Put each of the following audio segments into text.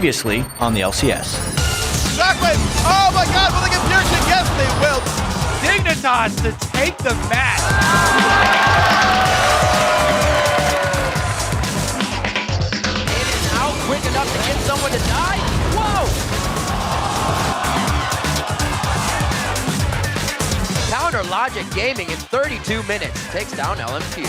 previously on the LCS. Shockwave! Oh my god, will they get piercing? Yes, they will! Dignitas to take the match! In and out quick enough to get someone to die? Whoa! Counter Logic Gaming in 32 minutes takes down LMQ.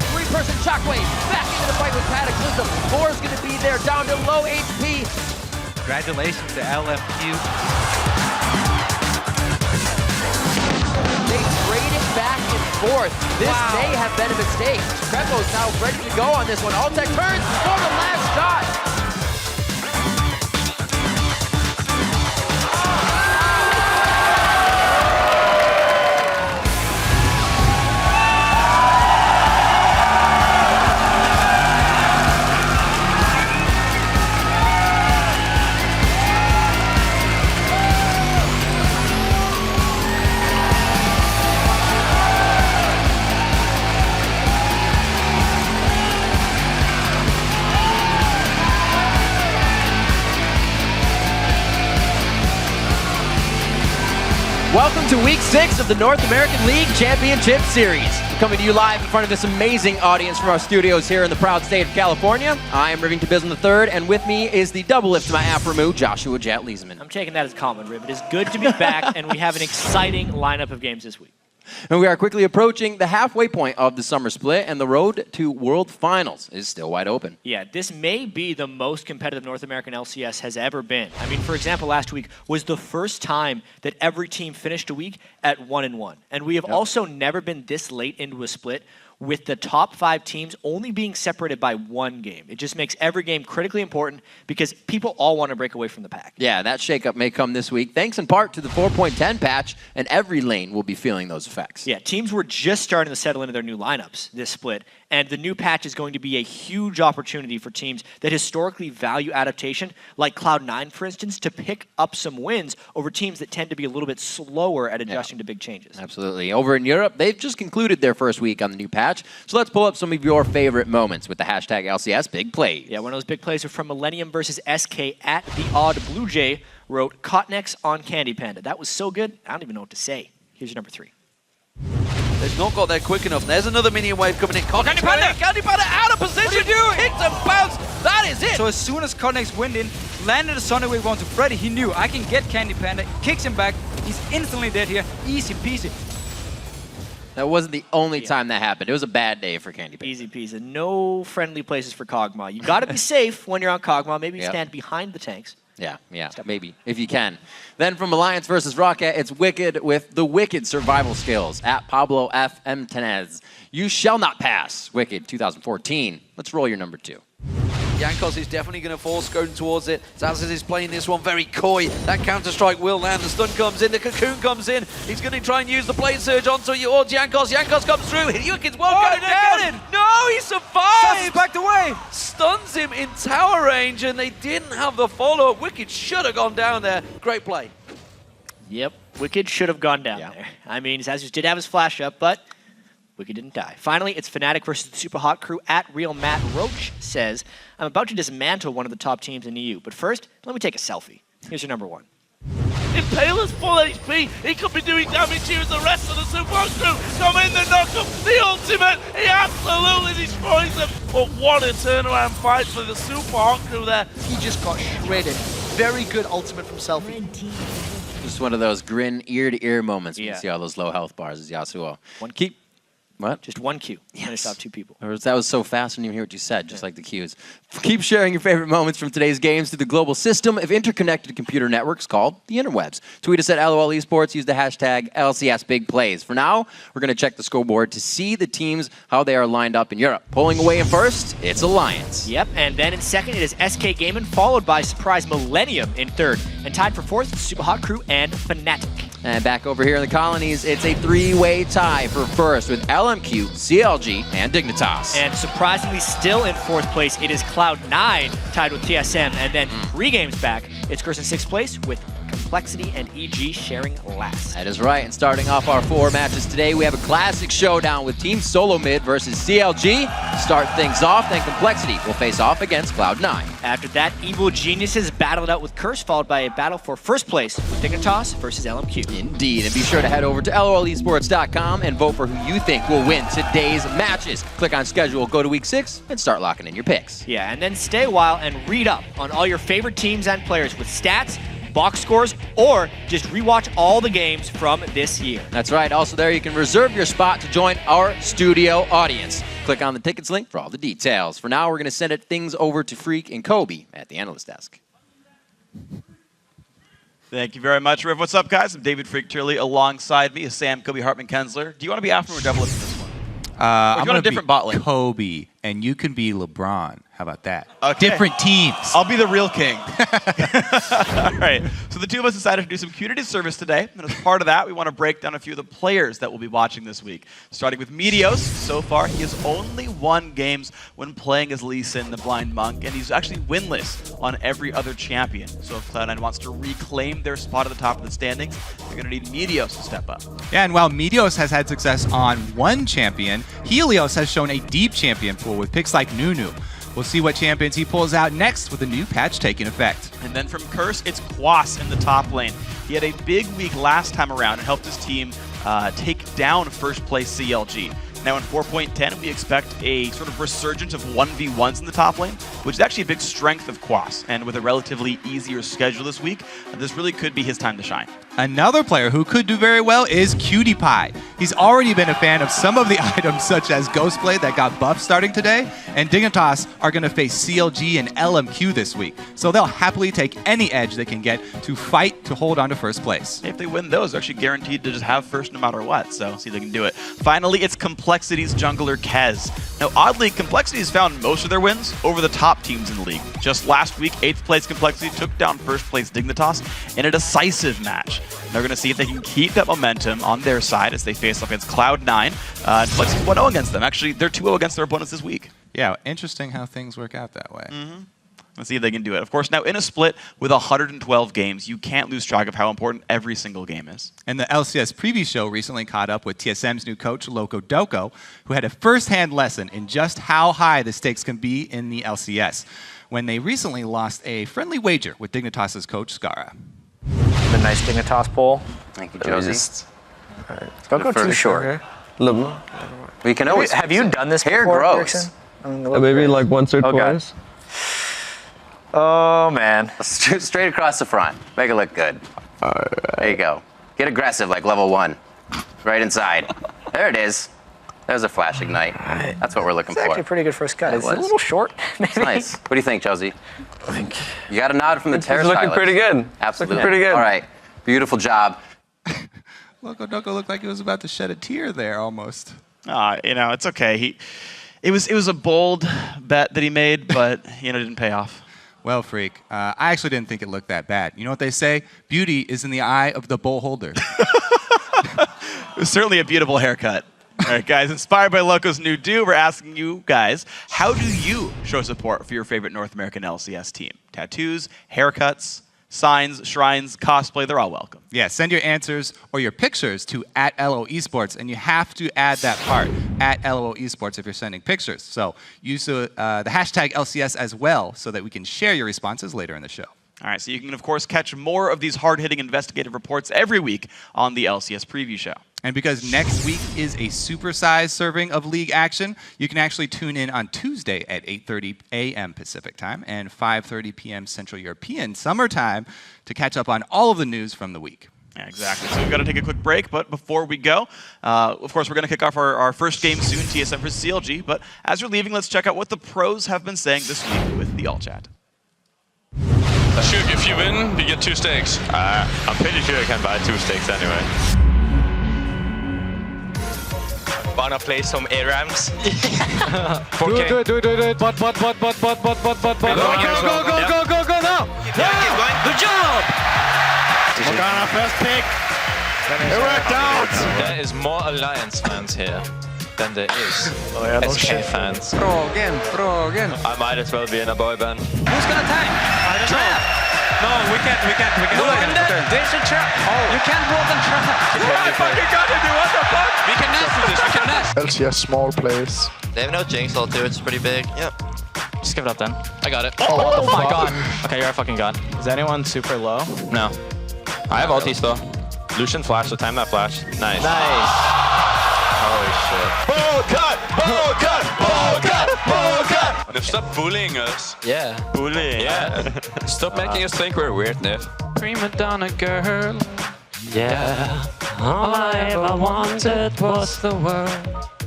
Three-person Shockwave back into the fight with Cataclysm. Four's gonna be there down to low HP. Congratulations to LMQ. They traded back and forth. This may have been a mistake. Krepo's now ready to go on this one. Altec turns for the last shot. Welcome to Week 6 of the North American League Championship Series. We're coming to you live in front of this amazing audience from our studios here in the proud state of California. I am Rivington Bism III, and with me is the double lift to my Afro Joshua Jet Leesman. I'm taking that as a compliment, Riv. It is good to be back, and we have an exciting lineup of games this week. And we are quickly approaching the halfway point of the summer split, and the road to World Finals is still wide open. Yeah, this may be the most competitive North American LCS has ever been. I mean, for example, last week was the first time that every team finished a week at 1-1. And we have also never been this late into a split with the top 5 teams only being separated by one game. It just makes every game critically important because people all want to break away from the pack. Yeah, that shakeup may come this week, thanks in part to the 4.10 patch, and every lane will be feeling those effects. Yeah, teams were just starting to settle into their new lineups this split, and the new patch is going to be a huge opportunity for teams that historically value adaptation, like Cloud9, for instance, to pick up some wins over teams that tend to be a little bit slower at adjusting to big changes. Absolutely. Over in Europe, they've just concluded their first week on the new patch, so let's pull up some of your favorite moments with the hashtag LCS Big Plays. Yeah, one of those big plays are from Millennium versus SK at the Odd Blue Jay, wrote Cotnex on Candy Panda. That was so good, I don't even know what to say. Here's your number 3. They've not got there quick enough. There's another minion wave coming in. Candy Panda out of position! What are you doing? Kicked and bounced! That is it! So as soon as Cotnex went in, landed a Sonic Wave onto Freddy, he knew I can get Candy Panda, kicks him back, he's instantly dead here, easy peasy. That wasn't the only time that happened. It was a bad day for Candy Panda. Easy peasy. No friendly places for Kog'Maw. You got to be safe when you're on Kog'Maw. Maybe stand behind the tanks. Yeah, maybe, if you can. Then from Alliance versus Rocket, it's Wicked with the Wicked survival skills at Pablo F. M. Tenez. You shall not pass. Wicked 2014. Let's roll your number 2. Jankos is definitely going to force going towards it. Zazas is playing this one very coy. That counter-strike will land. The stun comes in. The cocoon comes in. He's going to try and use the blade surge onto you or Jankos. Jankos comes through. Wicked's well down. No, he survives. Zazas backed away. Stuns him in tower range, and they didn't have the follow-up. Wicked should have gone down there. Great play. Yep, Wicked should have gone down there. I mean, Zazas did have his flash up, but Wicked didn't die. Finally, it's Fnatic versus the Super Hot Crew at Real Matt Roach says, I'm about to dismantle one of the top teams in EU, but first, let me take a selfie. Here's your number 1. Impaler's full HP. He could be doing damage here as the rest of the Super Hot Crew come in the knock-up. The ultimate, he absolutely destroys them. But what a turnaround fight for the Super Hot Crew there. He just got shredded. Very good ultimate from Selfie. Just one of those grin ear-to-ear moments when you see all those low health bars as Yasuo. What? Just one Q. Finished off 2 people. That was so fast, I didn't even hear what you said, just like the Qs. Keep sharing your favorite moments from today's games through the global system of interconnected computer networks called the interwebs. Tweet us at LOL Esports, use the hashtag LCS Big Plays. For now, we're going to check the scoreboard to see the teams, how they are lined up in Europe. Pulling away in first, it's Alliance. Yep, and then in second, it is SK Gaming, followed by surprise Millennium in third. And tied for fourth, Super Hot Crew and Fnatic. And back over here in the colonies, it's a 3-way tie for first with LMQ, CLG, and Dignitas. And surprisingly, still in fourth place, it is Cloud9 tied with TSM. And then 3 games back, it's Curse in sixth place with Complexity and EG sharing last. That is right, and starting off our 4 matches today, we have a classic showdown with Team Solo Mid versus CLG. Start things off, then Complexity will face off against Cloud9. After that, Evil Geniuses battled out with Curse, followed by a battle for first place with Dignitas versus LMQ. Indeed, and be sure to head over to LOLesports.com and vote for who you think will win today's matches. Click on schedule, go to week 6, and start locking in your picks. Yeah, and then stay a while and read up on all your favorite teams and players with stats, box scores, or just rewatch all the games from this year. That's right. Also there, you can reserve your spot to join our studio audience. Click on the tickets link for all the details. For now, we're going to send things over to Freak and Kobe at the analyst desk. Thank you very much, Riv. What's up, guys? I'm David Freak Turley. Alongside me is Sam, Kobe, Hartman, Kensler. Do you want to be Alpha or Devil in this one? I'm on a different bot lane? Kobe, and you can be LeBron. How about that? Okay. Different teams. I'll be the real king. All right. So the two of us decided to do some community service today. And as part of that, we want to break down a few of the players that we'll be watching this week. Starting with Meteos. So far, he has only won games when playing as Lee Sin, the Blind Monk. And he's actually winless on every other champion. So if Cloud9 wants to reclaim their spot at the top of the standings, they're going to need Meteos to step up. Yeah, and while Meteos has had success on one champion, Helios has shown a deep champion pool with picks like Nunu. We'll see what champions he pulls out next with the new patch taking effect. And then from Curse, it's Quas in the top lane. He had a big week last time around and helped his team take down first place CLG. Now in 4.10, we expect a sort of resurgence of 1v1s in the top lane, which is actually a big strength of Quas. And with a relatively easier schedule this week, this really could be his time to shine. Another player who could do very well is Cutie Pie. He's already been a fan of some of the items such as Ghostblade that got buffed starting today, and Dignitas are going to face CLG and LMQ this week. So they'll happily take any edge they can get to fight to hold on to first place. If they win those, they're actually guaranteed to just have first no matter what, so see if they can do it. Finally, it's Complexity's jungler Kez. Now oddly, Complexity's found most of their wins over the top teams in the league. Just last week, 8th place Complexity took down first place Dignitas in a decisive match. They're going to see if they can keep that momentum on their side as they face off against Cloud9. Complexity's 1-0 against them. Actually, they're 2-0 against their opponents this week. Yeah, interesting how things work out that way. Let's see if they can do it. Of course, now in a split with 112 games, you can't lose track of how important every single game is. And the LCS preview show recently caught up with TSM's new coach, Loco Doco, who had a first-hand lesson in just how high the stakes can be in the LCS, when they recently lost a friendly wager with Dignitas' coach, Skara. The nice Dignitas pull. Thank you, Josie. Don't go too short. Okay. We can always. Have you done this hair before, grows. Maybe like once or twice. Oh, man. Straight across the front. Make it look good. There you go. Get aggressive like level 1. Right inside. There it is. There's a flash ignite. That's what we're looking for. Actually a pretty good first cut. It's a little short, maybe. It's nice. What do you think, Josie? I think You got a nod from the terror it's looking pretty good. Absolutely. Looking pretty good. All right. Beautiful job. Loco Doco looked like he was about to shed a tear there almost. You know, it's okay. It was a bold bet that he made, but it didn't pay off. Well, Freak, I actually didn't think it looked that bad. You know what they say? Beauty is in the eye of the bowl holder. It was certainly a beautiful haircut. All right, guys, inspired by Loco's new do, we're asking you guys, how do you show support for your favorite North American LCS team? Tattoos, haircuts, signs, shrines, cosplay, they're all welcome. Yeah, send your answers or your pictures to @LOEsports, and you have to add that part, @LOEsports, if you're sending pictures. So use the hashtag LCS as well so that we can share your responses later in the show. All right, so you can, of course, catch more of these hard-hitting investigative reports every week on the LCS Preview Show. And because next week is a supersized serving of league action, you can actually tune in on Tuesday at 8:30 a.m. Pacific time and 5:30 p.m. Central European Summer Time to catch up on all of the news from the week. Yeah, exactly. So we've got to take a quick break, but before we go, of course, we're going to kick off our first game soon, TSM versus CLG. But as you're leaving, let's check out what the pros have been saying this week with the All Chat. Shoot, if you win, you get 2 stakes. I'm pretty sure I can buy 2 stakes anyway. Wanna play some ARAMs? Do it. Bot. Go now! Yeah, Good job! Morgana first pick. It worked out! There is more Alliance fans here than there is SK fans. Throw again. I might as well be in a boy band. Who's gonna tank? Trap! No, we can't. There's a trap. You can't roll the trap. I fucking got it, dude. What the fuck? We can nest with this, we can nest. LCS small players. They have no Jinx ult too, it's pretty big. Yep. Just give it up then. I got it. Oh my god. Okay, you're a fucking god. Is anyone super low? No. I have ulti still. Lucian flash, so time that flash. Nice. Nice. Holy shit. Ball cut! Ball cut! Ball cut! Ball cut! Nif, stop bullying us. Yeah. Bullying. Yeah. Stop making us think we're weird, Nif. Prima donna girl. Yeah. All I ever wanted was the world.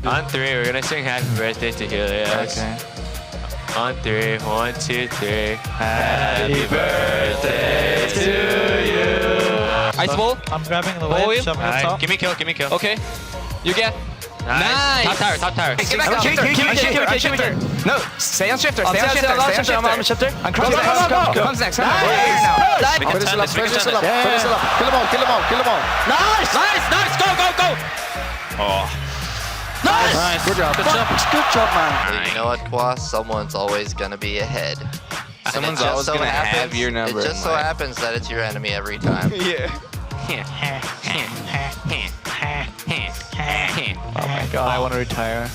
On 3, we're gonna sing happy birthday to Helios. Okay. On 3, 1, 2, 3. Happy birthday to you. Ice ball. I'm grabbing the Ball wave, wheel. shoving it top. Give me kill, give me kill. Okay. You get. Nice. Top tower, top tower. Get back on shifter, shifter. No, stay on shifter, stay on shifter, stay on shifter. I'm on shifter. I'm crossing. Comes next. Nice. We can turn this, we can turn this. Kill them all. Nice, go. Oh. Nice. Good job. Good job, man. You know what, Kwa? Someone's always gonna be ahead. Someone's always gonna have your number. It just so happens that it's your enemy every time. Yeah. Oh my god. I want to retire.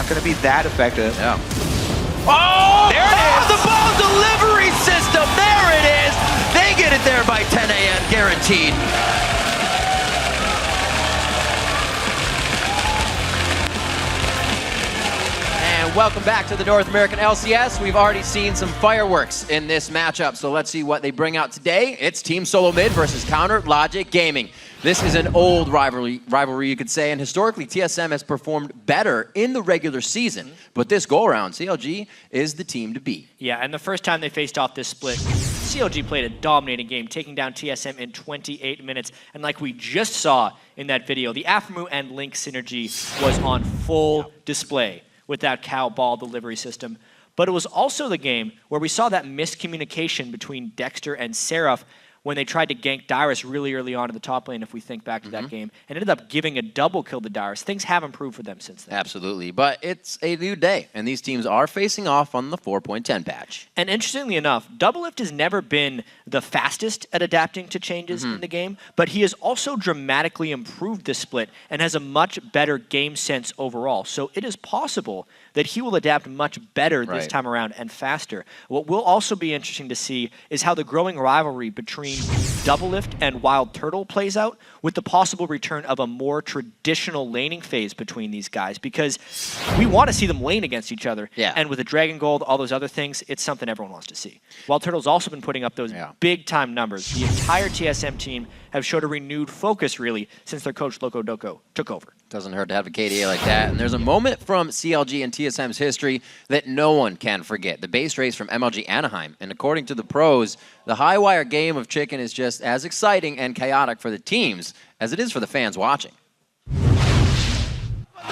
not going to be that effective. Yeah. Oh! There it is! The ball delivery system! There it is! They get it there by 10 a.m. guaranteed. And welcome back to the North American LCS. We've already seen some fireworks in this matchup, so let's see what they bring out today. It's Team Solo Mid versus Counter Logic Gaming. This is an old rivalry, you could say, and historically TSM has performed better in the regular season, but this go-around, CLG is the team to beat. Yeah, and the first time they faced off this split, CLG played a dominating game, taking down TSM in 28 minutes. And like we just saw in that video, the Aphromoo and Link synergy was on full display with that cow ball delivery system. But it was also the game where we saw that miscommunication between Dexter and Seraph when they tried to gank Dyrus really early on in the top lane, if we think back to that game, and ended up giving a double kill to Dyrus. Things have improved for them since then. Absolutely, but it's a new day, and these teams are facing off on the 4.10 patch. And interestingly enough, Doublelift has never been the fastest at adapting to changes in the game, but he has also dramatically improved this split and has a much better game sense overall. So it is possible that he will adapt much better this time around and faster. What will also be interesting to see is how the growing rivalry between Doublelift and Wild Turtle plays out, with the possible return of a more traditional laning phase between these guys, because we want to see them lane against each other. Yeah. And with the Dragon Gold, all those other things, it's something everyone wants to see. Wild Turtle's also been putting up those big-time numbers. The entire TSM team have showed a renewed focus, really, since their coach, Loco Doco, took over. Doesn't hurt to have a KDA like that. And there's a moment from CLG and TSM's history that no one can forget. The base race from MLG Anaheim. And according to the pros, the high wire game of Chicken is just as exciting and chaotic for the teams as it is for the fans watching. They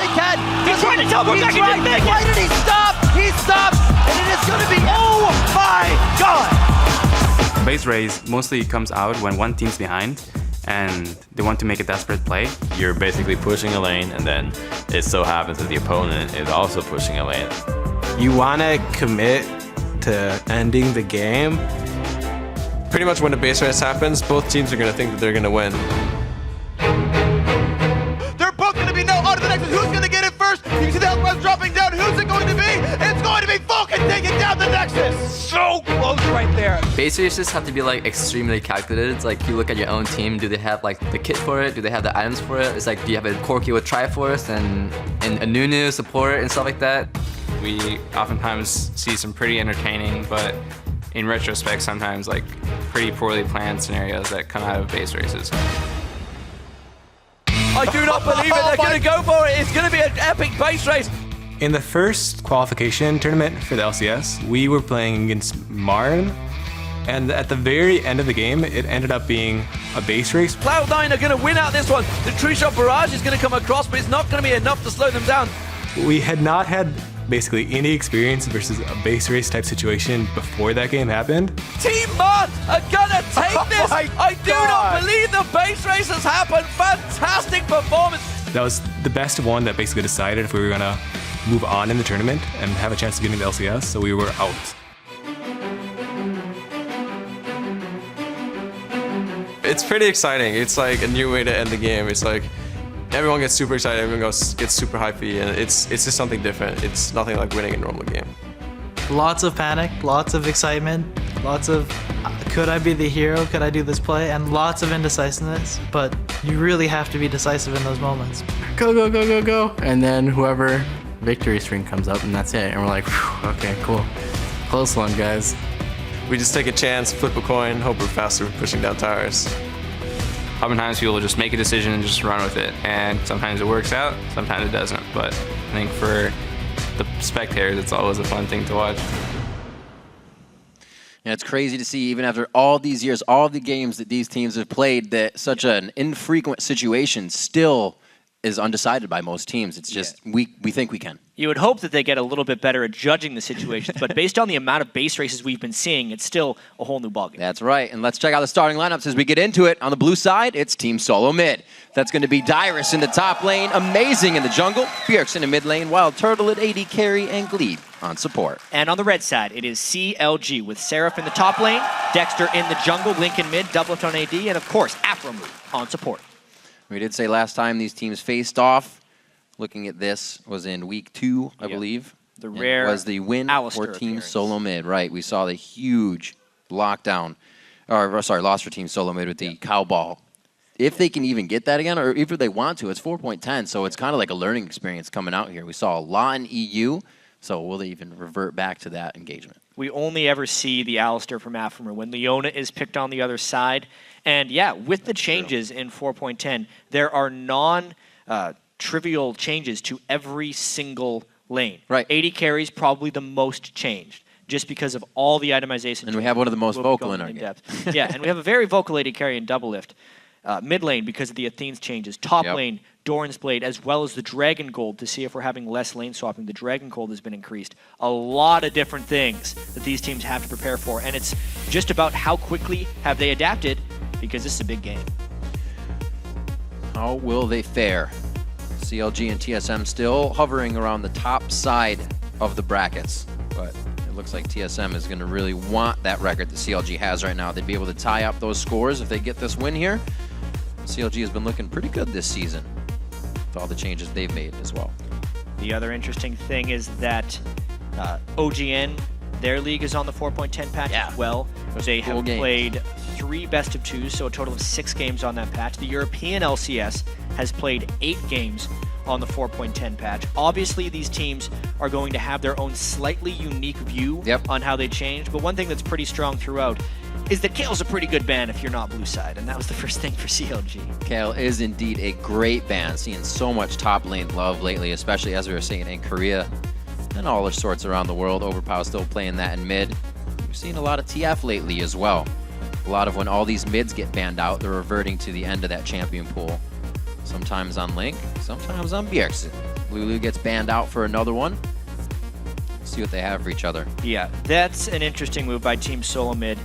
can! He's trying to teleport back into the mid! Why did he stop? He stopped! And it is going to be... Oh my god! Base race mostly comes out when one team's behind and they want to make a desperate play. You're basically pushing a lane, and then it so happens that the opponent is also pushing a lane. You want to commit to ending the game. Pretty much when a base race happens, both teams are going to think that they're going to win. They're both going to be now on to the Nexus. Who's going to get it first? You can see the health bars dropping down. Who's it going to be? It's going to be Vulcan taking down the Nexus. So close right there. Base races have to be like extremely calculated. It's like you look at your own team. Do they have like the kit for it? Do they have the items for it? It's like, do you have a Corki with Triforce and a Nunu support and stuff like that? We oftentimes see some pretty entertaining, but in retrospect, sometimes like pretty poorly planned scenarios that come out of base races. I do not believe it. They're going to go for it. It's going to be an epic base race. In the first qualification tournament for the LCS, we were playing against Marn, and at the very end of the game, it ended up being a base race. Cloud9 are going to win out this one. The True Shot Barrage is going to come across, but it's not going to be enough to slow them down. We had not had basically any experience versus a base race type situation before that game happened. Team Marn are going to take this. I do not believe the base race has happened. Fantastic performance. That was the best one that basically decided if we were going to move on in the tournament and have a chance of getting the LCS, so we were out. It's pretty exciting. It's like a new way to end the game. It's like everyone gets super excited, everyone gets super hypey, and it's just something different. It's nothing like winning a normal game. Lots of panic, lots of excitement, lots of could I be the hero, could I do this play, and lots of indecisiveness, but you really have to be decisive in those moments. Go, go, go, go, go, and then whoever victory string comes up, and that's it, and we're like, okay, cool. Close one, guys. We just take a chance, flip a coin, hope we're faster pushing down towers. Oftentimes people just make a decision and just run with it, and sometimes it works out, sometimes it doesn't, but I think for the spectators, it's always a fun thing to watch. And it's crazy to see, even after all these years, all the games that these teams have played, that such an infrequent situation still is undecided by most teams. It's just, we think we can. You would hope that they get a little bit better at judging the situations, but based on the amount of base races we've been seeing, it's still a whole new ballgame. That's right, and let's check out the starting lineups as we get into it. On the blue side, it's Team Solo Mid. That's going to be Dyrus in the top lane, Amazing in the jungle, Bjergsen in the mid lane, Wild Turtle at AD carry, and Glebe on support. And on the red side, it is CLG with Seraph in the top lane, Dexter in the jungle, Link in mid, Doublelift on AD, and of course, Aphromoo on support. We did say last time these teams faced off, looking at this, was in week 2, I believe. The And rare was the win Alistair for Team appearance. Solo Mid. Right, we saw the huge lockdown, or sorry, loss for Team Solo Mid with the cow ball. If they can even get that again, or if they want to, it's 4.10, so it's kind of like a learning experience coming out here. We saw a lot in EU, so will they even revert back to that engagement? We only ever see the Alistair from Afromer when Leona is picked on the other side. And yeah, with the changes in 4.10, there are non-trivial changes to every single lane. Right. 80 carries probably the most changed, just because of all the itemization. And we have one of the most We'll be vocal going in our in game. depth. Yeah, and we have a very vocal 80 carry in double lift. Mid lane because of the Athene's changes. Top lane, Doran's Blade, as well as the Dragon Gold to see if we're having less lane swapping. The Dragon Gold has been increased. A lot of different things that these teams have to prepare for, and it's just about how quickly have they adapted, because this is a big game. How will they fare? CLG and TSM still hovering around the top side of the brackets, but it looks like TSM is going to really want that record that CLG has right now. They'd be able to tie up those scores if they get this win here. CLG has been looking pretty good this season with all the changes they've made as well. The other interesting thing is that OGN, their league is on the 4.10 patch as well. They have played 3 best-of-2s, so a total of 6 games on that patch. The European LCS has played 8 games on the 4.10 patch. Obviously, these teams are going to have their own slightly unique view on how they change, but one thing that's pretty strong throughout is that Kale's a pretty good ban if you're not blue side, and that was the first thing for CLG. Kale is indeed a great ban, seeing so much top lane love lately, especially as we were seeing in Korea and all the sorts around the world. Overpower still playing that in mid. We've seen a lot of TF lately as well. A lot of when all these mids get banned out, they're reverting to the end of that champion pool. Sometimes on Link, sometimes on Bjergsen. Lulu gets banned out for another one. See what they have for each other. Yeah, that's an interesting move by Team Solo Mid.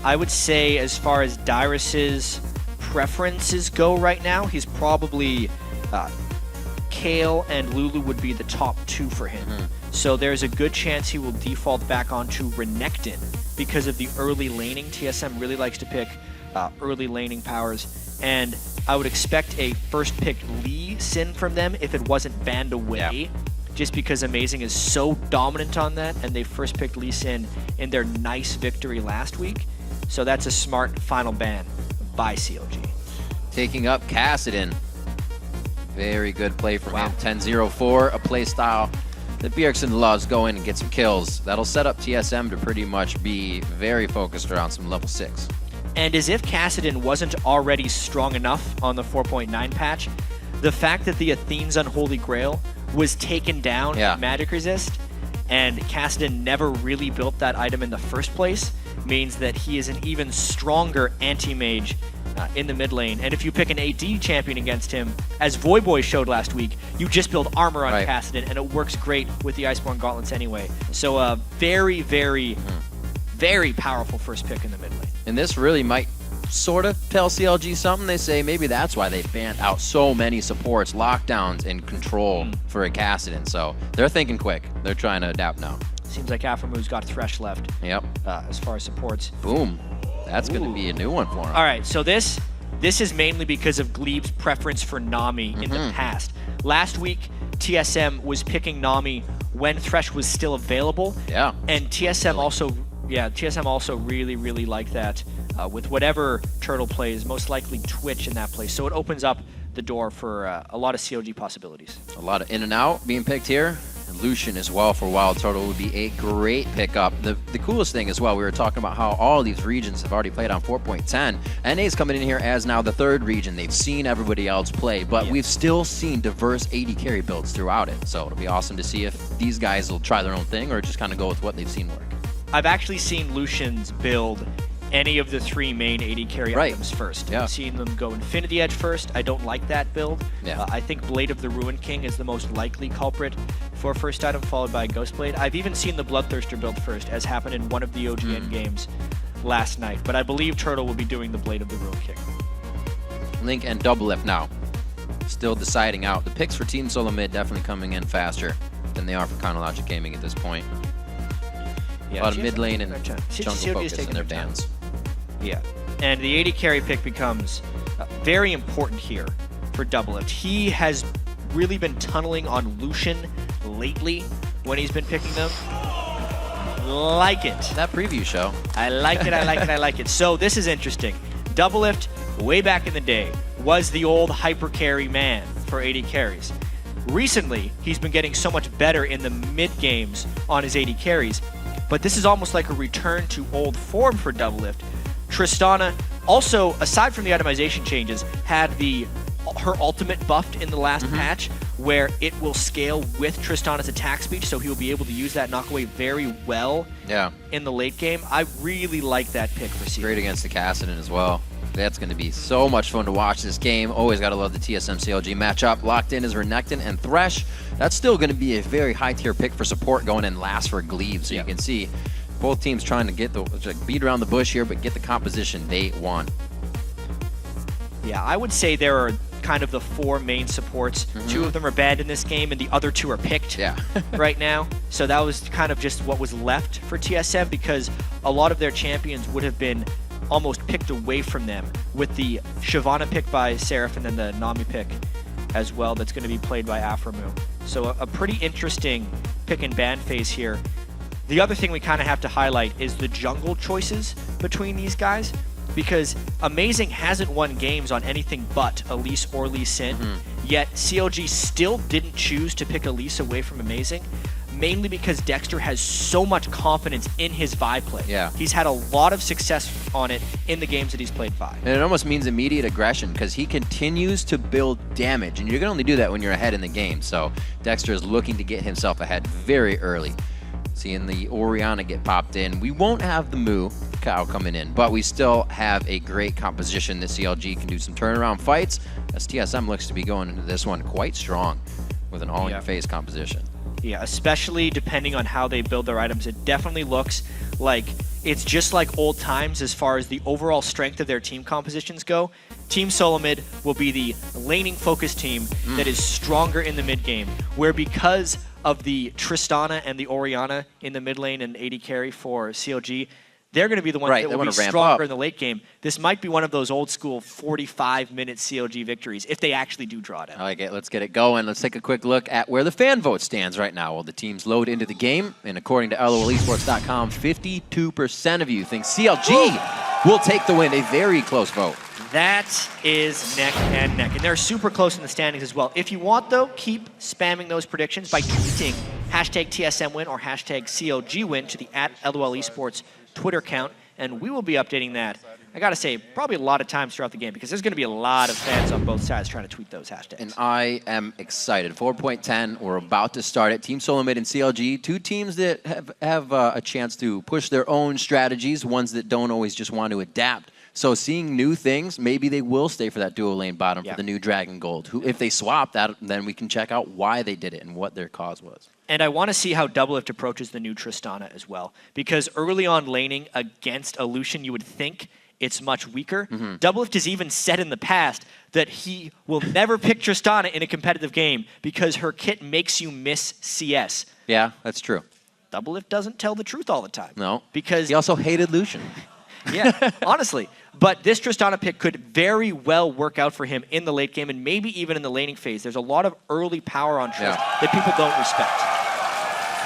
I would say as far as Dyrus's preferences go right now, he's probably Kale and Lulu would be the top 2 for him. So there's a good chance he will default back onto Renekton because of the early laning. TSM really likes to pick early laning powers, and I would expect a first pick Lee Sin from them if it wasn't banned away. Just because Amazing is so dominant on that, and they first picked Lee Sin in their nice victory last week. So that's a smart final ban by CLG. Taking up Kassadin. Very good play from him. 10-0-4, a play style that Bjergsen loves. Go in and get some kills. That'll set up TSM to pretty much be very focused around some level 6. And as if Kassadin wasn't already strong enough on the 4.9 patch, the fact that the Athene's Unholy Grail was taken down at Magic Resist, and Kassadin never really built that item in the first place, means that he is an even stronger anti-mage in the mid lane. And if you pick an AD champion against him, as Voyboy showed last week, you just build armor on Kassadin, and it works great with the Iceborne Gauntlets anyway. So a very, very, very powerful first pick in the mid lane. And this really might sort of tell CLG something. They say maybe that's why they banned out so many supports, lockdowns, and control for a Kassadin. So they're thinking quick. They're trying to adapt now. Seems like Afromu's got Thresh left. Yep. As far as supports. Boom. That's going to be a new one for him. All right, so this is mainly because of Glebe's preference for Nami in the past. Last week, TSM was picking Nami when Thresh was still available. Yeah. And TSM also really, really liked that with whatever Turtle plays, most likely Twitch in that place. So it opens up the door for a lot of COG possibilities. A lot of in and out being picked here. And Lucian as well for Wild Turtle would be a great pickup. The coolest thing as well, we were talking about how all these regions have already played on 4.10. NA's coming in here as now the 3rd region. They've seen everybody else play, but we've still seen diverse 80 carry builds throughout it. So it'll be awesome to see if these guys will try their own thing or just kind of go with what they've seen work. I've actually seen Lucian's build any of the 3 main 80 carry items first. I've seen them go Infinity Edge first. I don't like that build. I think Blade of the Ruined King is the most likely culprit for first item, followed by Ghostblade. I've even seen the Bloodthirster build first, as happened in one of the OGN games last night. But I believe Turtle will be doing the Blade of the Ruined King. Link and Double Lift now. Still deciding out. The picks for Team Solo Mid definitely coming in faster than they are for Chronologic Gaming at this point. A lot of mid lane and jungle focus in their bans. Yeah, and the 80 carry pick becomes very important here for Double Lift. He has really been tunneling on Lucian lately when he's been picking them. Like it. That preview show. I like it, I like it, I like it. So this is interesting. Doublelift, way back in the day, was the old hyper carry man for AD carries. Recently, he's been getting so much better in the mid games on his AD carries, but this is almost like a return to old form for Doublelift. Tristana, also, aside from the itemization changes, had her ultimate buffed in the last patch, where it will scale with Tristana's attack speed, so he will be able to use that knockaway very well in the late game. I really like that pick for CLG. Great against the Kassadin as well. That's going to be so much fun to watch this game. Always got to love the TSM CLG matchup. Locked in is Renekton and Thresh. That's still going to be a very high tier pick for support going in last for Glebe. So you can see both teams trying to get beat around the bush here, but get the composition they want. Yeah, I would say there are kind of the 4 main supports. 2 of them are banned in this game, and the other 2 are picked right now. So that was kind of just what was left for TSM, because a lot of their champions would have been almost picked away from them, with the Shyvana pick by Seraph and then the Nami pick as well that's going to be played by Aframu. So a pretty interesting pick and ban phase here. The other thing we kind of have to highlight is the jungle choices between these guys, because Amazing hasn't won games on anything but Elise or Lee Sin, yet CLG still didn't choose to pick Elise away from Amazing, mainly because Dexter has so much confidence in his Vi play. He's had a lot of success on it in the games that he's played Vi. And it almost means immediate aggression, because he continues to build damage, and you can only do that when you're ahead in the game. So Dexter is looking to get himself ahead very early. Seeing the Orianna get popped in. We won't have the Moo cow coming in, but we still have a great composition that CLG can do some turnaround fights, as TSM looks to be going into this one quite strong with an all-in-your-face composition. Yeah, especially depending on how they build their items. It definitely looks like it's just like old times as far as the overall strength of their team compositions go. Team Solomid will be the laning-focused team that is stronger in the mid game, where because of the Tristana and the Orianna in the mid lane and AD carry for CLG, they're going to be the ones that will be stronger in the late game. This might be one of those old school 45-minute CLG victories if they actually do draw it out. I like it. Let's get it going. Let's take a quick look at where the fan vote stands right now while the teams load into the game. And according to LOLesports.com, 52% of you think CLG will take the win. A very close vote. That is neck and neck. And they're super close in the standings as well. If you want, though, keep spamming those predictions by tweeting #TSMWin or #CLGWin to the @LOLesports Twitter account, and we will be updating that. I gotta say, probably a lot of times throughout the game, because there's gonna be a lot of fans on both sides trying to tweet those hashtags. And I am excited. 4.10, we're about to start it. Team Solomid and CLG, 2 teams that have a chance to push their own strategies, ones that don't always just want to adapt. So seeing new things, maybe they will stay for that dual lane bottom for the new Dragon Gold. If they swap that, then we can check out why they did it and what their cause was. And I want to see how Doublelift approaches the new Tristana as well. Because early on laning against a Lucian, you would think it's much weaker. Doublelift has even said in the past that he will never pick Tristana in a competitive game because her kit makes you miss CS. Yeah, that's true. Doublelift doesn't tell the truth all the time. No, because he also hated Lucian. Yeah, honestly. But this Tristana pick could very well work out for him in the late game and maybe even in the laning phase. There's a lot of early power on Trist that people don't respect.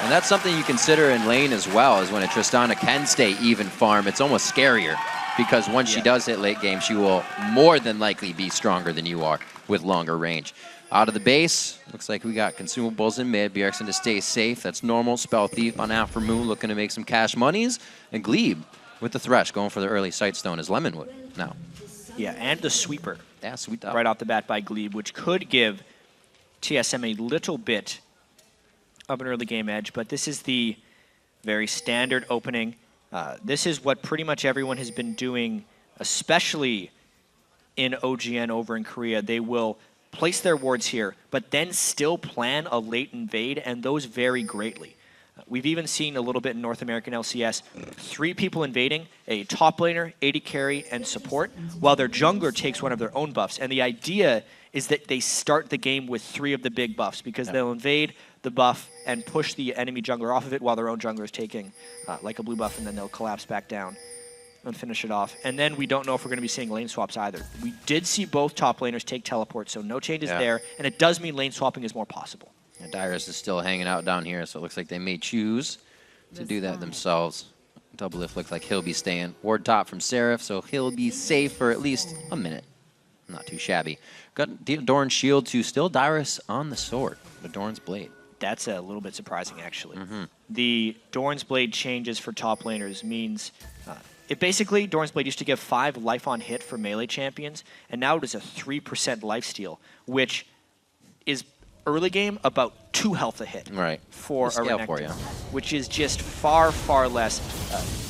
And that's something you consider in lane as well, is when a Tristana can stay even farm. It's almost scarier, because once she does hit late game, she will more than likely be stronger than you are with longer range. Out of the base, looks like we got consumables in mid. Bjergsen to stay safe. That's normal. Spell Thief on Aframu looking to make some cash monies. And Glebe with the Thresh going for the early Sightstone as Lemonwood now. Yeah, and the Sweeper. Yeah, sweet up. Right off the bat by Glebe, which could give TSM a little bit of an early game edge, but this is the very standard opening. This is what pretty much everyone has been doing, especially in OGN over in Korea. They will place their wards here, but then still plan a late invade, and those vary greatly. We've even seen a little bit in North American LCS, 3 people invading, a top laner, AD carry, and support, while their jungler takes one of their own buffs. And the idea is that they start the game with 3 of the big buffs, because they'll invade the buff and push the enemy jungler off of it while their own jungler is taking like a blue buff, and then they'll collapse back down. and finish it off. And then we don't know if we're going to be seeing lane swaps either. We did see both top laners take teleport, so no changes there. And it does mean lane swapping is more possible. Yeah, Dyrus is still hanging out down here, so it looks like they may choose to do that themselves. Doublelift looks like he'll be staying ward top from Seraph, so he'll be safe for at least a minute. Not too shabby. Got Doran's shield to still Dyrus on the sword, the Doran's blade. That's a little bit surprising, actually. The Doran's Blade changes for top laners means it basically, Doran's Blade used to give 5 life on hit for melee champions, and now it is a 3% lifesteal, which is early game about 2 health a hit for a Renekton, which is just far, far less.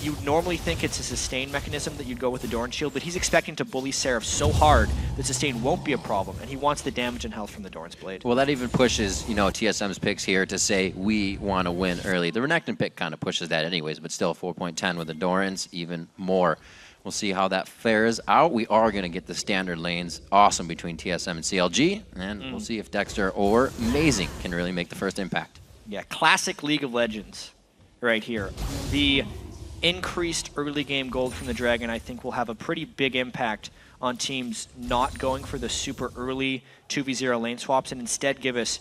You'd normally think it's a sustain mechanism that you'd go with the Doran shield, but he's expecting to bully Seraph so hard that sustain won't be a problem, and he wants the damage and health from the Doran's Blade. Well, that even pushes, you know, TSM's picks here to say we want to win early. The Renekton pick kind of pushes that anyways, but still 4.10 with the Dorans, even more. We'll see how that fares out. We are going to get the standard lanes awesome between TSM and CLG, and we'll see if Dexter or Amazing can really make the first impact. Yeah, classic League of Legends right here. The increased early game gold from the Dragon, I think, will have a pretty big impact on teams not going for the super early 2v0 lane swaps and instead give us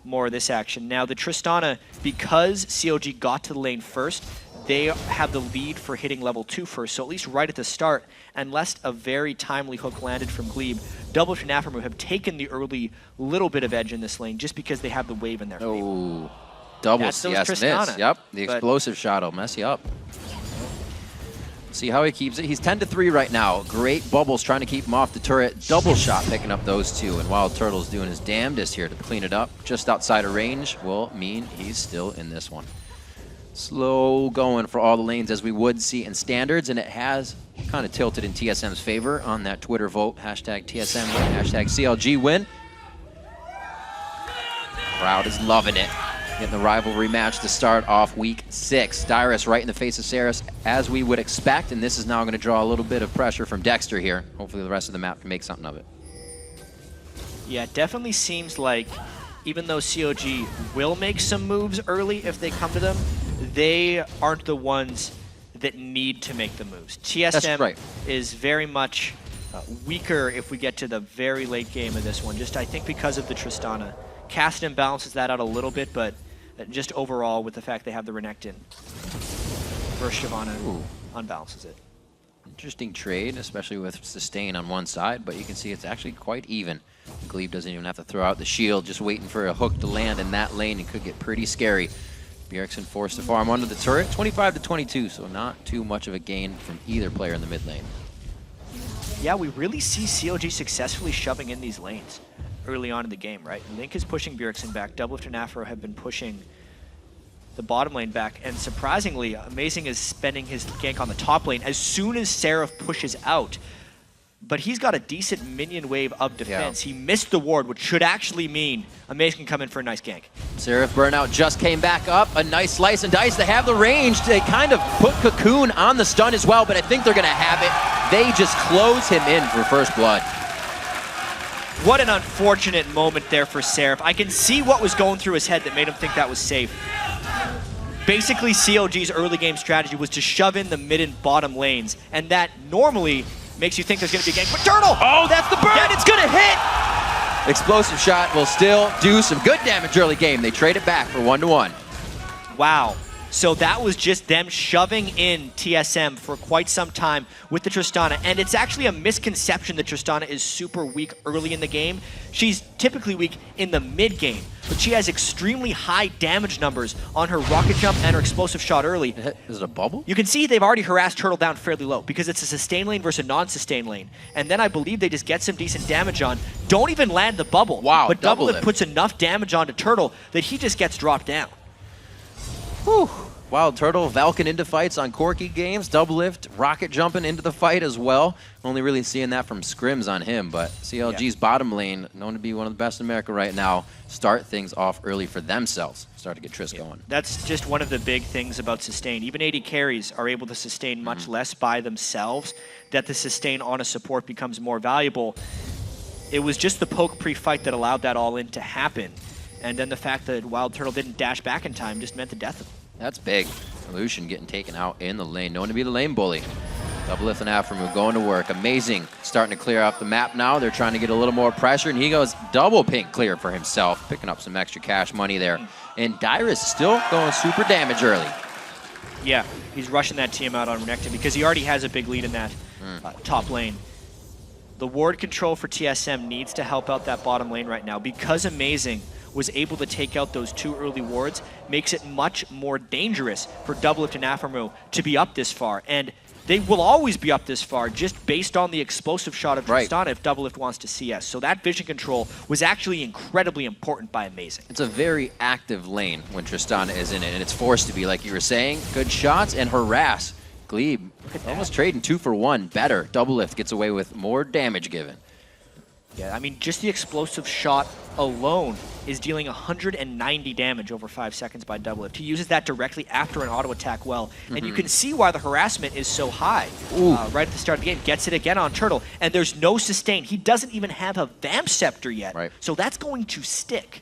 more of this action. Now, the Tristana, because CLG got to the lane first, they have the lead for hitting level 2 first, so at least right at the start, unless a very timely hook landed from Glebe, Doublelift and Aphromoo have taken the early little bit of edge in this lane just because they have the wave in their favor. Oh, double CS miss. Yep, the explosive shot will mess you up. See how he keeps it. He's 10-3 right now. Great bubbles trying to keep him off the turret. Double shot picking up those 2, and Wild Turtle's doing his damnedest here to clean it up. Just outside of range will mean he's still in this one. Slow going for all the lanes as we would see in standards, and it has kind of tilted in TSM's favor on that Twitter vote. Hashtag TSM win, hashtag CLG win. Crowd is loving it. Getting the rivalry match to start off week 6. Dyrus right in the face of Saris as we would expect, and this is now going to draw a little bit of pressure from Dexter here. Hopefully the rest of the map can make something of it. Yeah, it definitely seems like even though COG will make some moves early if they come to them, they aren't the ones that need to make the moves. TSM is very much weaker if we get to the very late game of this one, just I think because of the Tristana. Kassadin balances that out a little bit, but just overall with the fact they have the Renekton versus Shyvana unbalances it. Interesting trade, especially with sustain on one side, but you can see it's actually quite even. Glebe doesn't even have to throw out the shield, just waiting for a hook to land in that lane. It could get pretty scary. Bjergsen forced to farm under the turret, 25-22, so not too much of a gain from either player in the mid lane. Yeah, we really see CLG successfully shoving in these lanes early on in the game, right? Link is pushing Bjergsen back, Doublelift and Afro have been pushing the bottom lane back, and surprisingly, Amazing is spending his gank on the top lane as soon as Seraph pushes out. But he's got a decent minion wave of defense. He missed the ward, which should actually mean Amazing can come in for a nice gank. Seraph burnout just came back up. A nice slice and dice. They have the range. They kind of put Cocoon on the stun as well, but I think they're going to have it. They just close him in for first blood. What an unfortunate moment there for Seraph. I can see what was going through his head that made him think that was safe. Basically, CLG's early game strategy was to shove in the mid and bottom lanes, and that normally makes you think there's going to be a gank. But Turtle! Oh, that's the burn! And it's going to hit! Explosive shot will still do some good damage early game. They trade it back for 1-1. Wow. So that was just them shoving in TSM for quite some time with the Tristana. And it's actually a misconception that Tristana is super weak early in the game. She's typically weak in the mid game, but she has extremely high damage numbers on her rocket jump and her explosive shot early. Is it a bubble? You can see they've already harassed Turtle down fairly low because it's a sustain lane versus a non-sustain lane. And then I believe they just get some decent damage on. Don't even land the bubble. Wow, but Doublelift puts enough damage onto Turtle that he just gets dropped down. Whew. Wild Turtle, Valken into fights on Corki games. Doublelift, rocket jumping into the fight as well. Only really seeing that from scrims on him, but CLG's bottom lane, known to be one of the best in America right now, start things off early for themselves. Start to get Triss going. That's just one of the big things about sustain. Even AD carries are able to sustain much less by themselves, that the sustain on a support becomes more valuable. It was just the poke pre-fight that allowed that all in to happen. And then the fact that Wild Turtle didn't dash back in time just meant the death of him. That's big. Lucian getting taken out in the lane, known to be the lane bully. Doublelift and Aframu going to work. Amazing. Starting to clear off the map now. They're trying to get a little more pressure, and he goes double pink clear for himself, picking up some extra cash money there. And Dyrus still going super damage early. Yeah, he's rushing that team out on Renekton because he already has a big lead in that top lane. The ward control for TSM needs to help out that bottom lane right now. Because Amazing was able to take out those 2 early wards, makes it much more dangerous for Doublelift and Aframu to be up this far. And they will always be up this far just based on the explosive shot of Tristana if Doublelift wants to CS. So that vision control was actually incredibly important by Amazing. It's a very active lane when Tristana is in it, and it's forced to be, like you were saying. Good shots and harass. Glebe almost trading 2 for 1. Better. Doublelift gets away with more damage given. Yeah, I mean, just the explosive shot alone is dealing 190 damage over 5 seconds by Doublelift. He uses that directly after an auto attack well, and you can see why the harassment is so high right at the start of the game. Gets it again on Turtle, and there's no sustain. He doesn't even have a Vamp Scepter yet, so that's going to stick.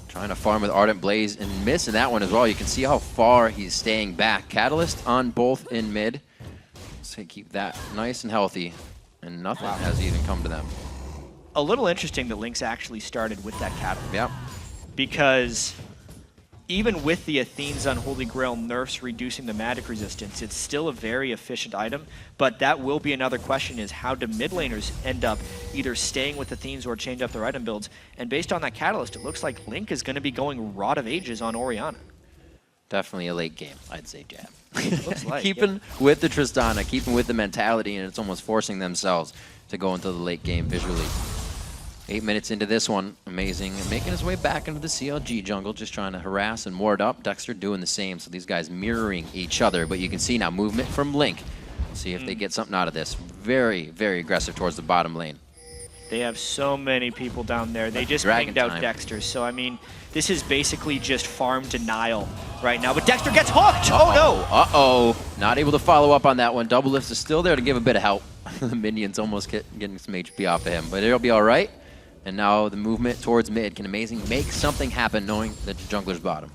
Trying to farm with Ardent Blaze and missing that one as well. You can see how far he's staying back. Catalyst on both in mid. So keep that nice and healthy, and nothing has even come to them. A little interesting that Lynx actually started with that Catalyst. Yeah. Because even with the Athene's Unholy Grail nerfs reducing the magic resistance, it's still a very efficient item, but that will be another question, is how do mid laners end up either staying with Athene's or change up their item builds? And based on that Catalyst, it looks like Link is going to be going Rod of Ages on Orianna. Definitely a late game, I'd say, Jab. Looks like, keeping with the Tristana, keeping with the mentality, and it's almost forcing themselves to go into the late game visually. 8 minutes into this one, Amazing, making his way back into the CLG jungle, just trying to harass and ward up. Dexter doing the same, so these guys mirroring each other, but you can see now movement from Link. See if they get something out of this. Very, very aggressive towards the bottom lane. They have so many people down there. They just Dragon pinged out time. Dexter, so I mean, this is basically just farm denial right now, but Dexter gets hooked! Oh no! Uh-oh, not able to follow up on that one. Doublelift is still there to give a bit of help. The minions almost getting some HP off of him, but it'll be all right. And now the movement towards mid. Can Amazing make something happen knowing that the jungler's bottom?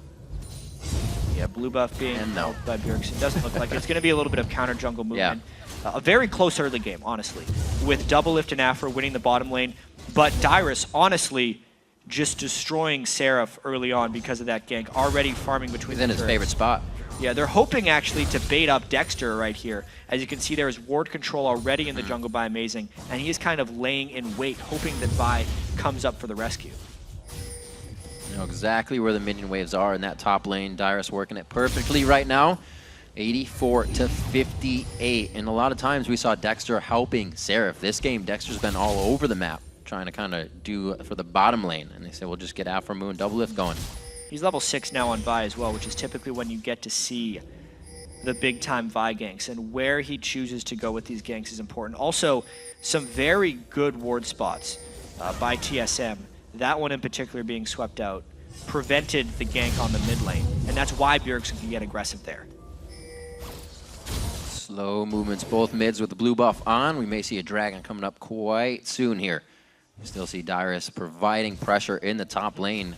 Yeah, blue buff being held by Bjergsen. Doesn't look like it. It's going to be a little bit of counter jungle movement. Yeah. A very close early game, honestly, with Doublelift and Afro winning the bottom lane. But Dyrus, honestly, just destroying Seraph early on because of that gank. Already farming between He's in his favorite spot. Yeah, they're hoping actually to bait up Dexter right here. As you can see, there is ward control already in the jungle by Amazing, and he is kind of laying in wait, hoping that Vi comes up for the rescue. You know exactly where the minion waves are in that top lane. Dyrus working it perfectly right now. 84 to 58, and a lot of times we saw Dexter helping Seraph. This game, Dexter's been all over the map, trying to kind of do for the bottom lane, and they said, we'll just get Aframu and Doublelift going. He's level 6 now on Vi as well, which is typically when you get to see the big-time Vi ganks, and where he chooses to go with these ganks is important. Also, some very good ward spots by TSM. That one in particular being swept out prevented the gank on the mid lane, and that's why Bjergsen can get aggressive there. Slow movements, both mids with the blue buff on. We may see a dragon coming up quite soon here. We still see Dyrus providing pressure in the top lane.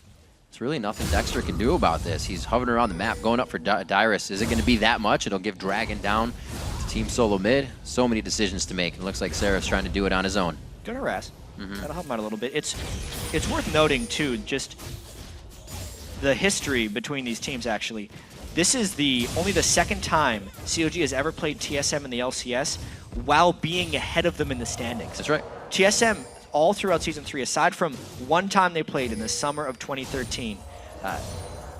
There's really nothing Dexter can do about this. He's hovering around the map, going up for Dyrus. Is it going to be that much? It'll give Dragon down to Team Solo mid. So many decisions to make. It looks like Seraph's trying to do it on his own. Good harass. That'll help him out a little bit. It's worth noting, too, just the history between these teams, actually. This is only the second time COG has ever played TSM in the LCS while being ahead of them in the standings. That's right. TSM, all throughout Season 3, aside from one time they played in the summer of 2013,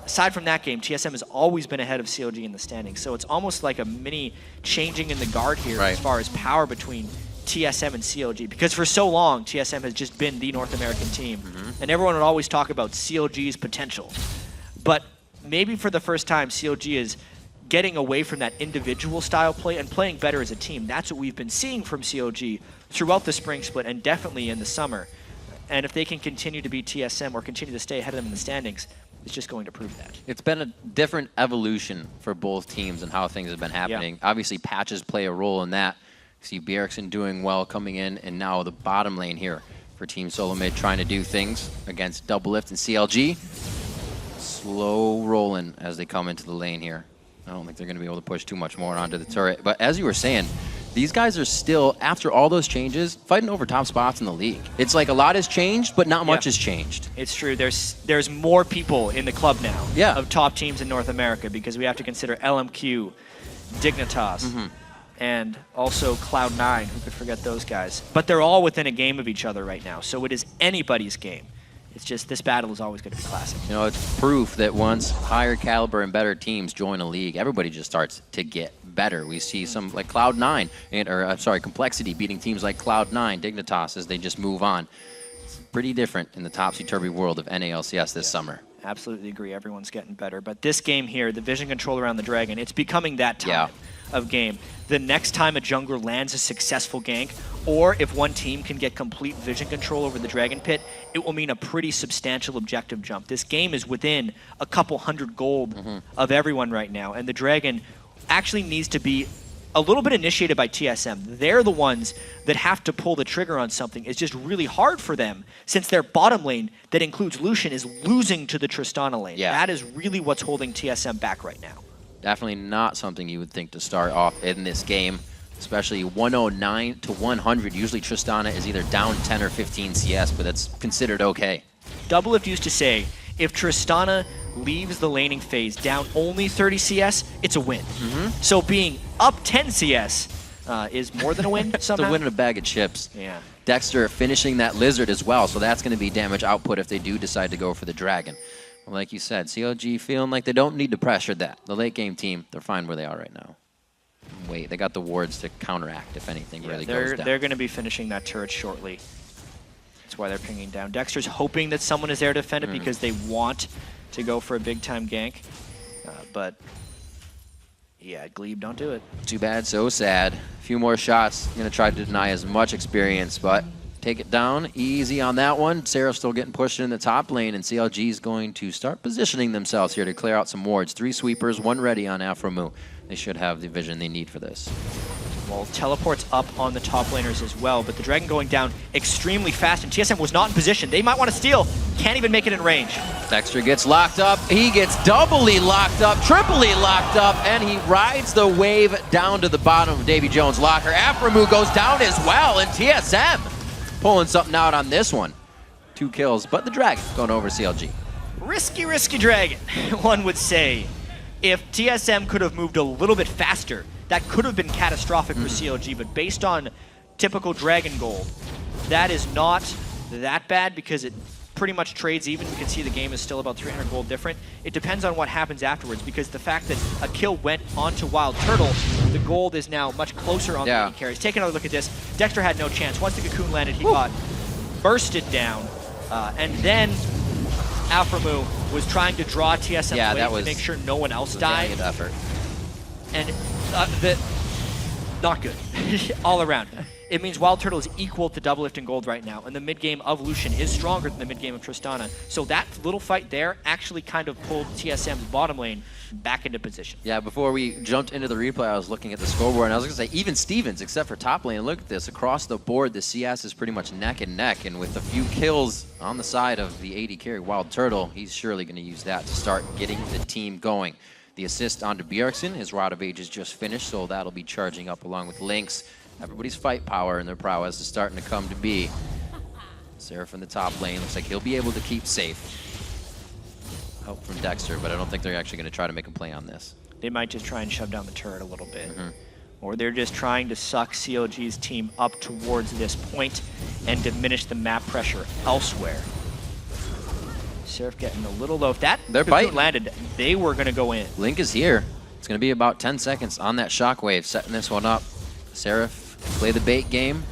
aside from that game, TSM has always been ahead of COG in the standings. So it's almost like a mini changing in the guard here as far as power between TSM and COG. Because for so long, TSM has just been the North American team. And everyone would always talk about COG's potential. But maybe for the first time, COG is getting away from that individual style play and playing better as a team. That's what we've been seeing from COG throughout the spring split and definitely in the summer. And if they can continue to be TSM or continue to stay ahead of them in the standings, it's just going to prove that. It's been a different evolution for both teams and how things have been happening. Yeah. Obviously, patches play a role in that. You see Bjergsen doing well coming in, and now the bottom lane here for Team Solo Mid trying to do things against Doublelift and CLG. Slow rolling as they come into the lane here. I don't think they're going to be able to push too much more onto the turret. But as you were saying, these guys are still, after all those changes, fighting over top spots in the league. It's like a lot has changed, but not much has changed. It's true. There's more people in the club now of top teams in North America because we have to consider LMQ, Dignitas, and also Cloud9. Who could forget those guys? But they're all within a game of each other right now, so it is anybody's game. It's just this battle is always going to be classic. You know, it's proof that once higher caliber and better teams join a league, everybody just starts to get better. We see some like Cloud9, Complexity beating teams like Cloud9, Dignitas as they just move on. It's pretty different in the topsy-turvy world of NA LCS this summer. Absolutely agree. Everyone's getting better. But this game here, the vision control around the Dragon, it's becoming that time of game. The next time a jungler lands a successful gank, or if one team can get complete vision control over the Dragon Pit, it will mean a pretty substantial objective jump. This game is within a couple hundred gold of everyone right now, and the Dragon actually needs to be a little bit initiated by TSM. They're the ones that have to pull the trigger on something. It's just really hard for them since their bottom lane, that includes Lucian, is losing to the Tristana lane. That is really what's holding TSM back right now. Definitely not something you would think to start off in this game, especially 109 to 100. Usually Tristana is either down 10 or 15 CS, but that's considered okay. Doublelift used to say, if Tristana leaves the laning phase down only 30 CS, it's a win. So being up 10 CS is more than a win somehow. It's a win in a bag of chips. Yeah. Dexter finishing that Lizard as well, so that's going to be damage output if they do decide to go for the Dragon. Well, like you said, CLG feeling like they don't need to pressure that. The late game team, they're fine where they are right now. Wait, they got the wards to counteract if anything really goes down. They're going to be finishing that turret shortly. That's why they're pinging down. Dexter's hoping that someone is there to defend it because they want to go for a big-time gank. But, yeah, Glebe, don't do it. Too bad, so sad. A few more shots. Going to try to deny as much experience, but take it down easy on that one. Sarah's still getting pushed in the top lane, and CLG is going to start positioning themselves here to clear out some wards. 3 sweepers, 1 ready on Afromu. They should have the vision they need for this. Well, teleports up on the top laners as well, but the Dragon going down extremely fast, and TSM was not in position. They might want to steal. Can't even make it in range. Dexter gets locked up. He gets doubly locked up, triply locked up, and he rides the wave down to the bottom of Davy Jones' locker. Afromu goes down as well, and TSM pulling something out on this one. 2 kills, but the Dragon going over CLG. Risky, risky Dragon, one would say. If TSM could have moved a little bit faster, that could have been catastrophic for CLG, but based on typical Dragon gold, that is not that bad because it pretty much trades even. You can see the game is still about 300 gold different. It depends on what happens afterwards because the fact that a kill went onto Wild Turtle, the gold is now much closer on the main carries. Take another look at this. Dexter had no chance. Once the cocoon landed, he got bursted down, and then Afromu was trying to draw TSM away to make sure no one else died. Effort. And not good, all around. It means Wild Turtle is equal to Doublelift in gold right now, and the mid game of Lucian is stronger than the mid game of Tristana. So that little fight there actually kind of pulled TSM's bottom lane back into position. Yeah, before we jumped into the replay, I was looking at the scoreboard, and I was going to say, even Stevens, except for top lane, look at this. Across the board, the CS is pretty much neck and neck, and with a few kills on the side of the AD carry, Wild Turtle, he's surely going to use that to start getting the team going. The assist onto Bjergsen, his Rod of Ages just finished, so that'll be charging up along with Lynx. Everybody's fight power and their prowess is starting to come to be. Seraph in the top lane, looks like he'll be able to keep safe. Help from Dexter, but I don't think they're actually going to try to make a play on this. They might just try and shove down the turret a little bit. Or they're just trying to suck CLG's team up towards this point and diminish the map pressure elsewhere. Seraph getting a little low. If that landed, they were going to go in. Link is here. It's going to be about 10 seconds on that shockwave, setting this one up. Seraph play the bait game.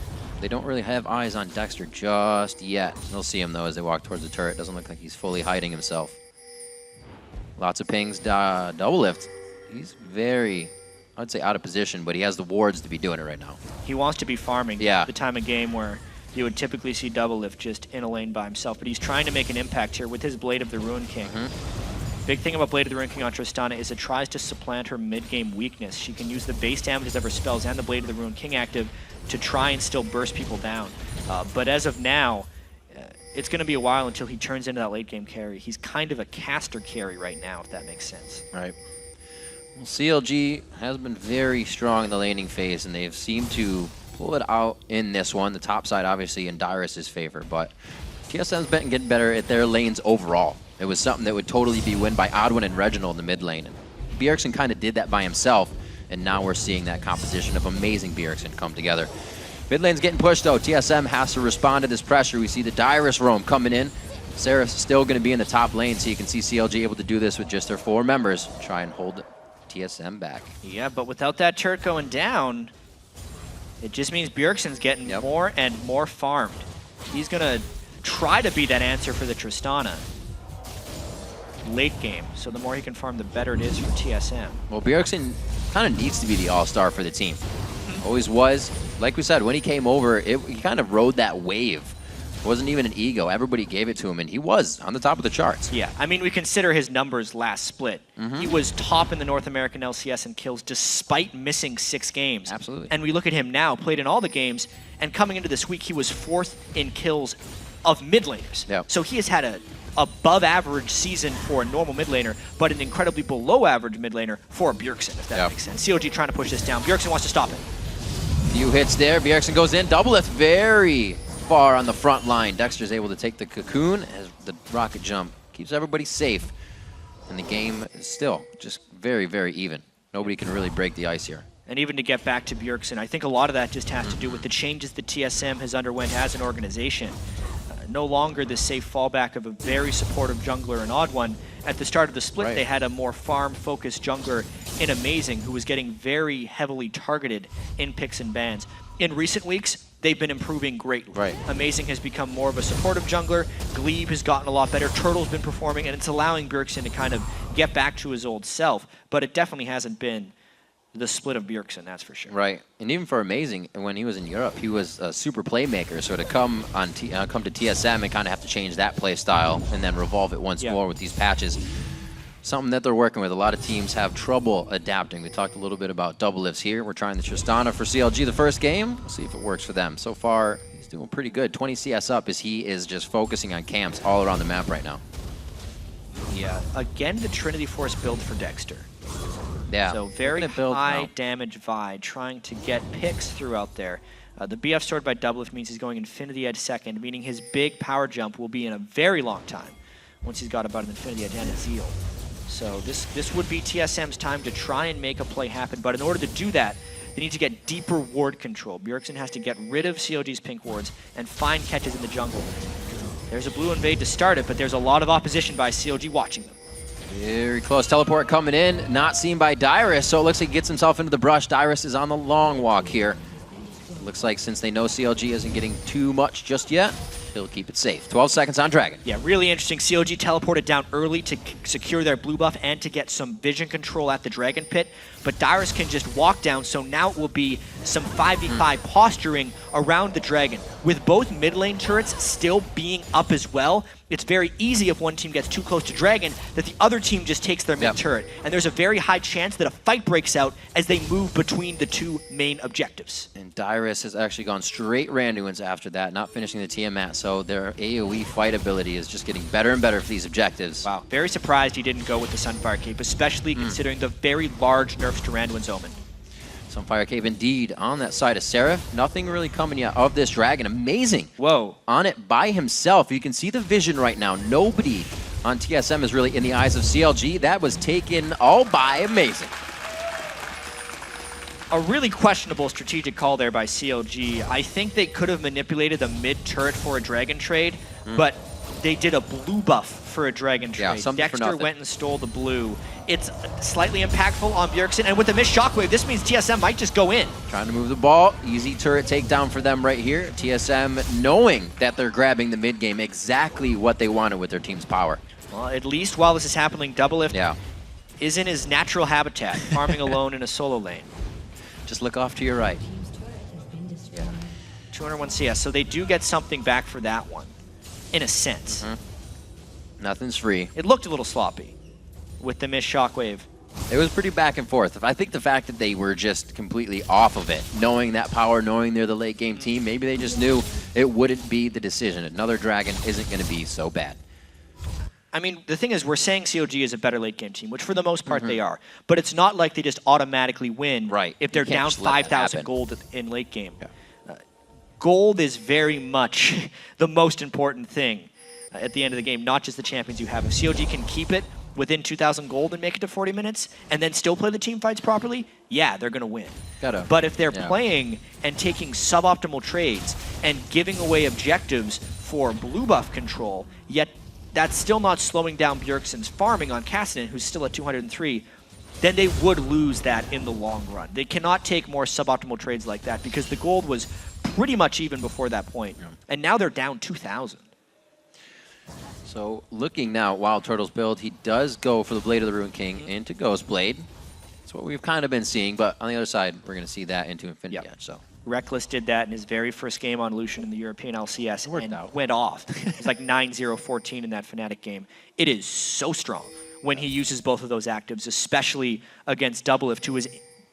They don't really have eyes on Dexter just yet. They'll see him, though, as they walk towards the turret. Doesn't look like he's fully hiding himself. Lots of pings. Doublelift. He's very, I'd say, out of position, but he has the wards to be doing it right now. He wants to be farming. Yeah. The time of game where you would typically see Doublelift just in a lane by himself, but he's trying to make an impact here with his Blade of the Ruin King. Big thing about Blade of the Ruin King on Tristana is it tries to supplant her mid-game weakness. She can use the base damages of her spells and the Blade of the Ruin King active to try and still burst people down. But as of now, it's going to be a while until he turns into that late-game carry. He's kind of a caster carry right now, if that makes sense. Right. CLG has been very strong in the laning phase, and they've seemed to pull it out in this one. The top side, obviously, in Dyrus' favor, but TSM's been getting better at their lanes overall. It was something that would totally be won by Oddwin and Reginald in the mid lane. And Bjergsen kind of did that by himself, and now we're seeing that composition of amazing Bjergsen come together. Mid lane's getting pushed, though. TSM has to respond to this pressure. We see the Dyrus roam coming in. Seraph's still going to be in the top lane, so you can see CLG able to do this with just their 4 members. Try and hold TSM back. Yeah, but without that turret going down, it just means Bjergsen's getting more and more farmed. He's going to try to be that answer for the Tristana late game. So the more he can farm, the better it is for TSM. Well, Bjergsen kind of needs to be the all-star for the team. Always was. Like we said, when he came over, he kind of rode that wave. It wasn't even an ego. Everybody gave it to him, and he was on the top of the charts. Yeah, I mean, we consider his numbers last split. He was top in the North American LCS in kills despite missing 6 games. Absolutely. And we look at him now, played in all the games, and coming into this week, he was 4th in kills of mid laners. Yep. So he has had a above average season for a normal mid laner, but an incredibly below average mid laner for a Bjergsen, if that makes sense. CLG trying to push this down. Bjergsen wants to stop it. Few hits there. Bjergsen goes in. Double lift very far on the front line. Dexter's able to take the cocoon as the rocket jump keeps everybody safe. And the game is still just very, very even. Nobody can really break the ice here. And even to get back to Bjergsen, I think a lot of that just has to do with the changes that TSM has underwent as an organization. No longer the safe fallback of a very supportive jungler in Odd1. At the start of the split, they had a more farm-focused jungler in Amazing, who was getting very heavily targeted in picks and bans. In recent weeks, they've been improving greatly. Amazing has become more of a supportive jungler. Glebe has gotten a lot better. Turtle's been performing, and it's allowing Bjergsen to kind of get back to his old self. But it definitely hasn't been the split of Bjergsen, that's for sure. Right, and even for Amazing, when he was in Europe, he was a super playmaker. So to come to TSM and kind of have to change that play style and then revolve it once more with these patches, something that they're working with. A lot of teams have trouble adapting. We talked a little bit about double lifts here. We're trying the Tristana for CLG the first game. We'll see if it works for them. So far, he's doing pretty good. 20 CS up as he is just focusing on camps all around the map right now. Yeah, again, the Trinity Force build for Dexter. Yeah. So very high damage Vi, trying to get picks throughout there. The BF sword by double lift means he's going Infinity Edge second, meaning his big power jump will be in a very long time once he's got about an Infinity Edge and a Zeal. So this would be TSM's time to try and make a play happen, but in order to do that, they need to get deeper ward control. Bjergsen has to get rid of CLG's pink wards and find catches in the jungle. There's a blue invade to start it, but there's a lot of opposition by CLG watching them. Very close. Teleport coming in, not seen by Dyrus, so it looks like he gets himself into the brush. Dyrus is on the long walk here. Looks like since they know CLG isn't getting too much just yet, he'll keep it safe. 12 seconds on Dragon. Yeah, really interesting. CLG teleported down early to secure their blue buff and to get some vision control at the Dragon Pit, but Dyrus can just walk down, so now it will be some 5v5 posturing around the Dragon. With both mid lane turrets still being up as well, it's very easy if one team gets too close to Dragon that the other team just takes their mid turret. And there's a very high chance that a fight breaks out as they move between the two main objectives. And Dyrus has actually gone straight Randuin's after that, not finishing the Tiamat, so their AoE fight ability is just getting better and better for these objectives. Wow, very surprised he didn't go with the Sunfire Cape, especially considering the very large nerfs to Randuin's Omen. Sunfire Cave indeed on that side of Seraph. Nothing really coming yet of this Dragon. Amazing. Whoa. On it by himself. You can see the vision right now. Nobody on TSM is really in the eyes of CLG. That was taken all by Amazing. A really questionable strategic call there by CLG. I think they could have manipulated the mid turret for a Dragon trade, but they did a blue buff for a Dragon trade. Dexter went and stole the blue. It's slightly impactful on Bjergsen, and with the missed shockwave, this means TSM might just go in. Trying to move the ball. Easy turret takedown for them right here. TSM knowing that they're grabbing the mid game, exactly what they wanted with their team's power. Well, at least while this is happening, Double Lift is in his natural habitat, farming alone in a solo lane. Just look off to your right. 201 CS, so they do get something back for that one, in a sense. Nothing's free. It looked a little sloppy with the missed shockwave. It was pretty back and forth. I think the fact that they were just completely off of it, knowing that power, knowing they're the late game team, maybe they just knew it wouldn't be the decision. Another Dragon isn't going to be so bad. I mean, the thing is, we're saying COG is a better late game team, which for the most part they are. But it's not like they just automatically win if they're down 5,000 gold in late game. Gold is very much the most important thing at the end of the game, not just the champions you have. If COG can keep it within 2,000 gold and make it to 40 minutes, and then still play the team fights properly, yeah, they're going to win. But if they're playing and taking suboptimal trades and giving away objectives for blue buff control, yet that's still not slowing down Bjergsen's farming on Cassidy, who's still at 203, then they would lose that in the long run. They cannot take more suboptimal trades like that because the gold was pretty much even before that point. And now they're down 2,000. So looking now at Wild Turtle's build, he does go for the Blade of the Ruined King into Ghost Blade. That's what we've kind of been seeing, but on the other side, we're going to see that into Infinity Edge. So Reckless did that in his very first game on Lucian in the European LCS and went off. It's like 9-0-14 in that Fnatic game. It is so strong when he uses both of those actives, especially against Doublelift, who is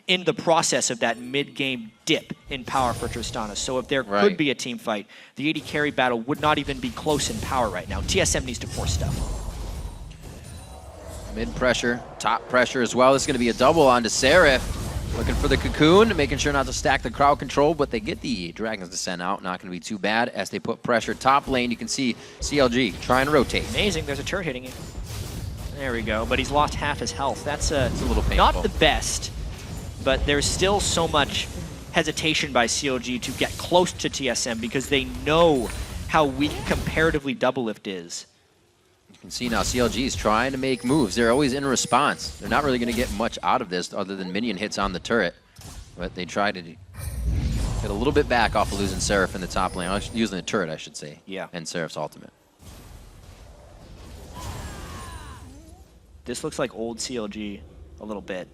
in the process of that mid-game dip in power for Tristana. So if there could be a team fight, the AD carry battle would not even be close in power right now. TSM needs to force stuff. Mid pressure, top pressure as well. This is going to be a double onto Seraph. Looking for the cocoon, making sure not to stack the crowd control, but they get the Dragon's Descent out. Not going to be too bad as they put pressure top lane. You can see CLG trying to rotate. Amazing, there's a turret hitting him. There we go, but he's lost half his health. That's it's a little painful. Not the best, but there's still so much hesitation by CLG to get close to TSM because they know how weak comparatively Doublelift is. You can see now CLG is trying to make moves. They're always in response. They're not really going to get much out of this other than minion hits on the turret. But they try to get a little bit back off of losing Seraph in the top lane. Using the turret, I should say. Yeah. And Seraph's ultimate. This looks like old CLG a little bit,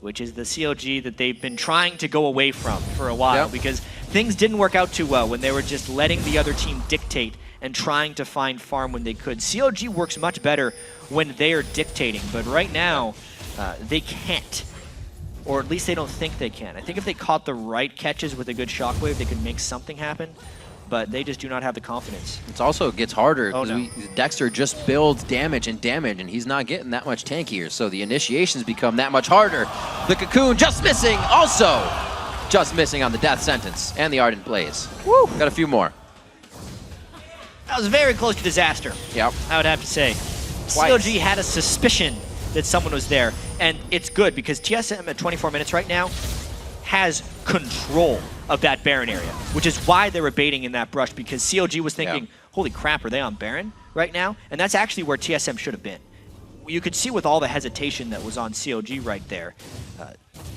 which is the CLG that they've been trying to go away from for a while because things didn't work out too well when they were just letting the other team dictate and trying to find farm when they could. CLG works much better when they are dictating, but right now they can't, or at least they don't think they can. I think if they caught the right catches with a good shockwave, they could make something happen, but they just do not have the confidence. It also gets harder because Dexter just builds damage, and he's not getting that much tankier, so the initiations become that much harder. The cocoon just missing, also just missing on the death sentence, and the Ardent Blaze. Woo! Got a few more. That was very close to disaster. Yep. I would have to say. Twice. CLG had a suspicion that someone was there, and it's good because TSM at 24 minutes right now has control of that Baron area, which is why they were baiting in that brush because CLG was thinking, holy crap, are they on Baron right now? And that's actually where TSM should have been. You could see with all the hesitation that was on CLG right there,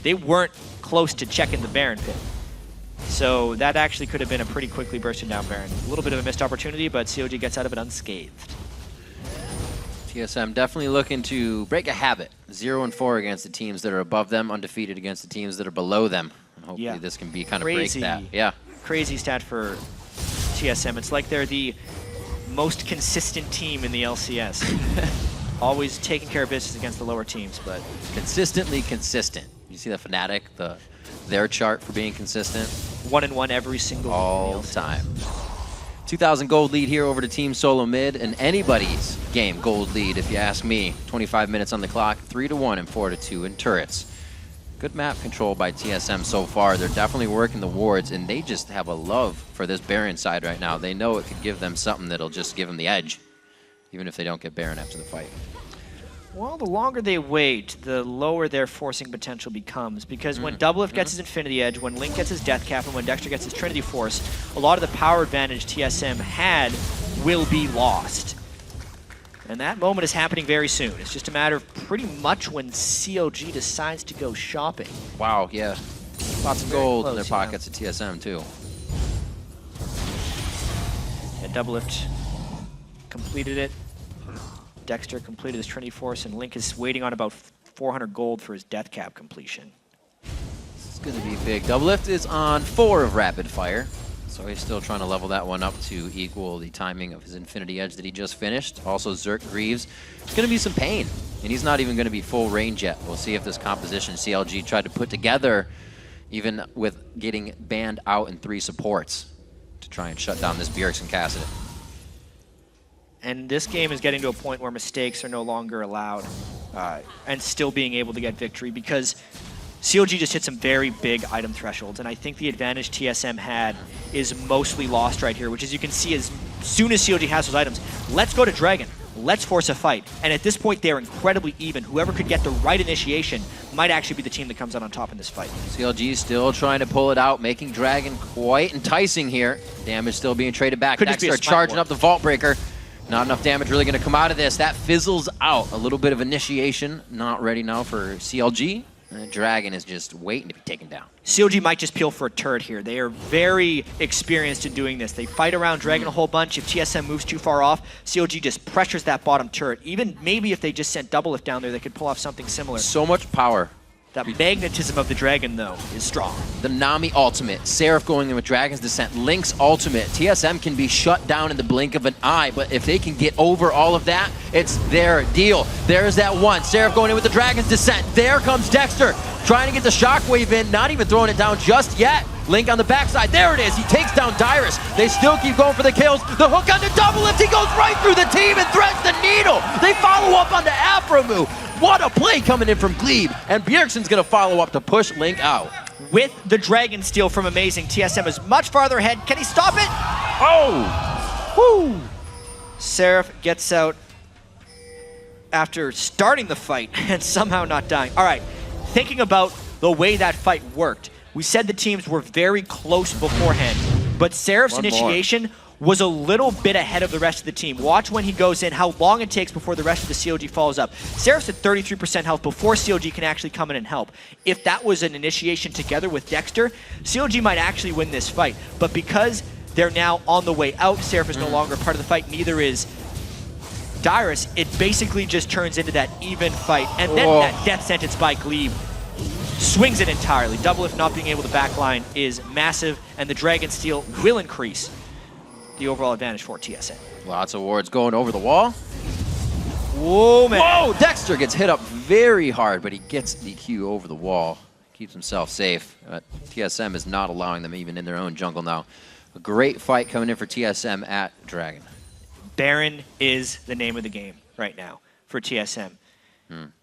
they weren't close to checking the Baron pit. So that actually could have been a pretty quickly bursting down Baron. A little bit of a missed opportunity, but CLG gets out of it unscathed. TSM definitely looking to break a habit. 0-4 against the teams that are above them, undefeated against the teams that are below them. And hopefully this can be kind of break that. Yeah. Crazy stat for TSM. It's like they're the most consistent team in the LCS. Always taking care of business against the lower teams, but consistently consistent. You see the Fnatic, their chart for being consistent. 1-1 every single all the time. 2,000 gold lead here over to Team Solo Mid, and anybody's game gold lead, if you ask me. 25 minutes on the clock, 3-1 and 4-2 in turrets. Good map control by TSM so far. They're definitely working the wards, and they just have a love for this Baron side right now. They know it could give them something that'll just give them the edge, even if they don't get Baron after the fight. Well, the longer they wait, the lower their forcing potential becomes. Because when Doublelift gets his Infinity Edge, when Link gets his Death Cap, and when Dexter gets his Trinity Force, a lot of the power advantage TSM had will be lost. And that moment is happening very soon. It's just a matter of pretty much when CLG decides to go shopping. Wow, yeah. Lots of gold in their pockets at TSM, too. And Doublelift completed it. Dexter completed his Trinity Force, and Link is waiting on about 400 gold for his Death Cap completion. This is going to be big. Doublelift is on 4 of Rapid Fire, so he's still trying to level that one up to equal the timing of his Infinity Edge that he just finished. Also, Zerk Greaves. It's going to be some pain, and he's not even going to be full range yet. We'll see if this composition CLG tried to put together, even with getting banned out in 3 supports, to try and shut down this Bjergsen Cassidy. And this game is getting to a point where mistakes are no longer allowed and still being able to get victory because CLG just hit some very big item thresholds, and I think the advantage TSM had is mostly lost right here, which as you can see, as soon as CLG has those items, let's go to Dragon. Let's force a fight. And at this point, they're incredibly even. Whoever could get the right initiation might actually be the team that comes out on top in this fight. CLG still trying to pull it out, making Dragon quite enticing here. Damage still being traded back. Dexter charging up the Vault Breaker. Not enough damage really going to come out of this. That fizzles out. A little bit of initiation. Not ready now for CLG. And Dragon is just waiting to be taken down. CLG might just peel for a turret here. They are very experienced in doing this. They fight around Dragon a whole bunch. If TSM moves too far off, CLG just pressures that bottom turret. Even maybe if they just sent Double Lift down there, they could pull off something similar. So much power. That magnetism of the Dragon, though, is strong. The Nami ultimate. Seraph going in with Dragon's Descent. Link's ultimate. TSM can be shut down in the blink of an eye, but if they can get over all of that, it's their deal. There's that one. Seraph going in with the Dragon's Descent. There comes Dexter, trying to get the Shockwave in, not even throwing it down just yet. Link on the backside. There it is. He takes down Dyrus. They still keep going for the kills. The hook on the Double Lift. He goes right through the team and threads the needle. They follow up on the Afromu. What a play coming in from Glebe. And Bjergsen's going to follow up to push Link out. With the Dragon Steal from Amazing, TSM is much farther ahead. Can he stop it? Oh! Woo! Seraph gets out after starting the fight and somehow not dying. All right, thinking about the way that fight worked, we said the teams were very close beforehand, but Seraph's initiation was a little bit ahead of the rest of the team. Watch when he goes in, how long it takes before the rest of the CLG follows up. Seraph's at 33% health before CLG can actually come in and help. If that was an initiation together with Dexter, CLG might actually win this fight. But because they're now on the way out, Seraph is no longer part of the fight, neither is Dyrus, it basically just turns into that even fight. And then that death sentence by Glebe swings it entirely. Double Lift not being able to backline is massive, and the Dragon Steal will increase the overall advantage for TSM. Lots of wards going over the wall. Whoa, man. Whoa! Dexter gets hit up very hard, but he gets the Q over the wall. Keeps himself safe. TSM is not allowing them even in their own jungle now. A great fight coming in for TSM at Dragon. Baron is the name of the game right now for TSM.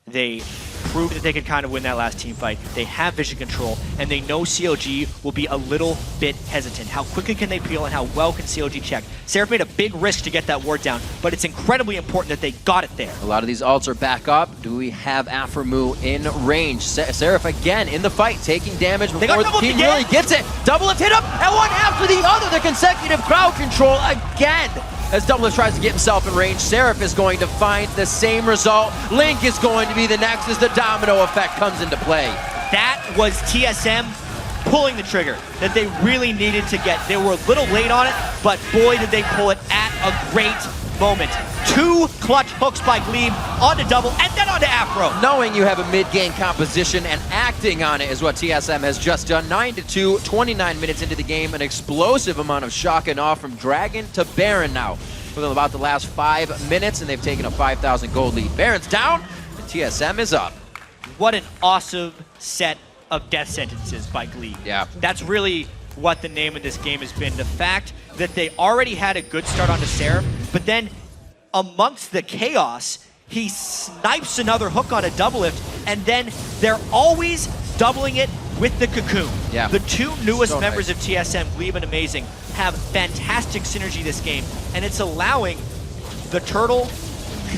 They proved that they could kind of win that last team fight. They have vision control, and they know CLG will be a little bit hesitant. How quickly can they peel, and how well can CLG check? Seraph made a big risk to get that ward down, but it's incredibly important that they got it there. A lot of these ults are back up. Do we have Afromu in range? Seraph again in the fight, taking damage before the team really gets it. Double Lift hit up, and one after the other. The consecutive crowd control again. As Double Lift tries to get himself in range, Seraph is going to find the same result. Link is going to be the next as the domino effect comes into play. That was TSM pulling the trigger that they really needed to get. They were a little late on it, but boy did they pull it at a great moment. 2 clutch hooks by Glebe onto Double and then onto Afro. Knowing you have a mid-game composition and acting on it is what TSM has just done. 9-2, 29 minutes into the game, an explosive amount of shock and awe from Dragon to Baron now. Within about the last 5 minutes, and they've taken a 5,000 gold lead. Baron's down, and TSM is up. What an awesome set of death sentences by Glebe. Yeah. That's really what the name of this game has been. The fact that they already had a good start onto Seraph, but then amongst the chaos, he snipes another hook on a Double Lift, and then they're always doubling it with the Cocoon. Yeah. The 2 newest members of TSM, Glebe and Amazing, have fantastic synergy this game, and it's allowing the Turtle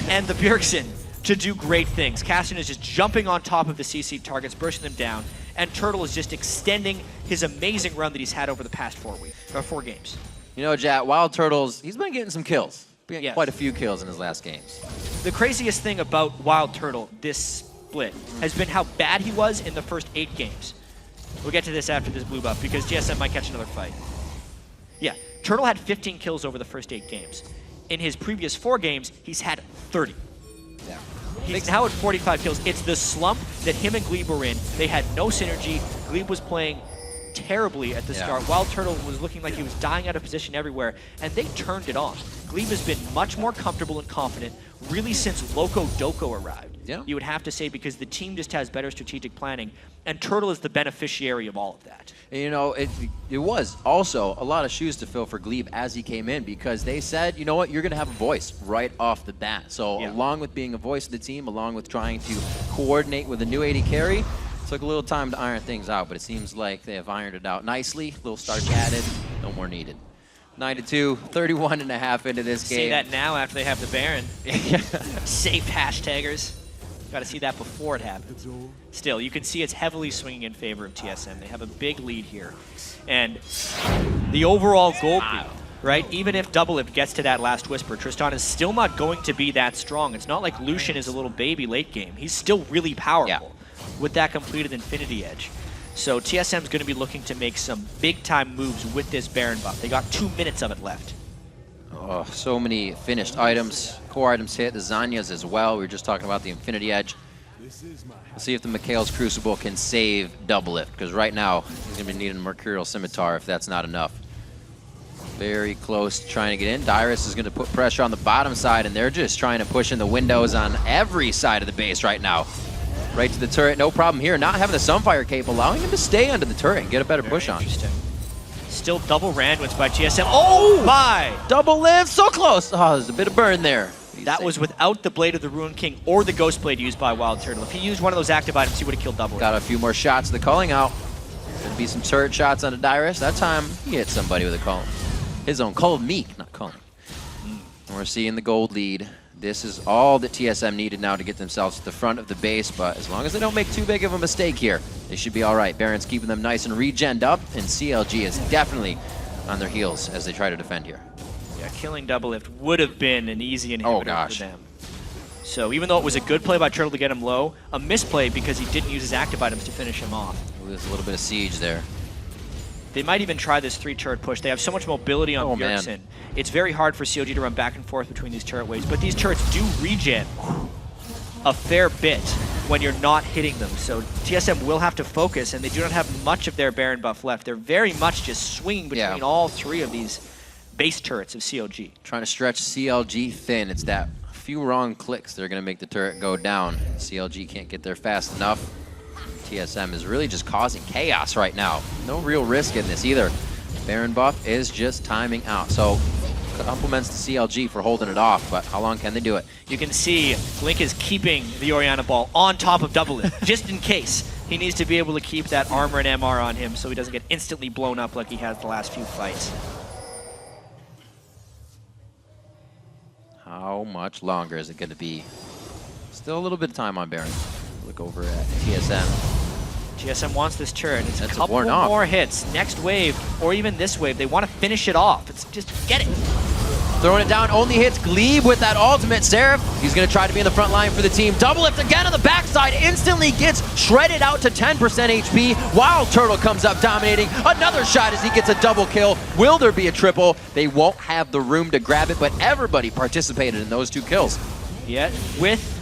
and the Bjergsen to do great things. Cassian is just jumping on top of the CC targets, bursting them down, and Turtle is just extending his amazing run that he's had over the past 4 games. You know, Jat, Wild Turtles, he's been getting some kills. Quite a few kills in his last games. The craziest thing about Wild Turtle this split has been how bad he was in the first 8 games. We'll get to this after this blue buff, because TSM might catch another fight. Yeah, Turtle had 15 kills over the first 8 games. In his previous 4 games, he's had 30. Yeah. He's now at 45 kills. It's the slump that him and Glebe were in. They had no synergy. Glebe was playing terribly at the Yeah. start. Wild Turtle was looking like he was dying out of position everywhere, and they turned it on. Glebe has been much more comfortable and confident, really since Loco Doco arrived. Yeah. You would have to say, because the team just has better strategic planning, and Turtle is the beneficiary of all of that. And, you know, it was also a lot of shoes to fill for Glebe as he came in, because they said, you know what, you're going to have a voice right off the bat. So along with being a voice of the team, along with trying to coordinate with a new AD carry, took a little time to iron things out, but it seems like they have ironed it out nicely. Little starch added, no more needed. 9-2, 31.5 into this game. See that now after they have the Baron. Safe hashtaggers. Got to see that before it happens. Still, you can see it's heavily swinging in favor of TSM. They have a big lead here. And the overall gold lead, right? Even if Doublelift gets to that last Whisper, Tristan is still not going to be that strong. It's not like Lucian is a little baby late game. He's still really powerful with that completed Infinity Edge. So TSM's going to be looking to make some big-time moves with this Baron buff. They got 2 minutes of it left. Oh, so many finished items. Core items hit, the Zanyas as well. We were just talking about the Infinity Edge. We'll see if the Mikhail's Crucible can save Doublelift, because right now he's going to be needing a Mercurial Scimitar if that's not enough. Very close to trying to get in. Dyrus is going to put pressure on the bottom side, and they're just trying to push in the windows on every side of the base right now. Right to the turret, no problem here. Not having the Sunfire cape, allowing him to stay under the turret and get a better push on. Still double Randwins by TSM. Oh my! Doublelift, so close. Oh, there's a bit of burn there. That was without the Blade of the Ruin King or the Ghost Blade used by Wild Turtle. If he used one of those active items, he would have killed Doublelift. Got a few more shots. The calling out. Gonna be some turret shots onto Dyrus. That time, he hit somebody with a call. His own cold meek, not calling. We're seeing the gold lead. This is all that TSM needed now to get themselves to the front of the base, but as long as they don't make too big of a mistake here, they should be all right. Baron's keeping them nice and regened up, and CLG is definitely on their heels as they try to defend here. Yeah, killing Doublelift would have been an easy inhibitor for them. So even though it was a good play by Turtle to get him low, a misplay because he didn't use his active items to finish him off. There's a little bit of siege there. They might even try this 3-turret push. They have so much mobility on Bjergsen. It's very hard for COG to run back and forth between these turret waves, but these turrets do regen a fair bit when you're not hitting them. So TSM will have to focus, and they do not have much of their Baron buff left. They're very much just swinging between all three of these base turrets of COG. Trying to stretch CLG thin. It's that few wrong clicks that are going to make the turret go down. CLG can't get there fast enough. TSM is really just causing chaos right now. No real risk in this either. Baron buff is just timing out. So compliments to CLG for holding it off, but how long can they do it? You can see Link is keeping the Orianna ball on top of Doublelift, just in case. He needs to be able to keep that armor and MR on him so he doesn't get instantly blown up like he has the last few fights. How much longer is it going to be? Still a little bit of time on Baron. Look over at TSM. TSM wants this turret. It's That's a couple worn off. more hits. Next wave, or even this wave, they want to finish it off. It's just get it. Throwing it down, only hits Glebe with that ultimate. Seraph, he's going to try to be in the front line for the team. Doublelift again on the backside, instantly gets shredded out to 10% HP. Wild Turtle comes up dominating. Another shot as he gets a double kill. Will there be a triple? They won't have the room to grab it, but everybody participated in those two kills. Yet, with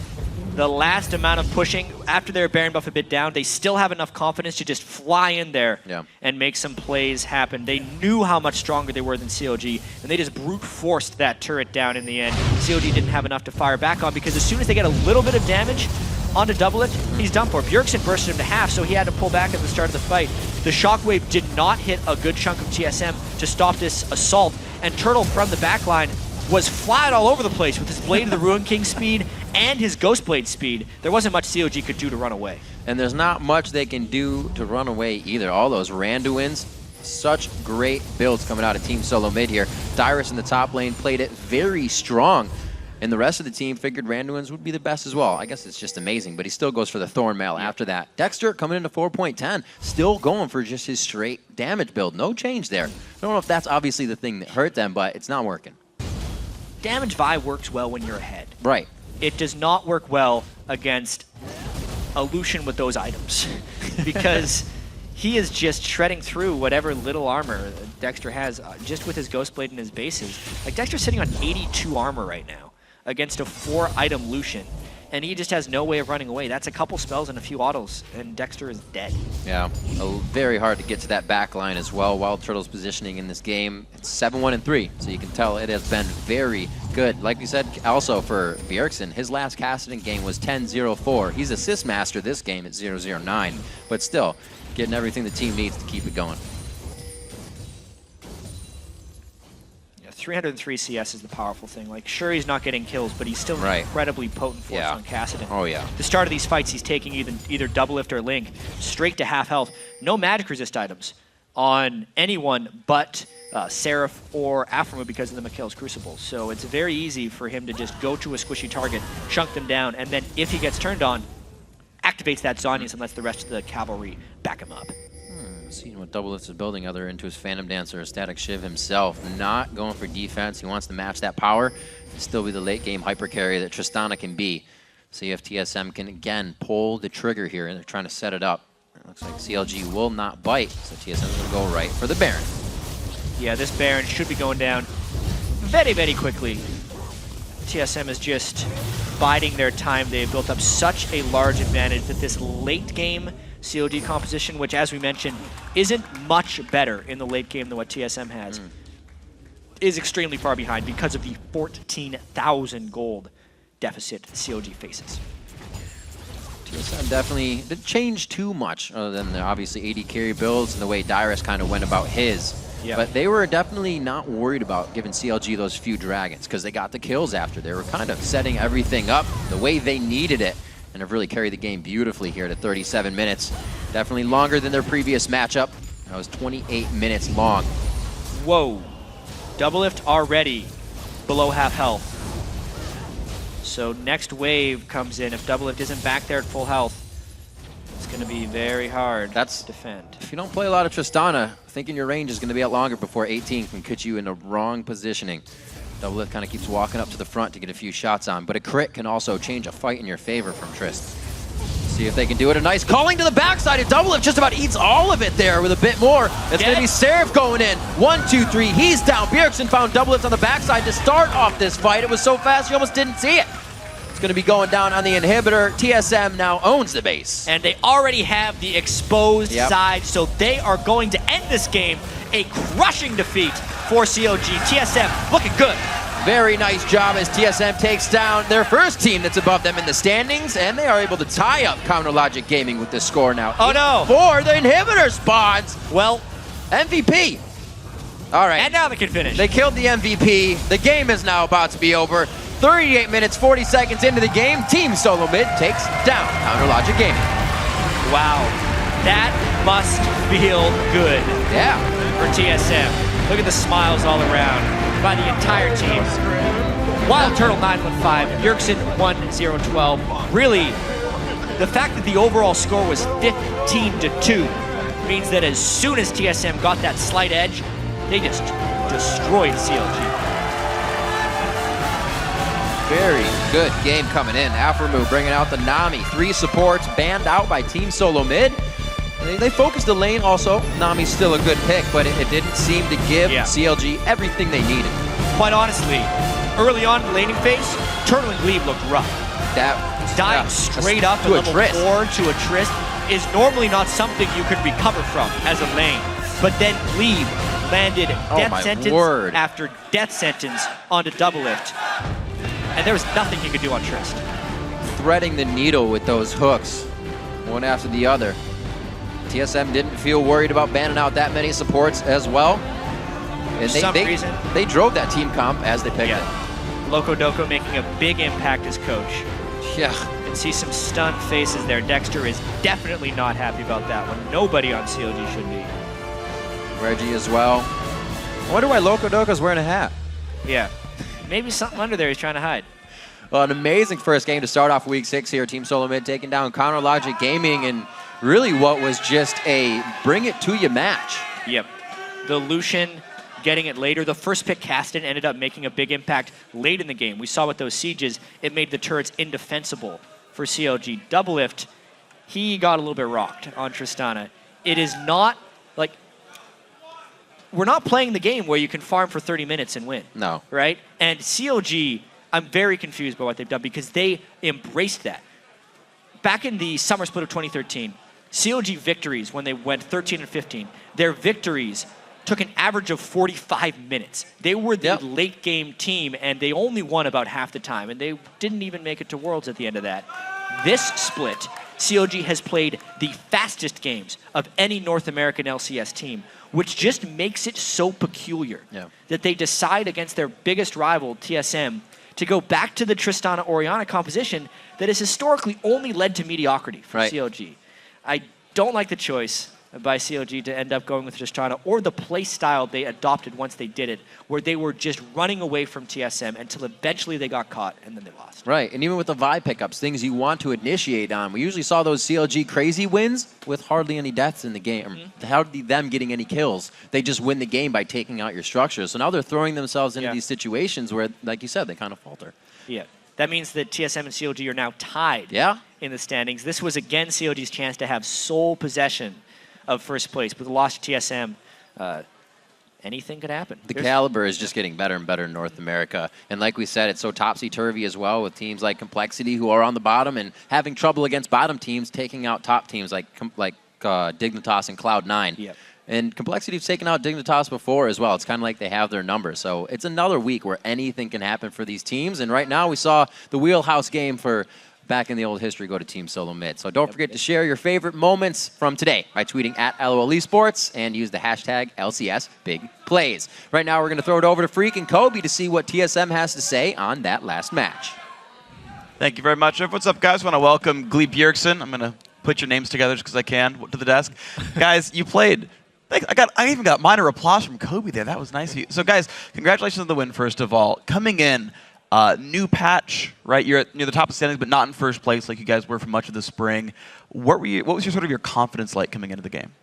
the last amount of pushing, after their Baron buff a bit down, they still have enough confidence to just fly in there and make some plays happen. They knew how much stronger they were than COG, and they just brute forced that turret down in the end. COG didn't have enough to fire back on, because as soon as they get a little bit of damage onto Doublelift, he's done for. Bjergsen bursted him to half, so he had to pull back at the start of the fight. The shockwave did not hit a good chunk of TSM to stop this assault, and Turtle from the backline was flying all over the place with his Blade of the Ruin King speed and his Ghost Blade speed. There wasn't much COG could do to run away. And there's not much they can do to run away either. All those Randuins, such great builds coming out of Team Solo Mid here. Dyrus in the top lane played it very strong, and the rest of the team figured Randuins would be the best as well. I guess it's just amazing, but he still goes for the Thornmail after that. Dexter coming into 4.10, still going for just his straight damage build. No change there. I don't know if that's obviously the thing that hurt them, but it's not working. Damage Vi works well when you're ahead. Right. It does not work well against a Lucian with those items because he is just shredding through whatever little armor Dexter has just with his Ghost Blade and his bases. Like, Dexter's sitting on 82 armor right now against a 4-item Lucian. and he just has no way of running away. That's a couple spells and a few autos, and Dexter is dead. Yeah, very hard to get to that back line as well. Wild Turtle's positioning in this game, it's 7-1-3, so you can tell it has been very good. Like we said, also for Bjergsen, his last Kassadin game was 10-0-4. He's assist master this game at 0-0-9, but still, getting everything the team needs to keep it going. 303 CS is the powerful thing. Like, sure, he's not getting kills, but he's still an incredibly potent force on Kassadin. Oh, yeah. The start of these fights, he's taking either double lift or link straight to half health. No magic resist items on anyone but Seraph or Aframu because of the Mikhail's Crucible. So it's very easy for him to just go to a squishy target, chunk them down, and then if he gets turned on, activates that Zhonya's and lets the rest of the cavalry back him up. Seeing what Doublelift is building other into his Phantom Dancer, a Static Shiv himself. Not going for defense. He wants to match that power and still be the late game hyper carry that Tristana can be. See if TSM can again pull the trigger here, and they're trying to set it up. It looks like CLG will not bite, so TSM is going to go right for the Baron. Yeah, this Baron should be going down very, very quickly. TSM is just biding their time. They've built up such a large advantage that this late game COG composition, which, as we mentioned, isn't much better in the late game than what TSM has, is extremely far behind because of the 14,000 gold deficit COG faces. TSM definitely didn't change too much other than the obviously AD carry builds and the way Dyrus kind of went about his. Yeah. But they were definitely not worried about giving CLG those few dragons because they got the kills after. They were kind of setting everything up the way they needed it, and have really carried the game beautifully here to 37 minutes. Definitely longer than their previous matchup. That was 28 minutes long. Whoa. Doublelift already below half health. So next wave comes in. If Doublelift isn't back there at full health, it's going to be very hard to defend. If you don't play a lot of Tristana, thinking your range is going to be out longer before 18 can put you in the wrong positioning. Doublelift kind of keeps walking up to the front to get a few shots on, but a crit can also change a fight in your favor from Trist. See if they can do it. A nice calling to the backside, and Doublelift just about eats all of it there with a bit more. It's going to be Seraph going in. 1, 2, 3, he's down. Bjergsen found Doublelift on the backside to start off this fight. It was so fast you almost didn't see it. It's going to be going down on the inhibitor. TSM now owns the base. And they already have the exposed side, so they are going to end this game a crushing defeat for COG. TSM looking good. Very nice job as TSM takes down their first team that's above them in the standings, and they are able to tie up Counter Logic Gaming with this score now. Oh no! 4, the inhibitor spawns. Well, MVP. All right. And now they can finish. They killed the MVP. The game is now about to be over. 38 minutes, 40 seconds into the game, Team Solo Mid takes down Counter Logic Gaming. Wow. That must feel good. Yeah. For TSM. Look at the smiles all around by the entire team. Wild Turtle 915, Bjergsen 1-0-12. Really, the fact that the overall score was 15-2 means that as soon as TSM got that slight edge, they just destroyed CLG. Very good game coming in. Aframu bringing out the Nami. 3 supports banned out by Team Solo Mid. They focused the lane also. Nami's still a good pick, but it didn't seem to give CLG everything they needed. Quite honestly, early on in the laning phase, Turtle and Glebe looked rough. Dying straight up to level 4 to a Trist is normally not something you could recover from as a lane. But then Glebe landed death sentence after death sentence onto Doublelift. And there was nothing he could do on Trist. Threading the needle with those hooks, one after the other. TSM didn't feel worried about banning out that many supports as well. And For some reason. They drove that team comp as they picked it. Loco Doco making a big impact as coach. Yeah. And see some stunned faces there. Dexter is definitely not happy about that one. Nobody on CLG should be. Reggie as well. I wonder why Loco Doco's wearing a hat. Yeah. Maybe something under there he's trying to hide. Well, an amazing first game to start off week 6 here. Team Solo Mid taking down Counter Logic Gaming, and really what was just a bring it to you match. Yep. The Lucian getting it later. The first pick Kassadin ended up making a big impact late in the game. We saw with those sieges, it made the turrets indefensible for CLG. Doublelift, he got a little bit rocked on Tristana. It is not like, we're not playing the game where you can farm for 30 minutes and win. No. Right? And CLG, I'm very confused by what they've done because they embraced that. Back in the summer split of 2013, CLG victories, when they went 13 and 15, their victories took an average of 45 minutes. They were the late game team, and they only won about half the time, and they didn't even make it to Worlds at the end of that. This split, CLG has played the fastest games of any North American LCS team, which just makes it so peculiar that they decide against their biggest rival, TSM, to go back to the Tristana-Orianna composition that has historically only led to mediocrity for CLG. I don't like the choice by CLG to end up going with Tristana or the play style they adopted once they did it, where they were just running away from TSM until eventually they got caught and then they lost. Right, and even with the Vi pickups, things you want to initiate on. We usually saw those CLG crazy wins with hardly any deaths in the game, hardly them getting any kills. They just win the game by taking out your structure. So now they're throwing themselves into these situations where, like you said, they kind of falter. Yeah, that means that TSM and CLG are now tied in the standings. This was again CLG's chance to have sole possession of first place. With the loss to TSM, anything could happen. The caliber is just getting better and better in North America. And like we said, it's so topsy-turvy as well with teams like Complexity who are on the bottom and having trouble against bottom teams, taking out top teams like Dignitas and Cloud9. Yep. And Complexity's taken out Dignitas before as well. It's kind of like they have their numbers. So it's another week where anything can happen for these teams. And right now we saw the wheelhouse game for back in the old history go to Team Solo Mid. So don't forget to share your favorite moments from today by tweeting at LOL Esports and use the hashtag LCS Big Plays. Right now we're going to throw it over to Freak and Kobe to see what TSM has to say on that last match. Thank you very much. What's up, guys? I want to welcome Glee Bjergsen. I'm going to put your names together just because I can to the desk. Guys, you played. I even got minor applause from Kobe there. That was nice of you. So, guys, congratulations on the win, first of all. Coming in, new patch, right? You're near the top of standings, but not in first place like you guys were for much of the spring. What was your sort of your confidence like coming into the game?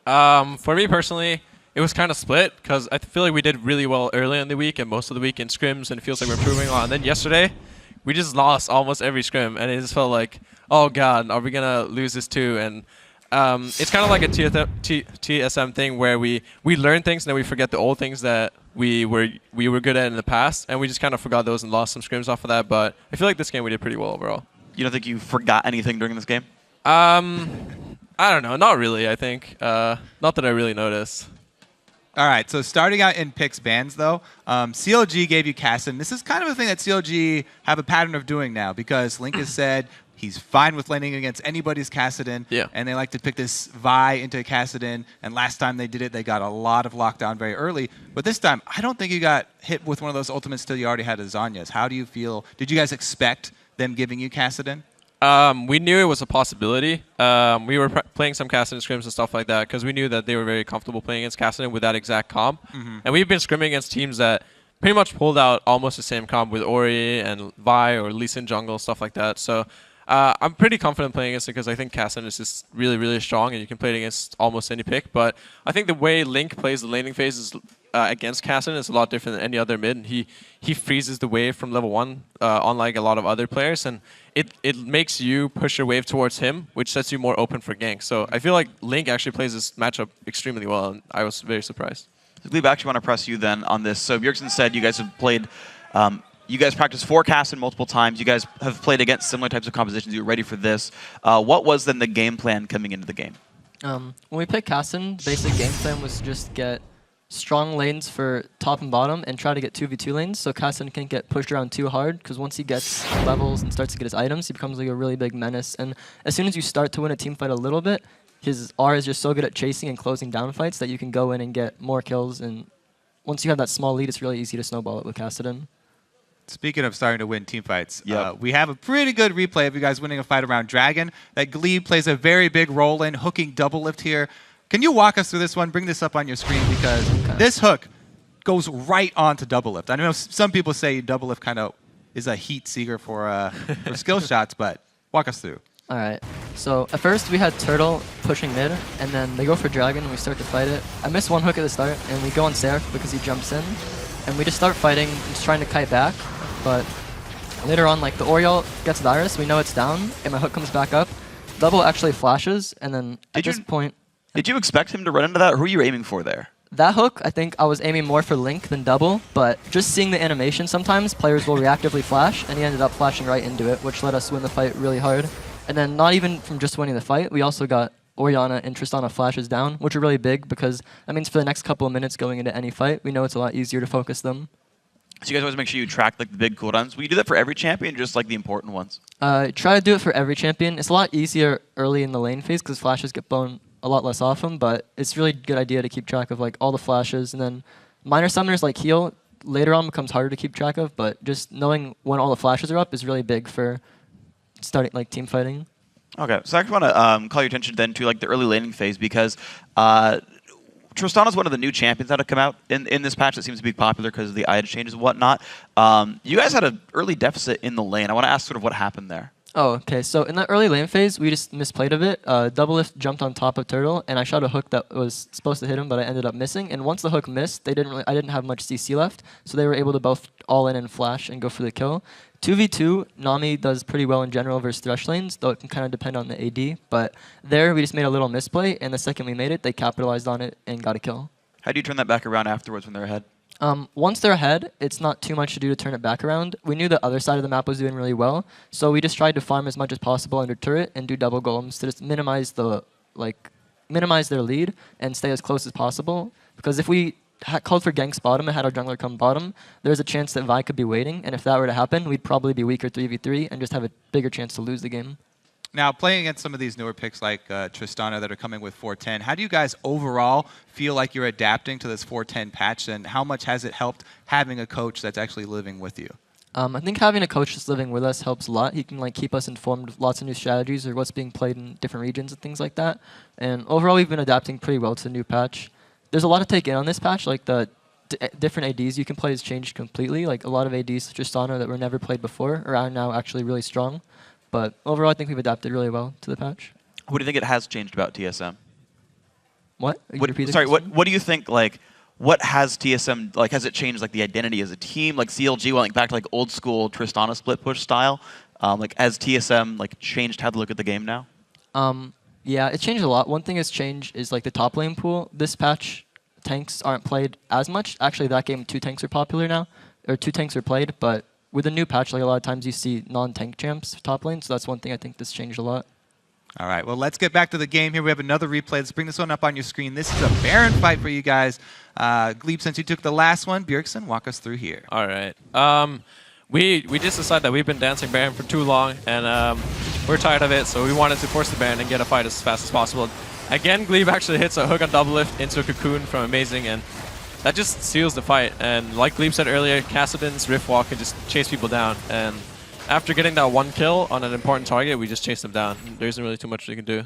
For me personally, it was kind of split because I feel like we did really well early in the week and most of the week in scrims, and it feels like we're improving a lot. And then yesterday, we just lost almost every scrim, and it just felt like, oh god, are we gonna lose this too? And it's kind of like a TSM thing where we learn things and then we forget the old things that we were good at in the past, and we just kind of forgot those and lost some scrims off of that. But I feel like this game we did pretty well overall. You don't think you forgot anything during this game? I don't know, not really. I think not that I really noticed. All right, so starting out in picks bans, though, CLG gave you Cassin. This is kind of a thing that CLG have a pattern of doing now because Link has said he's fine with laning against anybody's Kassadin, and they like to pick this Vi into Kassadin, and last time they did it, they got a lot of lockdown very early. But this time, I don't think you got hit with one of those ultimates till you already had a Zhonya's. How do you feel? Did you guys expect them giving you Kassadin? We knew it was a possibility. We were playing some Kassadin scrims and stuff like that because we knew that they were very comfortable playing against Kassadin with that exact comp. And we've been scrimming against teams that pretty much pulled out almost the same comp with Ori and Vi or Lee Sin jungle, stuff like that. So I'm pretty confident playing against it because I think Kassadin is just really, really strong and you can play it against almost any pick. But I think the way Link plays the laning phases against Kassadin is a lot different than any other mid. And he freezes the wave from level 1, unlike a lot of other players. And it makes you push your wave towards him, which sets you more open for gank. So I feel like Link actually plays this matchup extremely well, and I was very surprised. Glebe, I actually want to press you then on this. So Bjergsen said you guys have played, you guys practiced 4 Kassadin multiple times. You guys have played against similar types of compositions. You were ready for this. What was then the game plan coming into the game? When we played Kassadin, basic game plan was to just get strong lanes for top and bottom and try to get 2v2 lanes so Kassadin can't get pushed around too hard, because once he gets levels and starts to get his items, he becomes like a really big menace. And as soon as you start to win a team fight a little bit, his R is just so good at chasing and closing down fights that you can go in and get more kills, and once you have that small lead, it's really easy to snowball it with Kassadin. Speaking of starting to win team fights, we have a pretty good replay of you guys winning a fight around Dragon that Glebe plays a very big role in, hooking double lift here. Can you walk us through this one? Bring this up on your screen because this hook goes right onto double lift. I know some people say double lift kind of is a heat seeker for skill shots, but walk us through. All right. So at first we had Turtle pushing mid, and then they go for Dragon and we start to fight it. I missed one hook at the start, and we go on Seraph because he jumps in, and we just start fighting, just trying to kite back. But later on, like the Oriole gets the Iris, we know it's down, and my hook comes back up. Double actually flashes, and then at this point... Did you expect him to run into that, or who were you aiming for there? That hook, I think I was aiming more for Link than double, but just seeing the animation sometimes, players will reactively flash, and he ended up flashing right into it, which let us win the fight really hard. And then not even from just winning the fight, we also got Orianna and Tristana flashes down, which are really big because that means for the next couple of minutes going into any fight, we know it's a lot easier to focus them. So you guys always make sure you track like the big cooldowns. Will you do that for every champion, or just like the important ones? Try to do it for every champion. It's a lot easier early in the lane phase because flashes get blown a lot less often, but it's really good idea to keep track of like all the flashes, and then minor summoners like heal later on becomes harder to keep track of, but just knowing when all the flashes are up is really big for starting like team fighting. Okay, so I want to call your attention then to like the early laning phase because Tristana is one of the new champions that have come out in this patch that seems to be popular because of the item changes and whatnot. You guys had an early deficit in the lane. I want to ask sort of what happened there. Oh, okay. So in the early lane phase, we just misplayed a bit. Double Lift jumped on top of Turtle, and I shot a hook that was supposed to hit him, but I ended up missing. And once the hook missed, I didn't have much CC left, so they were able to both all in and flash and go for the kill. 2v2, Nami does pretty well in general versus Thresh lanes, though it can kind of depend on the AD. But there, we just made a little misplay, and the second we made it, they capitalized on it and got a kill. How do you turn that back around afterwards when they're ahead? Once they're ahead, it's not too much to do to turn it back around. We knew the other side of the map was doing really well, so we just tried to farm as much as possible under turret and do double golems to just minimize their lead and stay as close as possible. Because if we called for ganks bottom and had our jungler come bottom, there's a chance that Vi could be waiting, and if that were to happen, we'd probably be weaker 3v3 and just have a bigger chance to lose the game. Now, playing against some of these newer picks like Tristana that are coming with 410, how do you guys overall feel like you're adapting to this 410 patch, and how much has it helped having a coach that's actually living with you? I think having a coach that's living with us helps a lot. He can like keep us informed of lots of new strategies or what's being played in different regions and things like that. And overall, we've been adapting pretty well to the new patch. There's a lot to take in on this patch. Like the different ADs you can play has changed completely. Like a lot of ADs Tristana that were never played before are now actually really strong. But overall, I think we've adapted really well to the patch. What do you think it has changed about TSM? What? What do you think, like, what has TSM, like, has it changed, like, the identity as a team? Like, CLG went back to, like, old school Tristana split push style. Like, has TSM, like, changed how to look at the game now? Yeah, it changed a lot. One thing that's changed is, like, the top lane pool. This patch, tanks aren't played as much. Actually, that game, 2 tanks are popular now. Or 2 tanks are played, but with a new patch, like a lot of times you see non-tank champs top lane, so that's one thing I think that's changed a lot. All right, well, let's get back to the game here. We have another replay. Let's bring this one up on your screen. This is a Baron fight for you guys. Glebe, since you took the last one, Bjergsen, walk us through here. All right. We just decided that we've been dancing Baron for too long, and we're tired of it, so we wanted to force the Baron and get a fight as fast as possible. Again, Glebe actually hits a hook on double lift into a cocoon from Amazing, and that just seals the fight. And like Glebe said earlier, Kassadin's Rift Walk can just chase people down. And after getting that 1 kill on an important target, we just chase them down. There isn't really too much we can do.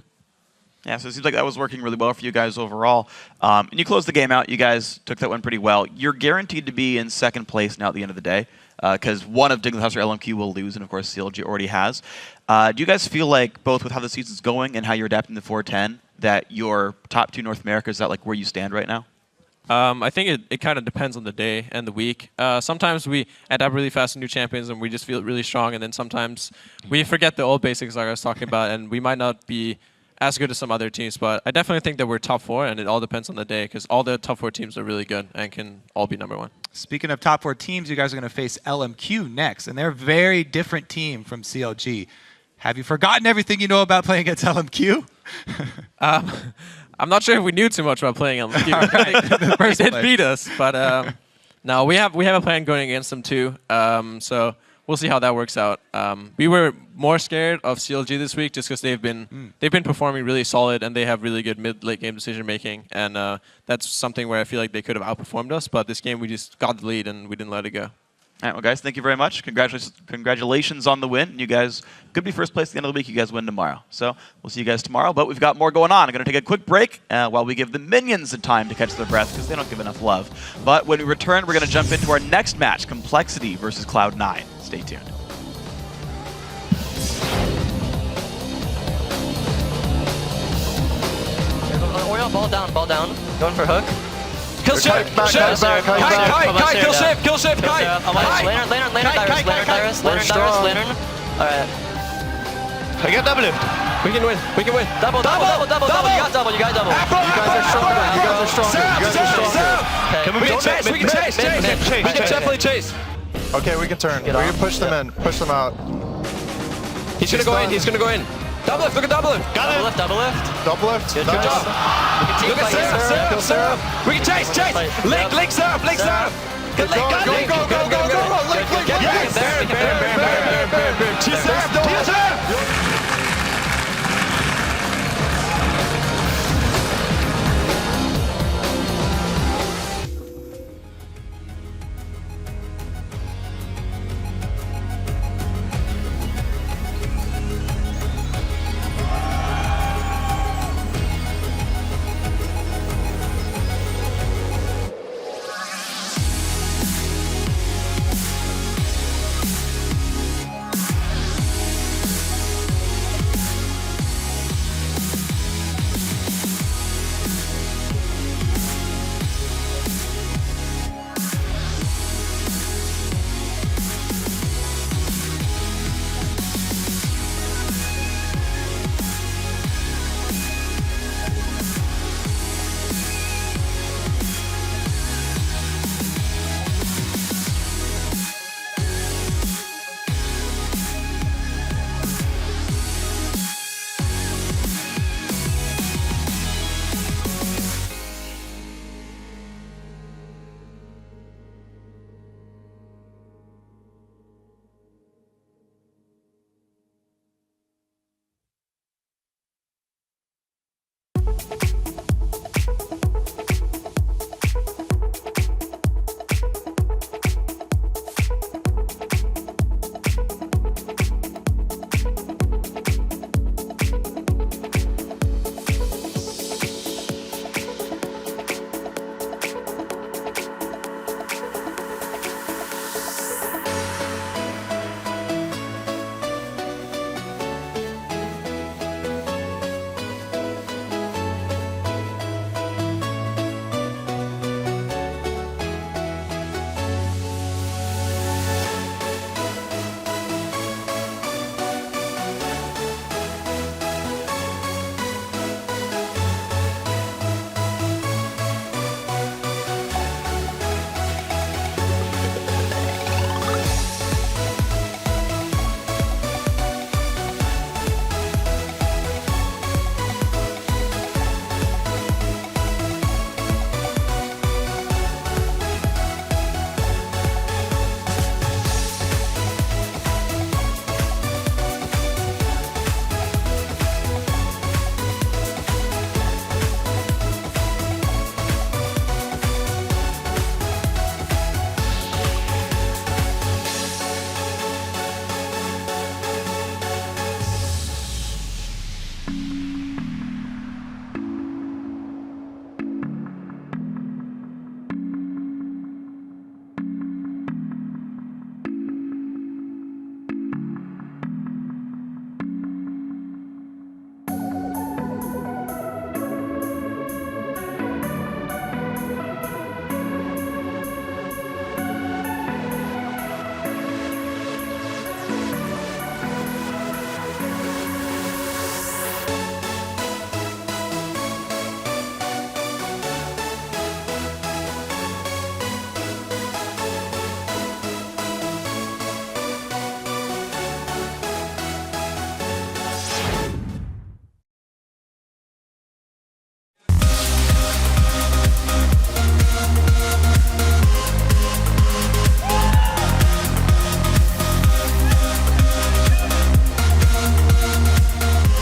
Yeah, so it seems like that was working really well for you guys overall. And you closed the game out. You guys took that one pretty well. You're guaranteed to be in second place now at the end of the day, because one of Dignitas or LMQ will lose, and of course CLG already has. Do you guys feel like, both with how the season's going and how you're adapting to 410, that your top 2 North America, is that like where you stand right now? I think it kind of depends on the day and the week. Sometimes we adapt really fast to new champions and we just feel really strong, and then sometimes we forget the old basics like I was talking about, and we might not be as good as some other teams, but I definitely think that we're top 4, and it all depends on the day because all the top 4 teams are really good and can all be #1. Speaking of top 4 teams, you guys are going to face LMQ next, and they're a very different team from CLG. Have you forgotten everything you know about playing against LMQ? I'm not sure if we knew too much about playing LMQ. Right. They did beat us, but no, we have a plan going against them too. So we'll see how that works out. We were more scared of CLG this week just because they've been performing really solid and they have really good mid-late game decision making, and that's something where I feel like they could have outperformed us. But this game we just got the lead and we didn't let it go. All right, well, guys, thank you very much. Congratulations on the win. You guys could be first place at the end of the week. You guys win tomorrow. So we'll see you guys tomorrow, but we've got more going on. I'm going to take a quick break while we give the minions the time to catch their breath because they don't give enough love. But when we return, we're going to jump into our next match, Complexity versus Cloud9. Stay tuned. Orion, ball down. Going for hook. Kill shift! Kill shift! Kill shift! Lantern. Alright. I get double lift. We can win. Double. You got double. You guys are stronger. chase. We can chase. We can definitely chase. Okay, we can turn. We can push them in. Push them out. He's gonna go in. He's gonna go in. Double lift. Look at double lift. Got it. Double lift. Double lift. Good job. Look at Syrup. We can chase. Link Syrup. Good link. Go. Link. Yes. Burn. Cheers, Syrup.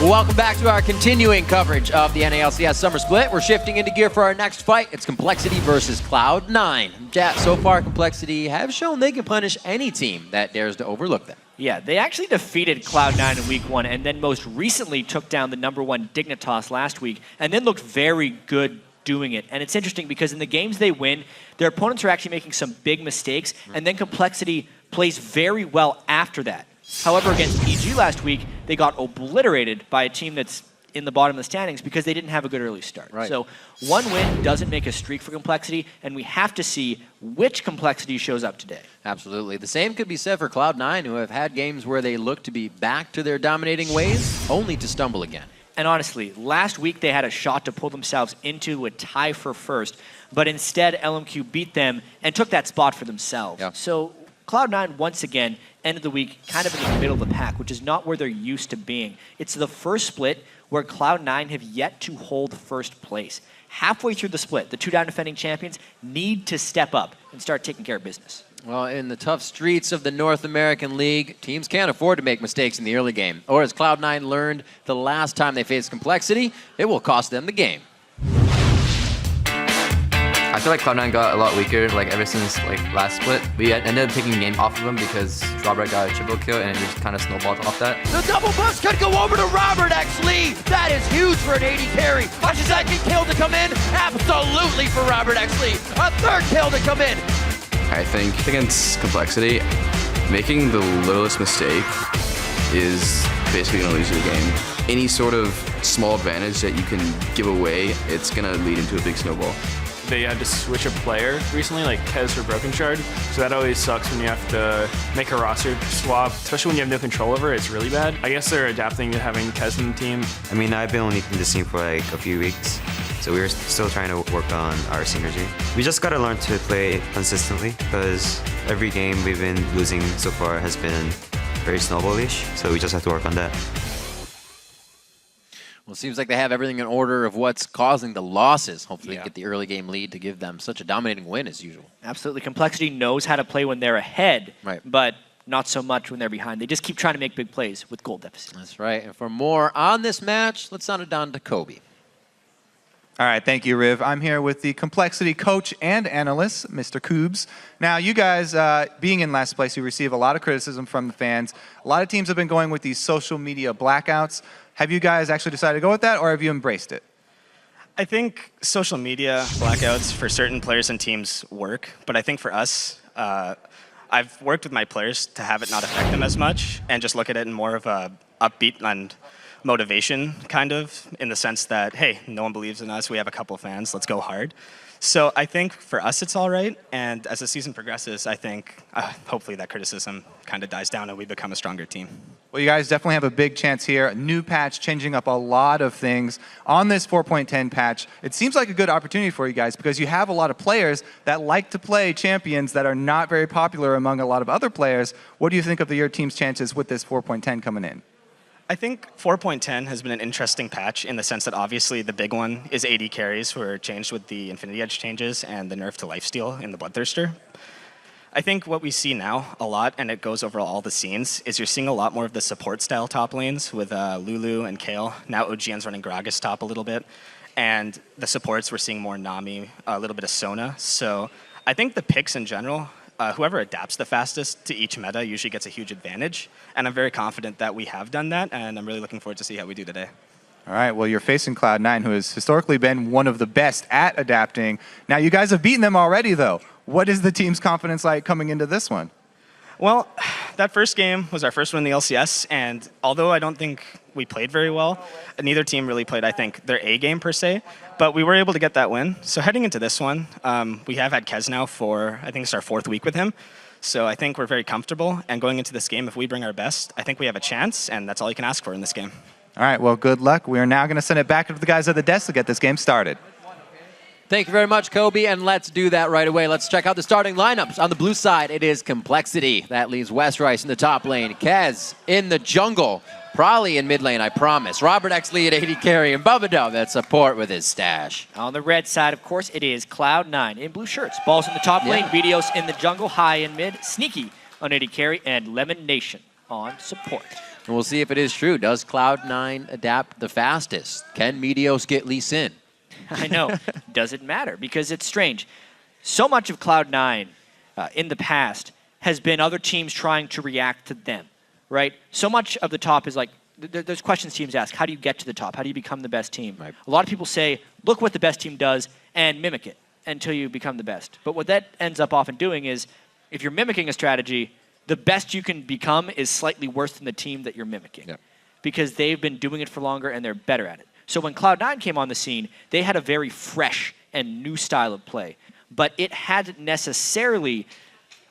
Welcome back to our continuing coverage of the NA Summer Split. We're shifting into gear for our next fight. It's Complexity versus Cloud9. So far, Complexity have shown they can punish any team that dares to overlook them. Yeah, they actually defeated Cloud9 in Week 1 and then most recently took down the #1 Dignitas last week and then looked very good doing it. And it's interesting because in the games they win, their opponents are actually making some big mistakes and then Complexity plays very well after that. However, against EG last week, they got obliterated by a team that's in the bottom of the standings because they didn't have a good early start. Right. So one win doesn't make a streak for Complexity, and we have to see which Complexity shows up today. Absolutely. The same could be said for Cloud9, who have had games where they look to be back to their dominating ways, only to stumble again. And honestly, last week they had a shot to pull themselves into a tie for first, but instead LMQ beat them and took that spot for themselves. Yeah. So Cloud9 once again ended the week kind of in the middle of the pack, which is not where they're used to being. It's the first split where Cloud9 have yet to hold first place. Halfway through the split, the 2 down defending champions need to step up and start taking care of business. Well, in the tough streets of the North American League, teams can't afford to make mistakes in the early game. Or as Cloud9 learned the last time they faced Complexity, it will cost them the game. I feel like Cloud9 got a lot weaker, like ever since like last split. We ended up taking game off of them because Robert got a triple kill and it just kind of snowballed off that. The double bust could go over to Robert X. Lee. That is huge for an AD carry. A second kill to come in. Absolutely for Robert X. Lee. A third kill to come in. I think against Complexity, making the littlest mistake is basically going to lose you the game. Any sort of small advantage that you can give away, it's going to lead into a big snowball. They had to switch a player recently, like Kez for Broken Shard, so that always sucks when you have to make a roster swap, especially when you have no control over it. It's really bad. I guess they're adapting to having Kez in the team. I mean, I've been only in this team for like a few weeks, so we're still trying to work on our synergy. We just gotta learn to play consistently, because every game we've been losing so far has been very snowballish, so we just have to work on that. Well, it seems like they have everything in order of what's causing the losses. Hopefully get the early game lead to give them such a dominating win as usual. Absolutely. Complexity knows how to play when they're ahead, but not so much when they're behind. They just keep trying to make big plays with goal deficit. That's right. And for more on this match, let's sound it down to Kobe. All right, thank you, Riv. I'm here with the Complexity coach and analyst, Mr. Koobs. Now, you guys, being in last place, you receive a lot of criticism from the fans. A lot of teams have been going with these social media blackouts. Have you guys actually decided to go with that, or have you embraced it? I think social media blackouts for certain players and teams work, but I think for us, I've worked with my players to have it not affect them as much and just look at it in more of a upbeat and motivation, kind of, in the sense that, hey, no one believes in us, we have a couple fans, let's go hard. So I think for us it's all right, and as the season progresses, I think hopefully that criticism kind of dies down and we become a stronger team. Well, you guys definitely have a big chance here. A new patch changing up a lot of things. On this 4.10 patch, it seems like a good opportunity for you guys because you have a lot of players that like to play champions that are not very popular among a lot of other players. What do you think of your team's chances with this 4.10 coming in? I think 4.10 has been an interesting patch in the sense that obviously the big one is AD carries, who are changed with the Infinity Edge changes and the nerf to lifesteal in the Bloodthirster. I think what we see now a lot, and it goes over all the scenes, is you're seeing a lot more of the support style top lanes with Lulu and Kayle. Now OGN's running Gragas top a little bit. And the supports, we're seeing more Nami, a little bit of Sona. So I think the picks in general, whoever adapts the fastest to each meta usually gets a huge advantage. And I'm very confident that we have done that, and I'm really looking forward to see how we do today. All right, well, you're facing Cloud9, who has historically been one of the best at adapting. Now, you guys have beaten them already, though. What is the team's confidence like coming into this one? Well, that first game was our first win in the LCS, and although I don't think we played very well, neither team really played, I think, their A game per se, but we were able to get that win. So heading into this one, we have had Kez now for, I think it's our 4th week with him. So I think we're very comfortable, and going into this game, if we bring our best, I think we have a chance, and that's all you can ask for in this game. All right, well, good luck. We are now going to send it back to the guys at the desk to get this game started. Thank you very much, Kobe, and let's do that right away. Let's check out the starting lineups. On the blue side, it is Complexity. That leaves West Rice in the top lane, Kez in the jungle, Prolly in mid lane, I promise. Robert X. Lee at AD carry, and Bubba Dub at support with his stash. On the red side, of course, it is Cloud9 in blue shirts. Balls in the top lane, Videos in the jungle, High in mid, Sneaky on AD carry, and Lemon Nation on support. And we'll see if it is true. Does Cloud9 adapt the fastest? Can Meteos get Lee Sin? I know. Does it matter? Because it's strange. So much of Cloud9 in the past has been other teams trying to react to them, right? So much of the top is like, there's questions teams ask. How do you get to the top? How do you become the best team? Right. A lot of people say, look what the best team does and mimic it until you become the best. But what that ends up often doing is, if you're mimicking a strategy, the best you can become is slightly worse than the team that you're mimicking. Yep. Because they've been doing it for longer and they're better at it. So when Cloud9 came on the scene, they had a very fresh and new style of play, but it hadn't necessarily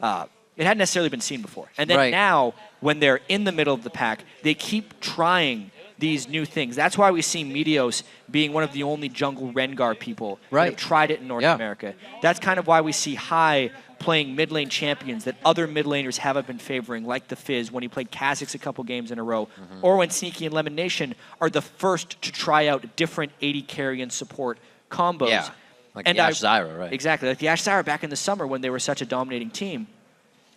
been seen before. And then now, when they're in the middle of the pack, they keep trying these new things. That's why we see Meteos being one of the only jungle Rengar people that have tried it in North America. That's kind of why we see High playing mid lane champions that other mid laners haven't been favoring, like the Fizz when he played Kha'Zix a couple games in a row, or when Sneaky and Lemon Nation are the first to try out different AD carry and support combos. Yeah, like the Ashe Zyra, right? Exactly, like the Ashe Zyra back in the summer when they were such a dominating team.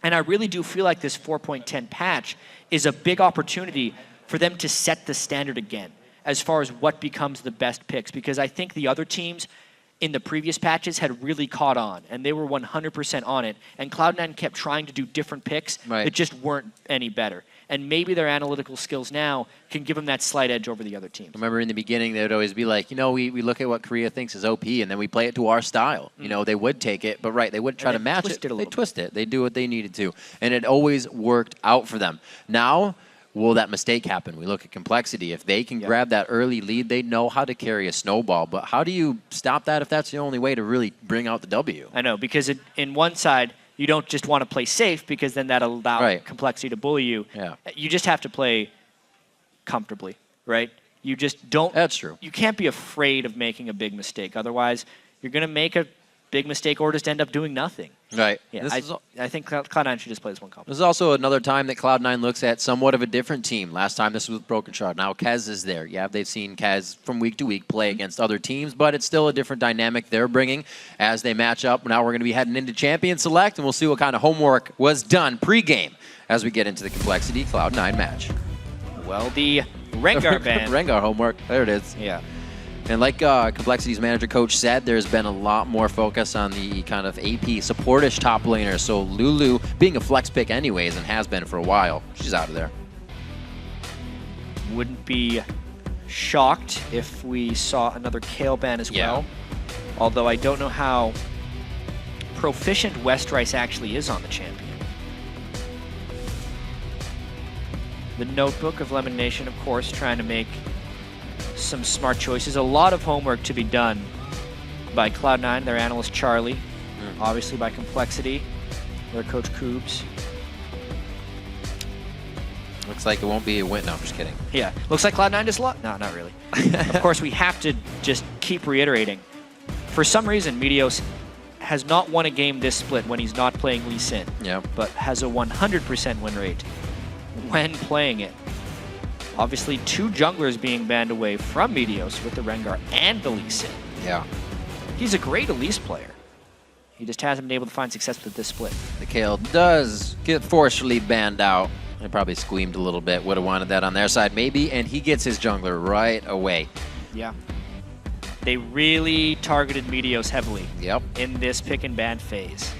And I really do feel like this 4.10 patch is a big opportunity for them to set the standard again as far as what becomes the best picks, because I think the other teams in the previous patches had really caught on, and they were 100% on it, and Cloud9 kept trying to do different picks that just weren't any better. And maybe their analytical skills now can give them that slight edge over the other teams. Remember in the beginning, they would always be like, we look at what Korea thinks is OP, and then we play it to our style. They would take it, but they wouldn't try to match it. They twist it. They do what they needed to, and it always worked out for them. Now, will that mistake happen? We look at Complexity. If they can grab that early lead, they know how to carry a snowball. But how do you stop that if that's the only way to really bring out the W? I know, because in one side, you don't just want to play safe, because then that'll allow Complexity to bully you. Yeah. You just have to play comfortably, right? You just don't. That's true. You can't be afraid of making a big mistake. Otherwise, you're going to make a big mistake or just end up doing nothing. Right. Yeah, I think Cloud9 should just play this one comp. This is also another time that Cloud9 looks at somewhat of a different team. Last time this was with Broken Shard. Now Kez is there. Yeah, they've seen Kez from week to week play against other teams, but it's still a different dynamic they're bringing as they match up. Now we're going to be heading into Champion Select, and we'll see what kind of homework was done pre-game as we get into the Complexity Cloud9 match. Well, the Rengar ban. Rengar homework. There it is. Yeah. And like Complexity's manager coach said, there's been a lot more focus on the kind of AP supportish top laner. So Lulu, being a flex pick anyways and has been for a while, she's out of there. Wouldn't be shocked if we saw another Kale ban as well. Although I don't know how proficient Westrice actually is on the champion. The notebook of Lemon Nation, of course, trying to make some smart choices. A lot of homework to be done by Cloud9, their analyst Charlie, obviously by Complexity, their coach Koobs. Looks like it won't be a win. No, I'm just kidding. Yeah, looks like Cloud9 just lost. No, not really. Of course, we have to just keep reiterating. For some reason, Meteos has not won a game this split when he's not playing Lee Sin, but has a 100% win rate when playing it. Obviously, 2 junglers being banned away from Meteos with the Rengar and the Lee Sin. Yeah. He's a great Elise player. He just hasn't been able to find success with this split. The Kale does get forcefully banned out. They probably squeamed a little bit. Would have wanted that on their side, maybe. And he gets his jungler right away. Yeah. They really targeted Meteos heavily in this pick and ban phase.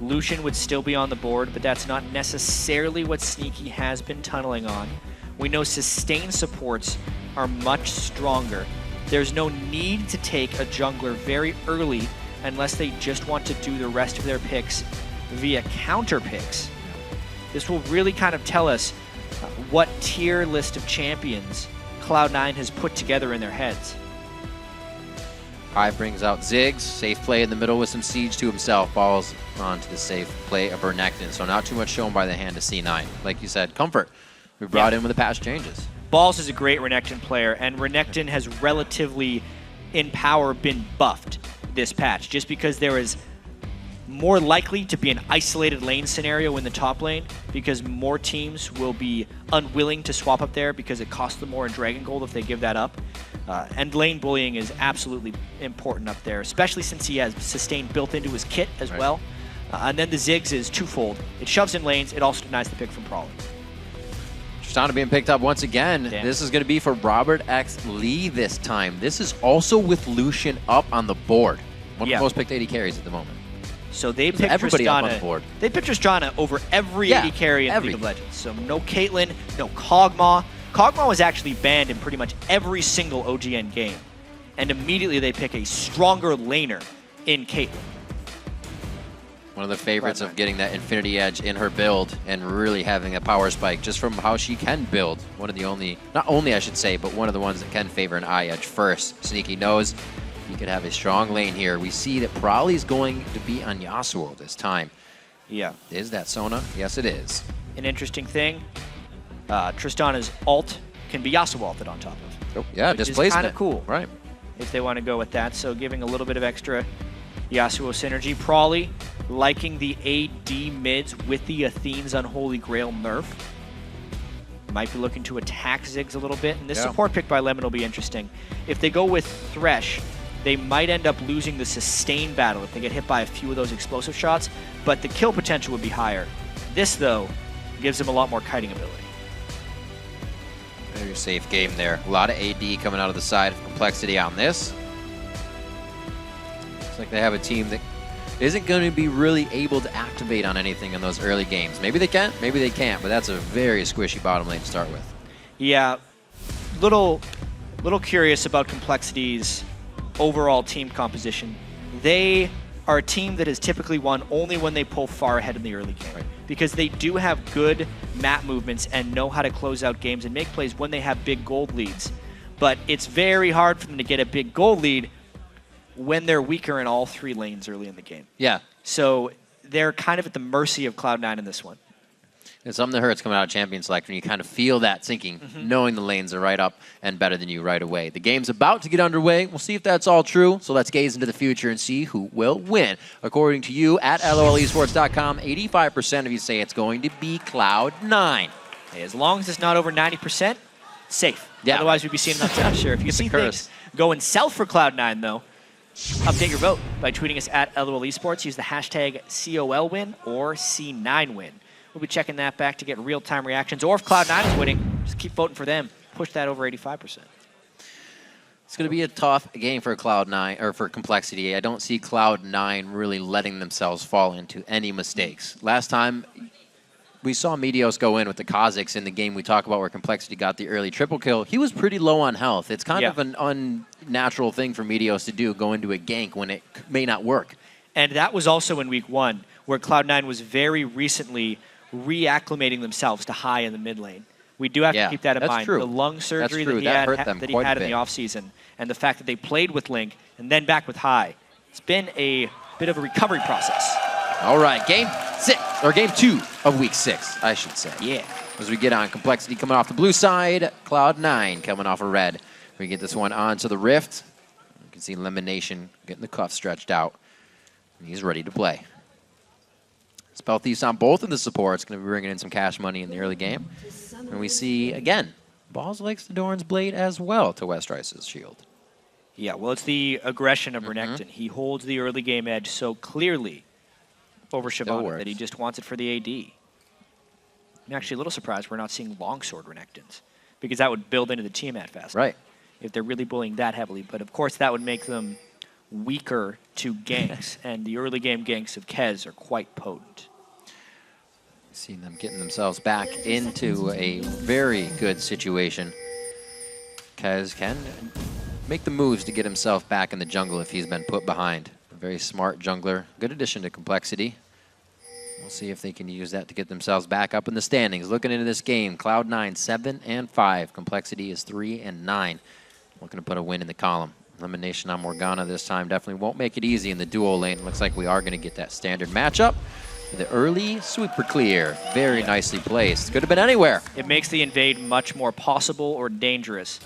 Lucian would still be on the board, but that's not necessarily what Sneaky has been tunneling on. We know sustain supports are much stronger. There's no need to take a jungler very early unless they just want to do the rest of their picks via counter picks. This will really kind of tell us what tier list of champions Cloud9 has put together in their heads. Hive brings out Ziggs, safe play in the middle with some siege to himself, balls onto the safe play of Renekton, so not too much shown by the hand of C9. Like you said, comfort. We brought in with the patch changes. Balls is a great Renekton player, and Renekton has relatively, in power, been buffed this patch, just because there is more likely to be an isolated lane scenario in the top lane, because more teams will be unwilling to swap up there because it costs them more in Dragon Gold if they give that up. And lane bullying is absolutely important up there, especially since he has sustain built into his kit as well. And then the Ziggs is twofold. It shoves in lanes, it also denies the pick from Prowler. Tristana being picked up once again. Damn. This is going to be for Robert X. Lee this time. This is also with Lucian up on the board. One of the most picked 80 carries at the moment. So they picked everybody Tristana, up on the board. They picked Tristana over every 80 carry in League of Legends. So no Caitlyn, no Kog'Maw. Kog'Maw was actually banned in pretty much every single OGN game. And immediately they pick a stronger laner in Caitlyn. One of the favorites of getting that Infinity Edge in her build and really having a power spike just from how she can build. One of the only, not only I should say, but one of the ones that can favor an eye edge first. Sneaky knows he could have a strong lane here. We see that Prowly's going to be on Yasuo this time. Yeah. Is that Sona? Yes, it is. An interesting thing, Tristana's ult can be Yasuo on top of. Oh, yeah, which is displacement. kind of cool. Right. If they want to go with that. So giving a little bit of extra Yasuo synergy. Probably liking the AD mids with the Athene's Unholy Grail nerf. Might be looking to attack Ziggs a little bit. And this support pick by Lemon will be interesting. If they go with Thresh, they might end up losing the sustain battle if they get hit by a few of those explosive shots, but the kill potential would be higher. This, though, gives them a lot more kiting ability. Very safe game there. A lot of AD coming out of the side of Complexity on this. Looks like they have a team that isn't going to be really able to activate on anything in those early games. Maybe they can, maybe they can't, but that's a very squishy bottom lane to start with. Yeah, little curious about Complexity's overall team composition. They are a team that has typically won only when they pull far ahead in the early game. Right. Because they do have good map movements and know how to close out games and make plays when they have big gold leads. But it's very hard for them to get a big gold lead when they're weaker in all 3 lanes early in the game. Yeah. So they're kind of at the mercy of Cloud9 in this one. It's something that hurts coming out of Champion Select when you kind of feel that sinking, knowing the lanes are right up and better than you right away. The game's about to get underway. We'll see if that's all true. So let's gaze into the future and see who will win. According to you, at LOLesports.com, 85% of you say it's going to be Cloud9. Hey, as long as it's not over 90%, safe. Yeah. Otherwise, we'd be seeing an upset. Sure. If you see things going south for Cloud9, though, update your vote by tweeting us at LOLesports. Use the hashtag COLWin or C9win. We'll be checking that back to get real-time reactions. Or if Cloud9 is winning, just keep voting for them. Push that over 85%. It's going to be a tough game for Cloud9 or for Complexity. I don't see Cloud9 really letting themselves fall into any mistakes. Last time we saw Meteos go in with the Kazakhs in the game we talk about where Complexity got the early triple kill. He was pretty low on health. It's kind of an unnatural thing for Meteos to do, go into a gank when it may not work. And that was also in week 1, where Cloud9 was very recently reacclimating themselves to high in the mid lane. We do have to keep that in mind. True. The lung surgery that he had in the offseason, and the fact that they played with Link and then back with High. It's been a bit of a recovery process. All right, game 2 of week 6, I should say. Yeah. As we get on Complexity coming off the blue side, Cloud9 coming off a red. We get this one onto the Rift. You can see Elimination getting the cuff stretched out. And he's ready to play. Spell Thieves on both of the supports, going to be bringing in some cash money in the early game. And we see, again, Balls likes the Doran's Blade as well to Westrice's shield. Yeah, well, it's the aggression of Renekton. He holds the early game edge so clearly over Shyvana that he just wants it for the AD. I'm actually a little surprised we're not seeing longsword Renektons, because that would build into the Tiamat fast. Right. If they're really bullying that heavily. But of course, that would make them weaker to ganks, and the early game ganks of Kez are quite potent. Seeing them getting themselves back into a very good situation. Kez can make the moves to get himself back in the jungle if he's been put behind. A very smart jungler. Good addition to Complexity. We'll see if they can use that to get themselves back up in the standings. Looking into this game, Cloud9 7-5. Complexity is 3-9. Looking to put a win in the column. Elimination on Morgana this time definitely won't make it easy in the duo lane. Looks like we are going to get that standard matchup. The early sweeper clear. Very nicely placed. Could have been anywhere. It makes the invade much more possible or dangerous.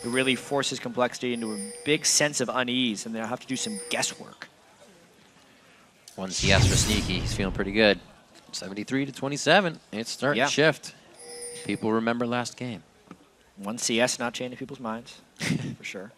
It really forces Complexity into a big sense of unease, and they'll have to do some guesswork. 1 CS for Sneaky. He's feeling pretty good. 73-27. It's starting to shift. People remember last game. 1 CS not changing people's minds, for sure.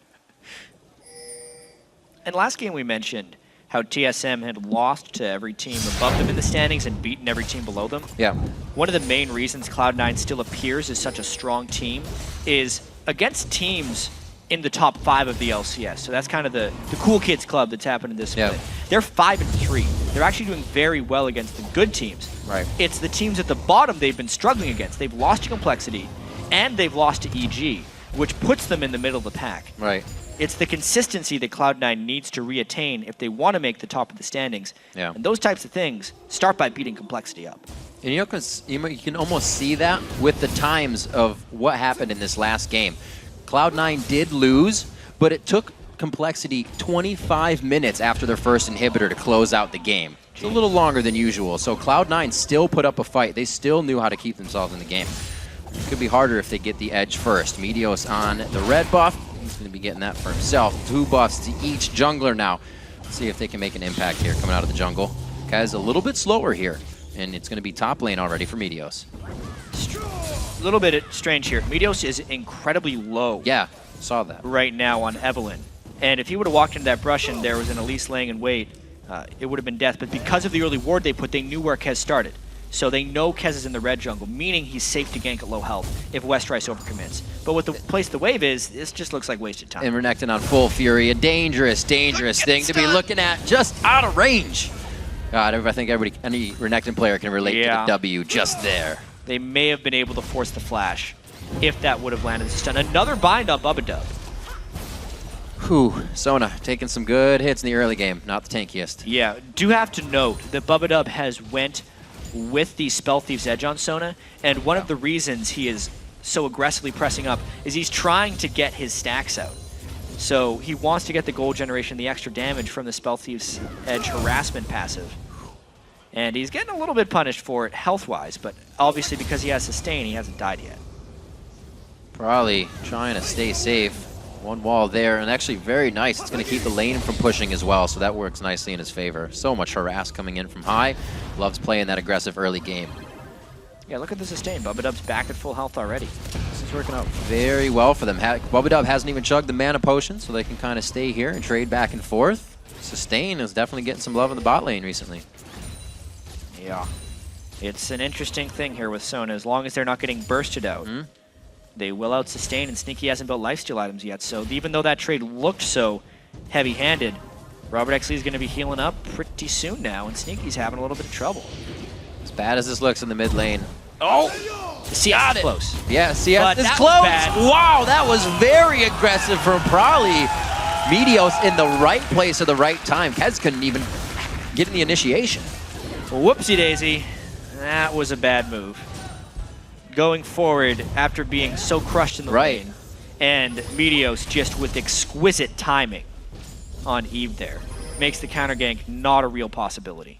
And last game we mentioned how TSM had lost to every team above them in the standings and beaten every team below them. Yeah. One of the main reasons Cloud9 still appears as such a strong team is against teams in the top 5 of the LCS. So that's kind of the cool kids club that's happened in this split. They're 5-3. They're actually doing very well against the good teams. Right. It's the teams at the bottom they've been struggling against. They've lost to Complexity and they've lost to EG, which puts them in the middle of the pack. Right. It's the consistency that Cloud9 needs to reattain if they want to make the top of the standings. Yeah. And those types of things start by beating Complexity up. And you can almost see that with the times of what happened in this last game. Cloud9 did lose, but it took Complexity 25 minutes after their first inhibitor to close out the game. It's a little longer than usual, so Cloud9 still put up a fight. They still knew how to keep themselves in the game. Could be harder if they get the edge first. Meteos on the red buff. He's going to be getting that for himself. 2 buffs to each jungler now. Let's see if they can make an impact here coming out of the jungle. Kez a little bit slower here, and it's going to be top lane already for Meteos. A little bit strange here. Meteos is incredibly low. Yeah, saw that. Right now on Evelyn. And if he would have walked into that brush and there was an Elise laying in wait, it would have been death. But because of the early ward they put, they knew where Kez started. So they know Kez is in the red jungle, meaning he's safe to gank at low health if Westrice overcommits. But with the place the wave is, this just looks like wasted time. And Renekton on full fury, a dangerous thing to be looking at, just out of range. God, I think any Renekton player can relate to the W just there. They may have been able to force the flash if that would have landed the stun. Another bind on Bubba. Whew, Sona taking some good hits in the early game, not the tankiest. Yeah, do have to note that Bubba has went with the Spell Thief's Edge on Sona, and one of the reasons he is so aggressively pressing up is he's trying to get his stacks out. So he wants to get the gold generation, the extra damage from the Spell Thief's Edge harassment passive. And he's getting a little bit punished for it health-wise, but obviously because he has sustain, he hasn't died yet. Probably trying to stay safe. One wall there, and actually very nice. It's going to keep the lane from pushing as well, so that works nicely in his favor. So much harass coming in from high. Loves playing that aggressive early game. Yeah, look at the sustain. Bubba back at full health already. This is working out very well for them. Bubba hasn't even chugged the mana potion, so they can kind of stay here and trade back and forth. Sustain is definitely getting some love in the bot lane recently. Yeah. It's an interesting thing here with Sona. As long as they're not getting bursted out, they will out-sustain, and Sneaky hasn't built lifesteal items yet. So even though that trade looked so heavy-handed, Robert X. Lee is going to be healing up pretty soon now, and Sneaky's having a little bit of trouble. As bad as this looks in the mid lane. Oh! The CS is close. Yeah, CS is that close! was bad. Wow, that was very aggressive from Prolly. Meteos in the right place at the right time. Kez couldn't even get in the initiation. Whoopsie-daisy. That was a bad move. Going forward after being so crushed in the lane, and Meteos just with exquisite timing on Eve there. Makes the counter gank not a real possibility.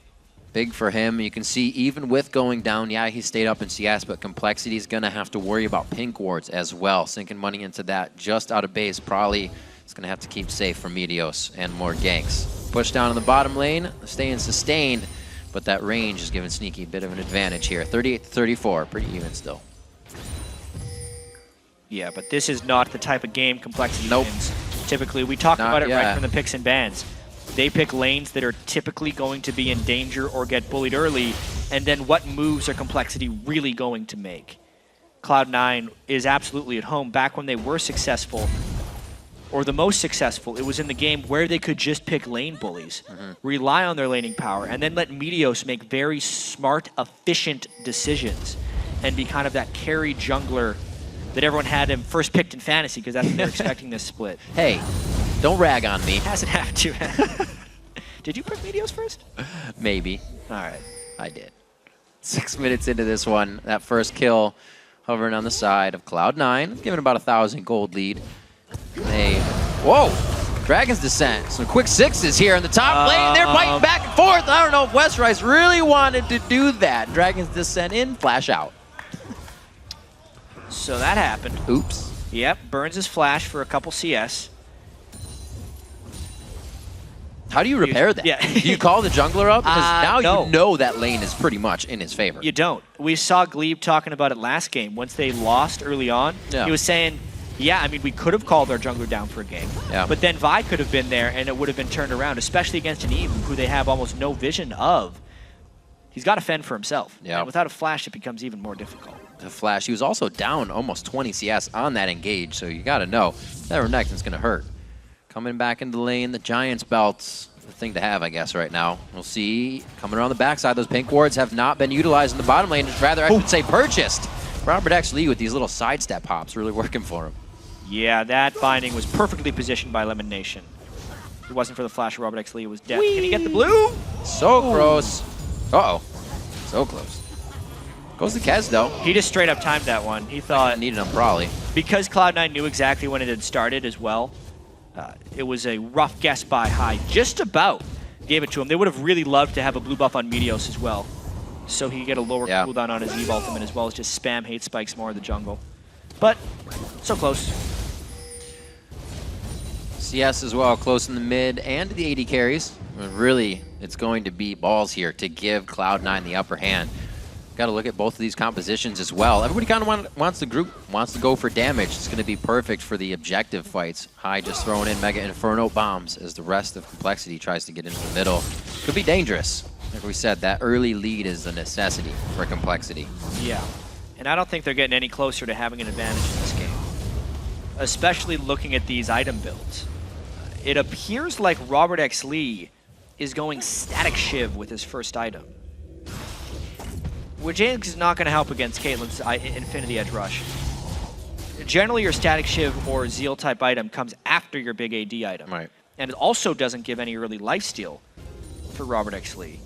Big for him. You can see even with going down, yeah, he stayed up in CS, but Complexity is going to have to worry about pink wards as well. Sinking money into that just out of base. Probably is going to have to keep safe for Meteos and more ganks. Push down in the bottom lane, staying sustained, but that range is giving Sneaky a bit of an advantage here. 38-34, pretty even still. Yeah, but this is not the type of game Complexity wins. Typically, we talked about it right from the picks and bans. They pick lanes that are typically going to be in danger or get bullied early, and then what moves are Complexity really going to make? Cloud9 is absolutely at home. Back when they were successful, or the most successful, it was in the game where they could just pick lane bullies, rely on their laning power, and then let Meteos make very smart, efficient decisions and be kind of that carry jungler that everyone had him first picked in fantasy because that's what they're expecting this split. Hey, don't rag on me. Hasn't happened to. Did you pick Meteos first? Maybe. All right. I did. 6 minutes into this one, that first kill hovering on the side of Cloud9, giving about 1,000 gold lead. Whoa! Dragon's Descent. Some quick sixes here in the top lane. They're fighting back and forth. I don't know if Westrice really wanted to do that. Dragon's Descent in, flash out. So that happened. Oops. Yep, burns his flash for a couple CS. How do you repair that? Yeah. Do you call the jungler up? Because now no. you know that lane is pretty much in his favor. You don't. We saw Glebe talking about it last game. Once they lost early on, he was saying, yeah, I mean, we could have called our jungler down for a game. Yeah. But then Vi could have been there and it would have been turned around, especially against an Eve who they have almost no vision of. He's got to fend for himself. Yeah. And without a flash, it becomes even more difficult. The flash. He was also down almost 20 CS on that engage, so you got to know that Renekton's going to hurt. Coming back into the lane, the Giants belt's the thing to have, I guess, right now. We'll see. Coming around the backside, those pink wards have not been utilized in the bottom lane. Rather, I should say purchased. Robert X. Lee with these little sidestep hops really working for him. Yeah, that binding was perfectly positioned by Lemon Nation. If it wasn't for the flash of Robert X. Lee, it was death. Can he get the blue? So close. Uh-oh. So close. Goes the Kez, though. He just straight up timed that one. He thought... Needed him, probably. Because Cloud9 knew exactly when it had started as well, it was a rough guess by High. Just about gave it to him. They would have really loved to have a blue buff on Meteos as well. so he can get a lower cooldown on his Eve ultimate, as well as just spam hate spikes more in the jungle. But so close. CS as well, close in the mid and the AD carries. Really, it's going to be balls here to give Cloud9 the upper hand. Got to look at both of these compositions as well. Everybody kind of wants to go for damage. It's going to be perfect for the objective fights. High just throwing in Mega Inferno bombs as the rest of Complexity tries to get into the middle. Could be dangerous. Like we said, that early lead is a necessity for Complexity. Yeah, and I don't think they're getting any closer to having an advantage in this game, especially looking at these item builds. It appears like Robert X. Lee is going Static Shiv with his first item, which is not going to help against Caitlyn's Infinity Edge Rush. Generally, your Static Shiv or Zeal type item comes after your big AD item. Right. And it also doesn't give any early lifesteal for Robert X. Lee.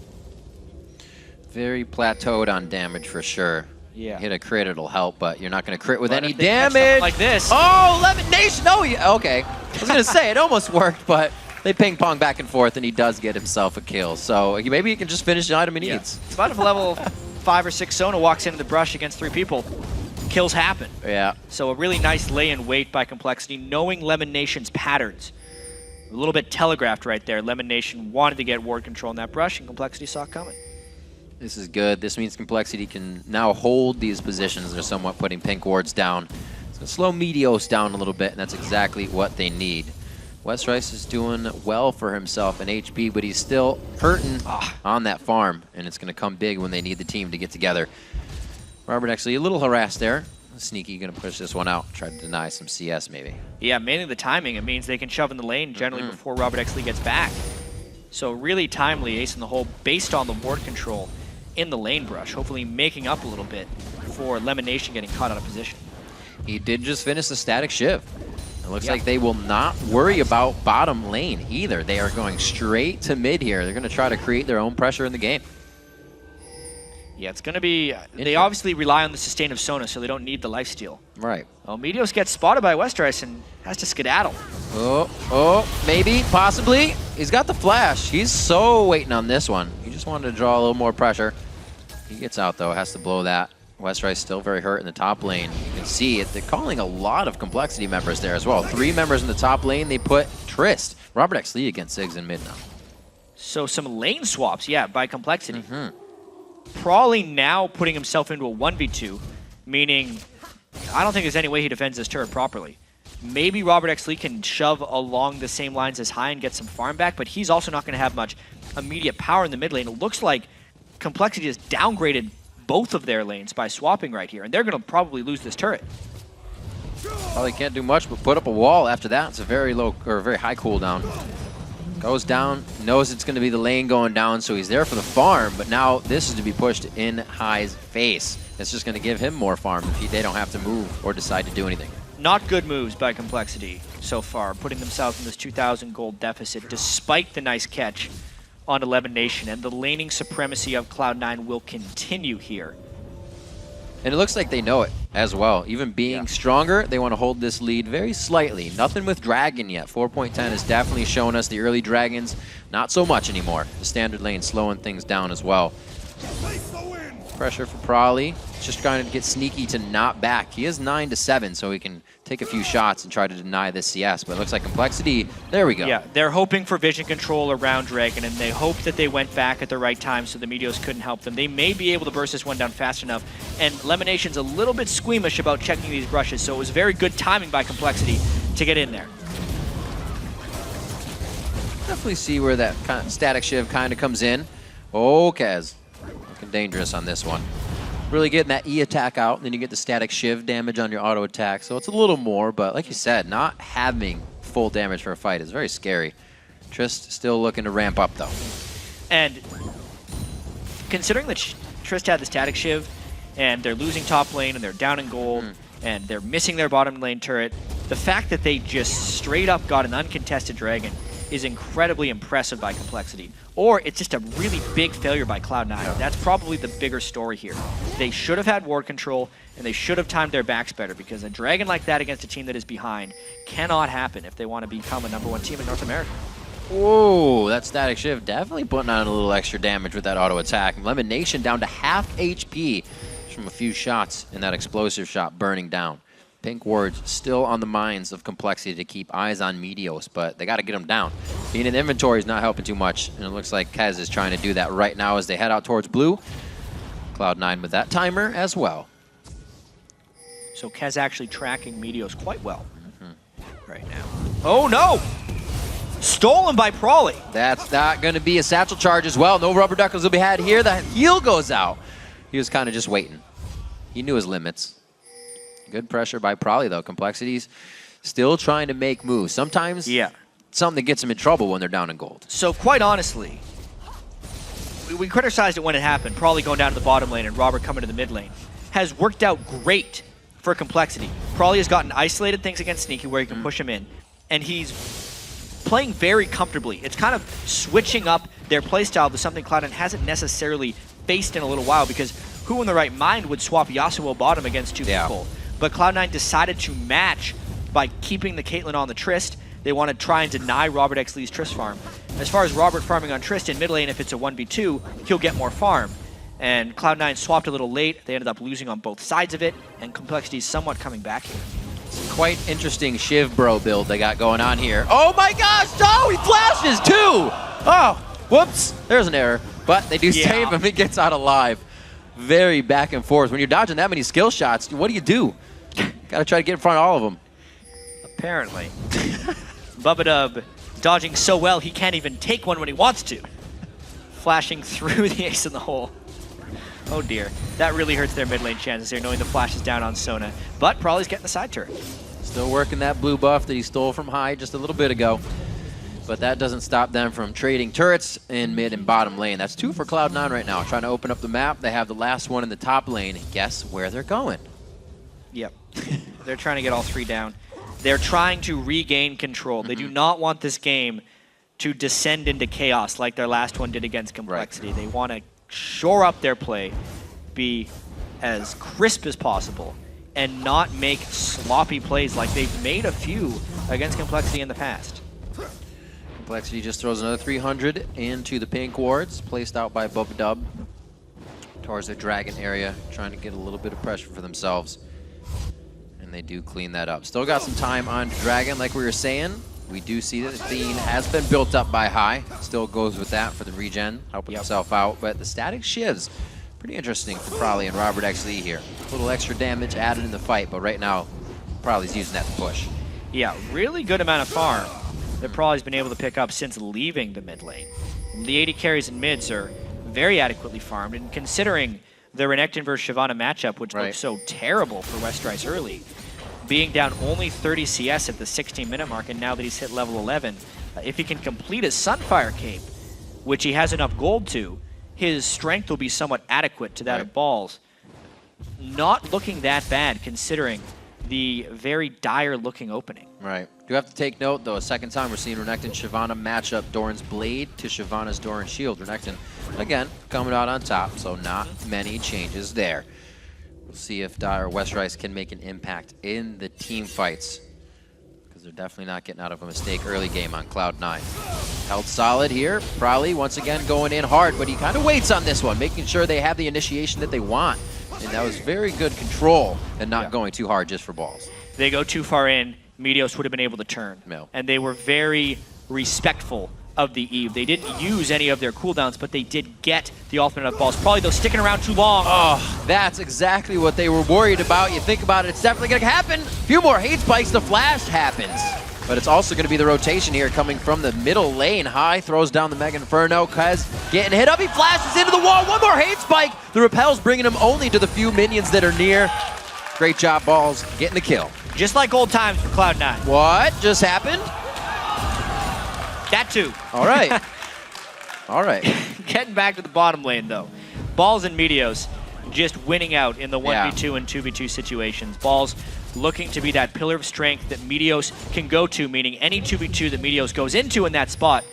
Very plateaued on damage for sure. Yeah. Hit a crit, it'll help, but you're not going to crit with But any if they catch damage. something like this. Oh, Lemon Nation! Oh, yeah, okay. I was going to say, it almost worked, but they ping pong back and forth, and he does get himself a kill. So maybe he can just finish the item he needs. It's about if level 5 or 6 Sona walks into the brush against 3 people, kills happen. Yeah. So a really nice lay-in-wait by Complexity, knowing Lemon Nation's patterns. A little bit telegraphed right there. Lemon Nation wanted to get ward control in that brush, and Complexity saw it coming. This is good. This means Complexity can now hold these positions. They're somewhat putting pink wards down. It's going to slow Meteos down a little bit, and that's exactly what they need. Westrice is doing well for himself in HP, but he's still hurting on that farm, and it's going to come big when they need the team to get together. Robert actually a little harassed there. Sneaky going to push this one out, try to deny some CS maybe. Yeah, mainly the timing. It means they can shove in the lane generally before Robert X. Lee gets back. So really timely ace in the hole based on the ward control in the lane brush, hopefully making up a little bit for Lemon Nation getting caught out of position. He did just finish the Static Shiv. It looks like they will not worry about bottom lane either. They are going straight to mid here. They're going to try to create their own pressure in the game. Yeah, it's going to be... They obviously rely on the sustain of Sona, so they don't need the lifesteal. Right. Well, Meteos gets spotted by Westrice and has to skedaddle. Oh, maybe, possibly. He's got the flash. He's so waiting on this one. He just wanted to draw a little more pressure. He gets out, though, has to blow that. Westrice still very hurt in the top lane. You can see it. They're calling a lot of Complexity members there as well. 3 members in the top lane. They put Trist. Robert X. Lee against Ziggs in mid now. So some lane swaps, yeah, by Complexity. Probably now putting himself into a 1v2, meaning I don't think there's any way he defends this turret properly. Maybe Robert X. Lee can shove along the same lines as High and get some farm back, but he's also not going to have much immediate power in the mid lane. It looks like Complexity has downgraded both of their lanes by swapping right here, and they're going to probably lose this turret. Probably can't do much but put up a wall after that. It's a very low or very high cooldown. Goes down, knows it's going to be the lane going down, so he's there for the farm, but now this is to be pushed in High's face. It's just going to give him more farm if they don't have to move or decide to do anything. Not good moves by Complexity so far, putting themselves in this 2,000 gold deficit despite the nice catch on 11 Nation, and the laning supremacy of Cloud9 will continue here. And it looks like they know it as well. Even being stronger, they want to hold this lead very slightly. Nothing with Dragon yet. 4.10 has definitely shown us the early Dragons. Not so much anymore. The standard lane slowing things down as well. Pressure for Prawley. Just trying to get sneaky to not back. He is 9-7, so he can take a few shots and try to deny this CS. But it looks like Complexity, there we go. Yeah, they're hoping for vision control around Dragon, and they hope that they went back at the right time so the Meteos couldn't help them. They may be able to burst this one down fast enough, and Lemonation's a little bit squeamish about checking these brushes, so it was very good timing by Complexity to get in there. Definitely see where that kind of Static Shiv kind of comes in. Oh, Kaz. Looking dangerous on this one. Really getting that E attack out, and then you get the Static Shiv damage on your auto attack. So it's a little more, but like you said, not having full damage for a fight is very scary. Trist still looking to ramp up, though. And considering that Trist had the Static Shiv, and they're losing top lane, and they're down in gold, and they're missing their bottom lane turret, the fact that they just straight up got an uncontested Dragon is incredibly impressive by Complexity. Or it's just a really big failure by Cloud9. That's probably the bigger story here. They should have had ward control, and they should have timed their backs better, because a Dragon like that against a team that is behind cannot happen if they want to become a #1 team in North America. Whoa, that Static Shiv definitely putting on a little extra damage with that auto attack. Lemon Nation down to half HP from a few shots in that explosive shot burning down. Pink wards still on the minds of Complexity to keep eyes on Meteos, but they got to get them down. Being in inventory is not helping too much, and it looks like Kez is trying to do that right now as they head out towards blue. Cloud9 with that timer as well. So Kez actually tracking Meteos quite well right now. Oh no! Stolen by Prawley. That's not going to be a satchel charge as well. No rubber duckers will be had here. The heal goes out. He was kind of just waiting. He knew his limits. Good pressure by Prawley, though. Complexity's still trying to make moves. Sometimes something that gets them in trouble when they're down in gold. So quite honestly, we criticized it when it happened. Prawley going down to the bottom lane and Robert coming to the mid lane. Has worked out great for Complexity. Prawley has gotten isolated things against Sneaky where he can push him in. And he's playing very comfortably. It's kind of switching up their playstyle to something Cloud9 hasn't necessarily faced in a little while, because who in the right mind would swap Yasuo bottom against two people? But Cloud9 decided to match by keeping the Caitlyn on the Trist. They want to try and deny Robert X. Lee's Trist farm. As far as Robert farming on Trist in mid lane, if it's a 1v2, he'll get more farm. And Cloud9 swapped a little late. They ended up losing on both sides of it, and Complexity's somewhat coming back here. Quite interesting Shiv bro build they got going on here. Oh my gosh! Oh, he flashes too! Oh, whoops. There's an error. But they do save him. He gets out alive. Very back and forth. When you're dodging that many skill shots, what do? Gotta try to get in front of all of them. Apparently. Bubba dodging so well he can't even take one when he wants to. Flashing through the ace in the hole. Oh dear. That really hurts their mid lane chances here, knowing the flash is down on Sona. But Prawley's getting the side turret. Still working that blue buff that he stole from High just a little bit ago. But that doesn't stop them from trading turrets in mid and bottom lane. That's 2 for Cloud9 right now. Trying to open up the map. They have the last one in the top lane. Guess where they're going? Yep. They're trying to get all 3 down. They're trying to regain control. They do not want this game to descend into chaos like their last one did against Complexity. They want to shore up their play, be as crisp as possible, and not make sloppy plays like they've made a few against Complexity in the past. Complexity just throws another 300 into the pink wards, placed out by Bubba Dub towards the dragon area, trying to get a little bit of pressure for themselves. And they do clean that up. Still got some time on dragon, like we were saying. We do see that Athene has been built up by High. Still goes with that for the regen, helping himself out. But the static shivs, pretty interesting for Prawley and Robert X. Lee here. A little extra damage added in the fight, but right now, Prawley's using that to push. Yeah, really good amount of farm that Prawley's been able to pick up since leaving the mid lane. The 80 carries and mids are very adequately farmed, and considering the Renekton versus Shyvana matchup, which looked so terrible for Westerice early, being down only 30 CS at the 16-minute mark, and now that he's hit level 11, if he can complete his Sunfire Cape, which he has enough gold to, his strength will be somewhat adequate to that of Balls. Not looking that bad, considering the very dire-looking opening. Right. Do have to take note, though, a second time we're seeing Renekton Shyvana match up Doran's Blade to Shyvana's Doran Shield. Renekton, again, coming out on top, so not many changes there. We'll see if Dire Westerice can make an impact in the team fights, because they're definitely not getting out of a mistake early game on Cloud9. Held solid here. Prawley once again going in hard, but he kind of waits on this one, making sure they have the initiation that they want. And that was very good control and not going too hard just for Balls. They go too far in, Meteos would have been able to turn. No. And they were very respectful of the Eve. They didn't use any of their cooldowns, but they did get the ultimate of Balls. Probably, though, sticking around too long. Oh, that's exactly what they were worried about. You think about it, it's definitely going to happen. A few more hate spikes, the flash happens. But it's also going to be the rotation here coming from the middle lane. High throws down the Mega Inferno. Kez getting hit up. He flashes into the wall. One more hate spike. The repel's bringing him only to the few minions that are near. Great job, Balls, getting the kill. Just like old times for Cloud9. What just happened? That too. All right. All right. Getting back to the bottom lane, though. Balls and Meteos just winning out in the 1v2 and 2v2 situations. Balls looking to be that pillar of strength that Meteos can go to, meaning any 2v2 that Meteos goes into in that spot,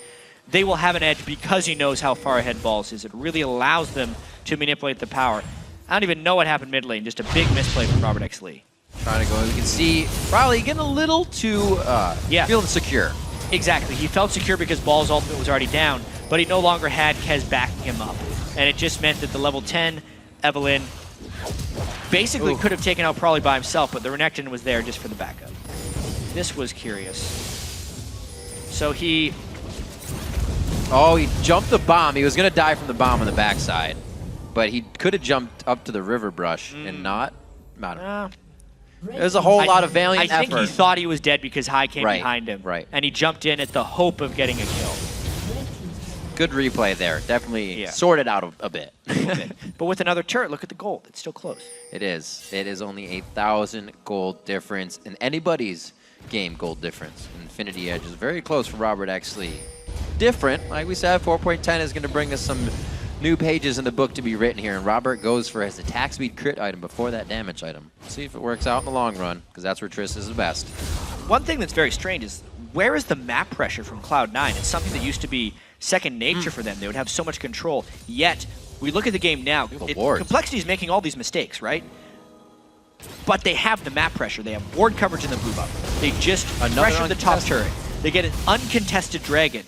they will have an edge because he knows how far ahead Balls is. It really allows them to manipulate the power. I don't even know what happened mid lane. Just a big misplay from Robert X. Lee. Trying to go. You can see Prawley getting a little too feeling secure. Exactly. He felt secure because Ball's ultimate was already down, but he no longer had Kez backing him up. And it just meant that the level 10 Evelyn basically could have taken out Probably by himself, but the Renekton was there just for the backup. This was curious. So he... Oh, he jumped the bomb. He was going to die from the bomb on the backside. But he could have jumped up to the river brush and not. I don't know. There's a whole lot of valiant effort. I think he thought he was dead because High came Right, behind him. right. And he jumped in at the hope of getting a kill. Good replay there. Definitely sorted out a bit. But with another turret, look at the gold. It's still close. It is. It is only 8,000 gold difference in anybody's game gold difference. Infinity Edge is very close for Robert Exley. Different, like we said, 4.10 is going to bring us some new pages in the book to be written here, and Robert goes for his attack speed crit item before that damage item. See if it works out in the long run, because that's where Triss is the best. One thing that's very strange is, where is the map pressure from Cloud9? It's something that used to be second nature for them. They would have so much control. Yet, we look at the game now, Complexity is making all these mistakes, right? But they have the map pressure. They have ward coverage in the blue buff. They just pressure the top turret. They get an uncontested dragon.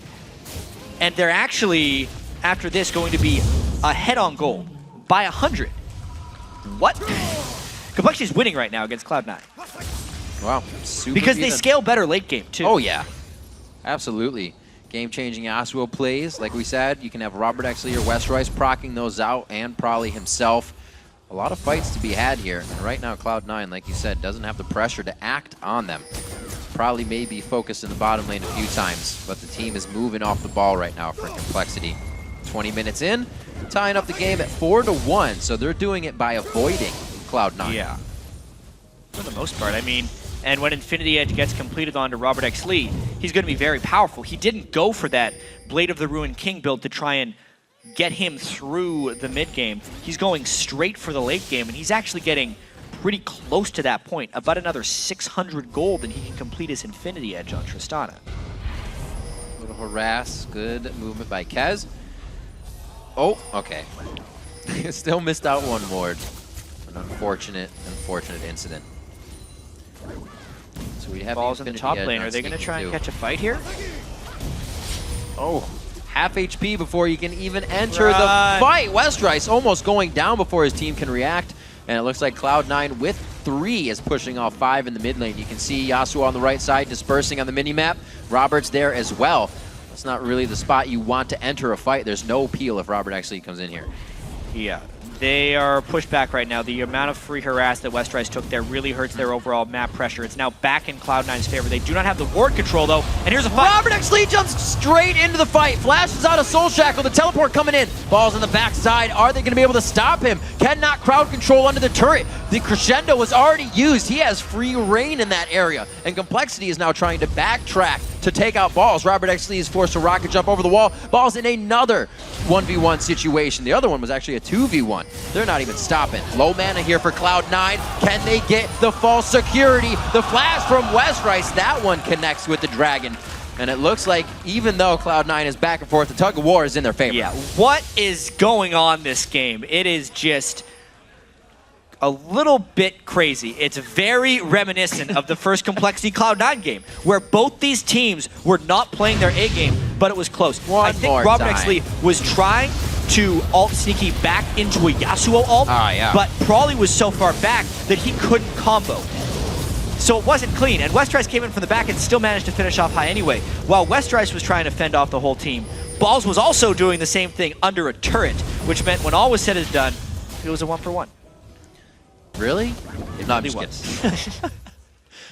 And they're actually, after this, going to be ahead on gold by 100. What? Complexity is winning right now against Cloud9. Wow. Super because they even. scale better late game, too. Oh, yeah. Absolutely. Game-changing Yasuo plays. Like we said, you can have Robert Exley or West Rice procking those out, and probably himself. A lot of fights to be had here. And right now, Cloud9, like you said, doesn't have the pressure to act on them. Probably may be focused in the bottom lane a few times, but the team is moving off the ball right now for Complexity. 20 minutes in, tying up the game at 4-1, so they're doing it by avoiding Cloud9. Yeah. For the most part, I mean, and when Infinity Edge gets completed onto Robert Exley, he's going to be very powerful. He didn't go for that Blade of the Ruined King build to try and get him through the mid game. He's going straight for the late game, and he's actually getting pretty close to that point. About another 600 gold, and he can complete his Infinity Edge on Tristana. Little harass, good movement by Kez. Oh, okay. Still missed out one ward. An unfortunate incident. So we have Balls in the top lane. Are they going to try and catch a fight here? Oh, half HP before you can even enter the fight. West Rice almost going down before his team can react. And it looks like Cloud9 with 3 is pushing off 5 in the mid lane. You can see Yasuo on the right side dispersing on the mini-map. Robert's there as well. That's not really the spot you want to enter a fight. There's no appeal if Robert actually comes in here. Yeah. They are pushed back right now. The amount of free harass that West Rice took there really hurts their overall map pressure. It's now back in Cloud9's favor. They do not have the ward control, though. And here's a fight. Robert Exley jumps straight into the fight. Flashes out of Soul Shackle. The teleport coming in. Balls on the backside. Are they going to be able to stop him? Cannot crowd control under the turret. The crescendo was already used. He has free reign in that area. And Complexity is now trying to backtrack to take out Balls. Robert Exley is forced to rocket jump over the wall. Balls in another 1v1 situation. The other one was actually a 2v1. They're not even stopping. Low mana here for Cloud9. Can they get the false security? The flash from West Rice. That one connects with the dragon. And it looks like even though Cloud9 is back and forth, the tug of war is in their favor. Yeah, what is going on this game? It is just a little bit crazy. It's very reminiscent of the first Complexity Cloud9 game, where both these teams were not playing their A game, but it was close. I think Robert Exley was trying to ult Sneaky back into a Yasuo ult, but Prawley was so far back that he couldn't combo. So it wasn't clean, and West Rice came in from the back and still managed to finish off High anyway. While West Rice was trying to fend off the whole team, Balls was also doing the same thing under a turret, which meant when all was said and done, it was a 1-for-1. Really? No, I'm just kidding.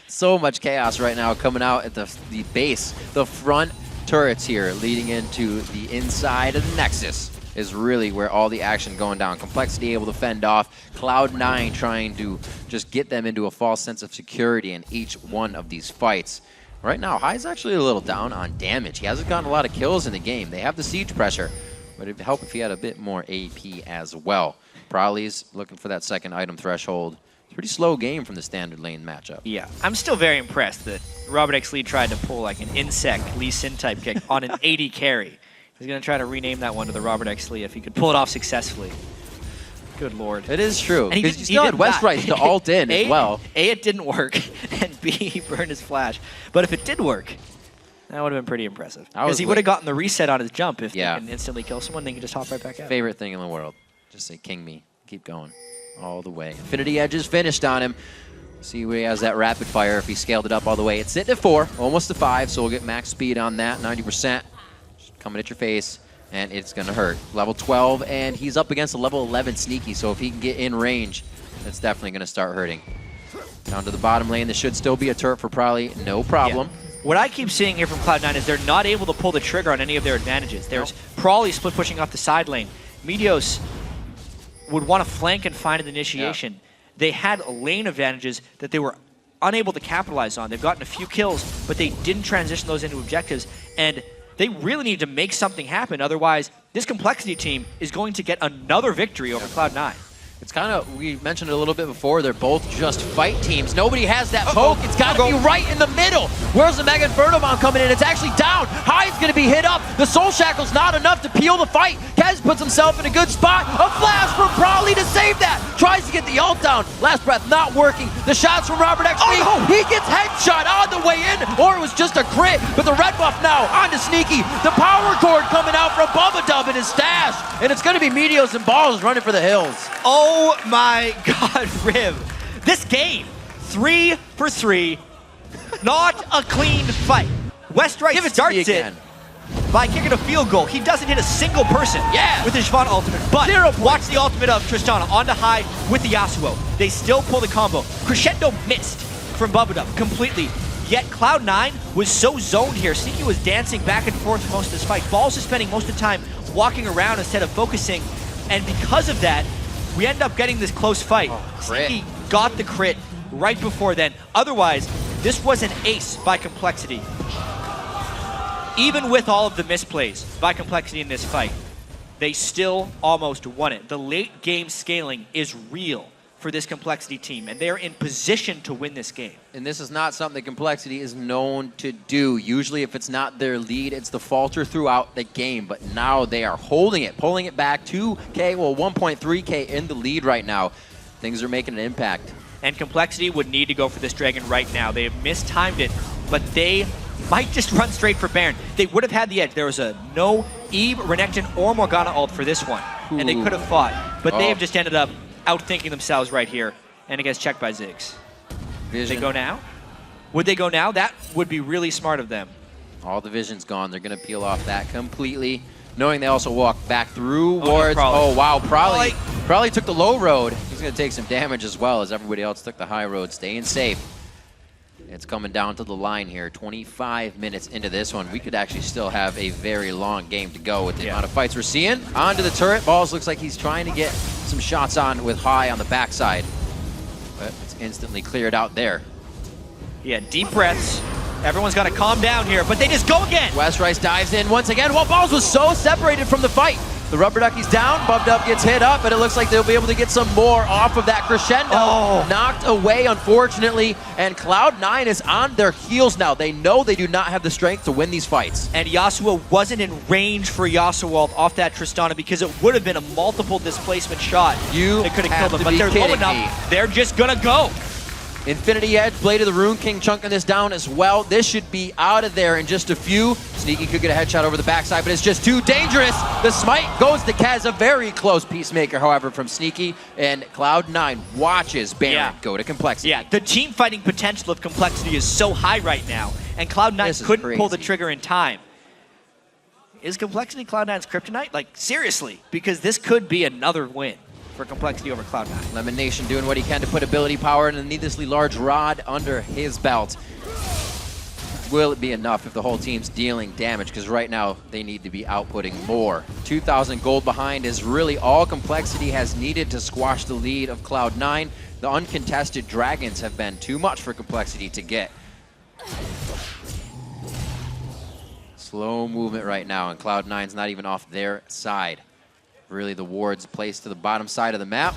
So much chaos right now coming out at the base. The front turrets here leading into the inside of the Nexus is really where all the action going down. Complexity able to fend off. Cloud9 trying to just get them into a false sense of security in each one of these fights. Right now, High's actually a little down on damage. He hasn't gotten a lot of kills in the game. They have the siege pressure, but it'd help if he had a bit more AP as well. Probably's looking for that second item threshold. It's a pretty slow game from the standard lane matchup. Yeah, I'm still very impressed that Robert Exley tried to pull like an insect Lee Sin type kick on an 80 carry. He's going to try to rename that one to the Robert Exley if he could pull it off successfully. Good lord. It is true, because you still had West Rice to ult in as well. A, it didn't work, and B, he burned his flash. But if it did work, That would have been pretty impressive. I was Because he would have gotten the reset on his jump if Yeah. they can instantly kill someone, they can just hop right back out. Favorite thing in the world. Just say, king me. Keep going. All the way. Infinity Edge is finished on him. See where he has that rapid fire if he scaled it up all the way. It's sitting at 4, almost to 5, so we'll get max speed on that, 90%. Just coming at your face, and it's going to hurt. Level 12, and he's up against a level 11 Sneaky, so if he can get in range, that's definitely going to start hurting. Down to the bottom lane, this should still be a turret for probably no problem. Yeah. What I keep seeing here from Cloud9 is they're not able to pull the trigger on any of their advantages. There's Prawley split pushing off the side lane. Meteos would want to flank and find an initiation. Yeah. They had lane advantages that they were unable to capitalize on. They've gotten a few kills, but they didn't transition those into objectives. And they really need to make something happen. Otherwise, this Complexity team is going to get another victory over Cloud9. It's kind of, we mentioned it a little bit before, they're both just fight teams. Nobody has that poke. It's got to be right in the middle. Where's the Mega Inferno Bomb coming in? It's actually down. High's going to be hit up. The Soul Shackle's not enough to peel the fight. Kez puts himself in a good spot. A flash from Prawley to save that. Tries to get the ult down. Last breath not working. The shots from Robert XP. Oh, no. He gets headshot on the way in, or it was just a crit. But the red buff now onto Sneaky. The power cord coming out from Bubba Dub in his stash. And it's going to be Meteos and Balls running for the hills. Oh my God, Riv. This game, 3 for 3, not a clean fight. Westrice starts it by kicking a field goal. He doesn't hit a single person with his Shyvana ultimate, but watch the ultimate of Tristana onto High with the Yasuo. They still pull the combo. Crescendo missed from Bubba completely, yet Cloud9 was so zoned here. Sneaky was dancing back and forth for most of this fight. Balls is spending most of the time walking around instead of focusing, and because of that, we end up getting this close fight. Sneaky got the crit right before then. Otherwise, this was an ace by Complexity. Even with all of the misplays by Complexity in this fight, they still almost won it. The late game scaling is real for this Complexity team, and they're in position to win this game. And this is not something Complexity is known to do. Usually if it's not their lead, it's the falter throughout the game, but now they are holding it, pulling it back 2K, well 1.3K in the lead right now. Things are making an impact. And Complexity would need to go for this dragon right now. They have mistimed it, but they might just run straight for Baron. They would have had the edge. There was a no Eve, Renekton, or Morgana ult for this one, and they could have fought, but they have just ended up outthinking themselves right here, and it gets checked by Ziggs. Vision. They go now? Would they go now? That would be really smart of them. All the vision's gone. They're going to peel off that completely, knowing they also walk back through wards. Oh, wow. Probably took the low road. He's going to take some damage as well as everybody else took the high road, staying safe. It's coming down to the line here. 25 minutes into this one. We could actually still have a very long game to go with the amount of fights we're seeing. Onto the turret. Balls looks like he's trying to get some shots on with High on the backside. But it's instantly cleared out there. Yeah, deep breaths. Everyone's got to calm down here, but they just go again. Westrice dives in once again. Well, Balls was so separated from the fight. The rubber ducky's down, Bubbed Up gets hit up, but it looks like they'll be able to get some more off of that crescendo. Knocked away, unfortunately, and Cloud9 is on their heels now. They know they do not have the strength to win these fights. And Yasuo wasn't in range for Yasuo off that Tristana because it would have been a multiple displacement shot. They could have killed him, but they're low enough. They're just gonna go. Infinity Edge, Blade of the Rune King chunking this down as well. This should be out of there in just a few. Sneaky could get a headshot over the backside, but it's just too dangerous. The smite goes to Kez, a very close Peacemaker, however, from Sneaky. And Cloud9 watches Baron go to Complexity. Yeah, the team fighting potential of Complexity is so high right now, and Cloud9 couldn't pull the trigger in time. Is Complexity Cloud9's kryptonite? Like, seriously, because this could be another win for Complexity over Cloud9. Lemon Nation doing what he can to put ability power and a needlessly large rod under his belt. Will it be enough if the whole team's dealing damage? Because right now, they need to be outputting more. 2,000 gold behind is really all Complexity has needed to squash the lead of Cloud9. The uncontested dragons have been too much for Complexity to get. Slow movement right now, and Cloud9's not even off their side. Really, the wards placed to the bottom side of the map.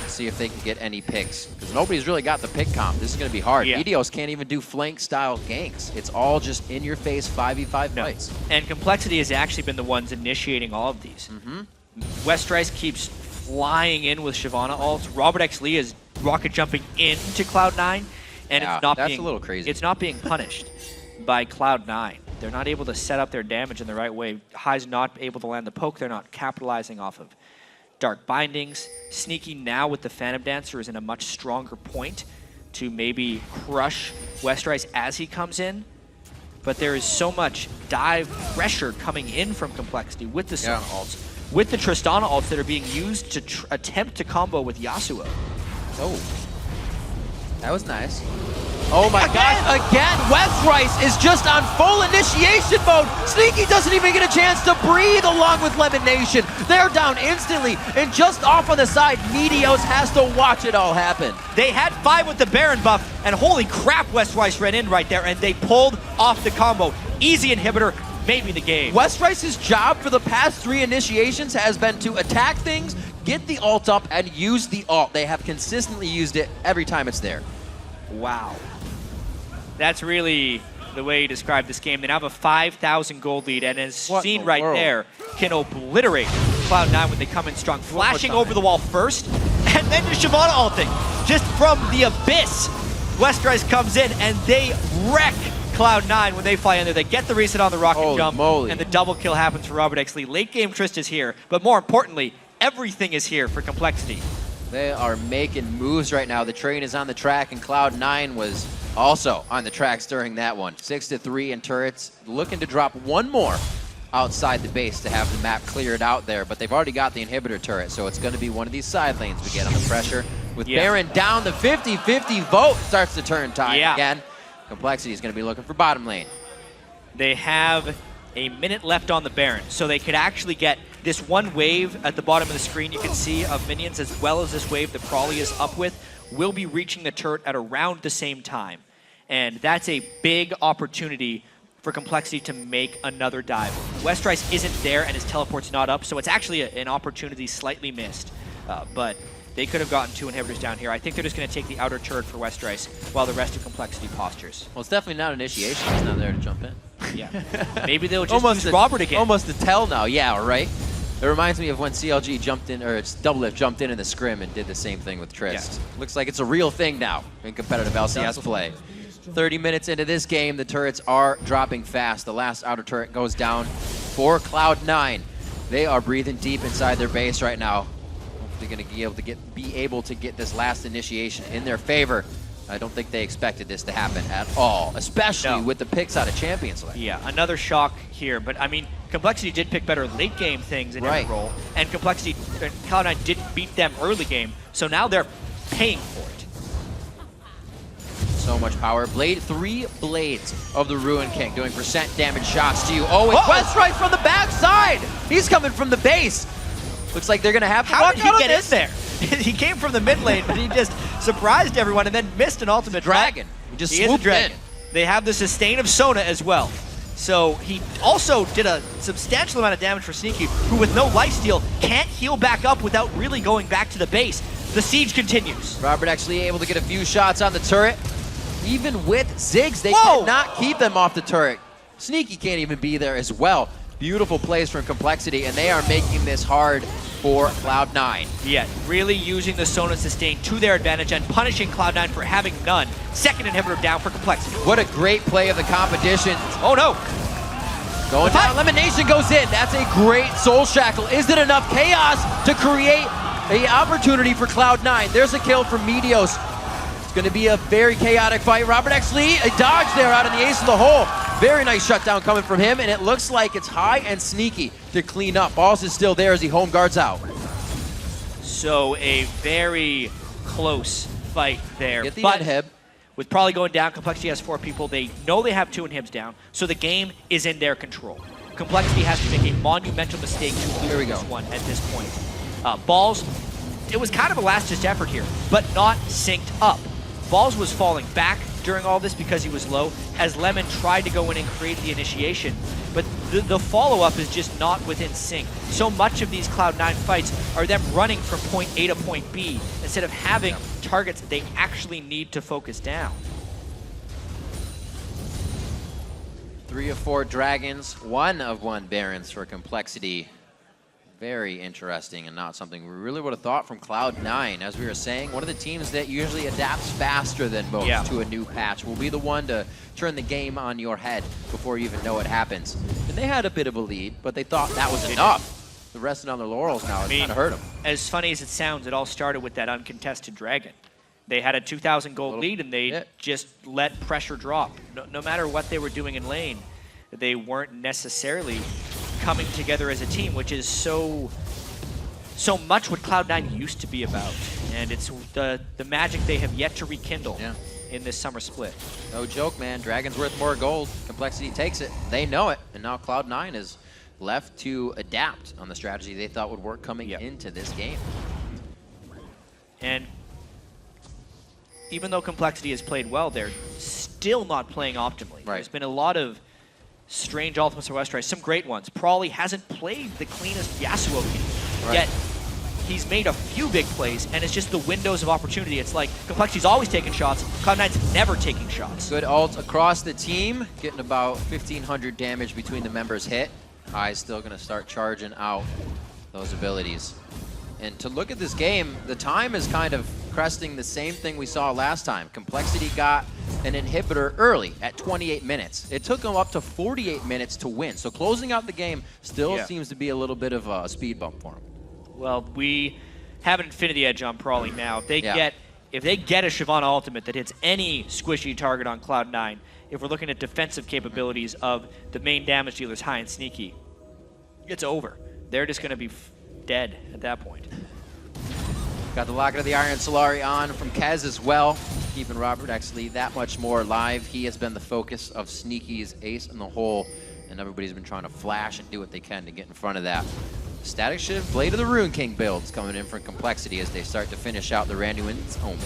See if they can get any picks, because nobody's really got the pick comp. This is going to be hard. Meteos can't even do flank-style ganks. It's all just in-your-face 5v5 fights. And Complexity has actually been the ones initiating all of these. Westrice keeps flying in with Shyvana ults. Robert X. Lee is rocket jumping into Cloud9, and it's not that's being, a little crazy. It's not being punished. by Cloud9. They're not able to set up their damage in the right way. High's not able to land the poke. They're not capitalizing off of Dark Bindings. Sneaky now with the Phantom Dancer is in a much stronger point to maybe crush Westrice as he comes in. But there is so much dive pressure coming in from Complexity with the Sona ults, with the Tristana ults that are being used to attempt to combo with Yasuo. Oh, that was nice. Oh my gosh, again, Westrice is just on full initiation mode. Sneaky doesn't even get a chance to breathe along with Lemon Nation. They're down instantly, and just off on the side, Meteos has to watch it all happen. They had 5 with the Baron buff, and holy crap, Westrice ran in right there, and they pulled off the combo. Easy inhibitor, maybe the game. Westrice's job for the past 3 initiations has been to attack things, get the ult up, and use the ult. They have consistently used it every time it's there. Wow. That's really the way you describe this game. They now have a 5,000 gold lead, and as seen right there, can obliterate Cloud9 when they come in strong. Flashing over the wall first, and then just Shyvana ulting. Just from the abyss, Westrice comes in, and they wreck Cloud9 when they fly in there. They get the reset on the rocket jump, and the double kill happens for Robert X. Lee. Late game Trist is here, but more importantly, everything is here for Complexity. They are making moves right now. The train is on the track, and Cloud9 was also on the tracks during that one. 6-3 in turrets, looking to drop one more outside the base to have the map cleared out there, but they've already got the inhibitor turret, so it's going to be one of these side lanes we get on the pressure. With Baron down, the 50-50 vote starts to turn tide again. Complexity is going to be looking for bottom lane. They have a minute left on the Baron, so they could actually get this one wave at the bottom of the screen you can see of minions, as well as this wave that Crawley is up with, will be reaching the turret at around the same time. And that's a big opportunity for Complexity to make another dive. Westrice isn't there and his teleport's not up, so it's actually an opportunity slightly missed. But they could have gotten 2 inhibitors down here. I think they're just going to take the outer turret for Westrice while the rest of Complexity postures. Well, it's definitely not initiation. He's not there to jump in. Yeah. Maybe they'll just use Robert again. Almost a tell now. Yeah, right? It reminds me of when CLG jumped in, or it's Doublelift jumped in the scrim and did the same thing with Trist. Yeah. Looks like it's a real thing now in competitive LCS play. 30 minutes into this game, the turrets are dropping fast. The last outer turret goes down for Cloud9. They are breathing deep inside their base right now. Hopefully going to be able to get this last initiation in their favor. I don't think they expected this to happen at all, especially with the picks out of Champions League. Yeah, another shock here, but I mean, Complexity did pick better late game things in every role, and Complexity, Cloud9 did beat them early game, so now they're paying for it. So much power. 3 blades of the Ruin King doing percent damage shots to you. Oh, and Westrice from the backside! He's coming from the base. Looks like they're going to have to How did he get in there? He came from the mid lane, but he just surprised everyone and then missed an ultimate dragon. He just swooped in. They have the sustain of Sona as well. So he also did a substantial amount of damage for Sneaky, who with no lifesteal can't heal back up without really going back to the base. The siege continues. Robert actually able to get a few shots on the turret. Even with Ziggs, they cannot keep them off the turret. Sneaky can't even be there as well. Beautiful plays from Complexity, and they are making this hard for Cloud9. Yeah, really using the Sona sustain to their advantage and punishing Cloud9 for having none. Second inhibitor down for Complexity. What a great play of the competition. Oh no! Going down, Elimination goes in. That's a great Soul Shackle. Is it enough chaos to create an opportunity for Cloud9? There's a kill from Meteos. It's going to be a very chaotic fight. Robert X. Lee, a dodge there out in the ace of the hole. Very nice shutdown coming from him, and it looks like it's High and Sneaky to clean up. Balls is still there as he home guards out. So a very close fight there. Get the inhib. With probably going down, Complexity has 4 people. They know they have 2 inhibs down, so the game is in their control. Complexity has to make a monumental mistake to lose this one at this point. Balls, it was kind of a last-ditch effort here, but not synced up. Balls was falling back during all this because he was low, as Lemon tried to go in and create the initiation, but the follow-up is just not within sync. So much of these Cloud9 fights are them running from point A to point B instead of having targets that they actually need to focus down. 3 of 4 dragons, 1 of 1 barons for Complexity. Very interesting and not something we really would have thought from Cloud9. As we were saying, one of the teams that usually adapts faster than most to a new patch will be the one to turn the game on your head before you even know it happens. And they had a bit of a lead, but they thought that was enough. The resting on their laurels now has kind of hurt them. As funny as it sounds, it all started with that uncontested Dragon. They had a 2,000 gold lead, and they just let pressure drop. No matter what they were doing in lane, they weren't necessarily coming together as a team, which is so much what Cloud9 used to be about. And it's the magic they have yet to rekindle in this summer split. No joke, man. Dragon's worth more gold. Complexity takes it. They know it. And now Cloud9 is left to adapt on the strategy they thought would work coming into this game. And even though Complexity has played well, they're still not playing optimally. There's been a lot of strange ultimates for West Rise, some great ones. Prawley hasn't played the cleanest Yasuo game, yet he's made a few big plays, and it's just the windows of opportunity. It's like Complexity's always taking shots, Cloud9's never taking shots. Good ult across the team, getting about 1,500 damage between the members hit. High's still going to start charging out those abilities. And to look at this game, the time is kind of cresting the same thing we saw last time. Complexity got an inhibitor early at 28 minutes. It took them up to 48 minutes to win. So closing out the game still seems to be a little bit of a speed bump for them. Well, we have an infinity edge on Prawley now. If they get a Shyvana ultimate that hits any squishy target on Cloud9, if we're looking at defensive capabilities of the main damage dealers, High and Sneaky, it's over. They're just going to be dead at that point. Got the Locket of the Iron Solari on from Kez as well, keeping Robert Exley that much more alive. He has been the focus of Sneaky's ace in the hole, and everybody's been trying to flash and do what they can to get in front of that. Static Shiv, Blade of the Rune King builds coming in from Complexity as they start to finish out the Randuin's Omen.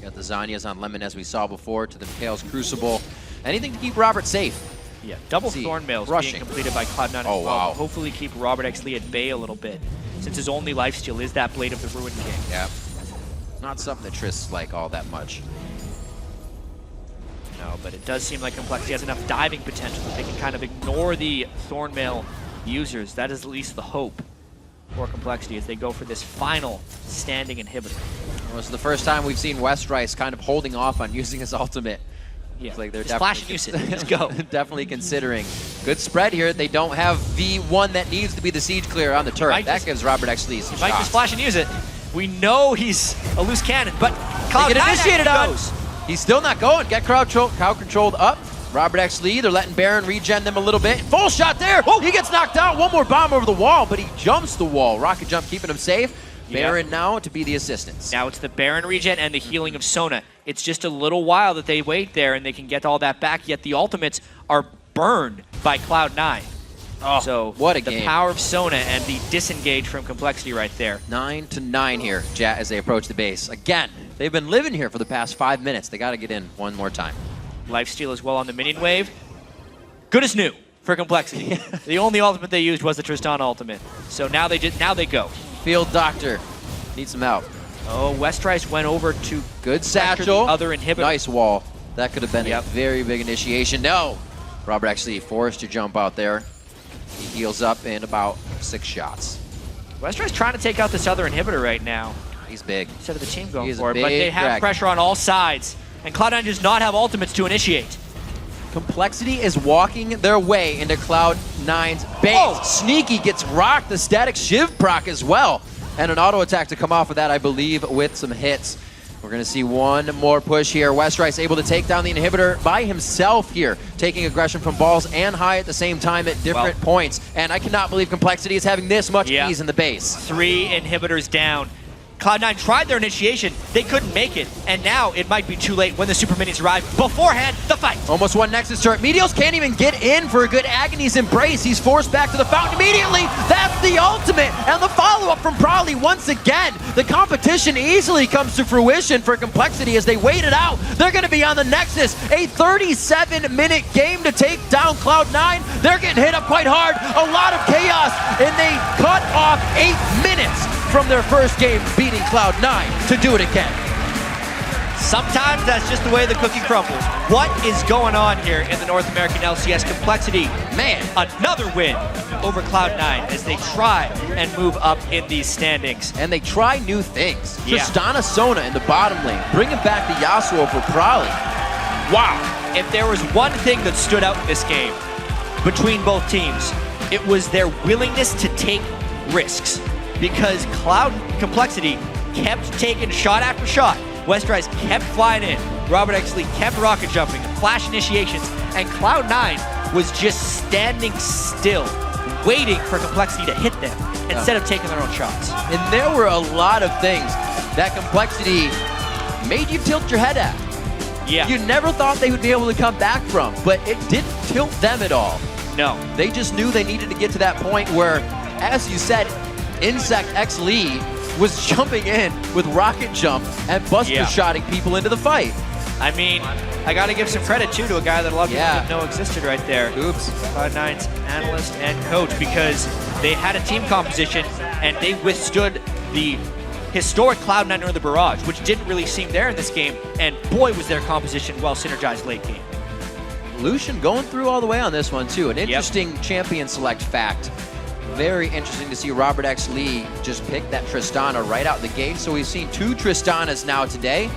Got the Zanyas on Lemon as we saw before, to the Mikhail's Crucible. Anything to keep Robert safe. Yeah, double Thornmails being completed by Cloud9 as well. Hopefully keep Robert Exley at bay a little bit, since his only lifesteal is that Blade of the Ruin King. Yeah. Not something that Triss like all that much. No, but it does seem like Complexity has enough diving potential that they can kind of ignore the Thornmail users. That is at least the hope for Complexity as they go for this final standing inhibitor. Well, this is the first time we've seen West Rice kind of holding off on using his ultimate. Yeah, it's like they're just flash and use it. Let's go. Definitely considering. Good spread here. They don't have the one that needs to be the siege clear on the turret. That gives Robert Exley some might just flash and use it. We know he's a loose cannon, but Cloud9 get initiated goes. He's still not going. Get crowd controlled up. Robert Exley, they're letting Baron regen them a little bit. Full shot there. Oh, he gets knocked out. One more bomb over the wall, but he jumps the wall. Rocket jump keeping him safe. Baron now to be the assistance. Now it's the Baron regen and the healing of Sona. It's just a little while that they wait there and they can get all that back, yet the ultimates are burned by Cloud9. Oh, so what a the game. Power of Sona and the disengage from Complexity right there. 9-9 here, Jat, as they approach the base. Again, they've been living here for the past 5 minutes. They got to get in one more time. Lifesteal as well on the minion wave. Good as new for Complexity. The only ultimate they used was the Tristana ultimate. So now they go. Field Doctor needs some help. Oh, Westrice went over to good satchel. The other inhibitor. Nice wall. That could have been a very big initiation. No! Robert actually forced to jump out there. He heals up in about 6 shots. Westrice trying to take out this other inhibitor right now. He's big. Instead of the team going He's for it, but they have pressure on all sides. And Cloud9 does not have ultimates to initiate. Complexity is walking their way into Cloud9's base. Oh. Sneaky gets rocked. The Static Shiv proc as well. And an auto attack to come off of that, I believe, with some hits. We're going to see one more push here. Westrice able to take down the inhibitor by himself here, taking aggression from Balls and High at the same time at different points. And I cannot believe Complexity is having this much ease in the base. 3 inhibitors down. Cloud9 tried their initiation, they couldn't make it, and now it might be too late when the Super Minis arrive. Beforehand, the fight. Almost one Nexus turret. Meteos can't even get in for a good Agony's Embrace. He's forced back to the fountain immediately. That's the ultimate, and the follow-up from Prawley once again. The competition easily comes to fruition for Complexity as they wait it out. They're going to be on the Nexus. A 37-minute game to take down Cloud9. They're getting hit up quite hard. A lot of chaos, and they cut off 8 minutes from their first game beating Cloud9 to do it again. Sometimes that's just the way the cookie crumbles. What is going on here in the North American LCS? Complexity, man, another win over Cloud9 as they try and move up in these standings. And they try new things. Yeah. Tristana Sona in the bottom lane, bringing back the Yasuo for Prolly. Wow. If there was one thing that stood out in this game between both teams, it was their willingness to take risks. Because Complexity kept taking shot after shot. Westeros kept flying in. Robert X. Lee kept rocket jumping, flash initiations, and Cloud9 was just standing still, waiting for Complexity to hit them instead of taking their own shots. And there were a lot of things that Complexity made you tilt your head at. Yeah. You never thought they would be able to come back from, but it didn't tilt them at all. No. They just knew they needed to get to that point where, as you said, Insect X Lee was jumping in with rocket jump and buster shotting people into the fight. I mean, I got to give some credit, too, to a guy that a lot of people didn't know existed right there. Oops. Cloud9's analyst and coach, because they had a team composition and they withstood the historic Cloud9 or the barrage, which didn't really seem there in this game, and boy was their composition well synergized late game. Lucian going through all the way on this one, too. An interesting champion select fact. Very interesting to see Robert X. Lee just pick that Tristana right out the gate. So we've seen 2 Tristanas now today.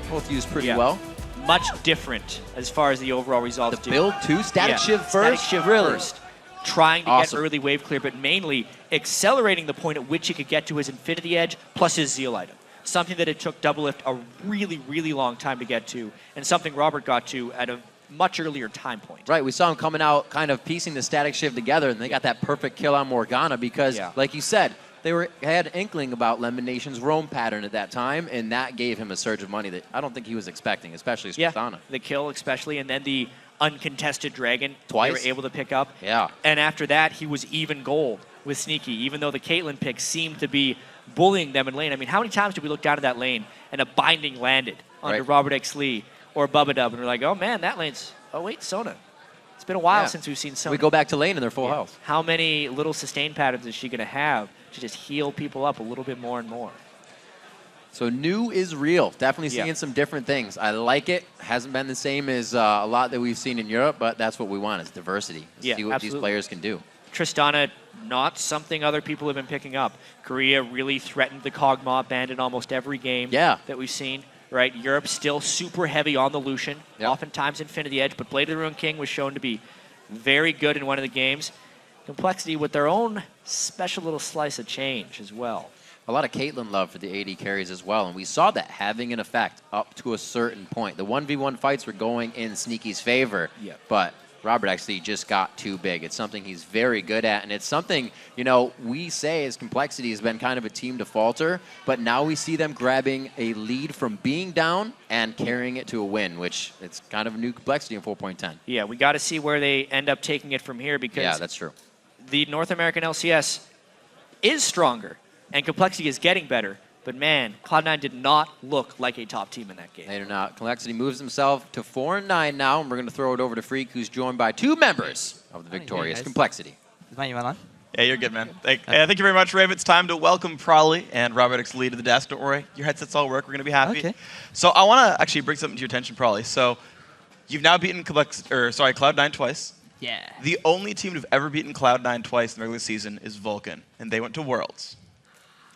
Both used pretty well. Much different as far as the overall results do. Build 2, Static Shiv first? Static Shiv Really? first. Trying to Awesome. get early wave clear, but mainly accelerating the point at which he could get to his Infinity Edge plus his Zeal item. Something that it took Doublelift a really, really long time to get to, and something Robert got to at a much earlier time point. Right, we saw him coming out kind of piecing the Static Shiv together, and they got that perfect kill on Morgana because, like you said, they had an inkling about Lemon Nation's roam pattern at that time, and that gave him a surge of money that I don't think he was expecting, especially Tristana. The kill especially, and then the uncontested dragon Twice. they were able to pick up. Yeah. And after that, he was even gold with Sneaky, even though the Caitlyn pick seemed to be bullying them in lane. I mean, how many times did we look down at that lane and a binding landed under Robert X. Lee or Bubba Dub, and we're like, oh man, that lane's, oh wait, Sona. It's been a while since we've seen Sona. We go back to lane and they're full health. How many little sustain patterns is she going to have to just heal people up a little bit more and more? So new is real. Definitely seeing some different things. I like it. Hasn't been the same as a lot that we've seen in Europe, but that's what we want is diversity. See what these players can do. Tristana, not something other people have been picking up. Korea really threatened the Kog'Maw band in almost every game that we've seen. Right, Europe still super heavy on the Lucian, oftentimes Infinity Edge, but Blade of the Ruined King was shown to be very good in one of the games. Complexity with their own special little slice of change as well. A lot of Caitlyn love for the AD carries as well, and we saw that having an effect up to a certain point. The 1v1 fights were going in Sneaky's favor, but Robert actually just got too big. It's something he's very good at, and it's something, you know, we say as Complexity has been kind of a team to falter, but now we see them grabbing a lead from being down and carrying it to a win, which it's kind of a new Complexity in 4.10. Yeah, we got to see where they end up taking it from here because that's true. The North American LCS is stronger, and Complexity is getting better. But man, Cloud9 did not look like a top team in that game. They do not. Complexity moves himself to 4-9 now, and we're going to throw it over to Freak, who's joined by 2 members of the victorious Complexity. Is my email on? Yeah, you're good, man. Thank you very much, Rave. It's time to welcome Prolly and Robert X. Lee to the desk. Don't worry, your headsets all work. We're going to be happy. Okay. So I want to actually bring something to your attention, Prolly. So you've now beaten Cloud9 twice. Yeah. The only team to have ever beaten Cloud9 twice in the regular season is Vulcan, and they went to Worlds.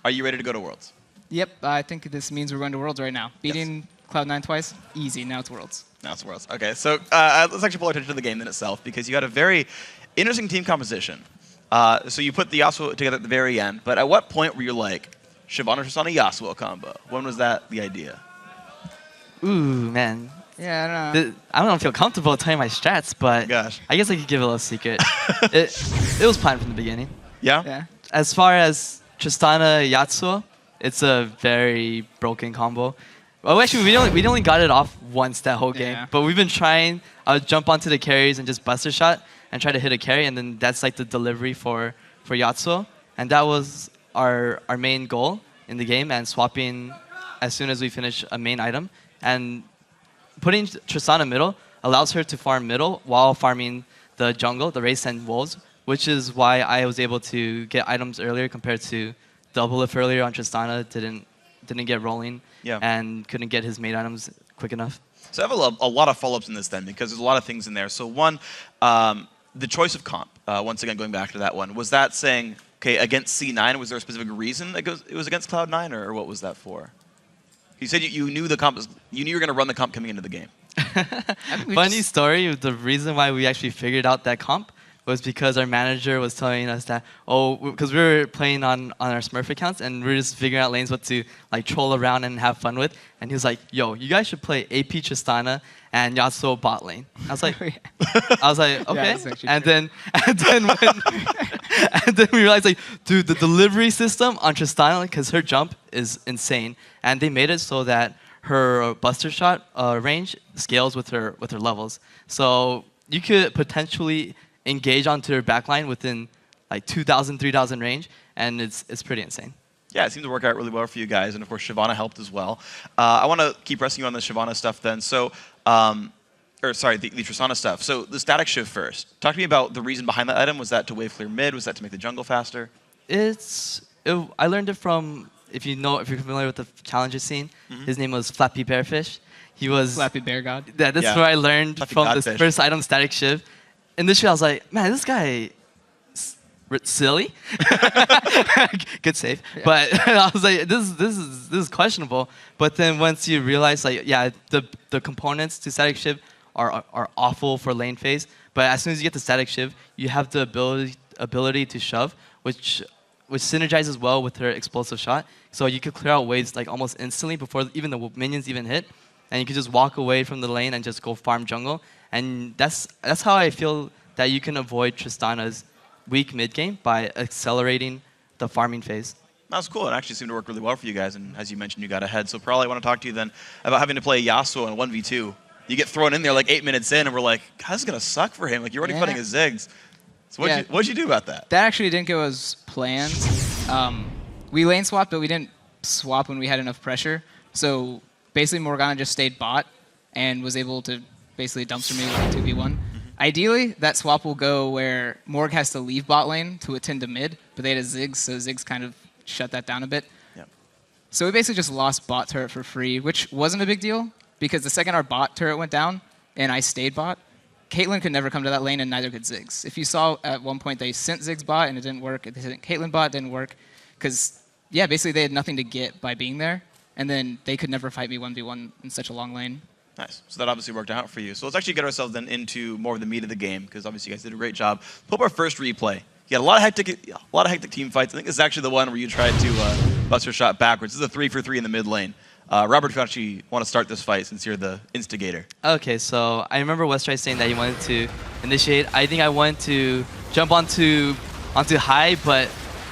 Are you ready to go to Worlds? Yep, I think this means we're going to Worlds right now. Beating Cloud9 twice, easy. Now it's Worlds. Now it's Worlds. Okay, so let's actually pull attention to the game in itself because you had a very interesting team composition. So you put the Yasuo together at the very end, but at what point were you like, Shyvana Tristana Yasuo combo? When was that the idea? Ooh, man. Yeah, I don't know. I don't feel comfortable telling my strats, but I guess I could give a little secret. it was planned from the beginning. Yeah? Yeah. As far as Tristana Yasuo, it's a very broken combo. Well, actually, we only got it off once that whole game. But we've been trying. I would jump onto the carries and just buster shot and try to hit a carry, and then that's like the delivery for Yasuo. And that was our main goal in the game, and swapping as soon as we finish a main item. And putting Tristana middle allows her to farm middle while farming the jungle, the Wraiths and Wolves, which is why I was able to get items earlier compared to Doublelift earlier on Tristana didn't get rolling and couldn't get his main items quick enough. So I have a lot of follow-ups in this then, because there's a lot of things in there. So one, the choice of comp, once again, going back to that one, was that saying, okay, against C9, was there a specific reason it was against Cloud9, or what was that for? You said you knew the comp, you knew you were going to run the comp coming into the game. Funny story, the reason why we actually figured out that comp was because our manager was telling us that, because we were playing on our Smurf accounts and we were just figuring out lanes what to like troll around and have fun with. And he was like, yo, you guys should play AP Tristana and Yasuo bot lane. I was like, okay. And then we realized, like, dude, the delivery system on Tristana, because her jump is insane, and they made it so that her buster shot range scales with her levels. So you could potentially engage onto her backline within like 2,000, 3,000 range, and it's pretty insane. Yeah, it seemed to work out really well for you guys, and of course Shyvana helped as well. I want to keep pressing you on the Shyvana stuff then. So, the Tristana stuff. So the static shiv first. Talk to me about the reason behind that item. Was that to wave clear mid? Was that to make the jungle faster? I learned it from, if you're familiar with the challenges scene, his name was Flappy Bearfish. He was Flappy Bear God. Yeah, that's where I learned Flappy from Godfish. this first item, static shiv. Initially, I was like, man, this guy silly. Good save. Yeah. But I was like, this is questionable. But then once you realize, like, yeah, the components to static shiv are awful for lane phase. But as soon as you get the static shiv, you have the ability to shove, which synergizes well with her explosive shot. So you could clear out waves like almost instantly before even the minions even hit, and you could just walk away from the lane and just go farm jungle. And that's how I feel that you can avoid Tristana's weak mid game by accelerating the farming phase. That's cool. It actually seemed to work really well for you guys, and as you mentioned, you got ahead. So probably I want to talk to you then about having to play Yasuo in 1v2. You get thrown in there like 8 minutes in, and we're like, God, this is gonna suck for him. Like, you're already putting his Ziggs. So what'd you do about that? That actually didn't go as planned. We lane swapped, but we didn't swap when we had enough pressure. So basically, Morgana just stayed bot and was able to basically dumpster me with 2v1. Ideally, that swap will go where Morg has to leave bot lane to attend to mid, but they had a Ziggs, so Ziggs kind of shut that down a bit. Yep. So we basically just lost bot turret for free, which wasn't a big deal, because the second our bot turret went down and I stayed bot, Caitlyn could never come to that lane and neither could Ziggs. If you saw at one point they sent Ziggs bot and it didn't work, they sent Caitlyn bot, it didn't work, because yeah, basically they had nothing to get by being there, and then they could never fight me 1v1 in such a long lane. Nice. So that obviously worked out for you. So let's actually get ourselves then into more of the meat of the game, because obviously you guys did a great job. Pull up our first replay. You had a lot of hectic team fights. I think this is actually the one where you tried to bust your shot backwards. This is a 3-for-3 in the mid lane. Robert, if you actually want to start this fight since you're the instigator. Okay, so I remember Westray saying that he wanted to initiate. I think I wanted to jump onto high, but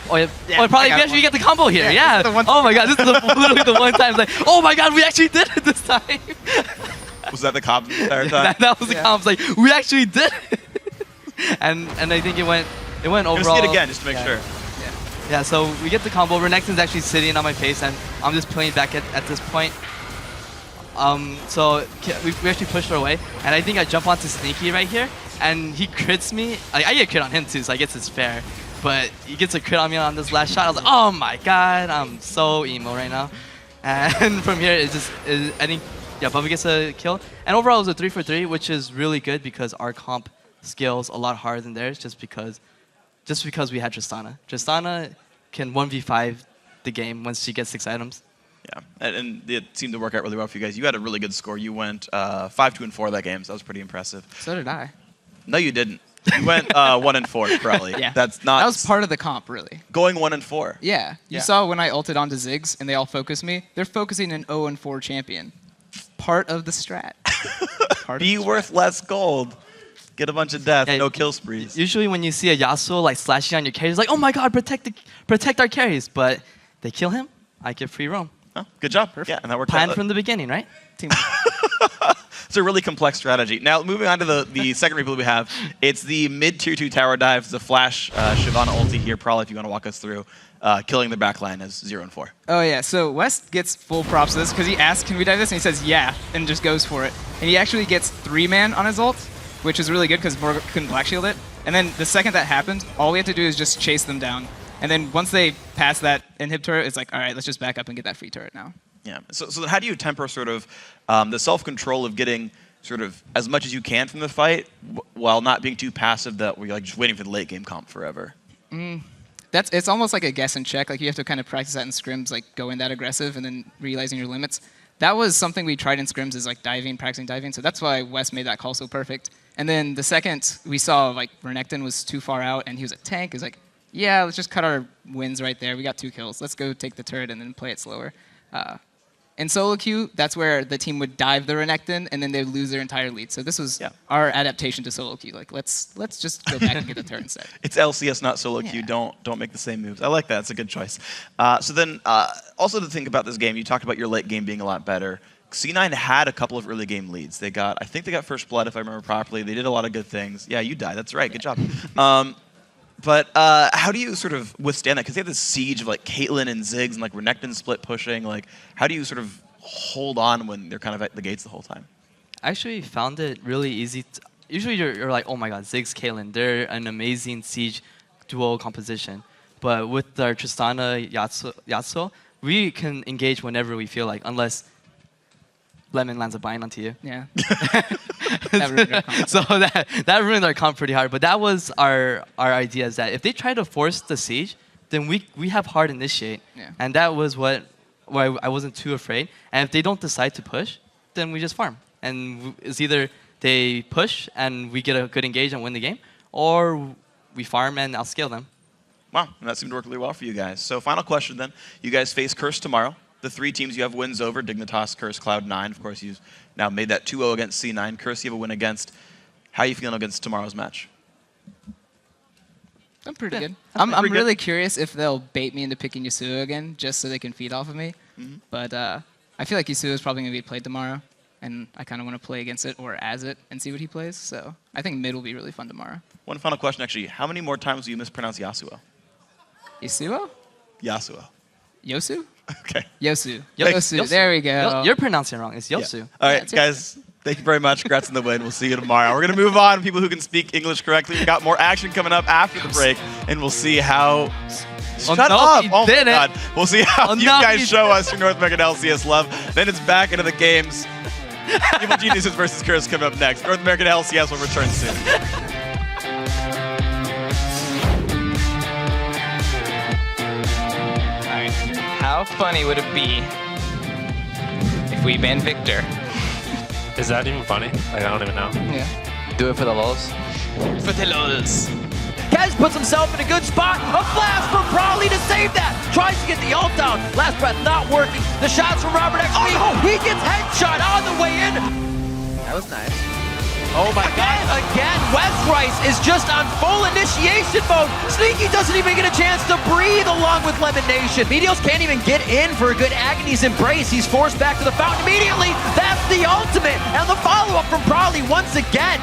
probably actually get the combo here. Yeah. Oh my God, this is literally the one time. It's like, oh my God, we actually did it this time. Was that the comp the entire time? that was the comp. Like, we actually did it. and I think it went overall. Let's see it again just to make sure. Yeah, so we get the combo. Renekton's actually sitting on my face, and I'm just playing back at this point. So we actually pushed our way, and I think I jump onto Sneaky right here, and he crits me. I get a crit on him too, so I guess it's fair. But he gets a crit on me on this last shot. I was like, oh my God, I'm so emo right now. And from here, I think, Bubba gets a kill. And overall, it was a 3-for-3, which is really good because our comp scales a lot harder than theirs just because we had Tristana. Tristana can 1v5 the game once she gets 6 items. Yeah, and it seemed to work out really well for you guys. You had a really good score. You went 5-2-4 that game, so that was pretty impressive. So did I. No, you didn't. You went 1-4 probably. Yeah. That's not. That was part of the comp, really. Going 1-4. Yeah. You saw when I ulted onto Ziggs and they all focused me. They're focusing an 0-4 champion. Part of the strat. Be worth less gold. Get a bunch of death. No kill sprees. Usually when you see a Yasuo like slashing on your carries, like, oh my God, protect our carries. But they kill him. I get free roam. Oh, good job. Perfect. Yeah, and that worked Planned out. from the beginning, right? Team. It's a really complex strategy. Now, moving on to the second replay we have, it's the mid-tier 2 tower dive, the flash Shyvana ulti here, probably if you want to walk us through, killing the backline as 0-4. Oh yeah, so West gets full props to this because he asks, can we dive this? And he says, yeah, and just goes for it. And he actually gets 3-man on his ult, which is really good because Morg couldn't black shield it. And then the second that happened, all we have to do is just chase them down. And then once they pass that inhib turret, it's like, all right, let's just back up and get that free turret now. Yeah. So how do you temper sort of the self-control of getting sort of as much as you can from the fight while not being too passive that we're like just waiting for the late game comp forever? It's almost like a guess and check. Like you have to kind of practice that in scrims, like going that aggressive and then realizing your limits. That was something we tried in scrims, is like diving, practicing diving. So that's why Wes made that call so perfect. And then the second we saw like Renekton was too far out and he was a tank, is like, yeah, let's just cut our wins right there. We got 2 kills. Let's go take the turret and then play it slower. In solo queue, that's where the team would dive the Renekton and then they'd lose their entire lead. So this was our adaptation to solo queue. Like let's just go back and get the turret instead. It's LCS, not solo queue. Don't make the same moves. I like that. It's a good choice. So then, also to think about this game, you talked about your late game being a lot better. C9 had a couple of early game leads. I think they got first blood if I remember properly. They did a lot of good things. Yeah, you died. That's right. Good job. But how do you sort of withstand that? Because they have this siege of like Caitlyn and Ziggs and like Renekton split pushing. Like, how do you sort of hold on when they're kind of at the gates the whole time? I actually found it really easy. Usually you're like, oh my god, Ziggs, Caitlyn, they're an amazing siege duo composition. But with our Tristana, Yasuo, we can engage whenever we feel like, unless Lemon lands a bind onto you. Yeah. So that ruined our comp pretty hard. But that was our idea, is that if they try to force the siege, then we have hard initiate. Yeah. And that was why I wasn't too afraid. And if they don't decide to push, then we just farm. And it's either they push and we get a good engage and win the game, or we farm and outscale them. Wow, and that seemed to work really well for you guys. So final question then. You guys face Curse tomorrow. The 3 teams you have wins over, Dignitas, Curse, Cloud9. Of course, you've now made that 2-0 against C9. Curse, you have a win against. How are you feeling against tomorrow's match? I'm pretty good. I'm really curious if they'll bait me into picking Yasuo again, just so they can feed off of me. But I feel like Yasuo is probably going to be played tomorrow, and I kind of want to play against it or as it and see what he plays. So I think mid will be really fun tomorrow. One final question, actually. How many more times do you mispronounce Yasuo? Yasuo? Yasuo. Yosu? Okay. Yosu. Thanks. Yosu. There we go. You're pronouncing it wrong. It's Yosu. Yeah. All right, guys. Thank you very much. Congrats on the win. We'll see you tomorrow. We're going to move on to people who can speak English correctly. We've got more action coming up after the break, and we'll see how... Shut up! Oh my God. We'll see how you guys show us your North American LCS love. Then it's back into the games. Evil Geniuses versus Curse coming up next. North American LCS will return soon. How funny would it be if we ban Victor? Is that even funny? Like, I don't even know. Yeah. Do it for the lols. For the loaders. Kez puts himself in a good spot. A flash from Brawley to save that. Tries to get the ult down. Last breath not working. The shots from Robert XP. Oh, no. He gets headshot on the way in. That was nice. Oh my God. Again, West Rice is just on full initiation mode. Sneaky doesn't even get a chance to breathe along with Lemon Nation. Meteos can't even get in for a good Agony's Embrace. He's forced back to the fountain immediately. That's the ultimate. And the follow-up from Brawley once again.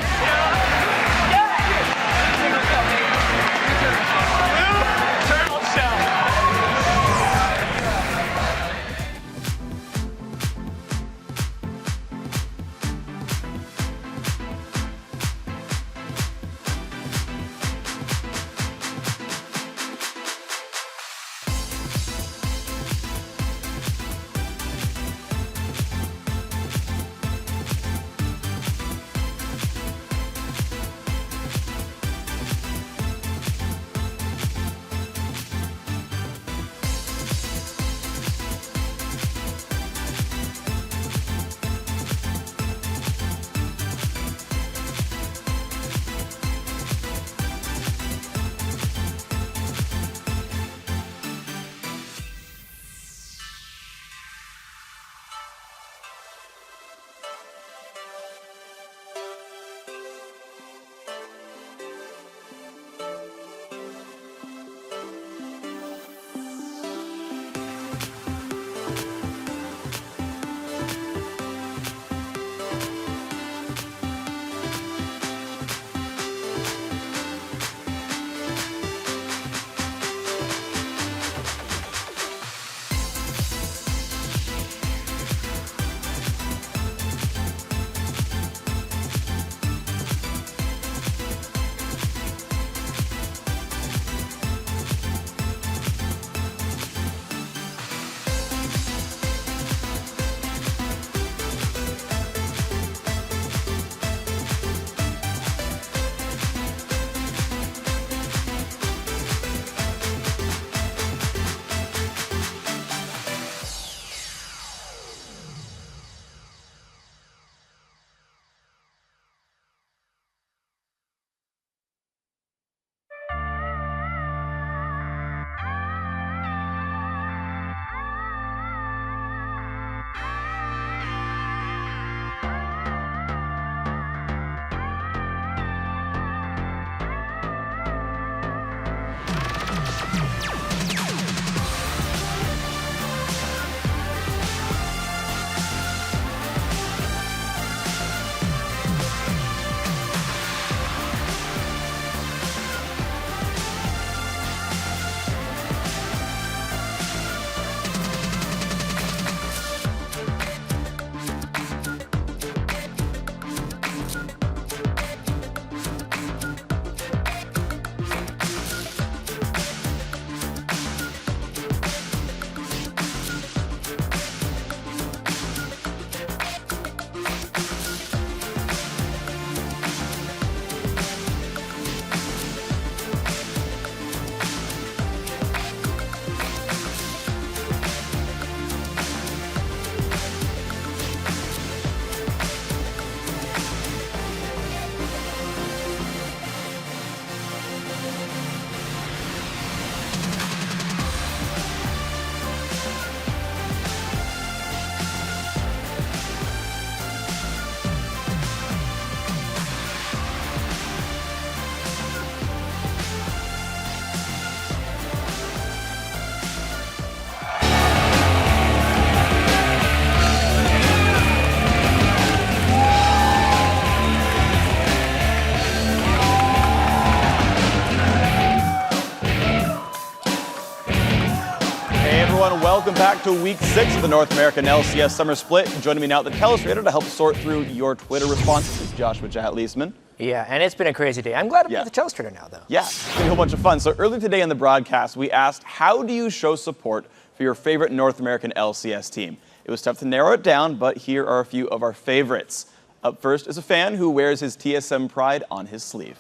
everyone. Welcome back to Week 6 of the North American LCS Summer Split. Joining me now at the Telestrator to help sort through your Twitter responses is Joshua Leisman. Yeah, and it's been a crazy day. I'm glad I'm at the Telestrator now, though. Yeah, it's been a whole bunch of fun. So earlier today in the broadcast, we asked, how do you show support for your favorite North American LCS team? It was tough to narrow it down, but here are a few of our favorites. Up first is a fan who wears his TSM pride on his sleeve.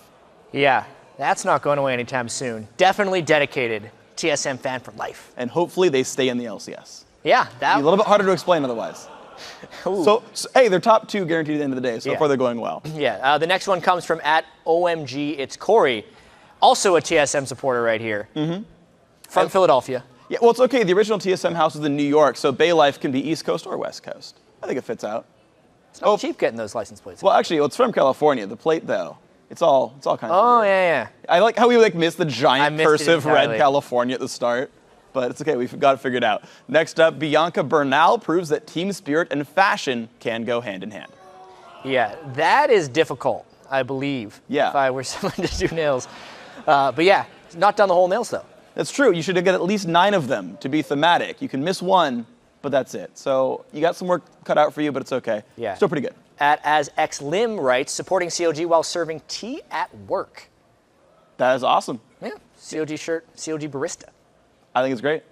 Yeah, that's not going away anytime soon. Definitely dedicated TSM fan for life. And hopefully they stay in the LCS. Yeah, a little bit harder to explain otherwise. So, hey, they're top 2 guaranteed at the end of the day. So far, they're going well. Yeah, the next one comes from @OMG. It's Corey, also a TSM supporter right here, from Philadelphia. Yeah, well, it's okay. The original TSM house was in New York, so Bay Life can be East Coast or West Coast. I think it fits out. It's not cheap getting those license plates. Well, actually, it's from California. The plate, though, it's all kind of. Oh yeah. I like how we missed the giant cursive red entirely. California at the start, but it's okay. We've got it figured out. Next up, Bianca Bernal proves that team spirit and fashion can go hand in hand. Yeah, that is difficult, I believe. Yeah. If I were someone to do nails, but yeah, not down the whole nails though. That's true. You should get at least 9 of them to be thematic. You can miss one, but that's it. So you got some work cut out for you, but it's okay. Yeah. Still pretty good. @AsXLim writes, supporting COG while serving tea at work. That is awesome. Yeah, COG shirt, COG barista. I think it's great.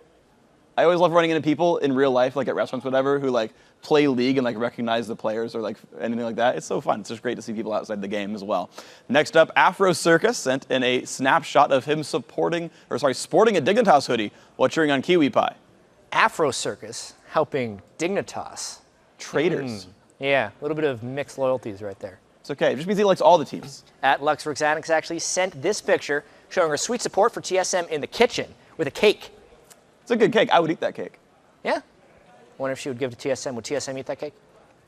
I always love running into people in real life, like at restaurants, whatever, who like play League and like recognize the players or like anything like that. It's so fun. It's just great to see people outside the game as well. Next up, Afro Circus sent in a snapshot of him sporting a Dignitas hoodie while cheering on Kiwi Pie. Afro Circus helping Dignitas. Traitors. Yeah, a little bit of mixed loyalties right there. It's okay. It just means he likes all the teams. @LuxRixanix actually sent this picture showing her sweet support for TSM in the kitchen with a cake. It's a good cake. I would eat that cake. Yeah. Wonder if she would give to TSM. Would TSM eat that cake?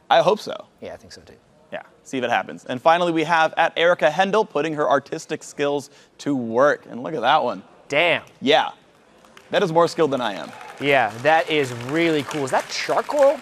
I hope so. Yeah, I think so too. Yeah, see if it happens. And finally, we have @Erica Hendel putting her artistic skills to work. And look at that one. Damn. Yeah. That is more skilled than I am. Yeah, that is really cool. Is that charcoal?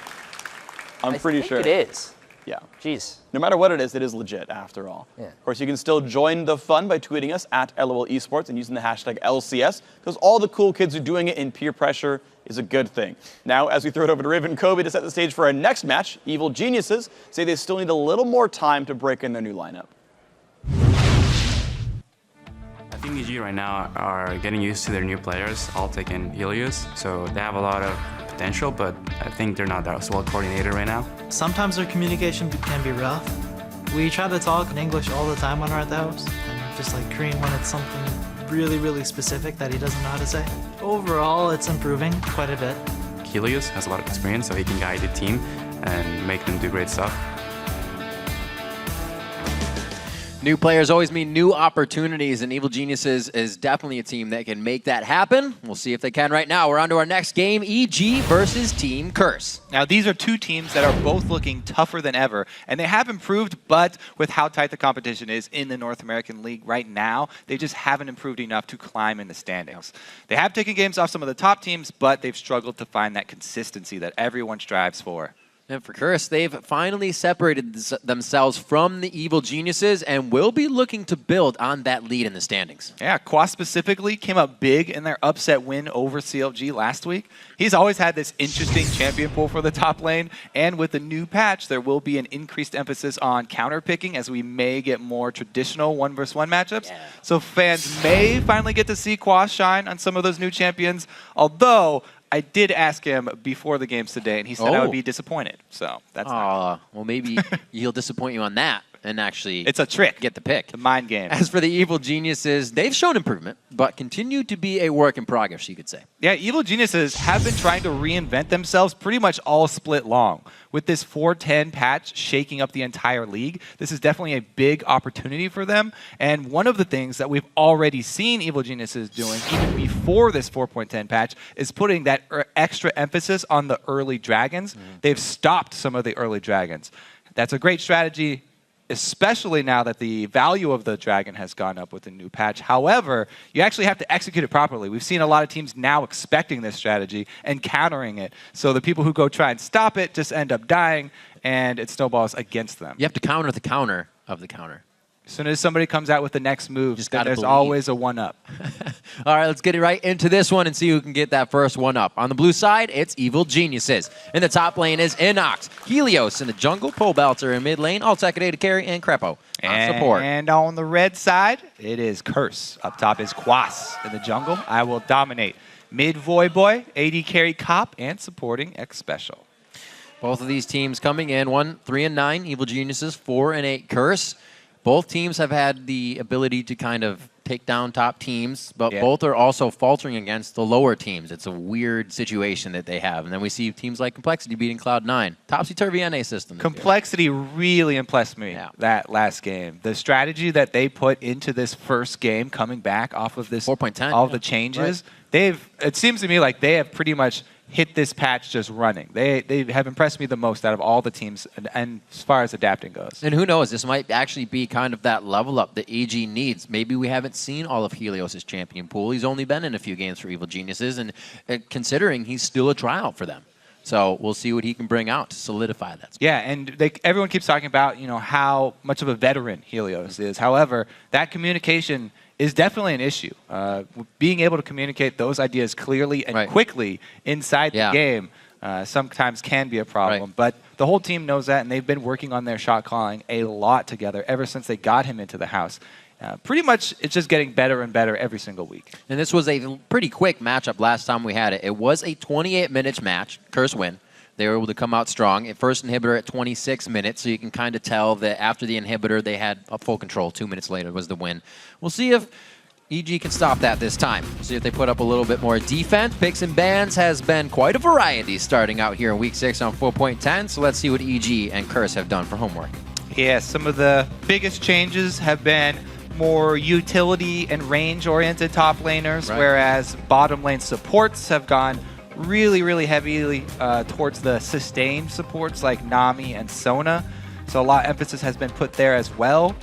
I'm pretty sure. It is. Yeah. Jeez. No matter what it is legit after all. Yeah. Of course, you can still join the fun by tweeting us @LOL Esports and using the hashtag LCS, because all the cool kids are doing it, and peer pressure is a good thing. Now, as we throw it over to Riven Kobe to set the stage for our next match, Evil Geniuses say they still need a little more time to break in their new lineup. I think EG right now are getting used to their new players, all taking Helios, so they have a lot of potential, but I think they're not that well coordinated right now. Sometimes their communication can be rough. We try to talk in English all the time when we're at the house, and just like Korean when it's something really, really specific that he doesn't know how to say. Overall, it's improving quite a bit. Helios has a lot of experience, so he can guide the team and make them do great stuff. New players always mean new opportunities, and Evil Geniuses is definitely a team that can make that happen. We'll see if they can right now. We're on to our next game, EG versus Team Curse. Now, these are two teams that are both looking tougher than ever, and they have improved, but with how tight the competition is in the North American League right now, they just haven't improved enough to climb in the standings. They have taken games off some of the top teams, but they've struggled to find that consistency that everyone strives for. And for Curse, they've finally separated themselves from the Evil Geniuses and will be looking to build on that lead in the standings. Yeah, Quas specifically came up big in their upset win over CLG last week. He's always had this interesting champion pool for the top lane, and with the new patch, there will be an increased emphasis on counter picking as we may get more traditional 1v1 matchups. Yeah. So fans may finally get to see Quas shine on some of those new champions, although I did ask him before the games today, and he said I would be disappointed. So that's well, maybe he'll disappoint you on that and actually it's a trick. Get the pick. The mind game. As for the Evil Geniuses, they've shown improvement, but continue to be a work in progress, you could say. Yeah, Evil Geniuses have been trying to reinvent themselves pretty much all split long. With this 410 patch shaking up the entire league, this is definitely a big opportunity for them. And one of the things that we've already seen Evil Geniuses doing, even before this 4.10 patch, is putting that extra emphasis on the early dragons. They've stopped some of the early dragons. That's a great strategy, especially now that the value of the dragon has gone up with the new patch. However, you actually have to execute it properly. We've seen a lot of teams now expecting this strategy and countering it. So the people who go try and stop it just end up dying, and it snowballs against them. You have to counter the counter of the counter. As soon as somebody comes out with the next move, Just gotta there's believe. always a one-up. All right, let's get it right into this one and see who can get that first one up. On the blue side, it's Evil Geniuses. In the top lane is Inox, Helios in the jungle, Pole Belter in mid lane, Altec to carry, and Crepo on support. And on the red side, it is Curse. Up top is Quas in the jungle. I will dominate. Mid Voyboy, AD carry Cop, and supporting X Special. Both of these teams coming in, 1, 3, and 9, Evil Geniuses, 4 and 8, Curse. Both teams have had the ability to kind of take down top teams, but both are also faltering against the lower teams. It's a weird situation that they have. And then we see teams like Complexity beating Cloud9. Topsy-turvy NA system. Complexity really impressed me that last game. The strategy that they put into this first game, coming back off of this 4.10, all the changes, it seems to me like they have pretty much hit this patch just running. They have impressed me the most out of all the teams, and as far as adapting goes. And who knows, this might actually be kind of that level up that EG needs. Maybe we haven't seen all of Helios' champion pool. He's only been in a few games for Evil Geniuses, and considering he's still a tryout for them. So we'll see what he can bring out to solidify that spot. Yeah, and everyone keeps talking about how much of a veteran Helios is. However, that communication is definitely an issue. Being able to communicate those ideas clearly and quickly inside the game sometimes can be a problem. But the whole team knows that, and they've been working on their shot calling a lot together ever since they got him into the house. Pretty much, it's just getting better and better every single week. And this was a pretty quick matchup last time we had it. It was a 28-minute match, Curse win. They were able to come out strong. First inhibitor at 26 minutes, so you can kind of tell that after the inhibitor, they had full control. 2 minutes later was the win. We'll see if EG can stop that this time. We'll see if they put up a little bit more defense. Picks and bans has been quite a variety starting out here in Week 6 on 4.10, so let's see what EG and Curse have done for homework. Yeah, some of the biggest changes have been more utility and range-oriented top laners, whereas bottom lane supports have gone really heavily towards the sustained supports like Nami and Sona. So a lot of emphasis has been put there as well.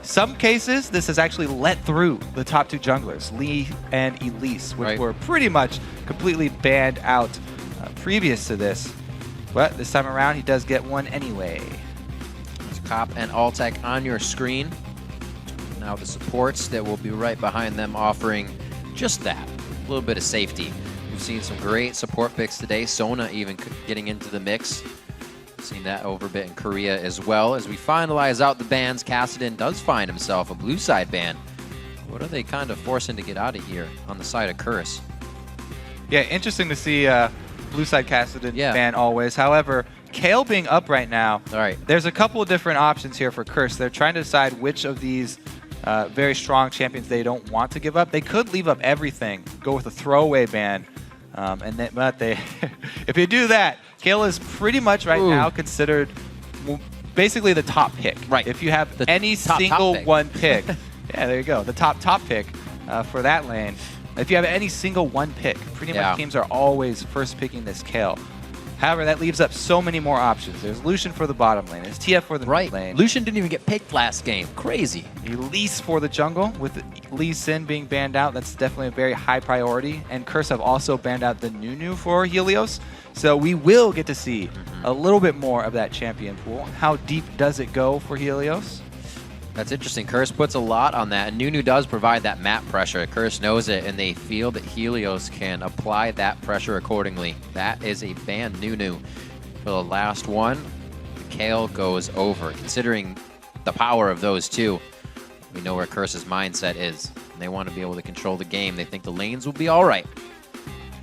Some cases, this has actually let through the top two junglers, Lee and Elise, which were pretty much completely banned out previous to this. But this time around, he does get one anyway. There's Cop and Altec on your screen. Now the supports that will be right behind them offering just that, a little bit of safety. We've seen some great support picks today. Sona even getting into the mix. Seen that over a bit in Korea as well. As we finalize out the bans, Kassadin does find himself a blue side ban. What are they kind of forcing to get out of here on the side of Curse? Yeah, interesting to see blue side Kassadin ban always. However, Kale being up right now, there's a couple of different options here for Curse. They're trying to decide which of these very strong champions they don't want to give up. They could leave up everything, go with a throwaway ban. But if you do that, Kale is pretty much right now considered basically the top pick. Right. If you have any single one pick, yeah, there you go, the top pick for that lane. If you have any single one pick, pretty much teams are always first picking this Kale. However, that leaves up so many more options. There's Lucian for the bottom lane. There's TF for the mid lane. Lucian didn't even get picked last game. Crazy. Elise for the jungle, with Lee Sin being banned out. That's definitely a very high priority. And Curse have also banned out the Nunu for Helios. So we will get to see a little bit more of that champion pool. How deep does it go for Helios? That's interesting. Curse puts a lot on that, and Nunu does provide that map pressure. Curse knows it, and they feel that Helios can apply that pressure accordingly. That is a ban Nunu. For the last one, Kale goes over. Considering the power of those two, we know where Curse's mindset is. They want to be able to control the game. They think the lanes will be all right.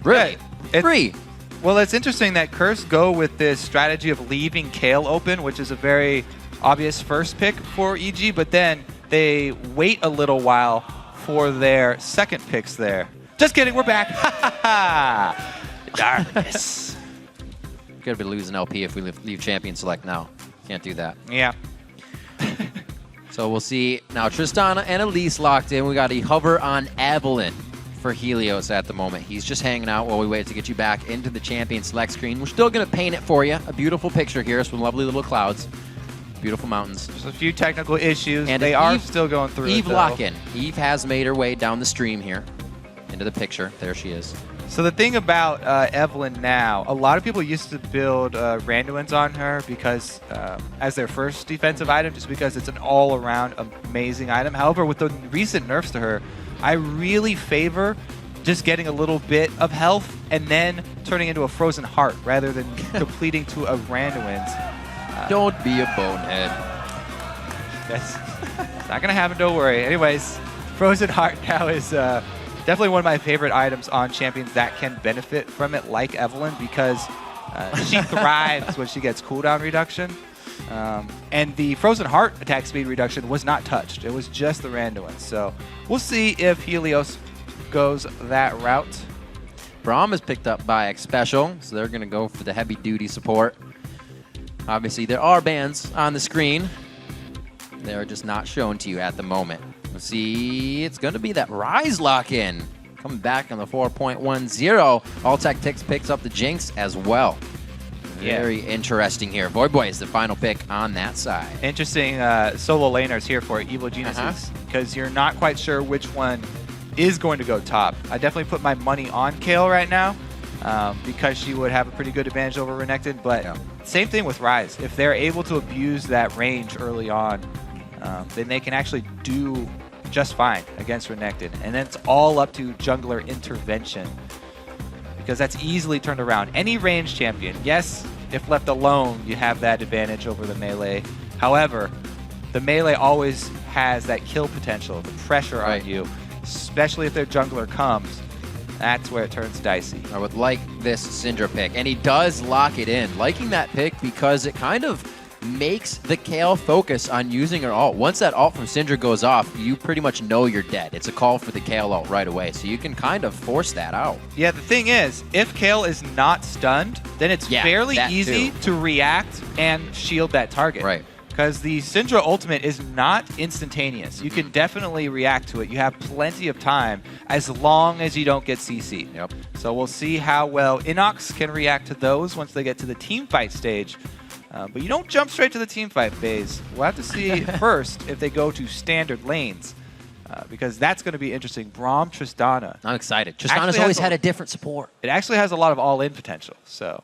Really? Free. Well, it's interesting that Curse go with this strategy of leaving Kale open, which is a very obvious first pick for EG, but then they wait a little while for their second picks there. Just kidding, we're back. Darkness. We're going to be losing LP if we leave Champion Select now. Can't do that. Yeah. So we'll see. Now Tristana and Elise locked in. We got a hover on Evelyn for Helios at the moment. He's just hanging out while we wait to get you back into the Champion Select screen. We're still going to paint it for you. A beautiful picture here. Some lovely little clouds. Beautiful mountains. There's a few technical issues. And they are still going through Eve it, lock in. Eve has made her way down the stream here. into the picture. There she is. So the thing about Evelyn now, a lot of people used to build Randuins on her because as their first defensive item, just because it's an all-around amazing item. However, with the recent nerfs to her, I really favor just getting a little bit of health and then turning into a Frozen Heart rather than completing to a Randuin's. Don't be a bonehead. That's not gonna happen, don't worry. Anyways, Frozen Heart now is definitely one of my favorite items on champions that can benefit from it, like Evelyn, because she thrives when she gets cooldown reduction. And the Frozen Heart attack speed reduction was not touched. It was just the Randuin. So we'll see if Helios goes that route. Braum is picked up by X Special, so they're going to go for the heavy-duty support. Obviously, there are bans on the screen. They're just not shown to you at the moment. Let's see, it's going to be that Rise lock-in. Coming back on the 4.10. Alltech picks up the Jinx as well. Very interesting here. Void Boy is the final pick on that side. Interesting solo laners here for Evil Geniuses, because you're not quite sure which one is going to go top. I definitely put my money on Kayle right now because she would have a pretty good advantage over Renekton, but same thing with Rise. If they're able to abuse that range early on, then they can actually do just fine against Renekton. And then it's all up to jungler intervention, because that's easily turned around. Any range champion, yes, if left alone, you have that advantage over the melee. However, the melee always has that kill potential, the pressure on you, especially if their jungler comes. That's where it turns dicey. I would like this Syndra pick, and he does lock it in. Liking that pick because it kind of makes the Kayle focus on using her ult. Once that ult from Syndra goes off, you pretty much know you're dead. It's a call for the Kayle ult right away, so you can kind of force that out. Yeah, the thing is, if Kayle is not stunned, then it's fairly easy to react and shield that target. Right. Because the Syndra ultimate is not instantaneous. You can definitely react to it. You have plenty of time as long as you don't get CC'd. Yep. So we'll see how well Inox can react to those once they get to the team fight stage. But you don't jump straight to the team fight phase. We'll have to see first if they go to standard lanes, because that's going to be interesting. Braum, Tristana. I'm excited. Tristana's always had a different support. It actually has a lot of all-in potential, so...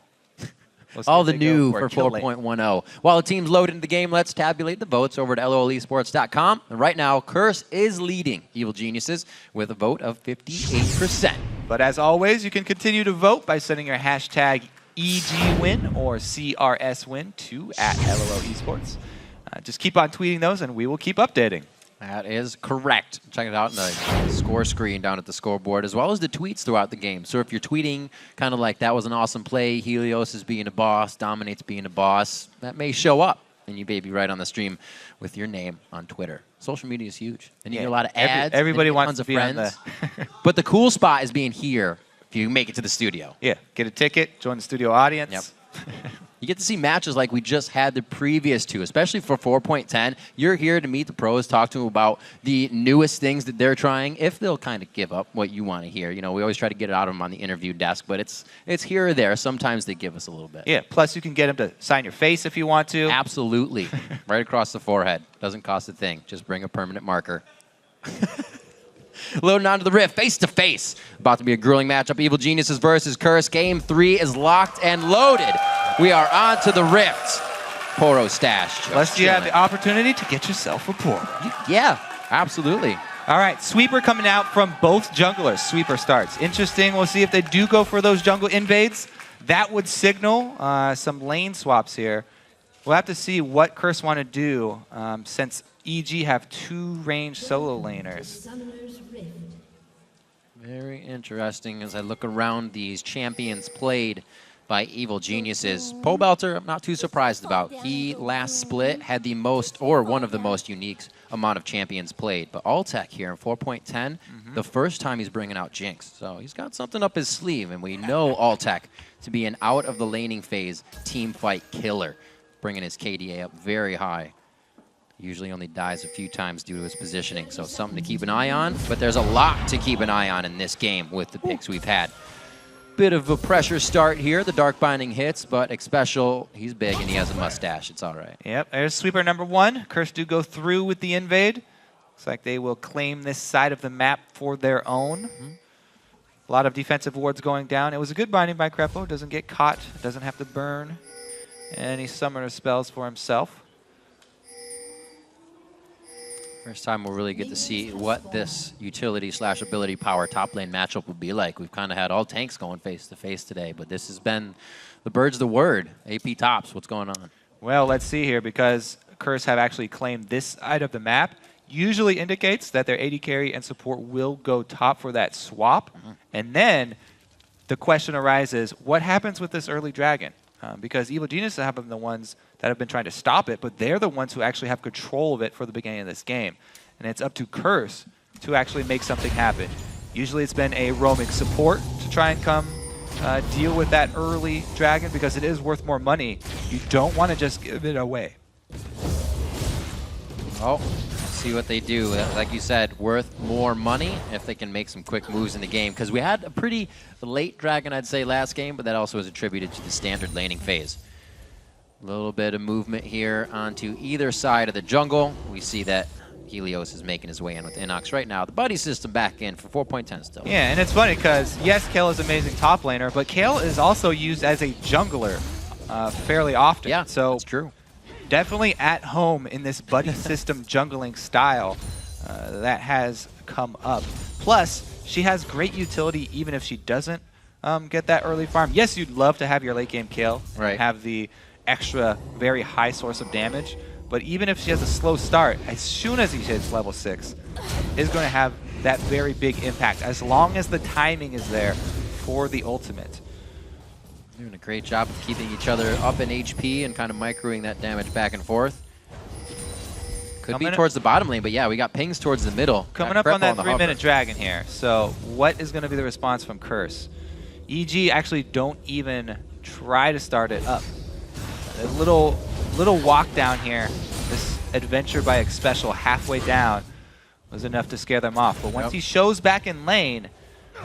All the new for 4.10. While the team's loaded into the game, let's tabulate the votes over at LOLesports.com. And right now, Curse is leading Evil Geniuses with a vote of 58%. But as always, you can continue to vote by sending your hashtag EGWin or CRSWin to @LOLesports. Just keep on tweeting those, and we will keep updating. That is correct. Check it out in the score screen down at the scoreboard, as well as the tweets throughout the game. So if you're tweeting kind of like, that was an awesome play, Helios is being a boss, Dominate's being a boss, that may show up, and you may be right on the stream with your name on Twitter. Social media is huge. And you get a lot of ads. Everybody wants tons to of be friends. on the... But the cool spot is being here if you make it to the studio. Yeah, get a ticket, join the studio audience. Yep. You get to see matches like we just had the previous two, especially for 4.10. You're here to meet the pros, talk to them about the newest things that they're trying, if they'll kind of give up what you want to hear. You know, we always try to get it out of them on the interview desk, but it's here or there. Sometimes they give us a little bit. Yeah, plus you can get them to sign your face if you want to. Absolutely. Right across the forehead. Doesn't cost a thing. Just bring a permanent marker. Loading onto the Rift, face-to-face. About to be a grueling matchup. Evil Geniuses versus Curse. Game 3 is locked and loaded. We are on to the Rift. Poro stash. Plus you have the opportunity to get yourself a Poro. Yeah, absolutely. All right, Sweeper coming out from both junglers. Sweeper starts. Interesting. We'll see if they do go for those jungle invades. That would signal some lane swaps here. We'll have to see what Curse want to do since EG have 2 ranged solo laners. Very interesting as I look around these champions played by Evil Geniuses. Pobelter, I'm not too surprised about. He last split had the most, or one of the most unique amount of champions played. But Alltech here in 4.10, the first time he's bringing out Jinx. So he's got something up his sleeve, and we know Alltech to be an out of the laning phase team fight killer, bringing his KDA up very high. Usually only dies a few times due to his positioning, so something to keep an eye on. But there's a lot to keep an eye on in this game with the picks we've had. Bit of a pressure start here. The Dark Binding hits, but Xpecial, he's big and he has a mustache. It's all right. Yep, there's Sweeper number 1. Curse do go through with the invade. Looks like they will claim this side of the map for their own. A lot of defensive wards going down. It was a good binding by Krepo. Doesn't get caught. Doesn't have to burn any summoner spells for himself. First time we'll really get to see what this utility/ability power top lane matchup will be like. We've kind of had all tanks going face to face today, but this has been the bird's the word. AP tops, what's going on? Well, let's see here, because Curse have actually claimed this side of the map. Usually indicates that their AD carry and support will go top for that swap. And then the question arises, what happens with this early dragon? Because Evil Geniuses have been the ones that have been trying to stop it, but they're the ones who actually have control of it for the beginning of this game. And it's up to Curse to actually make something happen. Usually it's been a roaming support to try and come deal with that early dragon, because it is worth more money. You don't want to just give it away. Oh, see what they do. Like you said, worth more money if they can make some quick moves in the game. Because we had a pretty late dragon, I'd say, last game, but that also is attributed to the standard laning phase. A little bit of movement here onto either side of the jungle. We see that Helios is making his way in with Inox right now. The buddy system back in for 4.10 still. Yeah, and it's funny because, yes, Kale is an amazing top laner, but Kale is also used as a jungler fairly often. Yeah, so that's true. Definitely at home in this buddy system jungling style that has come up. Plus, she has great utility even if she doesn't get that early farm. Yes, you'd love to have your late game Kale, right, have the extra very high source of damage, but even if she has a slow start, as soon as he hits level 6, is going to have that very big impact as long as the timing is there for the ultimate. Doing a great job of keeping each other up in HP and kind of microing that damage back and forth. Could be towards the bottom lane, but yeah, we got pings towards the middle. Coming up on that 3-minute dragon here. So what is going to be the response from Curse? EG actually don't even try to start it up. A little walk down here. This adventure by Xpecial halfway down was enough to scare them off. But once he shows back in lane,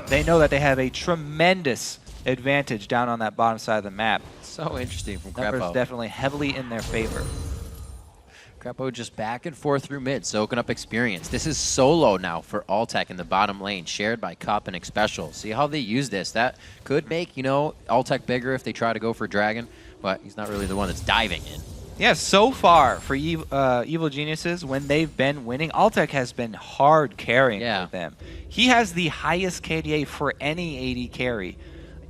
they know that they have a tremendous advantage down on that bottom side of the map. So interesting from Krepo. Numbers definitely heavily in their favor. Krepo just back and forth through mid, soaking up experience. This is solo now for Altec in the bottom lane, shared by Cup and Xpecial. See how they use this. That could make, you know, Altec bigger if they try to go for Dragon, but he's not really the one that's diving in. Yeah, so far for Evil Geniuses, when they've been winning, Altec has been hard carrying for them. He has the highest KDA for any AD carry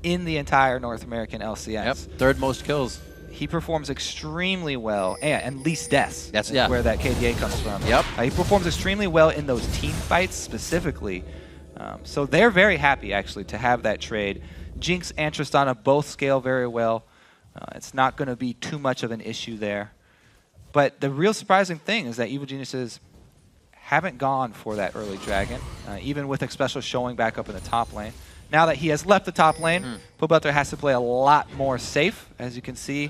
in the entire North American LCS. Yep, third most kills. He performs extremely well, and least deaths. That's where that KDA comes from. Yep. He performs extremely well in those team fights specifically. So they're very happy, actually, to have that trade. Jinx and Tristana both scale very well. It's not going to be too much of an issue there. But the real surprising thing is that Evil Geniuses haven't gone for that early dragon, even with Xpecial showing back up in the top lane. Now that he has left the top lane, Pobelter has to play a lot more safe, as you can see,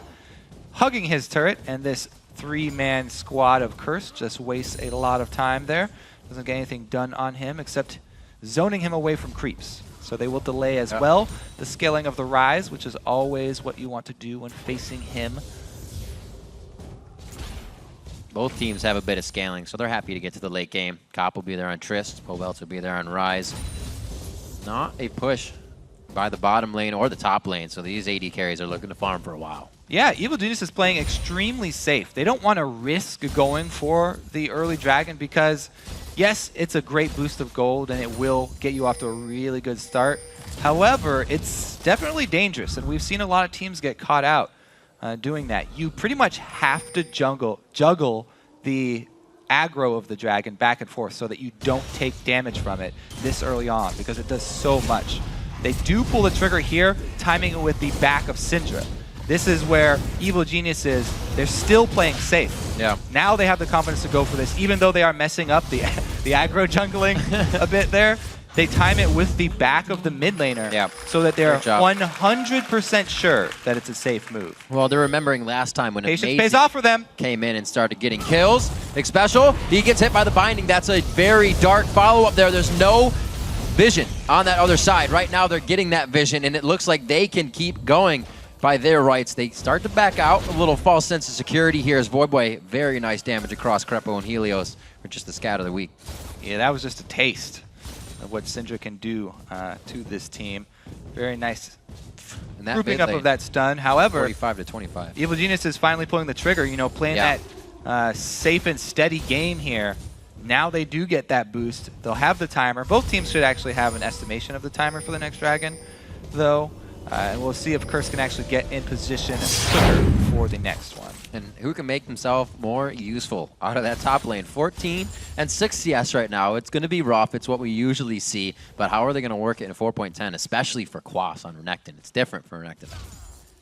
hugging his turret, and this 3-man squad of Curse just wastes a lot of time there. Doesn't get anything done on him except zoning him away from creeps. So they will delay as well the scaling of the Rise, which is always what you want to do when facing him. Both teams have a bit of scaling, so they're happy to get to the late game. Cop will be there on Trist, Pobelter will be there on Rise. Not a push by the bottom lane or the top lane, so these AD carries are looking to farm for a while. Yeah, Evil Genius is playing extremely safe. They don't want to risk going for the early dragon because, yes, it's a great boost of gold and it will get you off to a really good start. However, it's definitely dangerous, and we've seen a lot of teams get caught out doing that. You pretty much have to juggle the aggro of the dragon back and forth so that you don't take damage from it this early on, because it does so much. They do pull the trigger here, timing it with the back of Syndra. This is where Evil Geniuses, they're still playing safe. Yeah. Now they have the confidence to go for this, even though they are messing up the aggro jungling a bit there. They time it with the back of the mid laner so that they're 100% sure that it's a safe move. Well, they're remembering last time when Patience pays off for them. Came in and started getting kills. Xpecial, he gets hit by the binding. That's a very dark follow-up there. There's no vision on that other side. Right now they're getting that vision, and it looks like they can keep going by their rights. They start to back out. A little false sense of security here as Voidboy. Very nice damage across Krepo and Helios for just the scout of the week. Yeah, that was just a taste of what Syndra can do to this team. Very nice and that grouping up of that stun. However, 45 to 25. Evil Genius is finally pulling the trigger, you know, playing that safe and steady game here. Now they do get that boost. They'll have the timer. Both teams should actually have an estimation of the timer for the next dragon, though. And we'll see if Curse can actually get in position quicker for the next one. And who can make himself more useful out of that top lane? 14 and 6 CS right now. It's going to be rough. It's what we usually see. But how are they going to work it in 4.10, especially for Quas on Renekton? It's different for Renekton.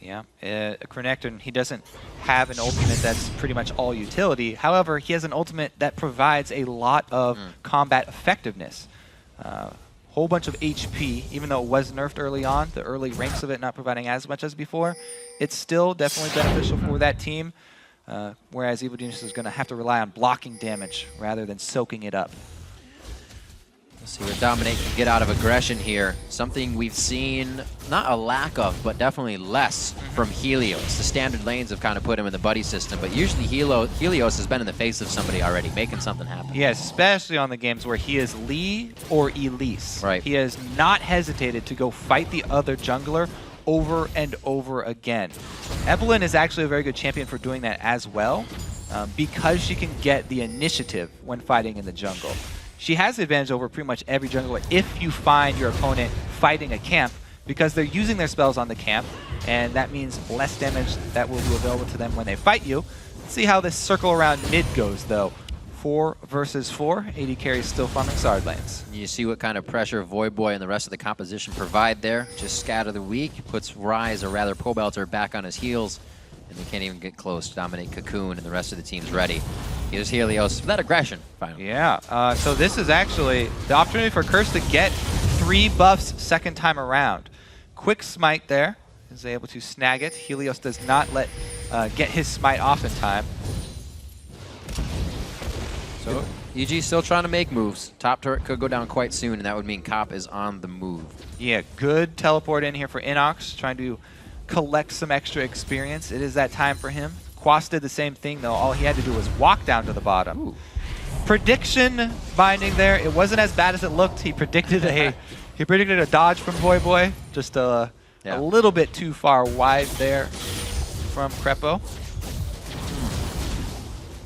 Yeah, Renekton, he doesn't have an ultimate that's pretty much all utility. However, he has an ultimate that provides a lot of combat effectiveness. Whole bunch of HP, even though it was nerfed early on, the early ranks of it not providing as much as before, it's still definitely beneficial for that team, whereas Evil Genius is going to have to rely on blocking damage rather than soaking it up. Let's see what Dominate can get out of aggression here. Something we've seen, not a lack of, but definitely less from Helios. The standard lanes have kind of put him in the buddy system, but usually Helios has been in the face of somebody already, making something happen. Yeah, especially on the games where he is Lee or Elise. Right. He has not hesitated to go fight the other jungler over and over again. Evelynn is actually a very good champion for doing that as well, because she can get the initiative when fighting in the jungle. She has the advantage over pretty much every jungler if you find your opponent fighting a camp, because they're using their spells on the camp, and that means less damage that will be available to them when they fight you. Let's see how this circle around mid goes, though. 4 versus 4. AD carry still farming Sard lanes. You see what kind of pressure Voidboy and the rest of the composition provide there. Just scatter the weak, puts Rise, or rather Pobelter, back on his heels, and they can't even get close to dominate Cocoon, and the rest of the team's ready. Here's Helios for that aggression, finally. Yeah, so this is actually the opportunity for Curse to get 3 buffs second time around. Quick smite there, is able to snag it. Helios does not get his smite off in time. So EG still trying to make moves. Top turret could go down quite soon, and that would mean Cop is on the move. Yeah, good teleport in here for Inox, trying to collect some extra experience. It is that time for him. Quas did the same thing, though. All he had to do was walk down to the bottom. Ooh. Prediction binding there. It wasn't as bad as it looked. He predicted a dodge from Voidboy, just a little bit too far wide there from Crepo.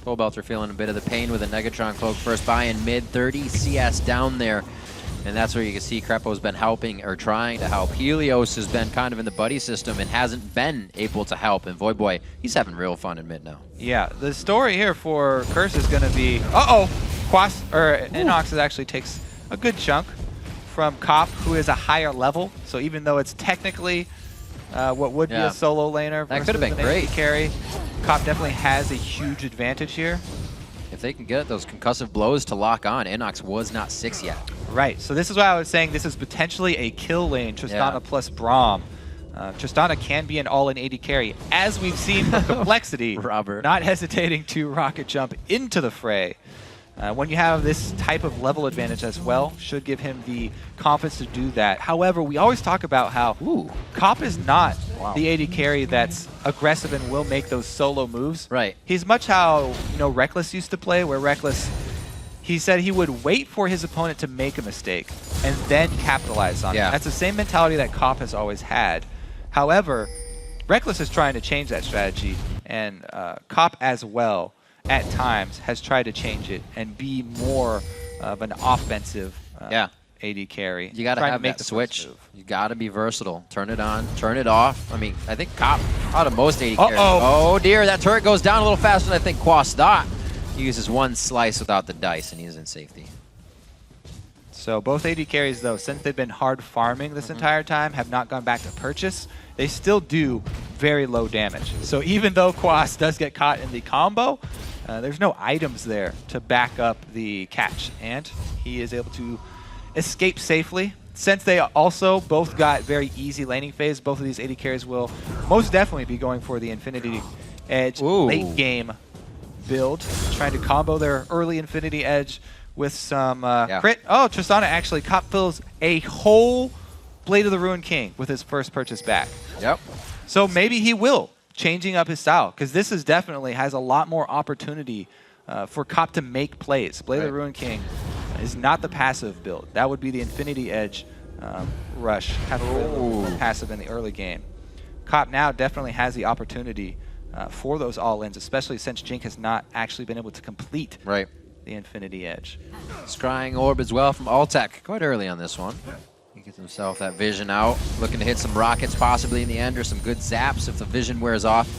Pobelter feeling a bit of the pain with a Negatron Cloak. First buy in mid, 30 CS down there. And that's where you can see Crepo's been helping, or trying to help. Helios has been kind of in the buddy system and hasn't been able to help. And Voidboy, he's having real fun in mid now. Yeah, the story here for Curse is going to be, Inox actually takes a good chunk from Cop, who is a higher level. So even though it's technically what would be a solo laner that could have been an great. AD carry, Cop definitely has a huge advantage here. If they can get those concussive blows to lock on, Inox was not 6 yet. Right, so this is why I was saying this is potentially a kill lane, Tristana plus Braum. Tristana can be an all-in AD carry, as we've seen from Complexity, not hesitating to rocket jump into the fray. When you have this type of level advantage as well, should give him the confidence to do that. However, we always talk about how Cop is not the AD carry that's aggressive and will make those solo moves. Right. He's much how Reckless used to play, where Reckless, he said he would wait for his opponent to make a mistake and then capitalize on it. That's the same mentality that Cop has always had. However, Reckless is trying to change that strategy, and Cop as well at times has tried to change it and be more of an offensive AD carry. You got to have that switch. You got to be versatile. Turn it on, turn it off. I mean, I think Cop out of most AD carries. Oh dear, that turret goes down a little faster than I think Quas thought. He uses one slice without the dice, and he's in safety. So both AD carries, though, since they've been hard farming this entire time, have not gone back to purchase. They still do very low damage. So even though Quas does get caught in the combo, there's no items there to back up the catch, and he is able to escape safely. Since they also both got very easy laning phase, both of these AD carries will most definitely be going for the Infinity Edge late game build, trying to combo their early Infinity Edge with some crit. Oh, Tristana actually fills a whole Blade of the Ruined King with his first purchase back. Yep. So maybe he will, changing up his style, because this is definitely has a lot more opportunity for Cop to make plays. Blade of the Ruined King is not the passive build. That would be the Infinity Edge rush, have a little passive in the early game. Cop now definitely has the opportunity for those all-ins, especially since Jink has not actually been able to complete the Infinity Edge. Scrying Orb as well from Altec, quite early on this one. He gets himself that vision out, looking to hit some rockets possibly in the end, or some good zaps if the vision wears off.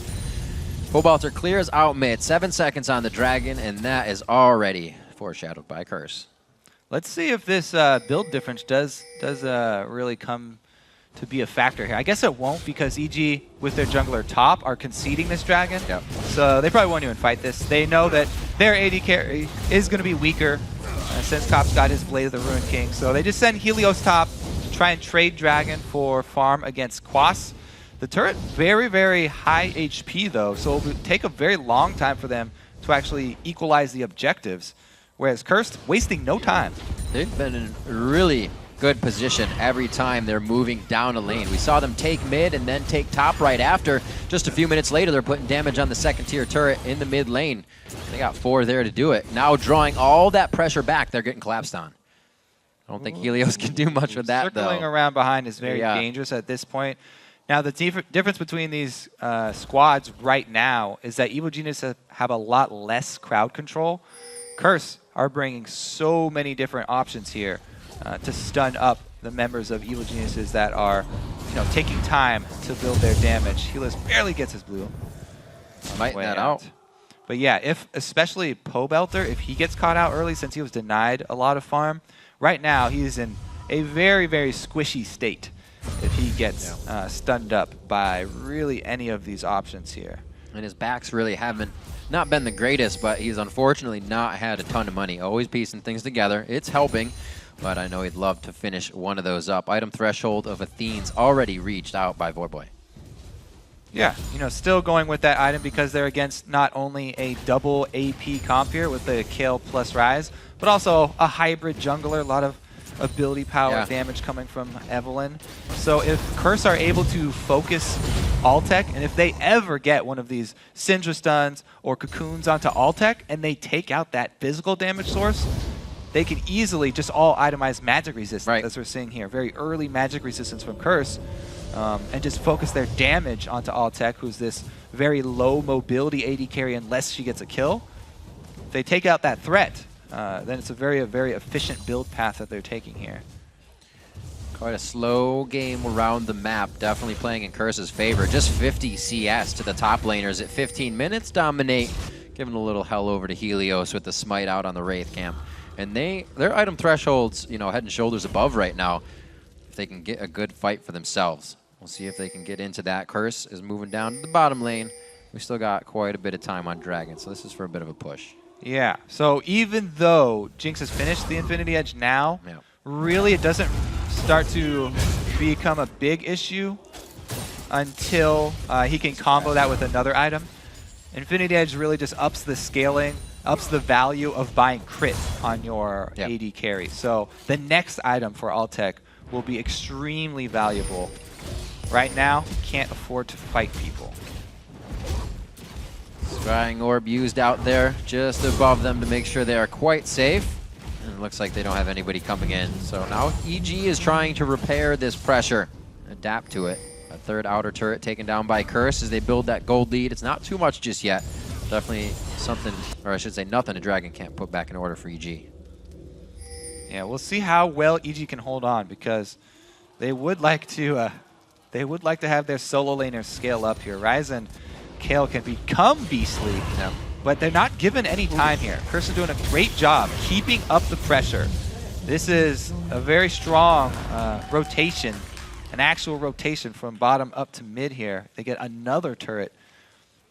Pobelter clears out mid, 7 seconds on the Dragon, and that is already foreshadowed by Curse. Let's see if this build difference does really come to be a factor here. I guess it won't, because EG with their jungler top are conceding this Dragon. Yep. So they probably won't even fight this. They know that their AD carry is going to be weaker since Cop's got his Blade of the Ruined King. So they just send Helios top to try and trade Dragon for farm against Quas. The turret, very, very high HP though, so it will take a very long time for them to actually equalize the objectives. Whereas Cursed, wasting no time. They've been in a really good position every time they're moving down a lane. We saw them take mid and then take top right after. Just a few minutes later, they're putting damage on the second tier turret in the mid lane. They got 4 there to do it. Now drawing all that pressure back, they're getting collapsed on. I don't think Helios can do much with that, though. Circling around behind is very dangerous at this point. Now, the difference between these squads right now is that Evil Genius have a lot less crowd control. Curse are bringing so many different options here to stun up the members of Evil Geniuses that are, taking time to build their damage. Helios barely gets his blue. Fighting that out. But yeah, if especially Pobelter, if he gets caught out early since he was denied a lot of farm, right now he's in a very, very squishy state if he gets stunned up by really any of these options here. And his backs really haven't not been the greatest, but he's unfortunately not had a ton of money. Always piecing things together. It's helping, but I know he'd love to finish one of those up. Item threshold of Athene's already reached out by Voidboy. Yeah, still going with that item because they're against not only a double AP comp here with the Kale plus Rise, but also a hybrid jungler, a lot of ability power damage coming from Evelynn. So if Curse are able to focus Altec, and if they ever get one of these Syndra stuns or cocoons onto Altec, and they take out that physical damage source, they can easily just all itemize magic resistance, as we're seeing here. Very early magic resistance from Curse, and just focus their damage onto Altec, who's this very low mobility AD carry unless she gets a kill. If they take out that threat, then it's a very efficient build path that they're taking here. Quite a slow game around the map, definitely playing in Curse's favor. Just 50 CS to the top laners at 15 minutes. Dominate, giving a little hell over to Helios with the smite out on the Wraith camp. And their item thresholds, head and shoulders above right now. If they can get a good fight for themselves. We'll see if they can get into that. Curse is moving down to the bottom lane. We still got quite a bit of time on Dragon, so this is for a bit of a push. Yeah, so even though Jinx has finished the Infinity Edge now, really it doesn't start to become a big issue until he can combo that with another item. Infinity Edge really just ups the scaling, ups the value of buying crit on your AD carry. So the next item for Altec will be extremely valuable. Right now, can't afford to fight people. Scrying Orb used out there just above them to make sure they are quite safe. And it looks like they don't have anybody coming in. So now EG is trying to repair this pressure, adapt to it. A third outer turret taken down by Curse as they build that gold lead. It's not too much just yet. Definitely something, or I should say nothing, a Dragon can't put back in order for EG. Yeah, we'll see how well EG can hold on, because they would like to have their solo laners scale up here. Rise and Kale can become beastly, but they're not given any time here. Curse is doing a great job keeping up the pressure. This is a very strong rotation, an actual rotation from bottom up to mid here. They get another turret.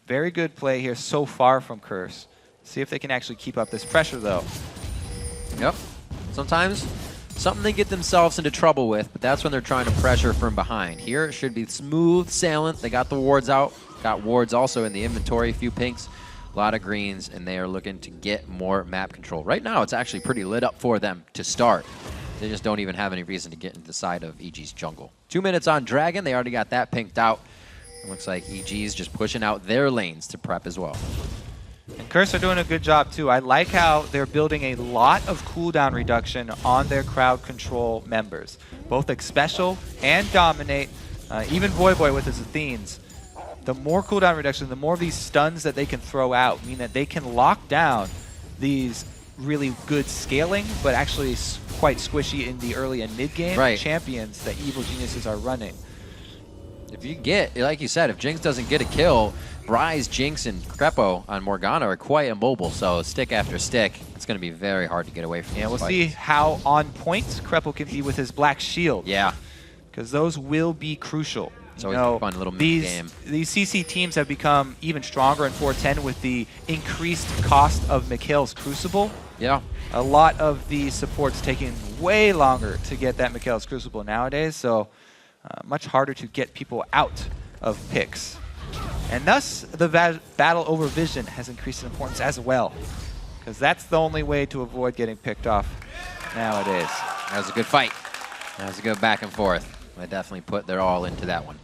Very good play here so far from Curse. See if they can actually keep up this pressure, though. Yep. Sometimes something they get themselves into trouble with, but that's when they're trying to pressure from behind. Here it should be smooth sailing. They got the wards out. Got wards also in the inventory, a few pinks, a lot of greens, and they are looking to get more map control. Right now, it's actually pretty lit up for them to start. They just don't even have any reason to get into the side of EG's jungle. 2 minutes on Dragon. They already got that pinked out. It looks like EG's just pushing out their lanes to prep as well. And Curse are doing a good job too. I like how they're building a lot of cooldown reduction on their crowd control members. Both Special and Dominate, even Voyboy with his Athenes. The more cooldown reduction, the more of these stuns that they can throw out mean that they can lock down these really good scaling, but actually quite squishy in the early and mid game champions that Evil Geniuses are running. If you get, like you said, if Jinx doesn't get a kill, Bryze, Jinx, and Crepo on Morgana are quite immobile, so stick after stick, it's going to be very hard to get away from. Yeah, we'll see how on point Crepo can be with his Black Shield. Yeah. Because those will be crucial. It's always a fun little mini-game. These CC teams have become even stronger in 410 with the increased cost of Mikhail's Crucible. Yeah. A lot of the supports taking way longer to get that Mikhail's Crucible nowadays, so much harder to get people out of picks. And thus, the battle over vision has increased in importance as well, because that's the only way to avoid getting picked off nowadays. That was a good fight. That was a good back and forth. I definitely put their all into that one.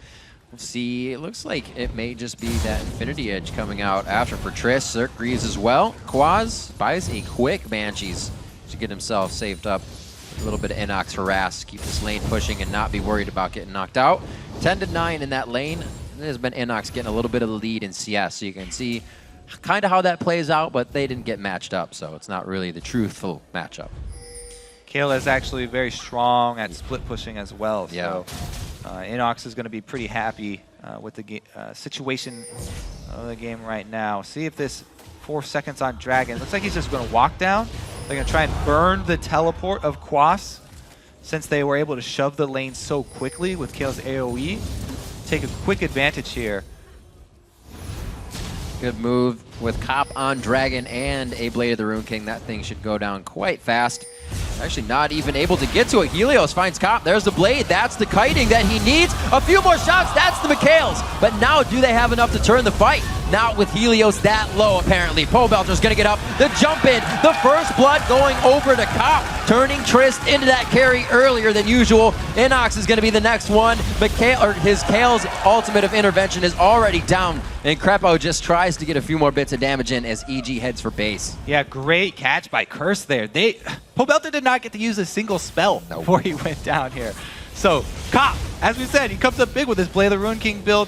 We'll see. It looks like it may just be that Infinity Edge coming out after for Triss. Cirque Greaves as well. Quaz buys a quick Banshees to get himself saved up. A little bit of Inox harass, keep this lane pushing and not be worried about getting knocked out. 10-9 in that lane. There's been Inox getting a little bit of the lead in CS, so you can see kind of how that plays out, but they didn't get matched up, so it's not really the truthful matchup. Kayla is actually very strong at split pushing as well, so Inox is going to be pretty happy with the situation of the game right now. See if this 4 seconds on Dragon, looks like he's just going to walk down. They're going to try and burn the teleport of Quas since they were able to shove the lane so quickly with Kale's AoE. Take a quick advantage here. Good move with Cop on Dragon and a Blade of the Rune King. That thing should go down quite fast. Actually not even able to get to it. Helios finds Cop. There's the Blade. That's the kiting that he needs. A few more shots. That's the Mikhails. But now do they have enough to turn the fight? Not with Helios that low, apparently. Pobelter's going to get up. The jump in. The first blood going over to Cop. Turning Trist into that carry earlier than usual. Inox is going to be the next one. His Kale's ultimate of intervention is already down. And Crepo just tries to get a few more bits of damage in as EG heads for base. Yeah, great catch by Curse there. Pobelter did not get to use a single spell before he went down here. So, Cop, as we said, he comes up big with his Blade of the Rune King build.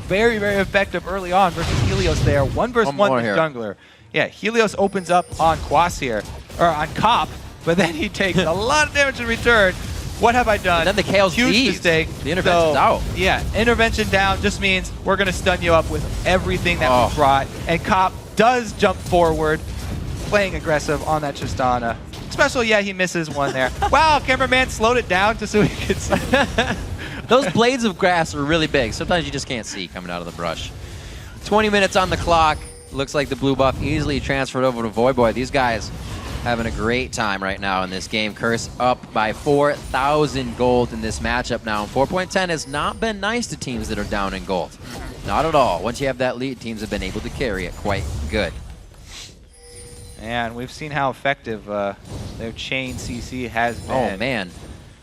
Very, very effective early on versus Helios there. 1 versus 1 with jungler. Yeah, Helios opens up on Quas here, or on Cop, but then he takes a lot of damage in return. What have I done? And then the Kale's huge mistake. The intervention's out. Yeah, intervention down just means we're going to stun you up with everything that we brought. And Cop does jump forward, playing aggressive on that Tristana. Special, yeah, he misses one there. Wow, cameraman slowed it down just so he could see. Those blades of grass are really big. Sometimes you just can't see coming out of the brush. 20 minutes on the clock. Looks like the blue buff easily transferred over to Voyboy. These guys having a great time right now in this game. Curse up by 4,000 gold in this matchup now. And 4.10 has not been nice to teams that are down in gold. Not at all. Once you have that lead, teams have been able to carry it quite good. And we've seen how effective their chain CC has been. Oh, man.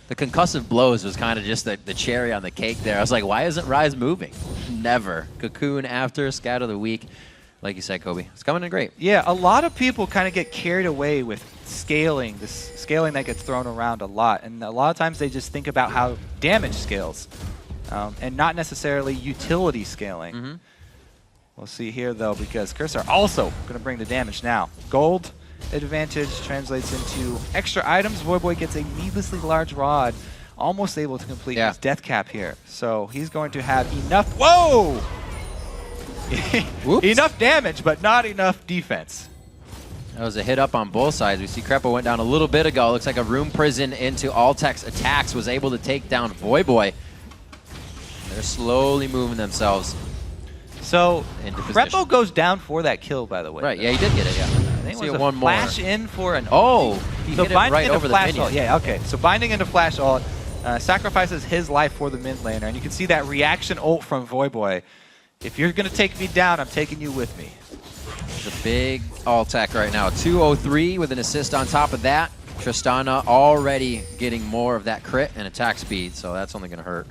The concussive blows was kind of just the cherry on the cake there. I was like, why isn't Rise moving? Never. Cocoon after, Scout of the Week. Like you said, Kobe, it's coming in great. Yeah, a lot of people kind of get carried away with scaling, this scaling that gets thrown around a lot. And a lot of times they just think about how damage scales and not necessarily utility scaling. We'll see here, though, because Curse are also going to bring the damage now. Gold advantage translates into extra items. Voyboy gets a needlessly large rod, almost able to complete his death cap here. So he's going to have enough... Whoa! Enough damage, but not enough defense. That was a hit up on both sides. We see Crepo went down a little bit ago. Looks like a Room Prison into Altec's attacks was able to take down Voyboy. They're slowly moving themselves. So Crepo goes down for that kill, by the way. Right, yeah, he did get it, yeah. I think it was a flash in for an... Oh, he so hit it binding right into over the flash minion. ult. Yeah, okay. So binding into flash ult sacrifices his life for the mid laner. And you can see that reaction ult from Voyboy. If you're going to take me down, I'm taking you with me. It's a big Altec right now. 203 with an assist on top of that. Tristana already getting more of that crit and attack speed, so that's only going to hurt.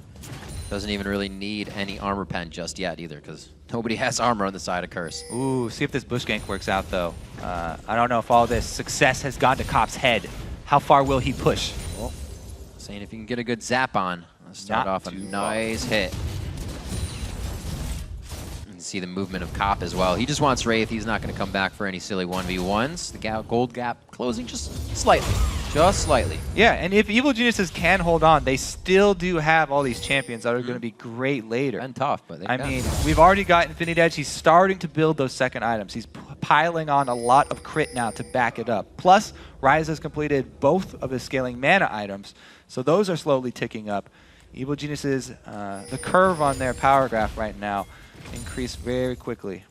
Doesn't even really need any armor pen just yet either, because nobody has armor on the side of Curse. Ooh, see if this bush gank works out, though. I don't know if all this success has gone to Kop's head. How far will he push? Well, saying if you can get a good zap on, let's start off a nice hit. You can see the movement of Kop as well. He just wants Wraith. He's not going to come back for any silly 1v1s. The gold gap closing just slightly. Just slightly. Yeah, and if Evil Geniuses can hold on, they still do have all these champions that are going to be great later. And tough, but they I can. mean, we've already got Infinity Edge. He's starting to build those second items. He's piling on a lot of crit now to back it up. Plus, Ryze has completed both of his scaling mana items, so those are slowly ticking up. Evil Geniuses, the curve on their power graph right now increased very quickly.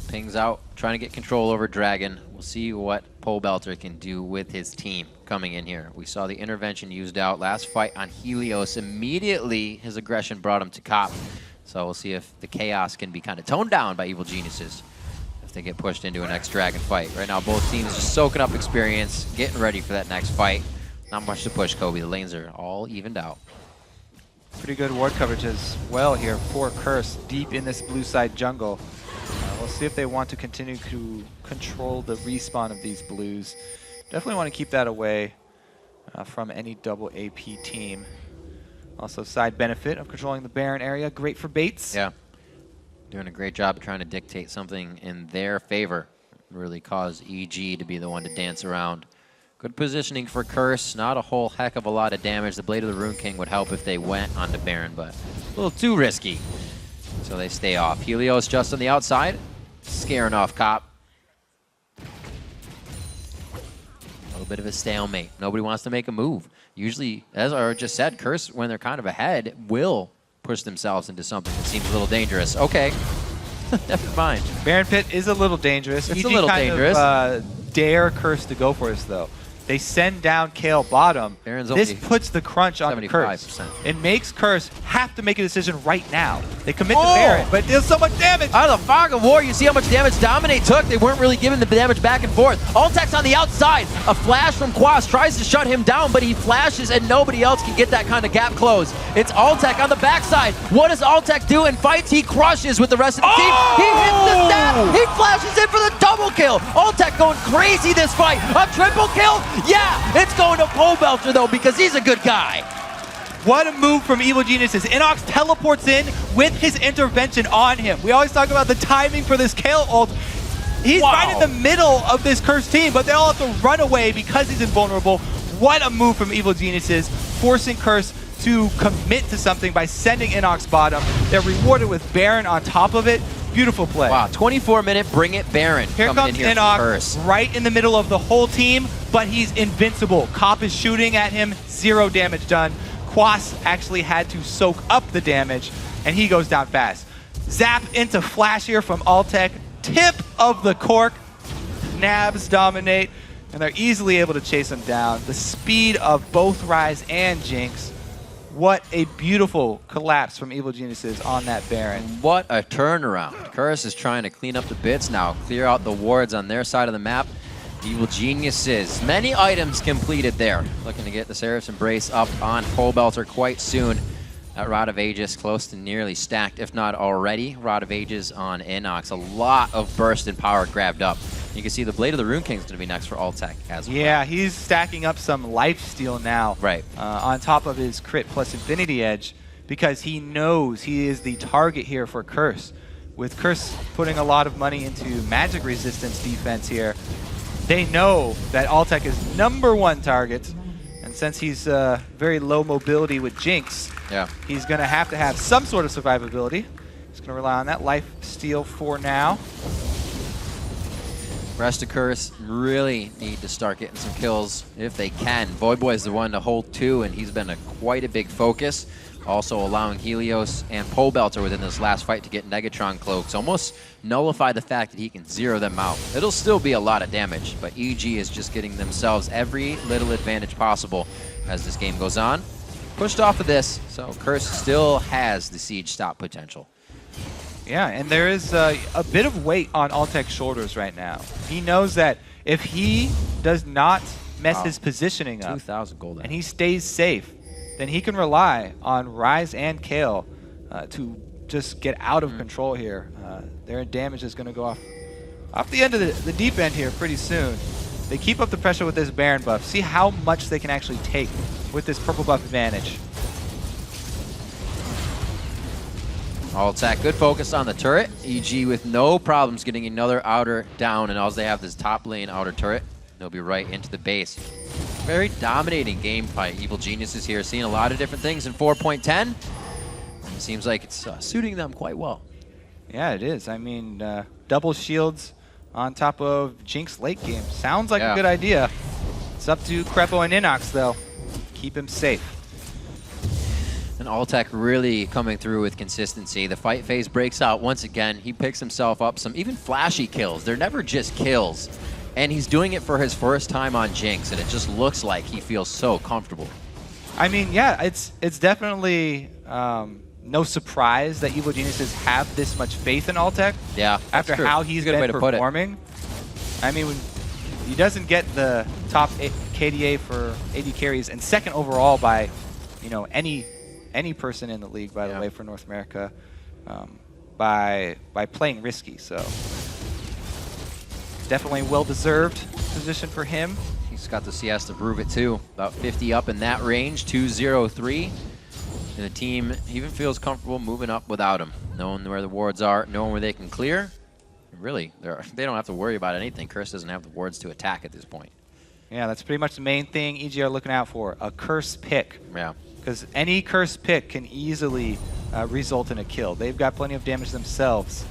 Pings out, trying to get control over Dragon. We'll see what Pole Belter can do with his team coming in here. We saw the intervention used out last fight on Helios. Immediately, his aggression brought him to Kop. So we'll see if the chaos can be kind of toned down by Evil Geniuses if they get pushed into a next Dragon fight. Right now, both teams just soaking up experience, getting ready for that next fight. Not much to push, Kobe. The lanes are all evened out. Pretty good ward coverage as well here for Curse deep in this blue side jungle. We'll see if they want to continue to control the respawn of these blues. Definitely want to keep that away from any double AP team. Also, side benefit of controlling the Baron area. Great for baits. Yeah. Doing a great job of trying to dictate something in their favor. Really cause EG to be the one to dance around. Good positioning for Curse. Not a whole heck of a lot of damage. The Blade of the Rune King would help if they went onto Baron, but a little too risky. So they stay off. Helios just on the outside, scaring off Kop. A little bit of a stalemate. Nobody wants to make a move. Usually, as I just said, Curse, when they're kind of ahead, will push themselves into something that seems a little dangerous. Okay, never mind. Baron Pit is a little dangerous. It's EG a little dangerous. Dare Curse to go for this, though. They send down Kale bottom. Baron's this only puts the crunch on 75%. Curse. It makes Curse have to make a decision right now. They commit to Baron, but it deals so much damage. Out of the fog of war, you see how much damage Dominate took. They weren't really giving the damage back and forth. Altec's on the outside. A flash from Quas tries to shut him down, but he flashes and nobody else can get that kind of gap close. It's Altec on the backside. What does Altec do in fights? He crushes with the rest of the team. He hits the stab. He flashes in for the double kill. Altec going crazy this fight. A triple kill? Yeah, it's going to Pole Belter though because he's a good guy. What a move from Evil Geniuses. Inox teleports in with his intervention on him. We always talk about the timing for this Kale ult. He's right in the middle of this Cursed team, but they all have to run away because he's invulnerable. What a move from Evil Geniuses, forcing Curse to commit to something by sending Inox bottom. They're rewarded with Baron on top of it. Beautiful play. Wow, 24-minute bring it Baron. Here comes Inox, right in the middle of the whole team, but he's invincible. Kop is shooting at him, 0 damage done. Quas actually had to soak up the damage, and he goes down fast. Zap into Flash here from Altec. Tip of the cork. Nabs dominate, and they're easily able to chase him down. The speed of both Ryze and Jinx. What a beautiful collapse from Evil Geniuses on that Baron. What a turnaround. Curse is trying to clean up the bits now, clear out the wards on their side of the map. Evil Geniuses, many items completed there. Looking to get the Seraph's Embrace up on Pole Belter quite soon. That Rod of Aegis close to nearly stacked, if not already. Rod of Aegis on Inox. A lot of burst and power grabbed up. You can see the Blade of the Rune King is going to be next for Altec as well. Yeah, he's stacking up some lifesteal now. Right. On top of his crit plus Infinity Edge, because he knows he is the target here for Curse. With Curse putting a lot of money into magic resistance defense here, they know that Altec is #1 target. And since he's very low mobility with Jinx, he's going to have some sort of survivability. He's going to rely on that life steal for now. Rest of Curse really need to start getting some kills if they can. Voidboy is the one to hold 2, and he's been quite a big focus. Also allowing Helios and Pole Belter within this last fight to get Negatron cloaks. Almost nullify the fact that he can zero them out. It'll still be a lot of damage, but EG is just getting themselves every little advantage possible as this game goes on. Pushed off of this, so Curse still has the siege stop potential. Yeah, and there is a bit of weight on Altec's shoulders right now. He knows that if he does not mess his positioning up, 2,000 gold, and he stays safe, then he can rely on Rise and Kale to just get out of control here. Their damage is going to go off the end of the deep end here pretty soon. They keep up the pressure with this Baron buff. See how much they can actually take with this purple buff advantage. Alltech, good focus on the turret. EG with no problems getting another outer down, and all they have this top lane outer turret. They'll be right into the base. Very dominating game fight. Evil Geniuses here, seeing a lot of different things in 4.10. It seems like it's suiting them quite well. Yeah, it is. I mean, double shields on top of Jinx late game. Sounds like a good idea. It's up to Crepo and Inox, though. Keep him safe. And Alltech really coming through with consistency. The fight phase breaks out once again. He picks himself up some even flashy kills. They're never just kills. And he's doing it for his first time on Jinx, and it just looks like he feels so comfortable. I mean, yeah, it's definitely no surprise that Evil Geniuses have this much faith in Alltech. Yeah, after true. how he's been performing. I mean, when he doesn't get the top KDA for AD carries and second overall by, you know, any person in the league, by the way, for North America, by playing risky. So definitely well-deserved position for him. He's got the CS to prove it too. About 50 up in that range, 2-0-3. And the team even feels comfortable moving up without him, knowing where the wards are, knowing where they can clear. Really, they don't have to worry about anything. Curse doesn't have the wards to attack at this point. Yeah, that's pretty much the main thing EG are looking out for, a curse pick. Yeah. Because any curse pick can easily result in a kill. They've got plenty of damage themselves.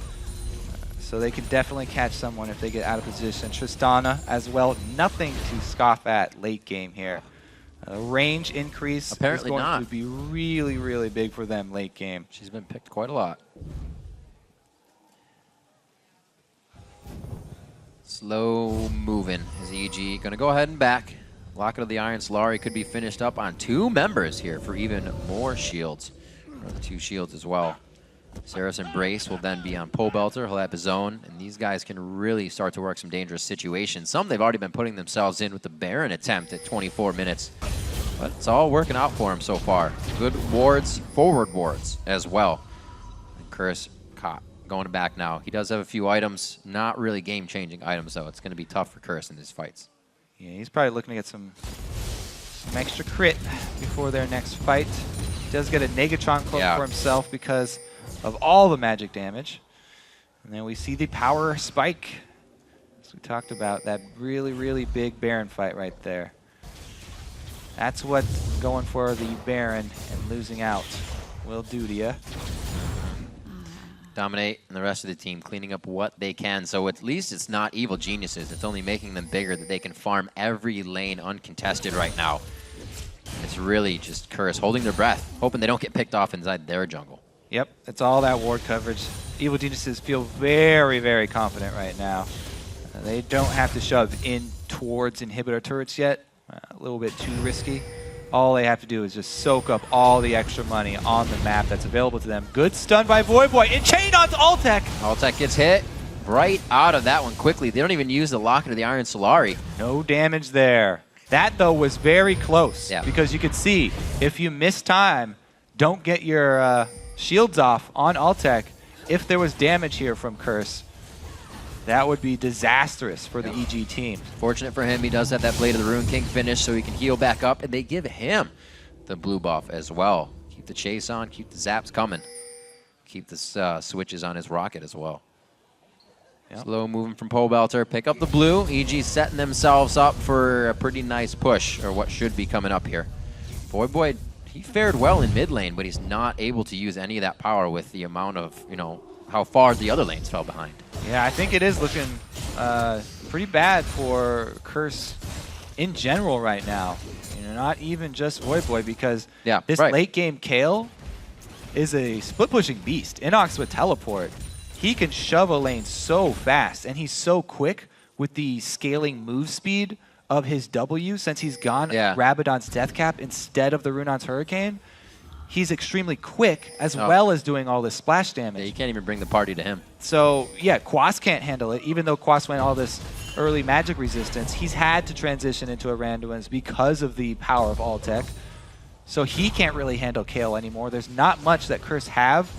So they can definitely catch someone if they get out of position. Tristana as well, nothing to scoff at late game here. Range increase Apparently is going not. to be really, really big for them late game. She's been picked quite a lot. Slow moving is EG. Gonna go ahead and back. Locket of the Iron Solari could be finished up on 2 members here for even more shields. Or the 2 shields as well. Sarah's Embrace will then be on Pobelter. He'll have his own, and these guys can really start to work some dangerous situations. Some they've already been putting themselves in with the Baron attempt at 24 minutes. But it's all working out for him so far. Good wards, forward wards as well. And Curse caught. Going back now. He does have a few items, not really game-changing items though. It's going to be tough for Curse in these fights. Yeah, he's probably looking to get some extra crit before their next fight. He does get a Negatron cloak for himself because of all the magic damage. And then we see the power spike. As we talked about, that really, really big Baron fight right there. That's what going for the Baron and losing out will do to you. Dominate and the rest of the team cleaning up what they can. So at least it's not Evil Geniuses. It's only making them bigger that they can farm every lane uncontested right now. It's really just Curse holding their breath, hoping they don't get picked off inside their jungle. Yep, it's all that ward coverage. Evil Geniuses feel very, very confident right now. They don't have to shove in towards inhibitor turrets yet. A little bit too risky. All they have to do is just soak up all the extra money on the map that's available to them. Good stun by Voyboy, and chain onto Alltech. Alltech gets hit right out of that one quickly. They don't even use the Locket of the Iron Solari. No damage there. That, though, was very close. Yeah. Because you could see, if you miss time, don't get your shields off on Alltech. If there was damage here from Curse, that would be disastrous for the EG team. Fortunate for him, he does have that Blade of the Rune King finish, so he can heal back up, and they give him the blue buff as well. Keep the chase on, keep the zaps coming. Keep the switches on his rocket as well. Yep. Slow moving from Pobelter, pick up the blue. EG setting themselves up for a pretty nice push, or what should be coming up here. Voyboy, he fared well in mid lane, but he's not able to use any of that power with the amount of, you know, how far the other lanes fell behind. Yeah, I think it is looking pretty bad for Curse in general right now. You know, not even just Voyboy, because this late game Kale is a split pushing beast. Inox with teleport, he can shove a lane so fast, and he's so quick with the scaling move speed of his W since he's gone Rabadon's Death Cap instead of the Runon's Hurricane. He's extremely quick, as well as doing all this splash damage. Yeah, you can't even bring the party to him. So, yeah, Quas can't handle it. Even though Quas went all this early magic resistance, he's had to transition into a Randuin's because of the power of Alltech. so he can't really handle Kale anymore. There's not much that Curse have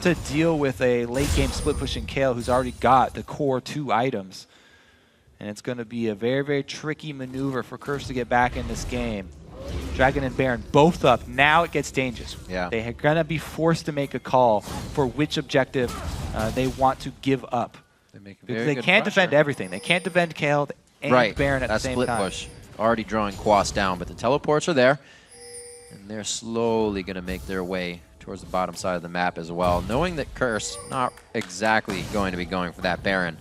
to deal with a late game split pushing Kale who's already got the core 2 items. And it's going to be a very, very tricky maneuver for Curse to get back in this game. Dragon and Baron both up. Now it gets dangerous. Yeah. They are going to be forced to make a call for which objective they want to give up. Because they can't defend everything. They can't defend Kale and Baron at the same time. That split push already drawing Quas down, but the teleports are there. And they're slowly going to make their way towards the bottom side of the map as well, knowing that Curse not exactly going to be going for that Baron.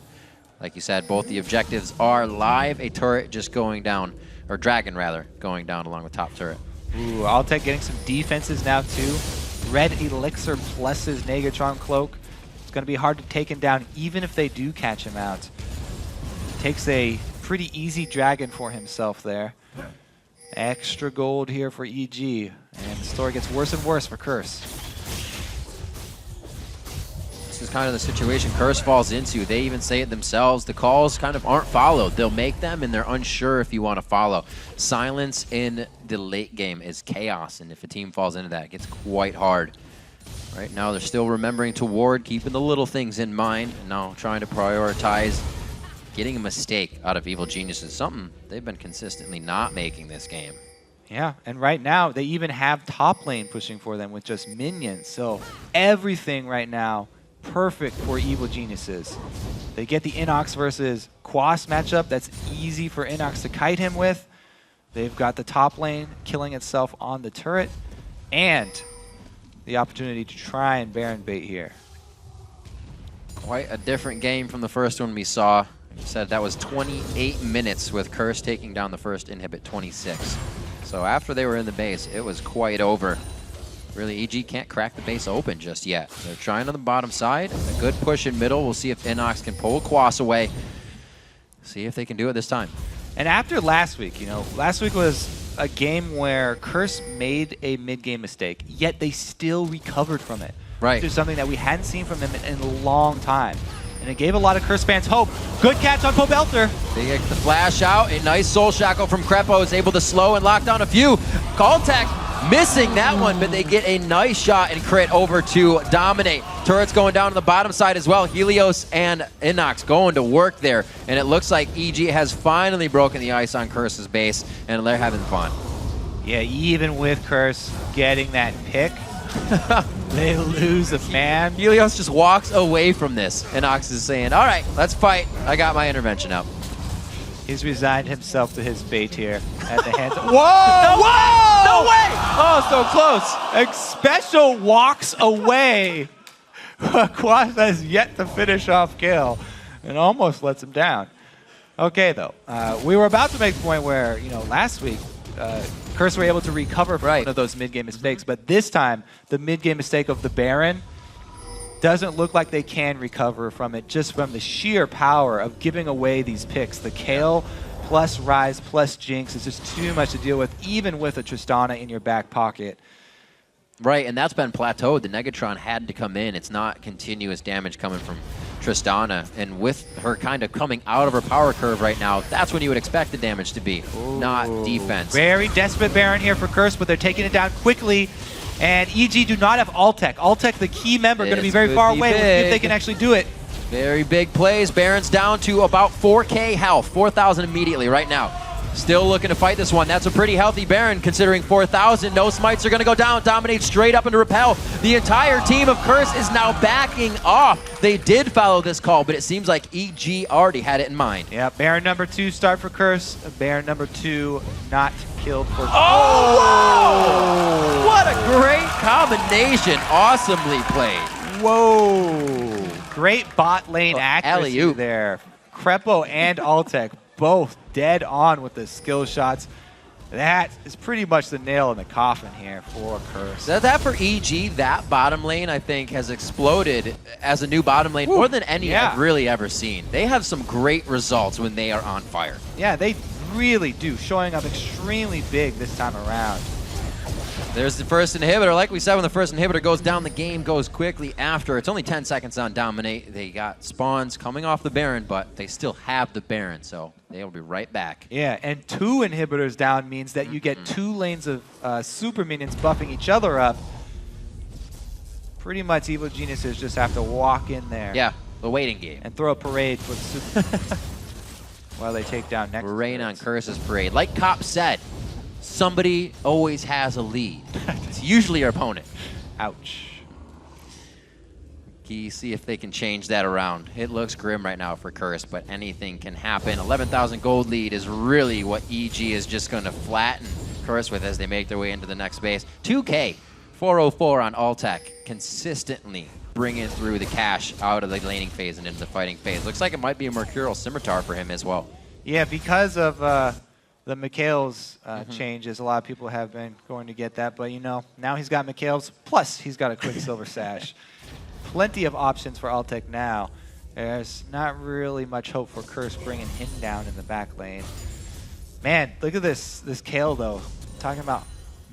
Like you said, both the objectives are live. A turret just going down, or Dragon rather, going down along the top turret. Ooh, Altec getting some defenses now too. Red Elixir plus his Negatron Cloak. It's going to be hard to take him down even if they do catch him out. Takes a pretty easy Dragon for himself there. Extra gold here for EG, and the story gets worse and worse for Curse. This is kind of the situation Curse falls into. They even say it themselves. The calls kind of aren't followed. They'll make them, and they're unsure if you want to follow. Silence in the late game is chaos, and if a team falls into that, it gets quite hard. Right now, they're still remembering to ward, keeping the little things in mind, and now trying to prioritize getting a mistake out of Evil Geniuses, something they've been consistently not making this game. Yeah, and right now, they even have top lane pushing for them with just minions. So everything right now, perfect for Evil Geniuses. They get the Inox versus Quas matchup. That's easy for Inox to kite him with. They've got the top lane killing itself on the turret, and the opportunity to try and Baron bait here. Quite a different game from the first one we saw. You said that was 28 minutes with Curse taking down the first inhibit 26. So after they were in the base, it was quite over. Really, EG can't crack the base open just yet. They're trying on the bottom side. A good push in middle. We'll see if Inox can pull Quas away. See if they can do it this time. And after last week, last week was a game where Curse made a mid-game mistake, yet they still recovered from it. Right. Which is something that we hadn't seen from them in a long time. And it gave a lot of Curse fans hope. Good catch on Pobelter. They get the flash out. A nice soul shackle from Crepo is able to slow and lock down a few. Contact missing that one, but they get a nice shot and crit over to Dominate. Turrets going down on the bottom side as well. Helios and Inox going to work there. And it looks like EG has finally broken the ice on Curse's base, and they're having fun. Yeah, even with Curse getting that pick, they lose a fan. Helios just walks away from this. Inox is saying, all right, let's fight. I got my intervention out. He's resigned himself to his fate here at the hands of... Whoa! No Whoa! No way! Oh, so close. Special walks away. Quas has yet to finish off Gale and almost lets him down. Okay, though. We were about to make the point where, last week, Curse were able to recover from one of those mid-game mistakes, but this time, the mid-game mistake of the Baron doesn't look like they can recover from it just from the sheer power of giving away these picks. The Kale plus Ryze plus Jinx is just too much to deal with, even with a Tristana in your back pocket. Right, and that's been plateaued. The Negatron had to come in. It's not continuous damage coming from Tristana, and with her kind of coming out of her power curve right now, that's when you would expect the damage to be, not defense. Very desperate Baron here for Curse, but they're taking it down quickly. And EG do not have Altec. Altec, the key member, going to be very far away. We'll see if they can actually do it. Very big plays. Baron's down to about 4K health, 4,000 immediately right now. Still looking to fight this one. That's a pretty healthy Baron considering 4,000. No smites are going to go down. Dominate straight up into Repel. The entire team of Curse is now backing off. They did follow this call, but it seems like EG already had it in mind. Yeah, Baron number 2 start for Curse. Baron number 2 not killed for... Oh, wow! What a great combination. Awesomely played. Whoa. Great bot lane accuracy alley-oop there. Crepo and Altec both dead on with the skill shots. That is pretty much the nail in the coffin here for Curse. That for EG, that bottom lane, I think, has exploded as a new bottom lane more than any I've really ever seen. They have some great results when they are on fire. Yeah, they really do, showing up extremely big this time around. There's the first inhibitor. Like we said, when the first inhibitor goes down, the game goes quickly after. It's only 10 seconds on Dominate. They got spawns coming off the Baron, but they still have the Baron, so they'll be right back. Yeah, and 2 inhibitors down means that you get 2 lanes of super minions buffing each other up. Pretty much Evil Geniuses just have to walk in there. Yeah, the waiting game. And throw a parade for the super while they take down next. Rain on Curse's parade. Like Cop said, somebody always has a lead. It's usually your opponent. Ouch. See if they can change that around. It looks grim right now for Curse, but anything can happen. 11,000 gold lead is really what EG is just going to flatten Curse with as they make their way into the next base. 2K, 404 on Altec, consistently bringing through the cash out of the laning phase and into the fighting phase. Looks like it might be a Mercurial Scimitar for him as well. Yeah, because of the Mikhail's changes, a lot of people have been going to get that, but you know, now he's got Mikhail's, plus he's got a Quicksilver Sash. Plenty of options for Altec now. There's not really much hope for Curse bringing him down in the back lane. Man, look at this Kayle though. Talking about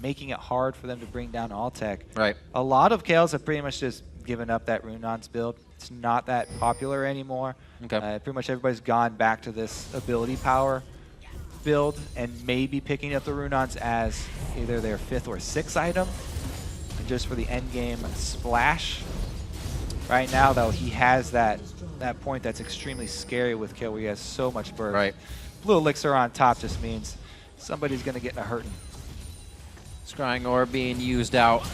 making it hard for them to bring down Altec. Right. A lot of Kales have pretty much just given up that Runons build. It's not that popular anymore. Okay. Pretty much everybody's gone back to this ability power build and maybe picking up the Runons as either their 5th or 6th item. And just for the end game splash. Right now, though, he has that point that's extremely scary with Kayle, where he has so much burst. Right. Blue Elixir on top just means somebody's going to get in a hurting. Scrying Orb being used out.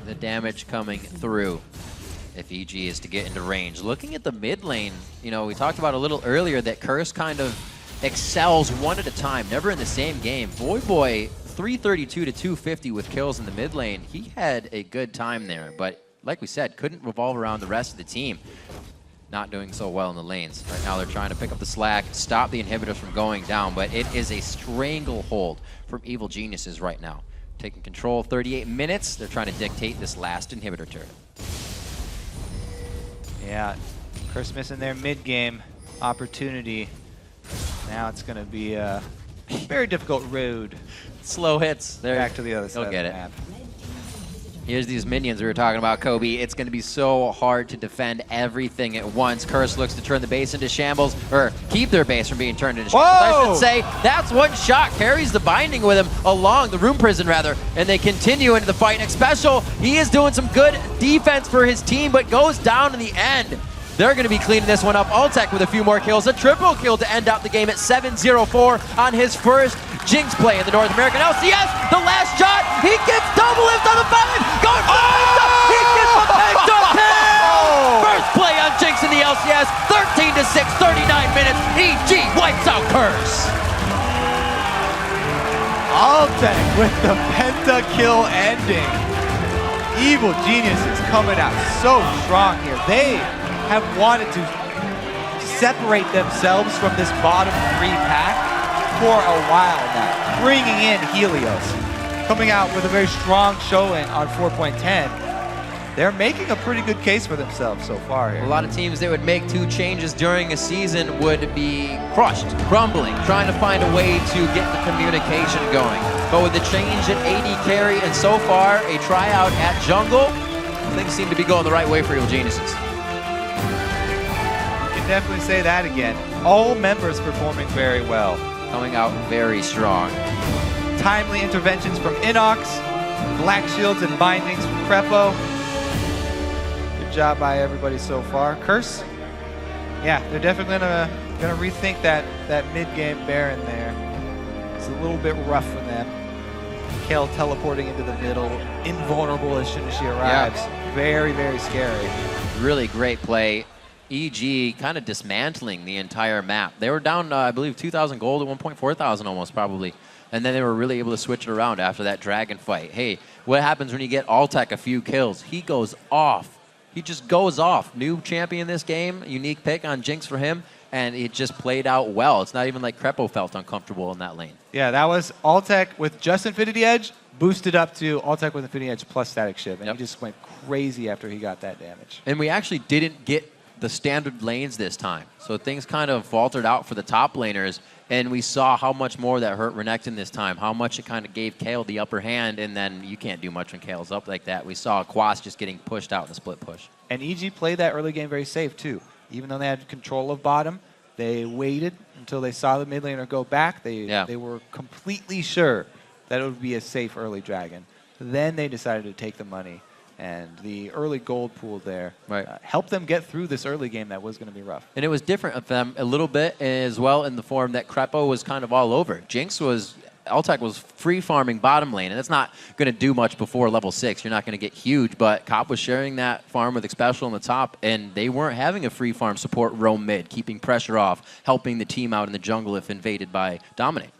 The damage coming through if EG is to get into range. Looking at the mid lane, you know, we talked about a little earlier that Curse kind of excels one at a time, never in the same game. Boy, 332 to 250 with kills in the mid lane. He had a good time there, but like we said, couldn't revolve around the rest of the team. Not doing so well in the lanes. Right now they're trying to pick up the slack, stop the inhibitors from going down, but it is a stranglehold from Evil Geniuses right now. Taking control, 38 minutes. They're trying to dictate this last inhibitor turret. Yeah, Curse missing their mid-game opportunity. Now it's going to be a very difficult road. Slow hits. They're back to the other side They'll get of the it. map. Here's these minions we were talking about, Kobe. It's going to be so hard to defend everything at once. Curse looks to turn the base into shambles, or keep their base from being turned into shambles. I should say, that's one shot. Carries the binding with him along, the room prison rather, and they continue into the fight. Next special, he is doing some good defense for his team, but goes down in the end. They're going to be cleaning this one up. Altec with a few more kills. A triple kill to end out the game at 7-0-4 on his first Jinx play in the North American LCS. The last shot, he gets double lift on the 5. Going for the he gets the pentakill! First play on Jinx in the LCS. 13-6, 39 minutes. EG wipes out Curse. Altec with the pentakill ending. Evil Genius is coming out so strong here. They have wanted to separate themselves from this bottom 3 pack for a while now. Bringing in Helios, coming out with a very strong showing on 4.10. They're making a pretty good case for themselves so far here. A lot of teams that would make 2 changes during a season would be crushed, crumbling, trying to find a way to get the communication going. But with the change at AD carry and so far a tryout at jungle, things seem to be going the right way for Evil Geniuses. Definitely say that again. All members performing very well. Coming out very strong. Timely interventions from Inox, Black Shields and bindings from Crepo. Good job by everybody so far. Curse, yeah, they're definitely gonna rethink that mid-game Baron there. It's a little bit rough for them. Kayle teleporting into the middle, invulnerable as soon as she arrives. Yeah. Very, very scary. Really great play. EG kind of dismantling the entire map. They were down, I believe, 2,000 gold at 1,400 almost, probably. And then they were really able to switch it around after that dragon fight. Hey, what happens when you get Altec a few kills? He goes off. He just goes off. New champion this game, unique pick on Jinx for him, and it just played out well. It's not even like Crepo felt uncomfortable in that lane. Yeah, that was Altec with just Infinity Edge, boosted up to Altec with Infinity Edge plus Static Shiv, and he just went crazy after he got that damage. And we actually didn't get the standard lanes this time. So things kind of faltered out for the top laners, And we saw how much more that hurt Renekton this time, how much it kind of gave Kale the upper hand, and then you can't do much when Kale's up like that. We saw Quas just getting pushed out in the split push. And EG played that early game very safe, too. Even though they had control of bottom, they waited until they saw the mid laner go back. They were completely sure that it would be a safe early dragon. Then they decided to take the money. And the early gold pool there helped them get through this early game that was going to be rough. And it was different of them a little bit as well in the form that Crepo was kind of all over. Jinx was, Altec was free farming bottom lane, and that's not going to do much before level 6. You're not going to get huge, but Cop was sharing that farm with Xpecial on the top, and they weren't having a free farm support roam mid, keeping pressure off, helping the team out in the jungle if invaded by Dominate.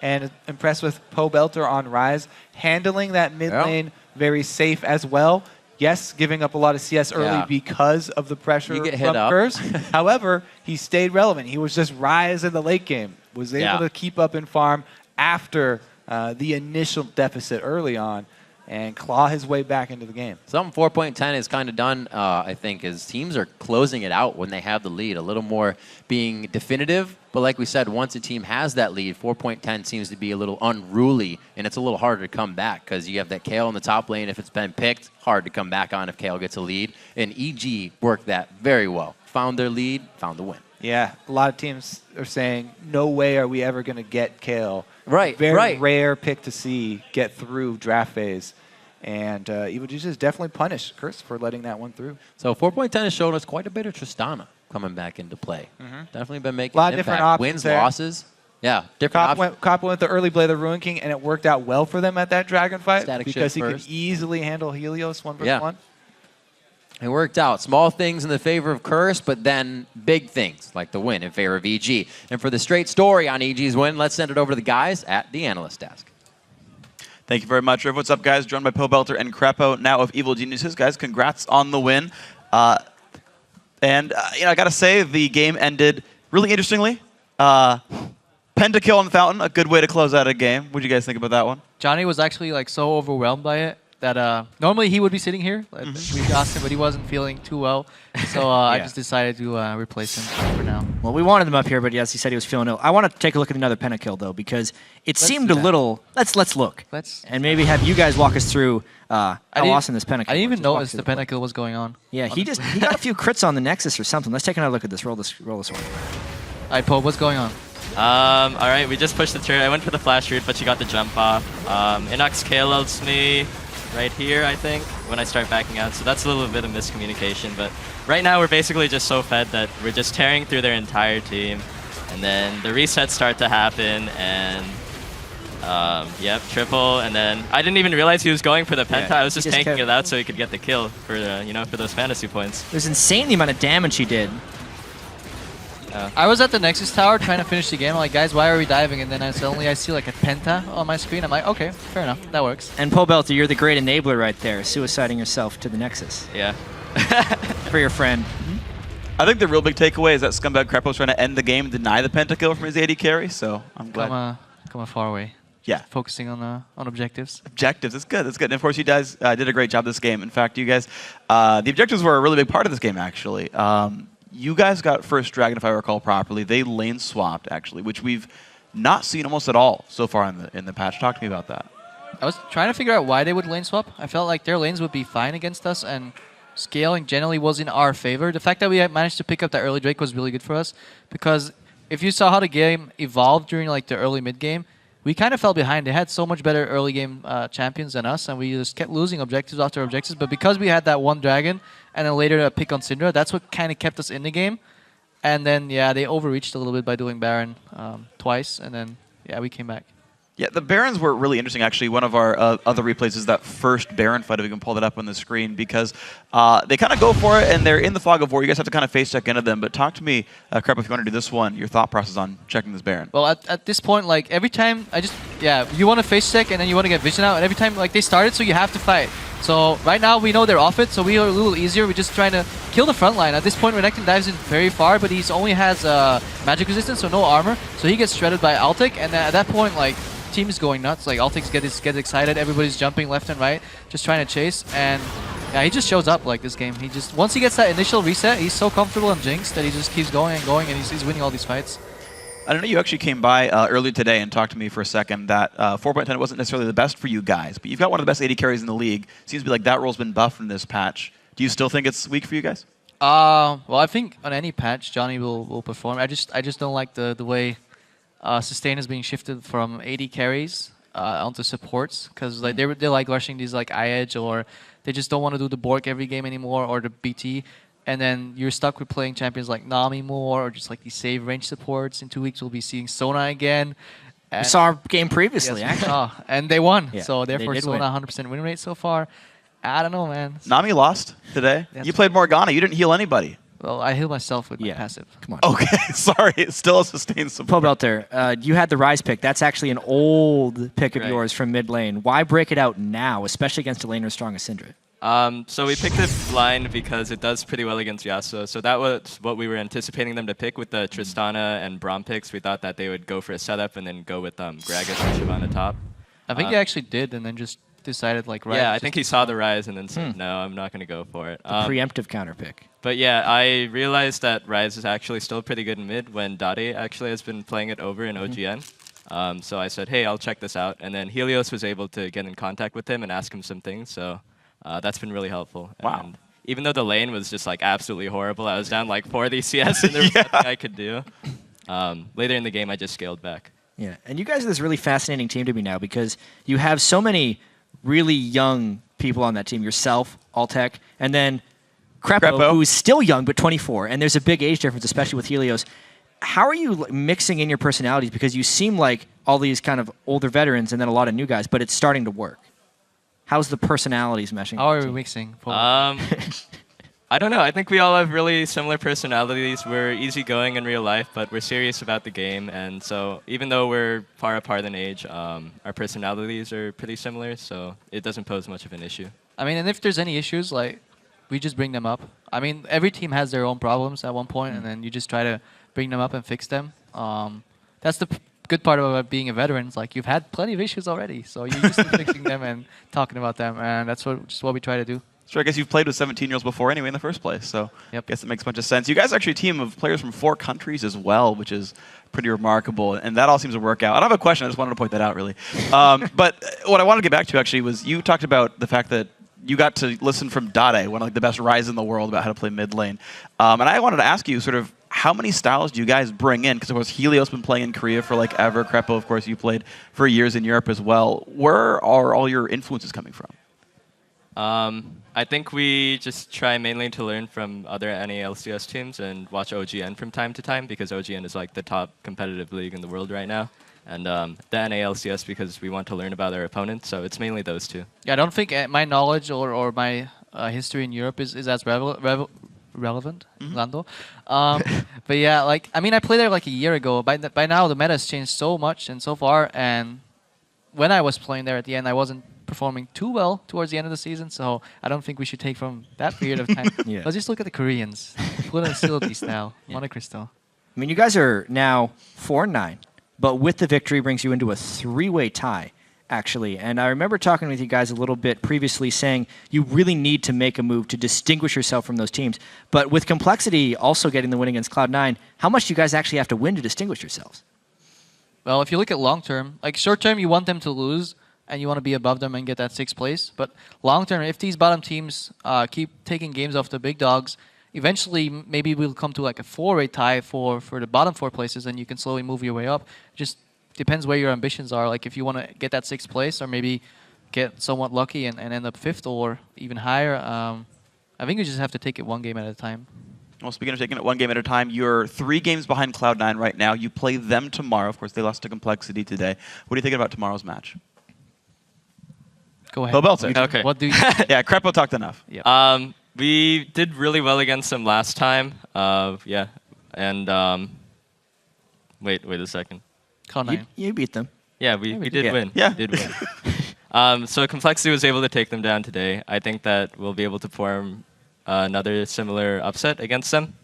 And impressed with Pobelter on Rise, handling that mid lane very safe as well. Yes, giving up a lot of CS early because of the pressure from Curse. However, he stayed relevant. He was just Rise in the late game, was able to keep up in farm after the initial deficit early on and claw his way back into the game. Something 4.10 is kind of done, I think, is teams are closing it out when they have the lead, a little more being definitive. But like we said, once a team has that lead, 4.10 seems to be a little unruly, and it's a little harder to come back because you have that Kale in the top lane. If it's been picked, hard to come back on if Kale gets a lead. And EG worked that very well. Found their lead, found the win. Yeah, a lot of teams are saying, no way are we ever going to get Kale. Right, Very rare pick to see get through draft phase. And Evil Geniuses definitely punished Curse for letting that one through. So 4.10 has shown us quite a bit of Tristana coming back into play. Definitely been making a lot an of different impact. options Wins, there. losses. Yeah, different Cop went the early Blade of the Ruin King, and it worked out well for them at that Dragon fight Static because he shift could first. easily handle Helios 1v1. It worked out. Small things in the favor of Curse, but then big things like the win in favor of EG. And for the straight story on EG's win, let's send it over to the guys at the analyst desk. Thank you very much, Riv. What's up, guys? Joined by Pobelter and Crepo, now of Evil Geniuses. Guys, congrats on the win. I got to say, the game ended really interestingly. Pentakill on the Fountain, a good way to close out a game. What do you guys think about that one? Johnny was actually like so overwhelmed by it that normally he would be sitting here. We asked him, but he wasn't feeling too well. So I just decided to replace him for now. Well, we wanted him up here, but yes, he said he was feeling ill. I want to take a look at another pentakill, though, because it seemed a little... Let's look. And maybe have you guys walk us through how awesome this pentakill I didn't even notice the pentakill was going on. Yeah, he got a few crits on the Nexus or something. Let's take another look at this. Roll this one. All right, Pope, what's going on? All right, we just pushed the turret. I went for the flash route, but she got the jump off. Inox KLLs me right here, I think, when I start backing out. So that's a little bit of miscommunication. But right now, we're basically just so fed that we're just tearing through their entire team. And then the resets start to happen, and triple. And then I didn't even realize he was going for the penta. I was just tanking it out so he could get the kill for for those fantasy points. It was insane the amount of damage he did. I was at the Nexus Tower trying to finish the game. I'm like, guys, why are we diving? And then I see like a penta on my screen. I'm like, okay, fair enough. That works. And Pobelter, you're the great enabler right there, suiciding yourself to the Nexus. Yeah. For your friend. I think the real big takeaway is that Scumbag Crepo was trying to end the game and deny the pentakill from his AD carry, so I'm glad. Come far away. Yeah. Focusing on objectives. Objectives, it's good. And of course, you guys did a great job this game. In fact, you guys, the objectives were a really big part of this game, actually. You guys got first dragon, if I recall properly. They lane swapped, actually, which we've not seen almost at all so far in the patch. Talk to me about that. I was trying to figure out why they would lane swap. I felt like their lanes would be fine against us, and scaling generally was in our favor. The fact that we had managed to pick up that early Drake was really good for us, because if you saw how the game evolved during like the early mid game, we kind of fell behind. They had so much better early game champions than us, and we just kept losing objectives after objectives. But because we had that one dragon, and then later a pick on Syndra, that's what kind of kept us in the game. And then, they overreached a little bit by doing Baron twice, and then, we came back. Yeah, the Barons were really interesting, actually. One of our other replays is that first Baron fight, if we can pull that up on the screen, because they kind of go for it, and they're in the fog of war. You guys have to kind of face check into them. But talk to me, Crepo, if you want to do this one, your thought process on checking this Baron. Well, at this point, like, every time you want to face check, and then you want to get vision out, and every time, like, they started, so you have to fight. So right now, we know they're off it, so we are a little easier. We're just trying to kill the front line. At this point, Renekton dives in very far, but he only has magic resistance, so no armor. So he gets shredded by Altic, and at that point, like, team is going nuts. Like, Altix gets excited. Everybody's jumping left and right, just trying to chase. And he just shows up like this game. Once he gets that initial reset, he's so comfortable on Jinx that he just keeps going and going, and he's winning all these fights. I know you actually came by earlier today and talked to me for a second that 4.10 wasn't necessarily the best for you guys, but you've got one of the best AD carries in the league. Seems to be like that role's been buffed in this patch. Do you still think it's weak for you guys? Well, I think on any patch, Johnny will perform. I just don't like the way sustain is being shifted from AD carries onto supports, because like they like rushing these like I-edge, or they just don't want to do the Bork every game anymore, or the BT. And then you're stuck with playing champions like Nami more, or just like these save range supports. In 2 weeks, we'll be seeing Sona again. We saw our game previously, yes, actually. and they won. Yeah, So therefore, they did Sona win. 100% win rate so far. I don't know, man. Nami lost today. You played Morgana. You didn't heal anybody. Well, I heal myself with my passive. Come on. Okay, sorry. It's still a sustained support. Pobelter, you had the Rise pick. That's actually an old pick of Right. yours from mid lane. Why break it out now, especially against a laner as strong as Syndra? So we picked it blind because it does pretty well against Yasuo. So that was what we were anticipating them to pick with the Tristana and Braum picks. We thought that they would go for a setup and then go with Gragas and Shyvana top. I think they actually did, and then just decided like right. Yeah, I think he saw the Rise and then said, no, I'm not going to go for it. The preemptive counter pick. But yeah, I realized that Rise is actually still pretty good in mid when Dade actually has been playing it over in OGN. So I said, hey, I'll check this out. And then Helios was able to get in contact with him and ask him some things. So that's been really helpful. Wow. And even though the lane was just like absolutely horrible, I was down like 4 DCS and there was nothing I could do. Later in the game, I just scaled back. Yeah, and you guys are this really fascinating team to me now because you have so many really young people on that team. Yourself, Altec, and then Crepo, who's still young but 24, and there's a big age difference, especially with Helios. How are you mixing in your personalities? Because you seem like all these kind of older veterans and then a lot of new guys, but it's starting to work. How's the personalities meshing? How are we mixing? I don't know. I think we all have really similar personalities. We're easygoing in real life, but we're serious about the game. And so even though we're far apart in age, our personalities are pretty similar, so it doesn't pose much of an issue. I mean, and if there's any issues, like, we just bring them up. I mean, every team has their own problems at one point, and then you just try to bring them up and fix them. That's the good part about being a veteran. It's like, you've had plenty of issues already, so you're used to fixing them and talking about them, and that's just what we try to do. Sure, I guess you've played with 17-year-olds before anyway in the first place, so I guess it makes a bunch of sense. You guys are actually a team of players from 4 countries as well, which is pretty remarkable, and that all seems to work out. I don't have a question, I just wanted to point that out, really. But what I wanted to get back to, actually, was you talked about the fact that you got to listen from Dade, one of like, the best Rise in the world, about how to play mid lane. And I wanted to ask you, sort of, how many styles do you guys bring in? Because, of course, Helios been playing in Korea for like ever. Crepo, of course, you played for years in Europe as well. Where are all your influences coming from? I think we just try mainly to learn from other NA LCS teams and watch OGN from time to time, because OGN is like the top competitive league in the world right now. And the NA LCS because we want to learn about our opponents, so it's mainly those two. Yeah, I don't think my knowledge or my history in Europe is as relevant, Lando. But yeah, like, I mean, I played there like a year ago. By now, the meta has changed so much and so far, and when I was playing there at the end, I wasn't performing too well towards the end of the season, so I don't think we should take from that period of time. Let's just look at the Koreans. Full facility style, Monocrystal. I mean, you guys are now 4-9, but with the victory brings you into a 3-way tie, actually. And I remember talking with you guys a little bit previously saying you really need to make a move to distinguish yourself from those teams. But with Complexity also getting the win against Cloud9, how much do you guys actually have to win to distinguish yourselves? Well, if you look at long term, like short term, you want them to lose, and you want to be above them and get that 6th place. But long term, if these bottom teams keep taking games off the big dogs, eventually maybe we'll come to like a 4-way tie for the bottom 4 places, and you can slowly move your way up. Just depends where your ambitions are. Like if you want to get that 6th place, or maybe get somewhat lucky and end up 5th or even higher. I think you just have to take it one game at a time. Well, speaking of taking it one game at a time, you're 3 games behind Cloud9 right now. You play them tomorrow. Of course, they lost to Complexity today. What are you thinking about tomorrow's match? Go ahead. Pobelter. Okay. What do you Yeah, Crepo talked enough. Yep. We did really well against them last time. Yeah. And wait a second. You beat them. Yeah, we did win. Yeah. We did win. So Complexity was able to take them down today. I think that we'll be able to form another similar upset against them.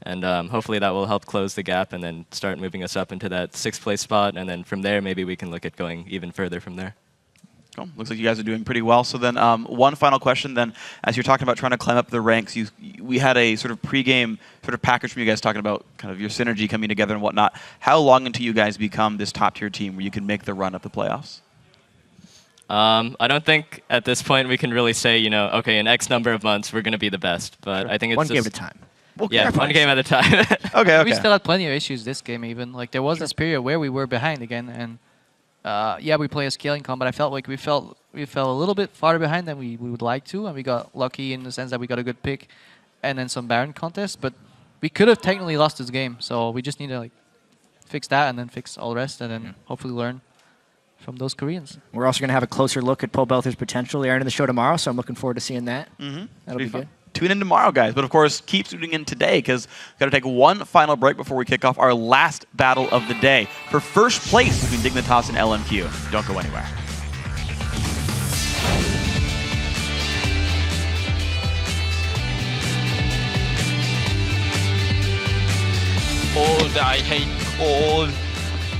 And hopefully that will help close the gap and then start moving us up into that 6th place spot. And then from there, maybe we can look at going even further from there. Cool. Looks like you guys are doing pretty well. So then one final question then, as you're talking about trying to climb up the ranks, we had a sort of pregame sort of package from you guys talking about kind of your synergy coming together and whatnot. How long until you guys become this top-tier team where you can make the run up the playoffs? I don't think at this point we can really say, you know, okay, in X number of months we're going to be the best. But I think it's one just, game at a time. Yeah, one game at a time. Okay. We still had plenty of issues this game even. Like there was this period where we were behind again, and yeah, we play a scaling comp, but I felt like we fell a little bit farther behind than we would like to, and we got lucky in the sense that we got a good pick, and then some Baron contests. But we could have technically lost this game, so we just need to like fix that and then fix all the rest, and then hopefully learn from those Koreans. We're also going to have a closer look at Paul Belther's potential airing in the show tomorrow, so I'm looking forward to seeing that. That'll be good. Tune in tomorrow, guys. But of course, keep tuning in today because we've got to take one final break before we kick off our last battle of the day for first place between Dignitas and LMQ. Don't go anywhere. Cold, I hate cold.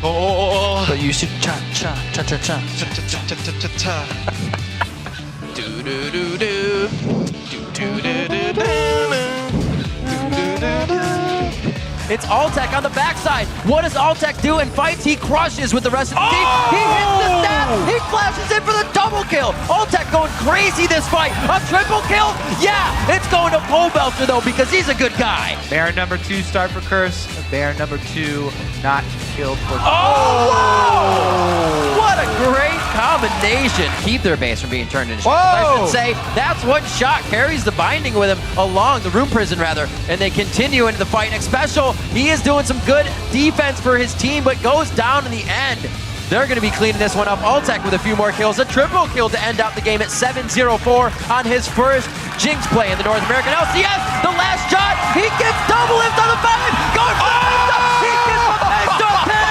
Oh. But you should cha-cha-cha-cha-cha. Cha-cha-cha-cha-cha-cha. Do-do-do-do. It's Altec on the backside. What does Altec do in fights? He crushes with the rest of the team. He hits the stab. He flashes in for the double kill. Altec going crazy this fight. A triple kill? Yeah, it's going to Paul Belter though because he's a good guy. Baron number 2 start for Curse. Baron number 2 not killed for... Oh, wow! What a great combination. Keep their base from being turned into shit. I should say that's one shot. Carries the binding with him along the room prison rather, and they continue into the fight. Next special, he is doing some good defense for his team, but goes down in the end. They're going to be cleaning this one up. Altec with a few more kills. A triple kill to end out the game at 7-0-4 on his first Jinx play in the North American LCS. The last shot, he gets double lift on the 5. Going for the he gets the penta kill!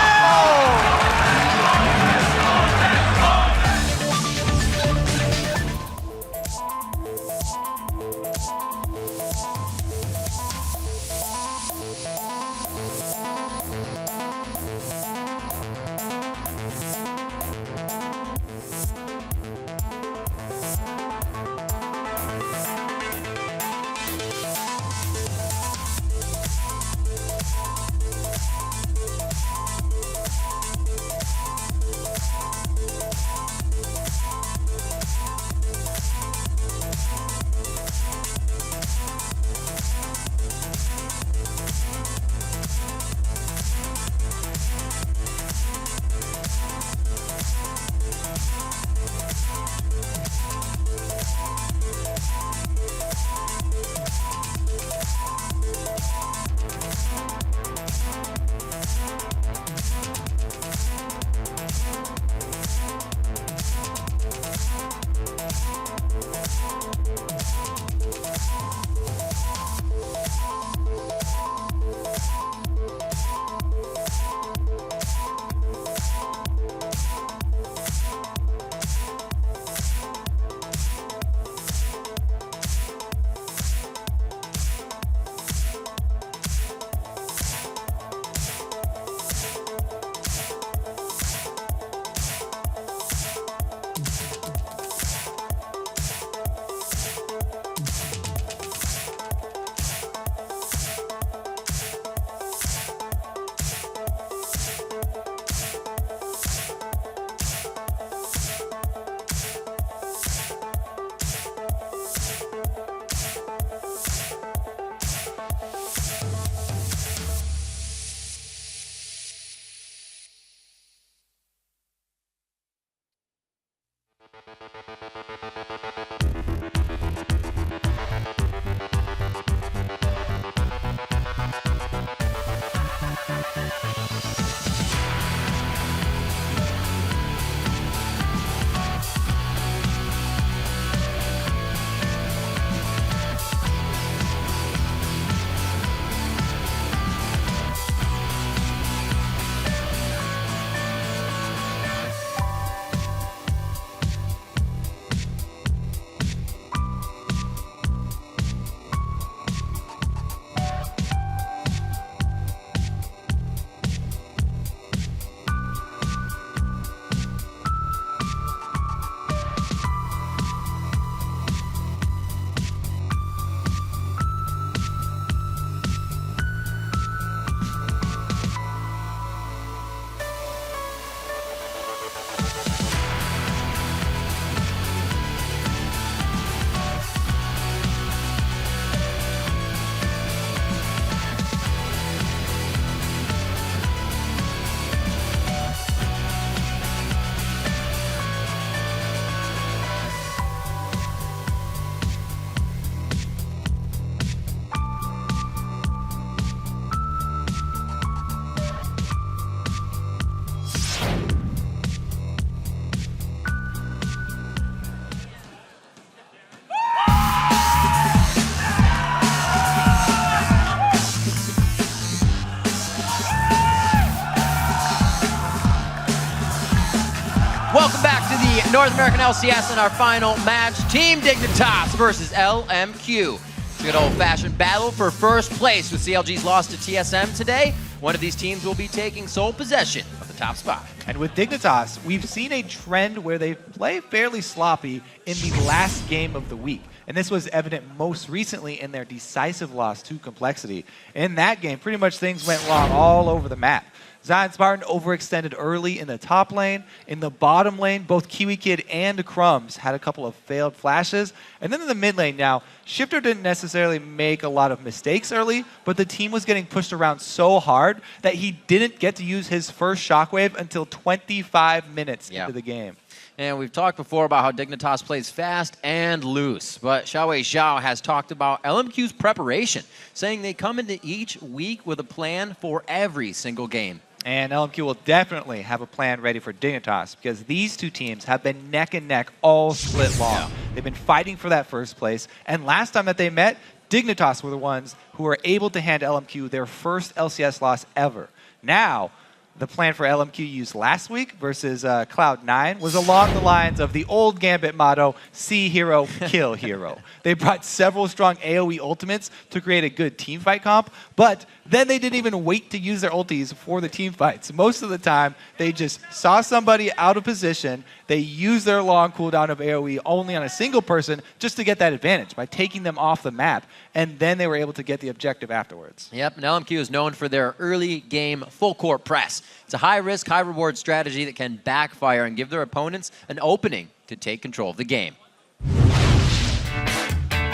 North American LCS in our final match. Team Dignitas versus LMQ. It's a good old-fashioned battle for first place with CLG's loss to TSM today. One of these teams will be taking sole possession of the top spot. And with Dignitas, we've seen a trend where they play fairly sloppy in the last game of the week. And this was evident most recently in their decisive loss to Complexity. In that game, pretty much things went wrong all over the map. Zion Spartan overextended early in the top lane. In the bottom lane, both Kiwi Kid and Crumbs had a couple of failed flashes. And then in the mid lane now, Shifter didn't necessarily make a lot of mistakes early, but the team was getting pushed around so hard that he didn't get to use his first Shockwave until 25 minutes into the game. And we've talked before about how Dignitas plays fast and loose, but Xiaowei Zhao has talked about LMQ's preparation, saying they come into each week with a plan for every single game. And LMQ will definitely have a plan ready for Dignitas because these two teams have been neck and neck all split long. They've been fighting for that first place, and last time that they met, Dignitas were the ones who were able to hand LMQ their first LCS loss ever. Now, the plan for LMQ used last week versus Cloud9 was along the lines of the old Gambit motto, see hero, kill hero. They brought several strong AoE ultimates to create a good teamfight comp, but then they didn't even wait to use their ultis for the team fights. Most of the time, they just saw somebody out of position, they used their long cooldown of AoE only on a single person just to get that advantage by taking them off the map, and then they were able to get the objective afterwards. Yep, and LMQ is known for their early game full court press. It's a high risk, high reward strategy that can backfire and give their opponents an opening to take control of the game.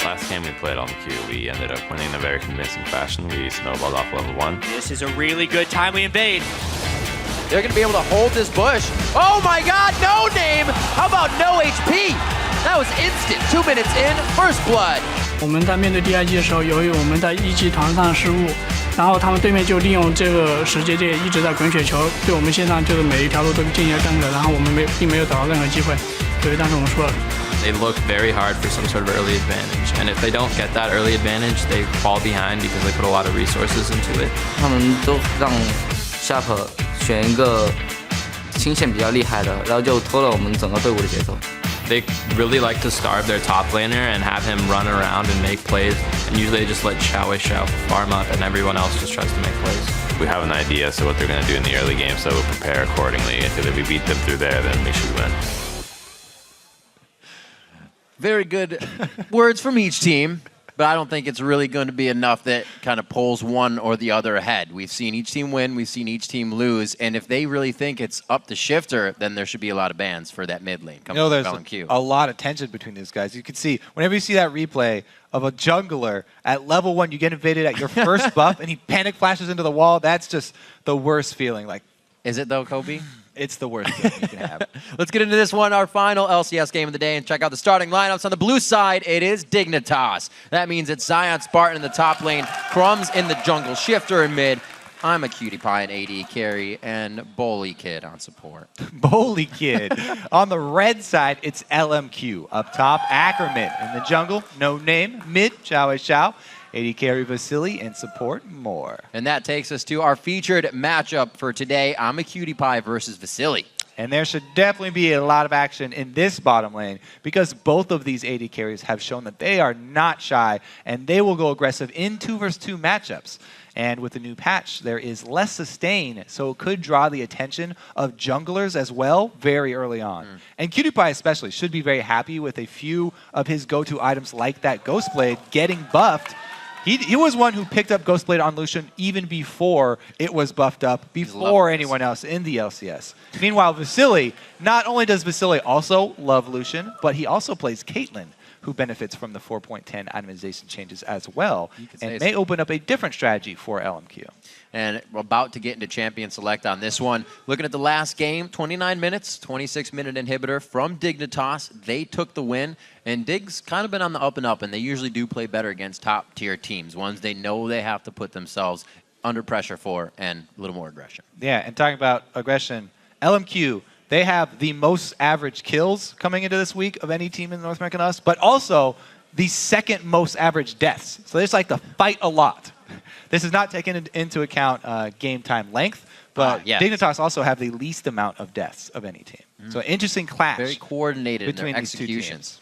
Last game we played on Q, we ended up winning in a very convincing fashion. We snowballed off level 1. This is a really good timely invade. They're going to be able to hold this bush. Oh my god, no name! How about no HP? That was instant. 2 minutes in, first blood. 我们在面对第二季的时候，由于我们在一级团上的失误，然后他们对面就利用这个时间点一直在滚雪球，对我们线上就是每一条路都进行了干扰，然后我们并没有找到任何机会，所以当时我们输了。They look very hard for some sort of early advantage, and if they don't get that early advantage, they fall behind because they put a lot of resources into it. 他们都让 Sharp 选一个清线比较厉害的，然后就拖了我们整个队伍的节奏。They really like to starve their top laner and have him run around and make plays, and usually they just let Xiaowei farm up and everyone else just tries to make plays. We have an idea so what they're going to do in the early game, so we'll prepare accordingly. If we beat them through there, then we should win. Very good words from each team, but I don't think it's really going to be enough that kind of pulls one or the other ahead. We've seen each team win, we've seen each team lose, and if they really think it's up to Shifter, then there should be a lot of bans for that mid lane coming from LMQ. A lot of tension between these guys. You can see, whenever you see that replay of a jungler at level 1, you get invaded at your first buff, and he panic flashes into the wall. That's just the worst feeling. Like, is it though, Kobe? It's the worst thing you can have. Let's get into this one, our final LCS game of the day, and check out the starting lineups. On the blue side, it is Dignitas. That means it's Zion Spartan in the top lane, Crumbs in the jungle, Shifter in mid, I'm a Cutie Pie in AD carry, and Bully Kid on support. Bully Kid. On the red side, it's LMQ. Up top, Ackerman. In the jungle, no name, mid, Xiaowei Zhao. AD carry Vasily, and support more. And that takes us to our featured matchup for today. I'm a Cutie Pie versus Vasily. And there should definitely be a lot of action in this bottom lane because both of these AD carries have shown that they are not shy and they will go aggressive in 2 versus 2 matchups. And with the new patch, there is less sustain, so it could draw the attention of junglers as well very early on. And Cutie Pie especially should be very happy with a few of his go-to items like that Ghostblade getting buffed. He was one who picked up Ghostblade on Lucian even before it was buffed up, before anyone else in the LCS. Meanwhile, Vasily, not only does Vasily also love Lucian, but he also plays Caitlyn, who benefits from the 4.10 itemization changes as well, and may open up a different strategy for LMQ. And we're about to get into Champion Select on this one. Looking at the last game, 29 minutes, 26-minute inhibitor from Dignitas. They took the win, and Dig's kind of been on the up and up, and they usually do play better against top-tier teams, ones they know they have to put themselves under pressure for, and a little more aggression. Yeah, and talking about aggression, LMQ, they have the most average kills coming into this week of any team in North American US, but also the second most average deaths. So they just like to fight a lot. This is not taken into account game time length, But yes. Dignitas also have the least amount of deaths of any team. So interesting clash. Very coordinated in between their these two executions. teams.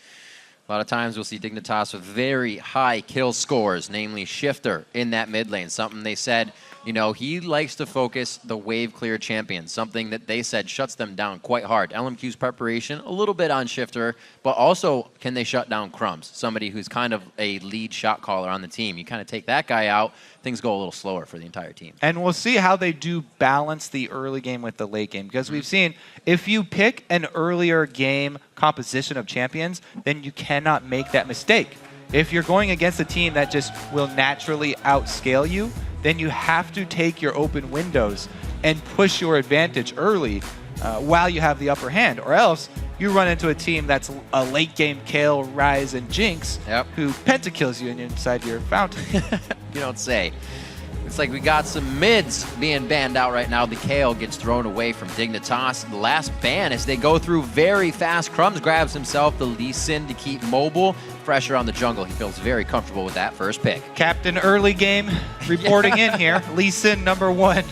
A lot of times we'll see Dignitas with very high kill scores, namely Shifter in that mid lane. Something they said, you know, he likes to focus the wave clear champions, something that they said shuts them down quite hard. LMQ's preparation, a little bit on Shifter, but also can they shut down Crumbs, somebody who's kind of a lead shot caller on the team. You kind of take that guy out, things go a little slower for the entire team. And we'll see how they do balance the early game with the late game, because we've seen if you pick an earlier game composition of champions, then you cannot make that mistake. If you're going against a team that just will naturally outscale you, then you have to take your open windows and push your advantage early while you have the upper hand, or else you run into a team that's a late game Kale, Ryze, and Jinx who pentakills you inside your fountain. You don't say. Looks like we got some mids being banned out right now. The Kale gets thrown away from Dignitas. The last ban as they go through very fast. Crumbs grabs himself the Lee Sin to keep mobile. Pressure on the jungle. He feels very comfortable with that first pick. Captain early game reporting in here. Lee Sin, number one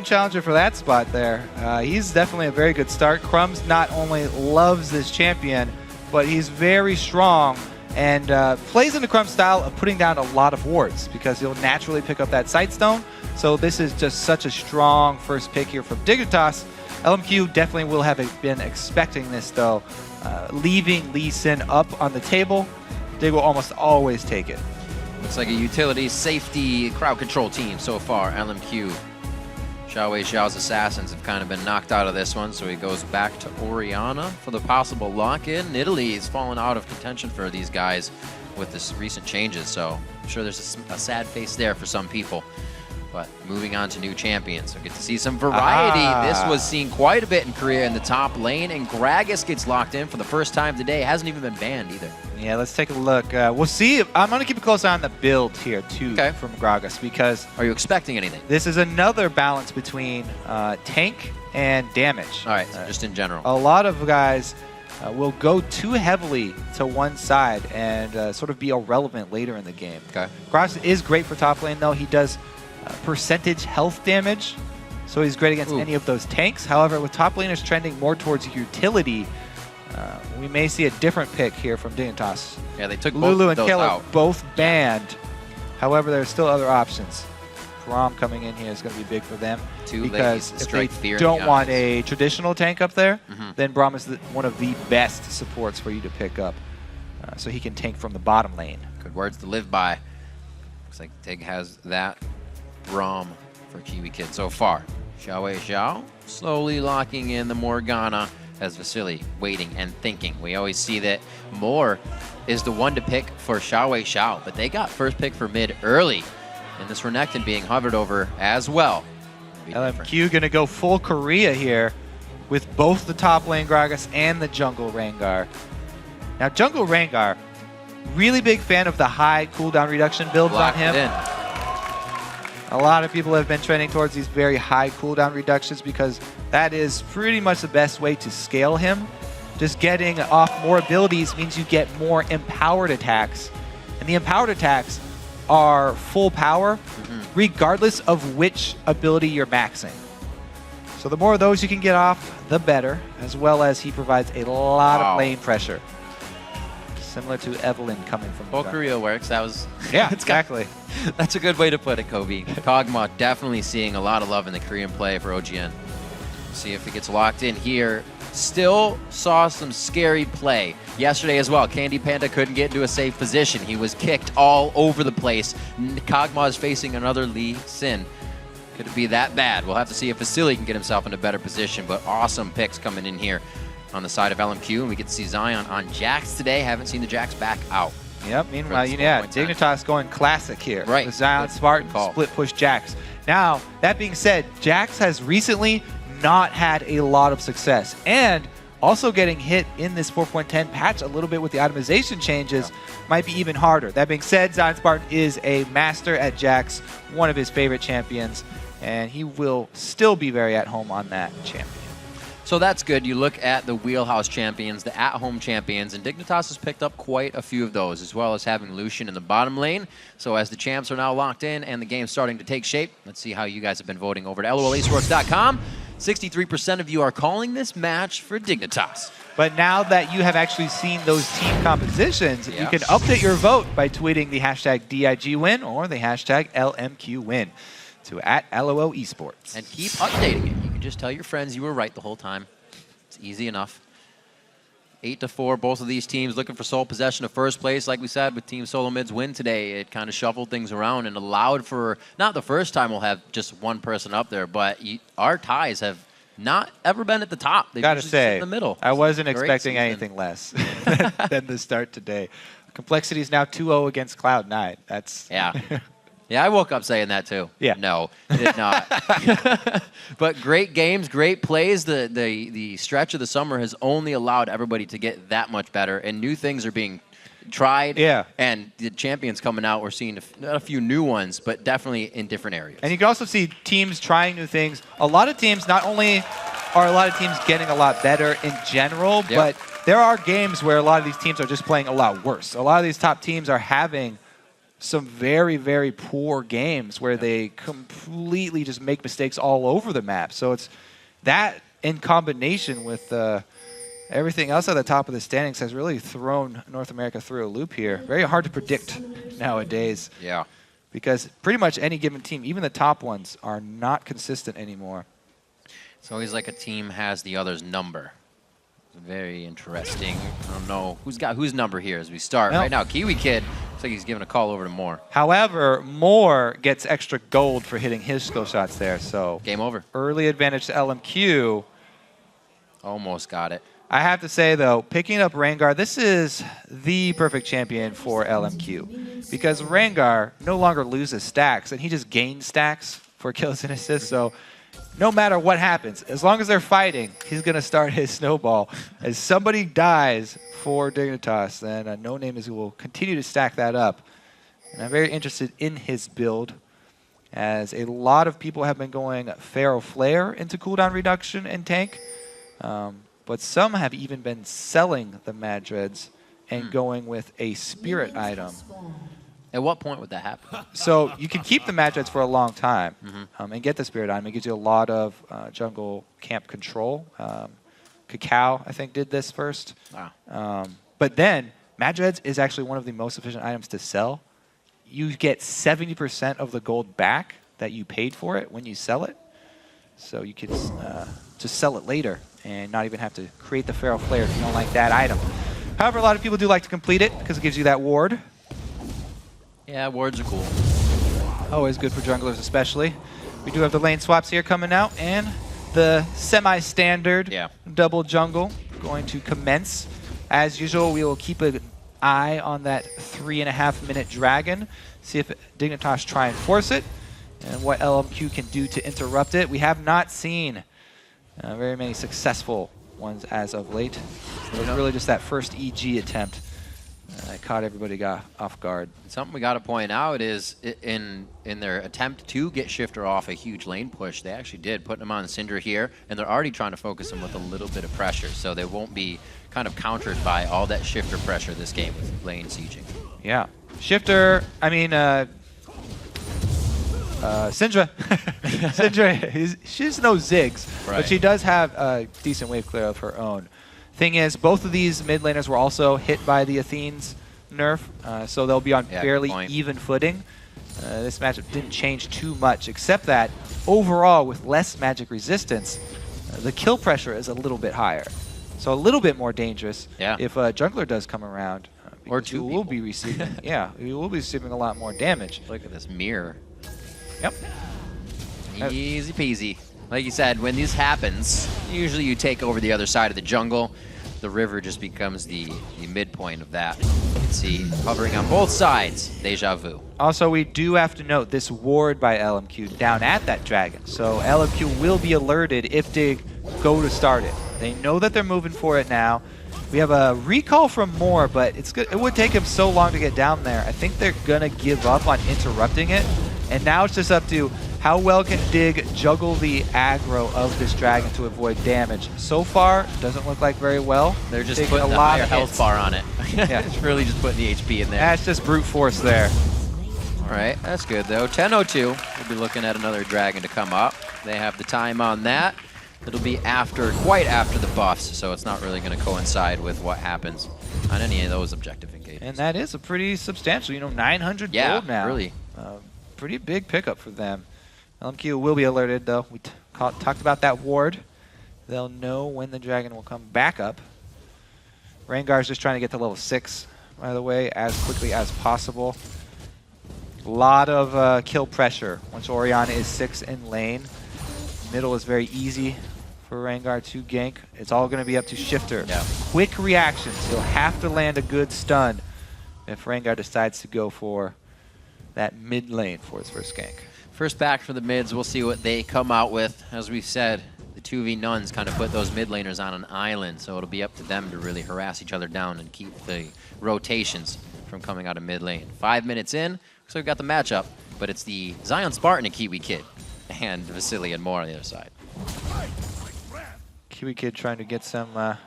challenger for that spot there. He's definitely a very good start. Crumbs not only loves this champion, but he's very strong and plays in the Crumbs style of putting down a lot of wards because he'll naturally pick up that Sightstone. So this is just such a strong first pick here from Dignitas. LMQ definitely will have been expecting this though. Leaving Lee Sin up on the table, they will almost always take it. Looks like a utility safety crowd control team so far, LMQ. Xiaowei Xiao's assassins have kind of been knocked out of this one, so he goes back to Orianna for the possible lock-in. Italy has fallen out of contention for these guys with this recent changes, so I'm sure there's a sad face there for some people. But moving on to new champions, so get to see some variety. This was seen quite a bit in Korea in the top lane, and Gragas gets locked in for the first time today. Hasn't even been banned either. Yeah, let's take a look. We'll see. I'm going to keep a close eye on the build here, too, from Gragas, because... Are you expecting anything? This is another balance between tank and damage. All right, so just in general. A lot of guys will go too heavily to one side and sort of be irrelevant later in the game. Gragas is great for top lane, though. He does percentage health damage, so he's great against any of those tanks. However, with top laners trending more towards utility, we may see a different pick here from Dignitas. Yeah, they took Lulu both and Kale out. both banned. However, there are still other options. Braum coming in here is going to be big for them because if they don't want a traditional tank up there, then Braum is one of the best supports for you to pick up, so he can tank from the bottom lane. Good words to live by. Looks like Tig has that Braum for Kiwi Kid so far. Xiaowei Xiao slowly locking in the Morgana as Vasily waiting and thinking. We always see that Moore is the one to pick for Xiaowei Xiao, but they got first pick for mid early. And this Renekton being hovered over as well. LMQ going to go full Korea here with both the top lane Gragas and the jungle Rengar. Now jungle Rengar, really big fan of the high cooldown reduction builds on him. A lot of people have been trending towards these very high cooldown reductions because that is pretty much the best way to scale him. Just getting off more abilities means you get more empowered attacks. And the empowered attacks are full power regardless of which ability you're maxing. So the more of those you can get off, the better, as well as he provides a lot of lane pressure. Similar to Evelyn coming from Full Korea works. That was exactly. That's a good way to put it, Kobe. Kog'Maw definitely seeing a lot of love in the Korean play for OGN. See if he gets locked in here. Still saw some scary play yesterday as well. Candy Panda couldn't get into a safe position. He was kicked all over the place. Kog'Maw is facing another Lee Sin. Could it be that bad? We'll have to see if Vasily can get himself in a better position, but awesome picks coming in here on the side of LMQ, and we get to see Zion on Jax today. Haven't seen the Jax back out. Yep, meanwhile, Dignitas going classic here. Right. With Zion, Spartan, split push Jax. Now, that being said, Jax has recently not had a lot of success, and also getting hit in this 4.10 patch a little bit with the itemization changes might be even harder. That being said, Zion Spartan is a master at Jax, one of his favorite champions, and he will still be very at home on that champion. So that's good. You look at the wheelhouse champions, the at-home champions, and Dignitas has picked up quite a few of those, as well as having Lucian in the bottom lane. So as the champs are now locked in and the game's starting to take shape, let's see how you guys have been voting over at LOLesports.com. 63% of you are calling this match for Dignitas. But now that you have actually seen those team compositions, you can update your vote by tweeting the hashtag DIGWin or the hashtag LMQWin to at LOL Esports. And keep updating it. You can just tell your friends you were right the whole time. It's easy enough. 8-4, both of these teams looking for sole possession of first place. Like we said, with Team Solo Mid's win today, it kind of shuffled things around and allowed for, not the first time we'll have just one person up there, but our ties have not ever been at the top. They've Gotta usually sit say, in the middle. I wasn't Great expecting season. anything less than the start today. Complexity is now 2-0 against Cloud9. That's Yeah, I woke up saying that too. Yeah. No, did not. But great games, great plays. The stretch of the summer has only allowed everybody to get that much better, and new things are being tried. Yeah. And the champions coming out, we're seeing not a few new ones, but definitely in different areas. And you can also see teams trying new things. A lot of teams, not only are a lot of teams getting a lot better in general, but there are games where a lot of these teams are just playing a lot worse. A lot of these top teams are having some very, very poor games where they completely just make mistakes all over the map. So it's that in combination with everything else at the top of the standings has really thrown North America through a loop here. Very hard to predict nowadays. Yeah. Because pretty much any given team, even the top ones, are not consistent anymore. It's always like a team has the other's number. Very interesting. I don't know who's got whose number here as we start. Well, right now, Kiwi Kid looks like he's giving a call over to Moore. However, Moore gets extra gold for hitting his skill shots there, so game over. Early advantage to LMQ. Almost got it. I have to say, though, picking up Rengar, this is the perfect champion for LMQ because Rengar no longer loses stacks, and he just gains stacks for kills and assists, so no matter what happens, as long as they're fighting, he's going to start his snowball. As somebody dies for Dignitas, then No Name will continue to stack that up. And I'm very interested in his build, as a lot of people have been going Pharaoh Flare into cooldown reduction and tank. But some have even been selling the Mad Dreads and going with a spirit item. At what point would that happen? So you can keep the Mad Dreads for a long time and get the spirit item. It gives you a lot of jungle camp control. Cacao, I think, did this first. Wow. But then Mad Dreads is actually one of the most efficient items to sell. You get 70% of the gold back that you paid for it when you sell it. So you can just sell it later and not even have to create the Pharaoh Flare if you don't like that item. However, a lot of people do like to complete it because it gives you that ward. Yeah, wards are cool. Always good for junglers especially. We do have the lane swaps here coming out, and the semi-standard double jungle going to commence. As usual, we will keep an eye on that 3.5-minute dragon, see if Dignitas try and force it, and what LMQ can do to interrupt it. We have not seen very many successful ones as of late. It was really just that first EG attempt that caught everybody off guard. Something we got to point out is in their attempt to get Shifter off a huge lane push, they actually did, putting him on Syndra here, and they're already trying to focus him with a little bit of pressure, so they won't be kind of countered by all that Shifter pressure this game with lane sieging. Yeah. Shifter, I mean, Syndra. Syndra, she has no Ziggs, but she does have a decent wave clear of her own. Thing is, both of these mid laners were also hit by the Athene's nerf, so they'll be on fairly even footing. This matchup didn't change too much, except that overall, with less magic resistance, the kill pressure is a little bit higher. So a little bit more dangerous if a jungler does come around. Or two will be receiving. We will be receiving a lot more damage. Look at this mirror. Yep. Easy peasy. Like you said, when this happens, usually you take over the other side of the jungle. The river just becomes the midpoint of that. You can see hovering on both sides, Deja Vu. Also, we do have to note this ward by LMQ down at that dragon. So LMQ will be alerted if they go to start it. They know that they're moving for it now. We have a recall from Moore, but it would take him so long to get down there. I think they're going to give up on interrupting it. And now it's just up to How well can Dig juggle the aggro of this dragon to avoid damage? So far, doesn't look like very well. They're just Taking putting a a lot higher of health hits. bar on it. Yeah. It's really just putting the HP in there. That's just brute force there. All right, that's good though. 10:02. We'll be looking at another dragon to come up. They have the time on that. It'll be quite after the buffs, so it's not really going to coincide with what happens on any of those objective engagements. And that is a pretty substantial, 900 gold now. Really. Pretty big pickup for them. LMQ will be alerted though. We talked about that ward. They'll know when the dragon will come back up. Rengar's just trying to get to level 6, by the way, as quickly as possible. A lot of kill pressure once Orianna is 6 in lane. Middle is very easy for Rengar to gank. It's all going to be up to Shifter. Yeah. Quick reactions. He'll have to land a good stun if Rengar decides to go for that mid lane for his first gank. First back for the mids. We'll see what they come out with. As we've said, the 2v nuns kind of put those mid laners on an island, so it'll be up to them to really harass each other down and keep the rotations from coming out of mid lane. 5 minutes in, so we've got the matchup, but it's the Zion Spartan and Kiwi Kid, and Vasily and more on the other side. Kiwi Kid trying to get some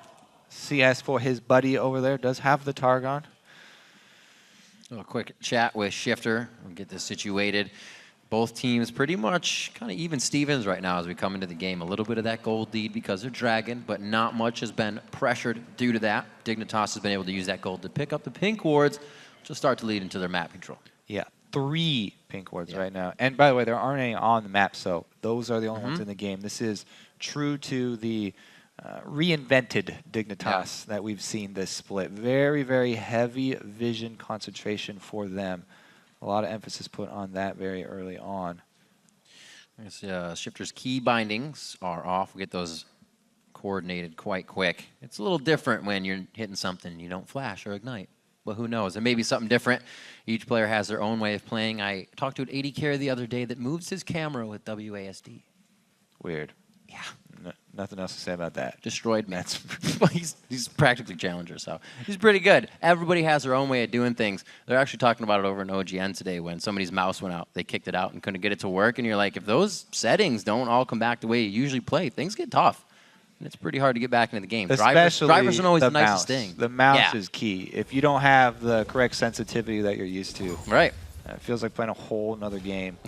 CS for his buddy over there. Does have the Targon. A quick chat with Shifter. We'll get this situated. Both teams pretty much kind of even Stevens right now as we come into the game. A little bit of that gold lead because they're Dragon, but not much has been pressured due to that. Dignitas has been able to use that gold to pick up the pink wards, which will start to lead into their map control. Yeah, 3 pink wards right now. And by the way, there aren't any on the map, so those are the only ones in the game. This is true to the reinvented Dignitas that we've seen this split. Very, very heavy vision concentration for them. A lot of emphasis put on that very early on. Shifter's key bindings are off. We get those coordinated quite quick. It's a little different when you're hitting something you don't flash or ignite. But who knows? There may be something different. Each player has their own way of playing. I talked to an AD carry the other day that moves his camera with WASD. Weird. Yeah. Nothing else to say about that. Destroyed me. He's practically challenger, so he's pretty good. Everybody has their own way of doing things. They're actually talking about it over in OGN today when somebody's mouse went out. They kicked it out and couldn't get it to work. And you're like, if those settings don't all come back the way you usually play, things get tough. And it's pretty hard to get back into the game. Drivers aren't always the nicest thing. The mouse is key. If you don't have the correct sensitivity that you're used to, right? It feels like playing a whole nother game.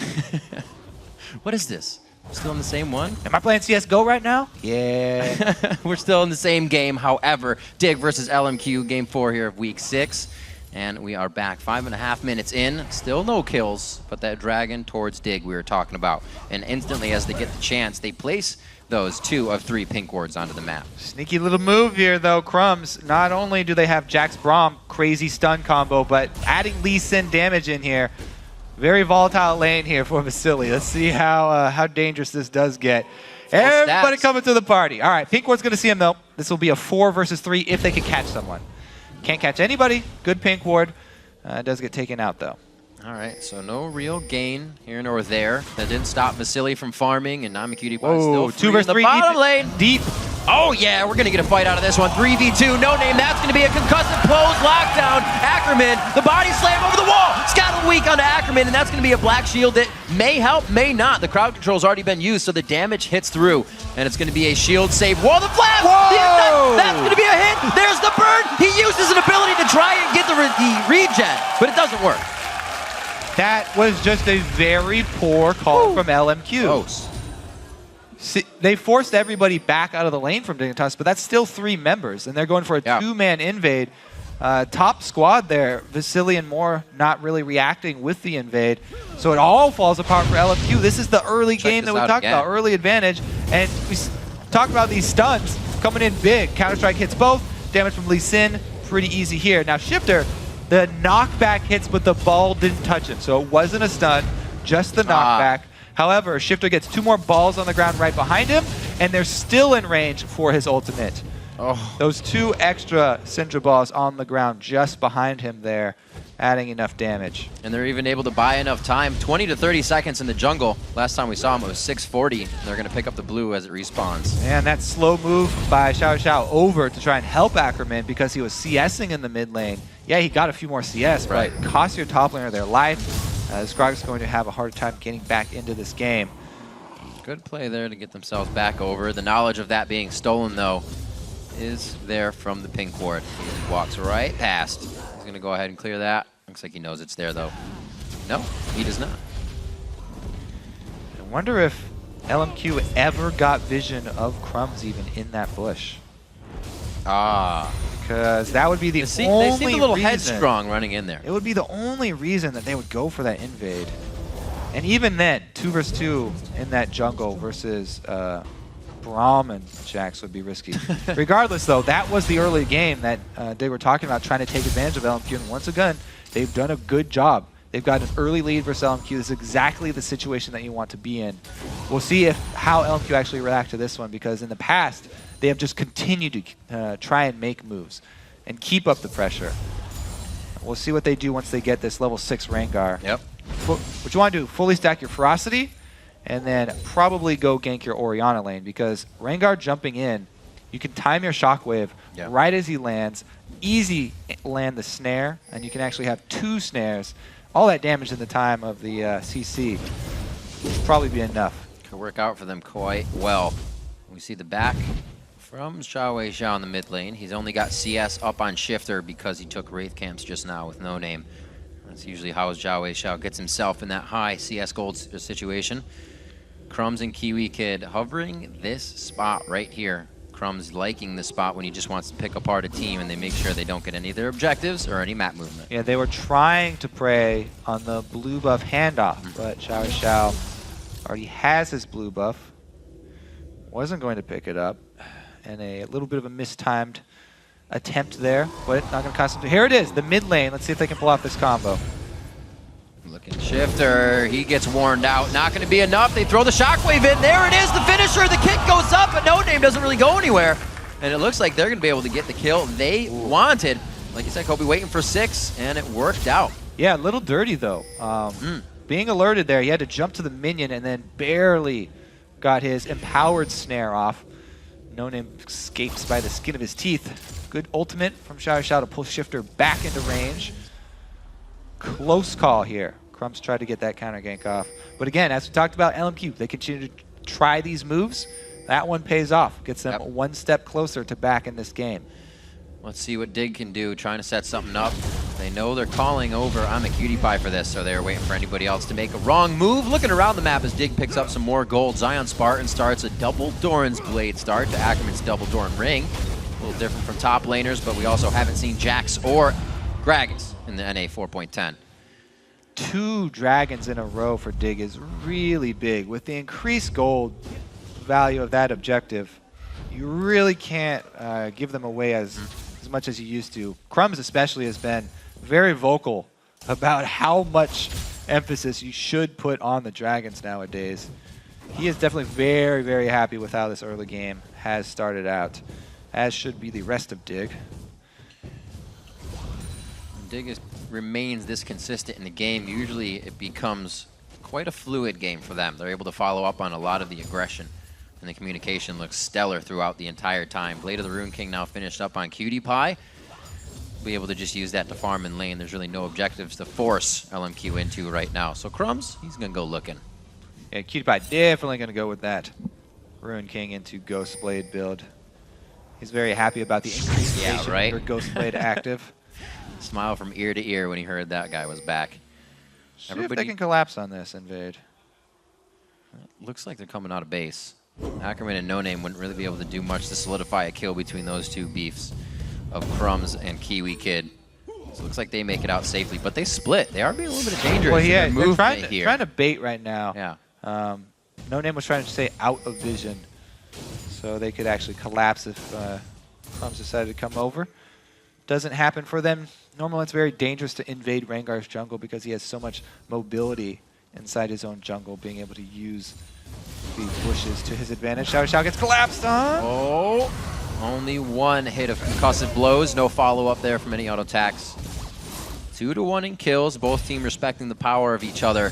What is this? Still in the same one? Am I playing CSGO right now? Yeah. We're still in the same game. However, Dig versus LMQ, game 4 here of week 6. And we are back 5.5 minutes in. Still no kills, but that dragon towards Dig we were talking about. And instantly as they get the chance, they place those 2 of 3 pink wards onto the map. Sneaky little move here, though, Crumbs. Not only do they have Jax Braum, crazy stun combo, but adding Lee Sin damage in here. Very volatile lane here for Vasily. Let's see how dangerous this does get. Everybody coming to the party. All right, pink ward's going to see him, though. This will be a 4 versus 3 if they can catch someone. Can't catch anybody. Good pink ward. Does get taken out, though. All right, so no real gain here nor there. That didn't stop Vasily from farming, and Namacutie still 2 versus 3 in the bottom lane. Deep. Oh, yeah, we're going to get a fight out of this one. 3v2, no name. That's going to be a concussive close lockdown. Ackerman, the body slam over the wall. Scuttle weak onto Ackerman, and that's going to be a black shield that may help, may not. The crowd control's already been used, so the damage hits through, and it's going to be a shield save. Wall the flash! That's going to be a hit. There's the burn. He uses an ability to try and get the regen, but it doesn't work. That was just a very poor call from LMQ. Close. See, they forced everybody back out of the lane from Dignitas, but that's still 3 members, and they're going for a 2-man invade. Top squad there, Vasily and Moore not really reacting with the invade. So it all falls apart for LMQ. This is the early game that we talked about, early advantage. And we talked about these stuns coming in big. Counter-Strike hits both. Damage from Lee Sin, pretty easy here. Now Shifter, the knockback hits, but the ball didn't touch him. So it wasn't a stun, just the knockback. However, Shifter gets 2 more balls on the ground right behind him, and they're still in range for his ultimate. Oh. Those 2 extra Syndra balls on the ground just behind him there, adding enough damage. And they're even able to buy enough time. 20 to 30 seconds in the jungle. Last time we saw him, it was 6:40. They're going to pick up the blue as it respawns. And that slow move by Xiao Xiao over to try and help Ackerman because he was CSing in the mid lane. Yeah, he got a few more CS, but cost your top laner their life. Scrog's going to have a hard time getting back into this game. Good play there to get themselves back over. The knowledge of that being stolen, though, is there from the pink ward. He walks right past. He's going to go ahead and clear that. Looks like he knows it's there, though. No, he does not. I wonder if LMQ ever got vision of Crumbs even in that bush. Because that would be the only They seem a little reason, headstrong running in there. It would be the only reason that they would go for that invade. And even then, 2 versus 2 in that jungle versus Braum and Jax would be risky. Regardless, though, that was the early game that they were talking about trying to take advantage of LMQ. And once again, they've done a good job. They've got an early lead versus LMQ. This is exactly the situation that you want to be in. We'll see how LMQ actually react to this one, because in the past, they have just continued to try and make moves and keep up the pressure. We'll see what they do once they get this level 6 Rengar. Yep. What you want to do, fully stack your Ferocity, and then probably go gank your Orianna lane, because Rengar jumping in, you can time your Shockwave right as he lands, easy land the snare, and you can actually have 2 snares. All that damage in the time of the CC will probably be enough. Could work out for them quite well. We see the back from Xiao Xiao in the mid lane. He's only got CS up on Shifter because he took Wraith Camps just now with no name. That's usually how Xiao Xiao gets himself in that high CS gold situation. Crumbs and Kiwi Kid hovering this spot right here. Crumbs liking the spot when he just wants to pick apart a team, and they make sure they don't get any of their objectives or any map movement. Yeah, they were trying to prey on the blue buff handoff, but Xiao Xiao already has his blue buff. Wasn't going to pick it up. And a little bit of a mistimed attempt there, but not going to cost him. Here it is, the mid lane. Let's see if they can pull off this combo. Looking Shifter, he gets warned out. Not going to be enough. They throw the Shockwave in. There it is, the finisher. The kick goes up, but No Name doesn't really go anywhere. And it looks like they're going to be able to get the kill they wanted. Like you said, Kobe, waiting for 6, and it worked out. Yeah, a little dirty, though. Being alerted there, he had to jump to the minion and then barely got his empowered snare off. No Name escapes by the skin of his teeth. Good ultimate from Xiao Xiao to pull Shifter back into range. Close call here. Crumbs tried to get that counter gank off. But again, as we talked about, LMQ, they continue to try these moves. That one pays off. Gets them one step closer to back in this game. Let's see what Dig can do, trying to set something up. They know they're calling over I'm a cutie pie for this, so they're waiting for anybody else to make a wrong move. Looking around the map as Dig picks up some more gold. Zion Spartan starts a double Doran's Blade start to Ackerman's double Doran Ring. A little different from top laners, but we also haven't seen Jax or Gragas in the NA 4.10. 2 dragons in a row for Dig is really big. With the increased gold value of that objective, you really can't give them away as much as you used to. Crumbs especially has been very vocal about how much emphasis you should put on the dragons nowadays. He is definitely very, very happy with how this early game has started out, as should be the rest of Dig. Dig remains this consistent in the game. Usually it becomes quite a fluid game for them. They're able to follow up on a lot of the aggression, and the communication looks stellar throughout the entire time. Blade of the Rune King now finished up on Cutie Pie. Be able to just use that to farm in lane. There's really no objectives to force LMQ into right now. So Crumbs, he's going to go looking. Yeah, Cutie Pie definitely going to go with that Rune King into Ghost Blade build. He's very happy about the increased for Ghost Blade active. Smile from ear to ear when he heard that guy was back. See if they can collapse on this invade. Looks like they're coming out of base. Ackerman and No Name wouldn't really be able to do much to solidify a kill between those two beefs of Crumbs and Kiwi Kid. So it looks like they make it out safely, but they split. They are being a little bit dangerous. Well, yeah, in they're their here. trying to bait right now. Yeah. No Name was trying to stay out of vision, so they could actually collapse if Crumbs decided to come over. Doesn't happen for them. Normally, it's very dangerous to invade Rengar's jungle because he has so much mobility inside his own jungle, being able to use the bushes to his advantage. Xiao Xiao gets collapsed on. Oh, only 1 hit of concussive blows. No follow-up there from any auto attacks. 2-1 in kills. Both teams respecting the power of each other.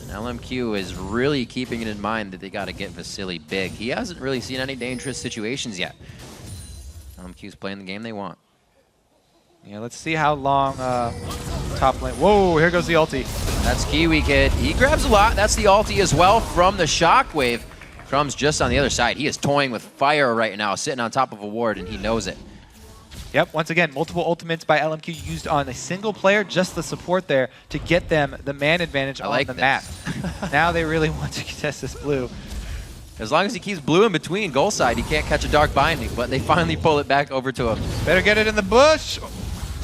And LMQ is really keeping it in mind that they got to get Vasily big. He hasn't really seen any dangerous situations yet. LMQ's playing the game they want. Yeah, let's see how long top lane. Whoa, here goes the ulti. That's Kiwi Kid. He grabs a lot. That's the ulti as well from the Shockwave. Crumb's just on the other side. He is toying with fire right now, sitting on top of a ward, and he knows it. Yep, once again, multiple ultimates by LMQ used on a single player, just the support there to get them the man advantage on the map. Now they really want to contest this blue. As long as he keeps blue in between goal side, he can't catch a Dark Binding, but they finally pull it back over to him. Better get it in the bush.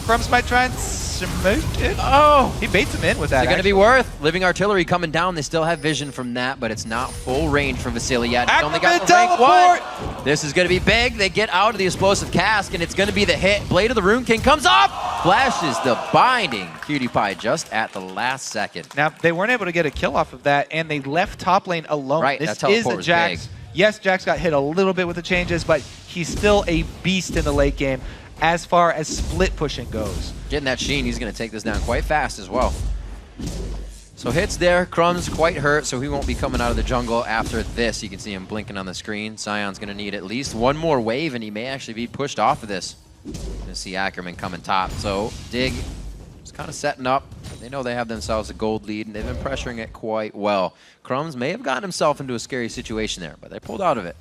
Crumbs might try and smoke it. Oh, he baits him in with that. Is it going to be worth? Living Artillery coming down. They still have vision from that, but it's not full range from Vasily yet. He's only got the rank 1. This is going to be big. They get out of the explosive cask, and it's going to be the hit. Blade of the Rune King comes off. Flashes the binding. Cutie Pie just at the last second. Now, they weren't able to get a kill off of that, and they left top lane alone. Right, this that teleport is a was Jax. big. Yes, Jax got hit a little bit with the changes, but he's still a beast in the late game as far as split pushing goes. Getting that Sheen, he's going to take this down quite fast as well. So hits there. Crumb's quite hurt, so he won't be coming out of the jungle after this. You can see him blinking on the screen. Zion's going to need at least one more wave, and he may actually be pushed off of this. Going to see Ackerman coming top. So Dig is kind of setting up. They know they have themselves a gold lead, and they've been pressuring it quite well. Crumbs may have gotten himself into a scary situation there, but they pulled out of it.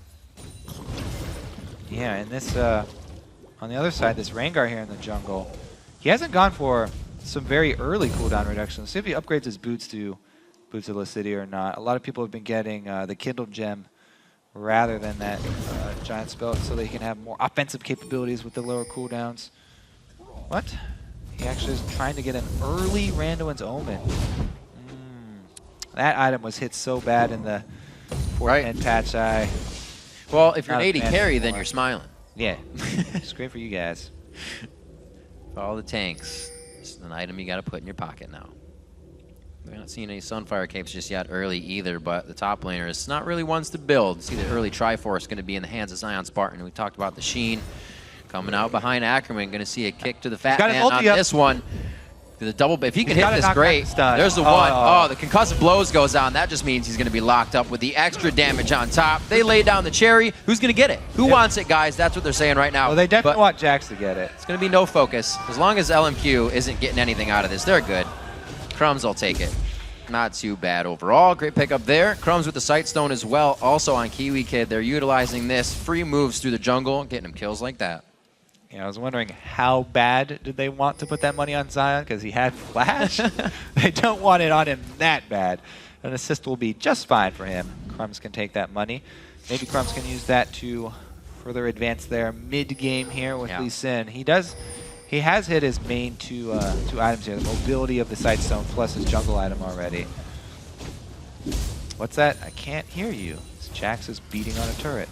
Yeah, and this, on the other side, this Rengar here in the jungle, he hasn't gone for some very early cooldown reductions. Let's see if he upgrades his boots to the city or not. A lot of people have been getting the Kindle Gem rather than that giant spell so they can have more offensive capabilities with the lower cooldowns. What? He actually is trying to get an early Randuin's Omen. That item was hit so bad in the 410 patch. Well, if you're an 80 carry, then you're smiling. Yeah, it's great for you guys. All the tanks. It's an item you got to put in your pocket now. We're not seeing any Sunfire capes just yet early either, but the top laner is not really ones to build. See the early Triforce going to be in the hands of Zion Spartan. We talked about the Sheen coming out behind Ackerman. Going to see a kick to the fat man on this one. The double, if he can hit this, great. There's the one. Oh, the concussive blows goes on. That just means he's going to be locked up with the extra damage on top. They lay down the cherry. Who's going to get it? Who wants it, guys? That's what they're saying right now. Well, they definitely want Jax to get it. It's going to be no focus. As long as LMQ isn't getting anything out of this, they're good. Crumbs will take it. Not too bad overall. Great pickup there. Crumbs with the Sightstone as well. Also on Kiwi Kid, they're utilizing this. Free moves through the jungle, getting him kills like that. Yeah, I was wondering how bad did they want to put that money on Zion because he had Flash? They don't want it on him that bad. An assist will be just fine for him. Crumbs can take that money. Maybe Crumbs can use that to further advance their mid-game here with Lee Sin. He has hit his main two items here, the mobility of the Sightstone plus his jungle item already. What's that? I can't hear you. Jax is beating on a turret.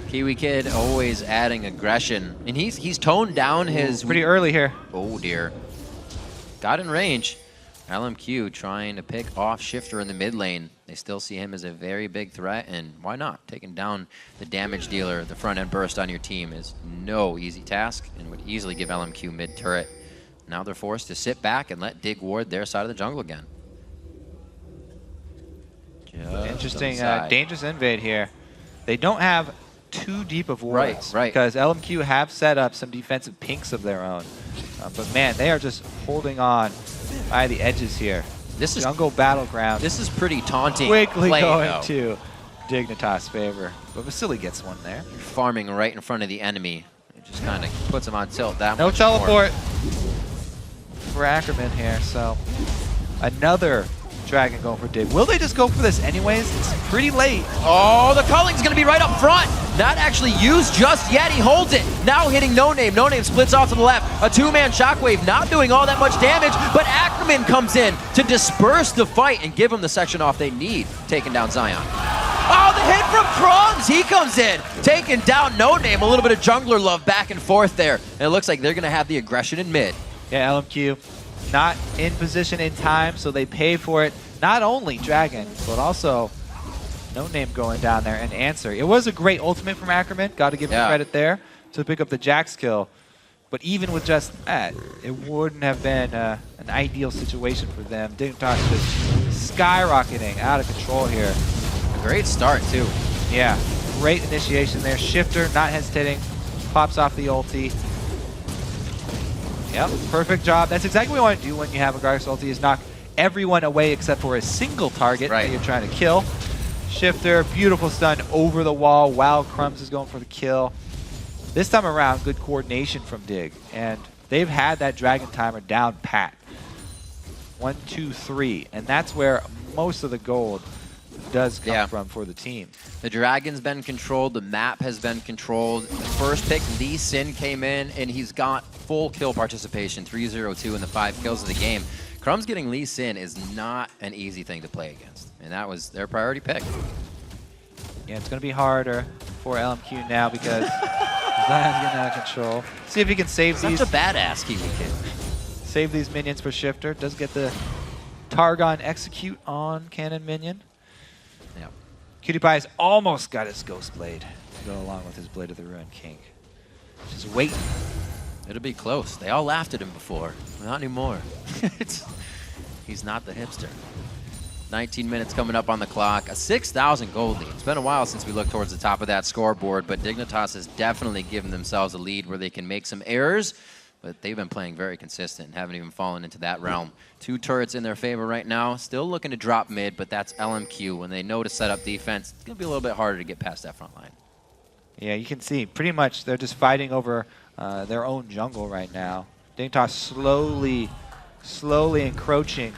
Kiwi Kid always adding aggression, and he's toned down his... Pretty early here. Oh dear. Got in range. LMQ trying to pick off Shifter in the mid lane. They still see him as a very big threat, and why not? Taking down the damage dealer, the front end burst on your team is no easy task, and would easily give LMQ mid turret. Now they're forced to sit back and let Dig ward their side of the jungle again. Interesting, dangerous invade here. They don't have too deep of wards, because LMQ have set up some defensive pinks of their own. But man, they are just holding on by the edges here. This is jungle battleground. This is pretty taunting. Quickly play, going though. to Dignitas' favor. But Vasily gets one there. Farming right in front of the enemy. It just kind of puts him on tilt that No much teleport more. for Ackerman here, so another Dragon going for Dig. Will they just go for this anyways? It's pretty late. Oh, the Culling's going to be right up front. Not actually used just yet. He holds it. Now hitting No Name. No Name splits off to the left. A two-man Shockwave not doing all that much damage, but Ackerman comes in to disperse the fight and give them the section off they need, taking down Zion. Oh, the hit from Crumbs. He comes in, taking down No Name. A little bit of jungler love back and forth there. And it looks like they're going to have the aggression in mid. Yeah, LMQ not in position in time, so they pay for it. Not only Dragon, but also No Name going down there and answer. It was a great ultimate from Ackerman. Got to give him credit there to pick up the Jax kill. But even with just that, it wouldn't have been an ideal situation for them. Dignitas just skyrocketing out of control here. A great start, too. Yeah, great initiation there. Shifter not hesitating, pops off the ulti. Yep, perfect job. That's exactly what you want to do when you have a Garth's ulti, is knock everyone away except for a single target that you're trying to kill. Shifter, beautiful stun over the wall while Crumbs is going for the kill. This time around, good coordination from Dig, and they've had that Dragon timer down pat. 1, 2, 3, and that's where most of the gold does come from for the team. The Dragon's been controlled, the map has been controlled. The first pick, Lee Sin, came in, and he's got full kill participation, 3-0-2 in the 5 kills of the game. Crumbs getting Lee Sin is not an easy thing to play against, and that was their priority pick. Yeah, it's going to be harder for LMQ now because Zion's getting out of control. See if he can save these. Such a badass Kiwi kid. Save these minions for Shifter. Does get the Targon execute on Cannon Minion. Yep. Cutie Pie's almost got his Ghost Blade to go along with his Blade of the Ruined King. Just waiting. It'll be close. They all laughed at him before. Not anymore. He's not the hipster. 19 minutes coming up on the clock. A 6,000 gold lead. It's been a while since we looked towards the top of that scoreboard, but Dignitas has definitely given themselves a lead where they can make some errors, but they've been playing very consistent and haven't even fallen into that realm. 2 turrets in their favor right now. Still looking to drop mid, but that's LMQ. When they know to set up defense, it's going to be a little bit harder to get past that front line. Yeah, you can see pretty much they're just fighting over their own jungle right now. Dignitas slowly encroaching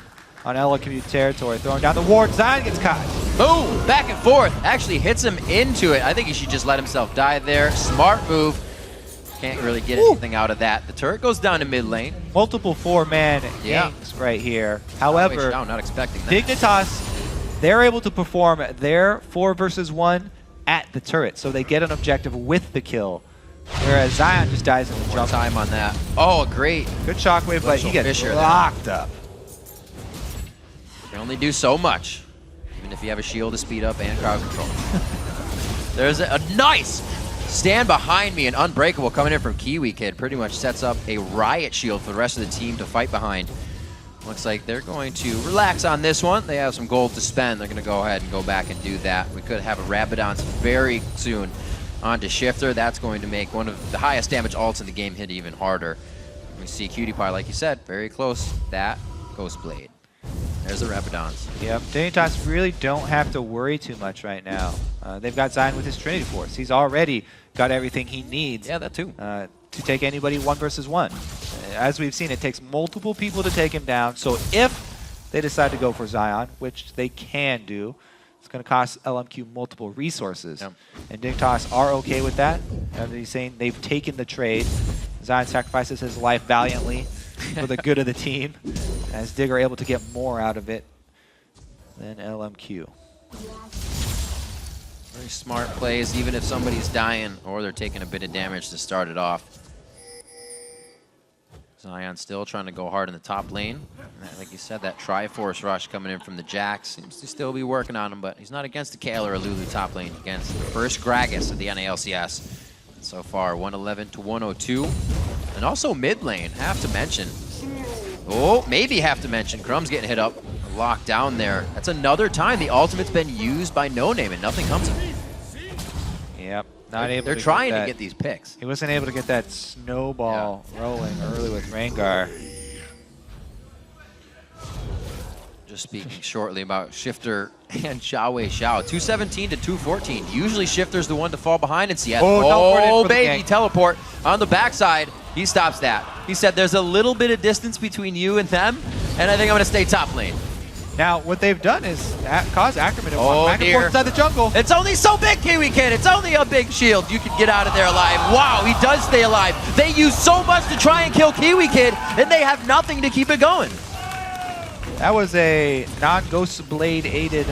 on LMQ territory, throwing down the ward. Zion gets caught. Boom! Back and forth. Actually hits him into it. I think he should just let himself die there. Smart move. Can't really get anything out of that. The turret goes down to mid lane. Multiple 4-man ganks right here. However, not expecting that. Dignitas, they're able to perform their 4 versus 1 at the turret, so they get an objective with the kill. Whereas Zion just dies in the jump. Time on that. Oh, great. Good shockwave, but he gets locked up. You can only do so much, even if you have a shield to speed up and crowd control. There's a nice stand behind me, and Unbreakable coming in from Kiwi Kid pretty much sets up a riot shield for the rest of the team to fight behind. Looks like they're going to relax on this one. They have some gold to spend. They're going to go ahead and go back and do that. We could have a Rabadon's very soon onto Shifter. That's going to make one of the highest damage ults in the game hit even harder. We see Cutie Pie, like you said, very close. That Ghost Blade. There's the Rabadons. Yep, Dignitas really don't have to worry too much right now. They've got Zion with his Trinity Force. He's already got everything he needs. Yeah, that too. To take anybody 1 versus 1. As we've seen, it takes multiple people to take him down. So if they decide to go for Zion, which they can do, it's going to cost LMQ multiple resources. Yep. And Dignitas are okay with that. As he's saying, they've taken the trade. Zion sacrifices his life valiantly for the good of the team, as Dig are able to get more out of it than LMQ. Very smart plays, even if somebody's dying or they're taking a bit of damage to start it off. Zion still trying to go hard in the top lane. Like you said, that Triforce rush coming in from the Jax seems to still be working on him, but he's not against the Kayle or a Lulu top lane. Against the first Gragas of the NA LCS. So far, 111 to 102. And also mid lane, have to mention. Oh, maybe have to mention. Crumb's getting hit up, locked down there. That's another time the ultimate's been used by No Name and nothing comes of it. Yep, not able. They're trying to get these picks. He wasn't able to get that snowball rolling early with Rengar. Just speaking shortly about Shifter and Xiaowei Xiao. 217 to 214. Usually Shifter's the one to fall behind in CS. Oh baby, teleport on the backside. He stops that. He said there's a little bit of distance between you and them, and I think I'm going to stay top lane. Now, what they've done is cause Ackerman to walk back and forth inside the jungle. It's only so big, Kiwi Kid. It's only a big shield. You can get out of there alive. Wow, he does stay alive. They use so much to try and kill Kiwi Kid, and they have nothing to keep it going. That was a non-Ghost Blade aided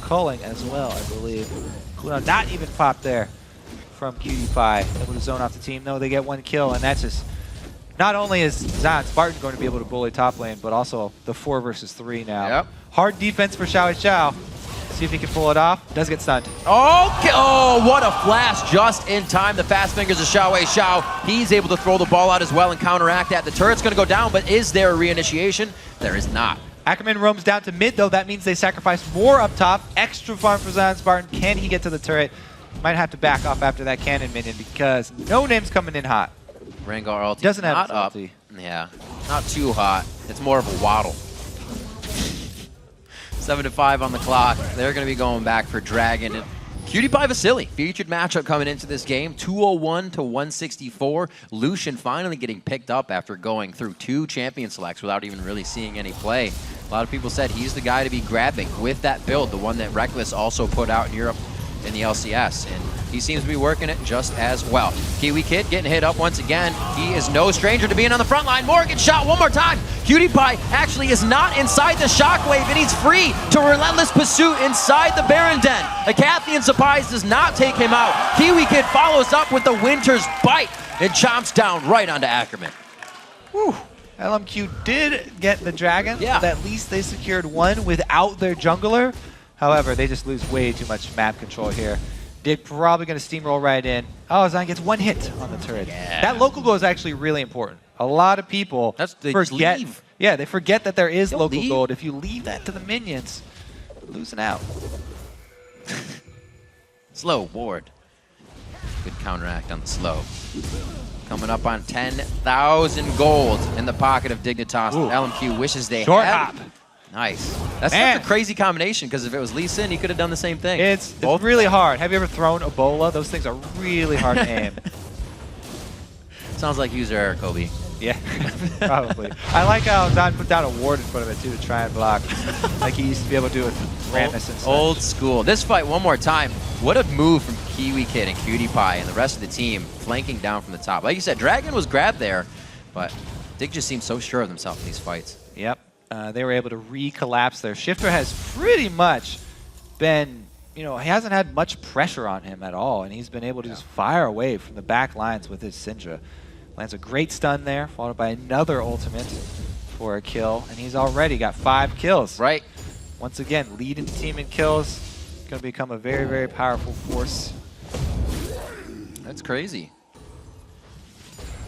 culling as well, I believe. Not even popped there from Cutie Pie. Able to zone off the team. No, they get 1 kill, and that's just... Not only is Zion Spartan going to be able to bully top lane, but also the 4 versus 3 now. Yep. Hard defense for Xiao Xiao. See if he can pull it off. Does get stunned. Okay. Oh, what a flash just in time. The fast fingers of Xiaowei Xiao. He's able to throw the ball out as well and counteract that. The turret's going to go down, but is there a reinitiation? There is not. Ackerman roams down to mid, though. That means they sacrifice more up top. Extra farm for Zion Spartan. Can he get to the turret? Might have to back off after that cannon minion because No Name's coming in hot. Rengar ulti doesn't have not up. ulti. Yeah, not too hot. It's more of a waddle. 7-5 on the clock. They're going to be going back for Dragon. Cutie Pie Vasily, featured matchup coming into this game, 201 to 164. Lucian finally getting picked up after going through 2 champion selects without even really seeing any play. A lot of people said he's the guy to be grabbing with that build, the one that Reckless also put out in Europe in the LCS, and he seems to be working it just as well. Kiwi Kid getting hit up once again. He is no stranger to being on the front line. Morgan shot one more time. Cutie Pie actually is not inside the shockwave, and he's free to relentless pursuit inside the Baron Den. Acathian Surprise does not take him out. Kiwi Kid follows up with the Winter's Bite and chomps down right onto Ackerman. Whew. LMQ did get the Dragon, yeah. but at least they secured one without their jungler. However, they just lose way too much map control here. They're probably going to steamroll right in. Oh, Zion gets 1 hit on the turret. Yeah. That local goal is actually really important. A lot of people forget. Leave. Yeah, they forget that there is They'll local leave. gold. If you leave that to the minions, you're losing out. Slow ward. Good counteract on the slow. Coming up on 10,000 gold in the pocket of Dignitas. LMQ wishes they Short had. hop. Nice. That's Man. such a crazy combination, because if it was Lee Sin, he could have done the same thing. It's really hard. Have you ever thrown Ebola? Those things are really hard to aim. Sounds like user error, Kobe. Yeah, probably. I like how Zion put down a ward in front of it, too, to try and block. Like he used to be able to do with Rammus and such. Old school. This fight one more time. What a move from Kiwi Kid and Cutie Pie and the rest of the team flanking down from the top. Like you said, Dragon was grabbed there, but Dig just seems so sure of themselves in these fights. Yep. They were able to re-collapse there. Shifter has pretty much been, he hasn't had much pressure on him at all, and he's been able to just fire away from the back lines with his Syndra. Lands a great stun there, followed by another ultimate for a kill, and he's already got 5 kills. Right. Once again, leading the team in kills. Going to become a very, very powerful force. That's crazy.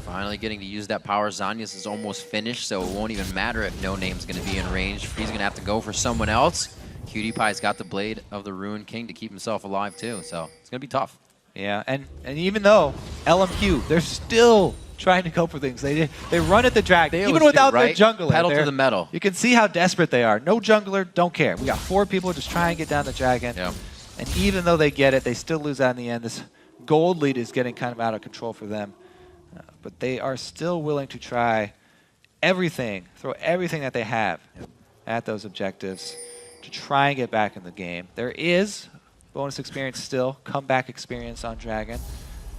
Finally getting to use that power. Zanyas is almost finished, so it won't even matter if No Name's going to be in range. He's going to have to go for someone else. Cutie Pie's got the Blade of the Ruined King to keep himself alive, too, so it's going to be tough. Yeah, and even though LMQ, they're still trying to go for things. They run at the Dragon, even without their jungler. Pedal to the metal. You can see how desperate they are. No jungler, don't care. We got 4 people just trying to get down the Dragon. Yeah. And even though they get it, they still lose out in the end. This gold lead is getting kind of out of control for them. But they are still willing to try everything, throw everything that they have at those objectives to try and get back in the game. There is bonus experience still, comeback experience on Dragon.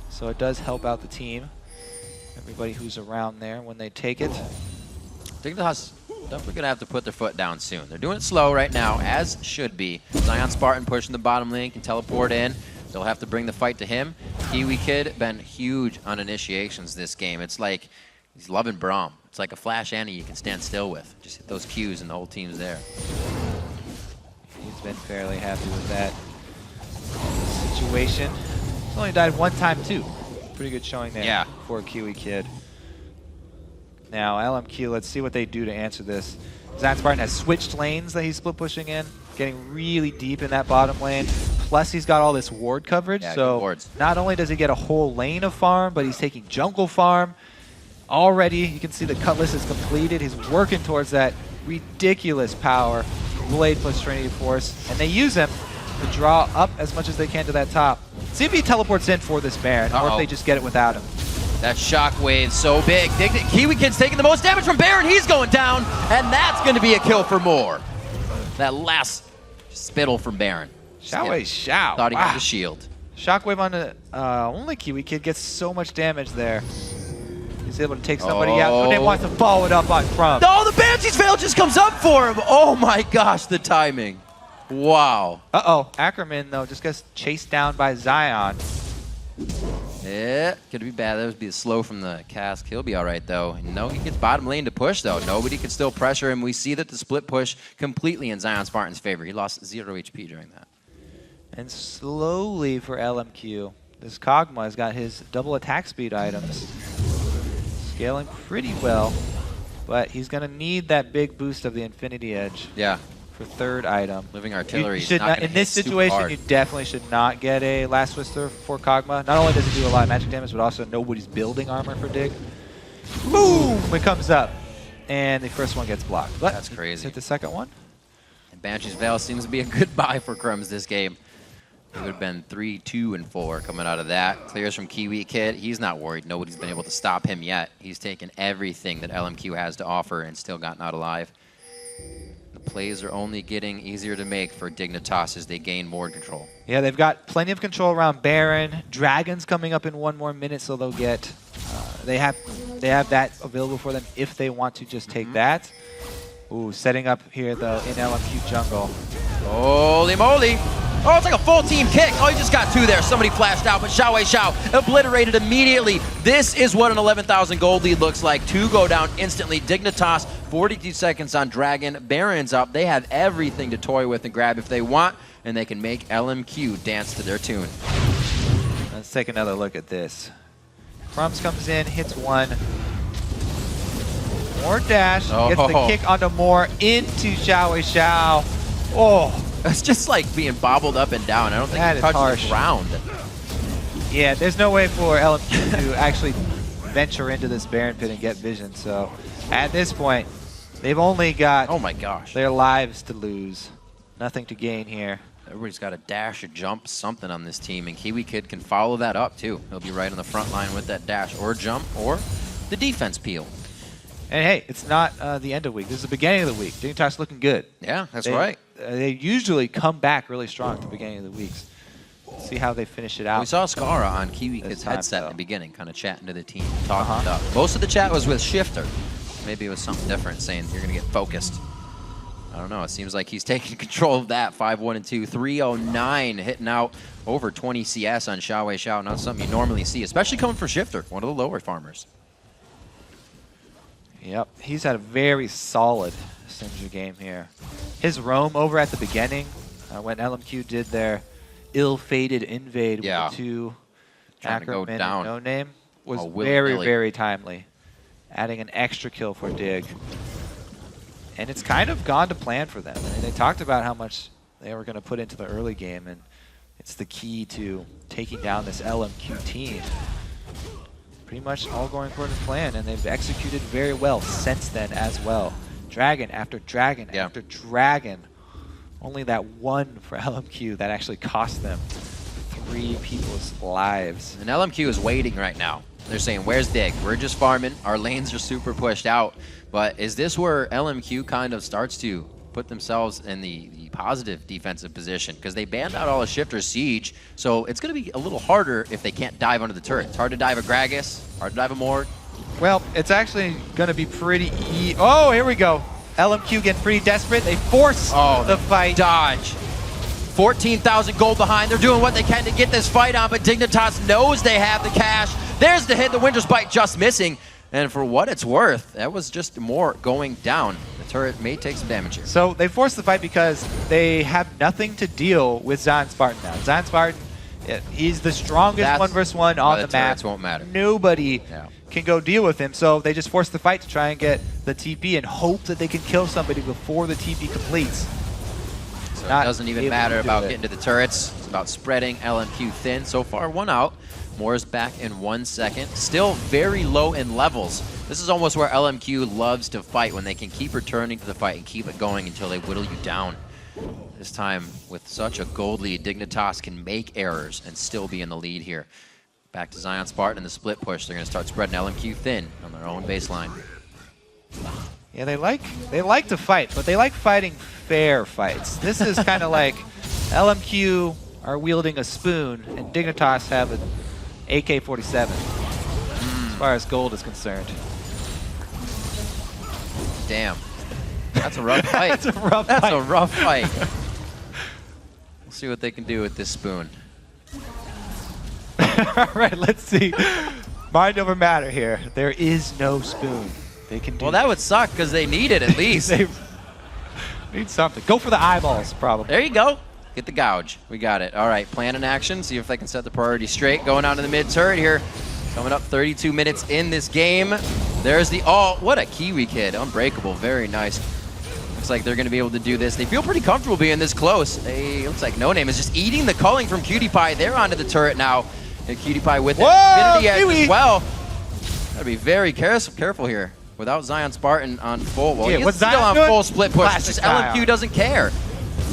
So it does help out the team. Everybody who's around there when they take it. Dignitas definitely going to have to put their foot down soon. They're doing it slow right now, as should be. Zion Spartan pushing the bottom lane, can teleport in. They'll have to bring the fight to him. Kiwi Kid been huge on initiations this game. It's like he's loving Braum. It's like a Flash Annie you can stand still with. Just hit those Qs and the whole team's there. He's been fairly happy with that situation. He's only died 1 time too. Pretty good showing there for Kiwi Kid. Now LMQ, let's see what they do to answer this. Zion Spartan has switched lanes that he's split pushing in, getting really deep in that bottom lane. Plus he's got all this ward coverage, so not only does he get a whole lane of farm, but he's taking jungle farm. Already you can see the Cutlass is completed. He's working towards that ridiculous power. Blade plus Trinity Force, and they use him to draw up as much as they can to that top. See if he teleports in for this Baron, or if they just get it without him. That shockwave so big. Kiwi Kid's taking the most damage from Baron. He's going down, and that's going to be a kill for more. That last spittle from Baron. Shao. Thought he had the shield. Shockwave on the only Kiwi Kid gets so much damage there. He's able to take somebody out. No Name wants to follow it up on Crumb. Oh, the Banshee's Veil just comes up for him. Oh my gosh, the timing. Wow. Uh-oh. Ackerman, though, just gets chased down by Zion. Yeah, could be bad. That would be a slow from the cask. He'll be all right, though. No, he gets bottom lane to push, though. Nobody can still pressure him. We see that the split push completely in Zion Spartan's favor. He lost 0 HP during that. And slowly for LMQ, this Kog'Maw has got his double attack speed items. Scaling pretty well, but he's going to need that big boost of the Infinity Edge. Yeah. For 3rd item. Living Artillery You should not, in this situation, you definitely should not get a Last Twister for Kog'Maw. Not only does it do a lot of magic damage, but also nobody's building armor for Dig. Boom! It comes up. And the first one gets blocked. But that's crazy. Hit the second one. And Banshee's Veil seems to be a good buy for Crumbs this game. It would have been 3, 2, and 4 coming out of that. Clears from Kiwi Kid. He's not worried. Nobody's been able to stop him yet. He's taken everything that LMQ has to offer and still gotten out alive. The plays are only getting easier to make for Dignitas as they gain board control. Yeah, they've got plenty of control around Baron. Dragon's coming up in 1 more minute, so they'll get... they have that available for them if they want to just take that. Ooh, setting up here, though, in LMQ jungle. Holy moly! Oh, it's like a full team kick. Oh, he just got 2 there. Somebody flashed out, but Xiao obliterated immediately. This is what an 11,000 gold lead looks like. 2 go down instantly. Dignitas, 42 seconds on Dragon. Baron's up. They have everything to toy with and grab if they want, and they can make LMQ dance to their tune. Let's take another look at this. Crumbs comes in, hits 1. More dash, gets the kick onto Moore into Xiao. Oh. It's just like being bobbled up and down. I don't think it touches the ground. Yeah, there's no way for LMQ to actually venture into this Baron pit and get vision. So at this point, they've only got their lives to lose. Nothing to gain here. Everybody's got a dash, a jump, something on this team, and Kiwi Kid can follow that up too. He'll be right on the front line with that dash or jump or the defense peel. And hey, it's not the end of the week. This is the beginning of the week. Dignitas looking good. Yeah, that's right. They usually come back really strong at the beginning of the weeks. See how they finish it out. We saw Skara on Kiwi Kid's headset in the beginning, kind of chatting to the team, talking it up. Most of the chat was with Shifter. Maybe it was something different, saying you're going to get focused. I don't know. It seems like he's taking control of that. 5-1 and 2, 309, hitting out over 20 CS on Xiao. Not something you normally see, especially coming from Shifter, one of the lower farmers. Yep, he's had a very solid Sindra game here. His roam over at the beginning, when LMQ did their ill-fated invade with the 2 Ackerman and No Name, was very timely. Adding an extra kill for Dig. And it's kind of gone to plan for them. I mean, they talked about how much they were going to put into the early game, and it's the key to taking down this LMQ team. Pretty much all going according to plan, and they've executed very well since then as well. Dragon after dragon after dragon. Only that 1 for LMQ that actually cost them 3 people's lives. And LMQ is waiting right now. They're saying, where's Dig? We're just farming. Our lanes are super pushed out. But is this where LMQ kind of starts to put themselves in the positive defensive position? Because they banned out all of Shifter's Siege, so it's going to be a little harder if they can't dive under the turret. It's hard to dive a Gragas, hard to dive a Morg. Well, it's actually going to be pretty Oh, here we go. LMQ getting pretty desperate. They force the fight. Dodge. 14,000 gold behind. They're doing what they can to get this fight on, but Dignitas knows they have the cash. There's the hit. The Winter's Bite just missing. And for what it's worth, that was just more going down. The turret may take some damage here. So they forced the fight because they have nothing to deal with Zion Spartan now. Zion Spartan, he's the strongest 1v1 on the map. Won't matter. Nobody can go deal with him, so they just force the fight to try and get the TP and hope that they can kill somebody before the TP completes. So it doesn't even matter about getting to the turrets. It's about spreading LMQ thin. So far, 1 out. Moore's back in 1 second. Still very low in levels. This is almost where LMQ loves to fight, when they can keep returning to the fight and keep it going until they whittle you down. This time, with such a gold lead, Dignitas can make errors and still be in the lead here. Back to Zion Spartan and the split push. They're going to start spreading LMQ thin on their own baseline. Yeah, they like to fight, but they like fighting fair fights. This is kind of like LMQ are wielding a spoon and Dignitas have an AK-47 as far as gold is concerned. Damn. That's a rough fight. That's a rough fight. We'll see what they can do with this spoon. All right, let's see. Mind over matter here. There is no spoon. They can do that would suck because they need it at least. They need something. Go for the eyeballs, probably. There you go. Get the gouge. We got it. All right, plan in action. See if they can set the priority straight. Going on to the mid turret here. Coming up 32 minutes in this game. There's the ult. What a Kiwi Kid. Unbreakable. Very nice. Looks like they're going to be able to do this. They feel pretty comfortable being this close. Looks like No Name is just eating the culling from Cutie Pie. They're onto the turret now. And Cutie Pie with Infinity Edge as well. Gotta be very careful here. Without Zion Spartan on full, well, Yeah, he's what's still Zion on doing? full split push. Classic Just Zion. LMQ doesn't care.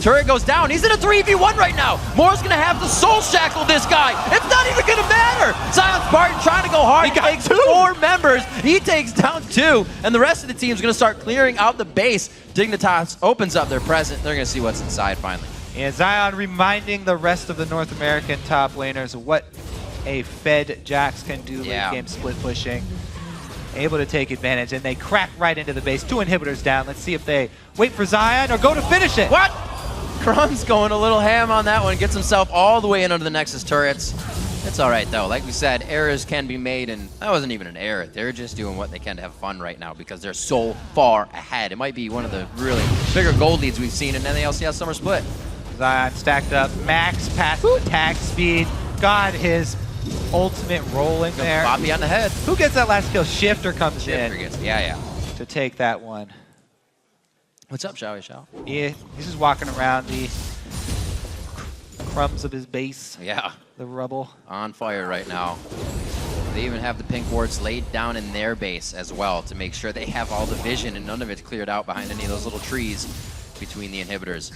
Turret goes down. He's in a 3v1 right now. Moore's gonna have to soul shackle this guy. It's not even gonna matter. Zion Spartan trying to go hard. He takes 4 members. He takes down 2, and the rest of the team's gonna start clearing out the base. Dignitas opens up their present. They're gonna see what's inside finally. Yeah, Zion reminding the rest of the North American top laners what a Fed Jax can do late game split pushing. Able to take advantage, and they crack right into the base. 2 inhibitors down. Let's see if they wait for Zion or go to finish it. What? Crumb's going a little ham on that one. Gets himself all the way in under the Nexus turrets. It's all right, though. Like we said, errors can be made, and that wasn't even an error. They're just doing what they can to have fun right now because they're so far ahead. It might be one of the really bigger gold leads we've seen in NA LCS Summer Split. Zion stacked up, max passive attack speed, got his ultimate roll in there. Bobby on the head. Who gets that last kill? Shifter comes Shifter in. gets, yeah. To take that one. What's up, Shao? Yeah, he's just walking around the crumbs of his base. Yeah. The rubble. On fire right now. They even have the pink wards laid down in their base as well to make sure they have all the vision and none of it's cleared out behind any of those little trees between the inhibitors.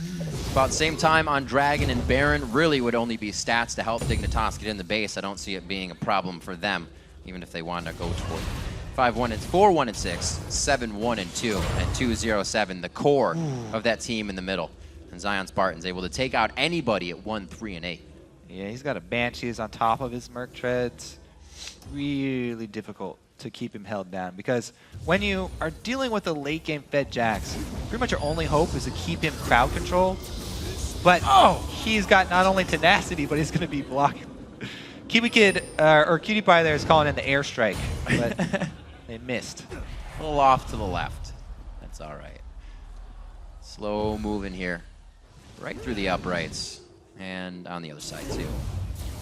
About the same time on Dragon and Baron, really would only be stats to help Dignitas get in the base. I don't see it being a problem for them, even if they want to go toward 5-1 and 4-1 and 6, 7-1 and 2, and 2-0-7, the core of that team in the middle. And Zion Spartan's able to take out anybody at 1-3 and 8. Yeah, he's got a Banshees on top of his Merc Treads. Really difficult to keep him held down because when you are dealing with a late game Fed Jax, pretty much your only hope is to keep him crowd control. But he's got not only tenacity, but he's going to be blocking. Kiwi Kid, or Cutie Pie there is calling in the airstrike, but they missed. A little off to the left. That's all right. Slow moving here. Right through the uprights. And on the other side, too.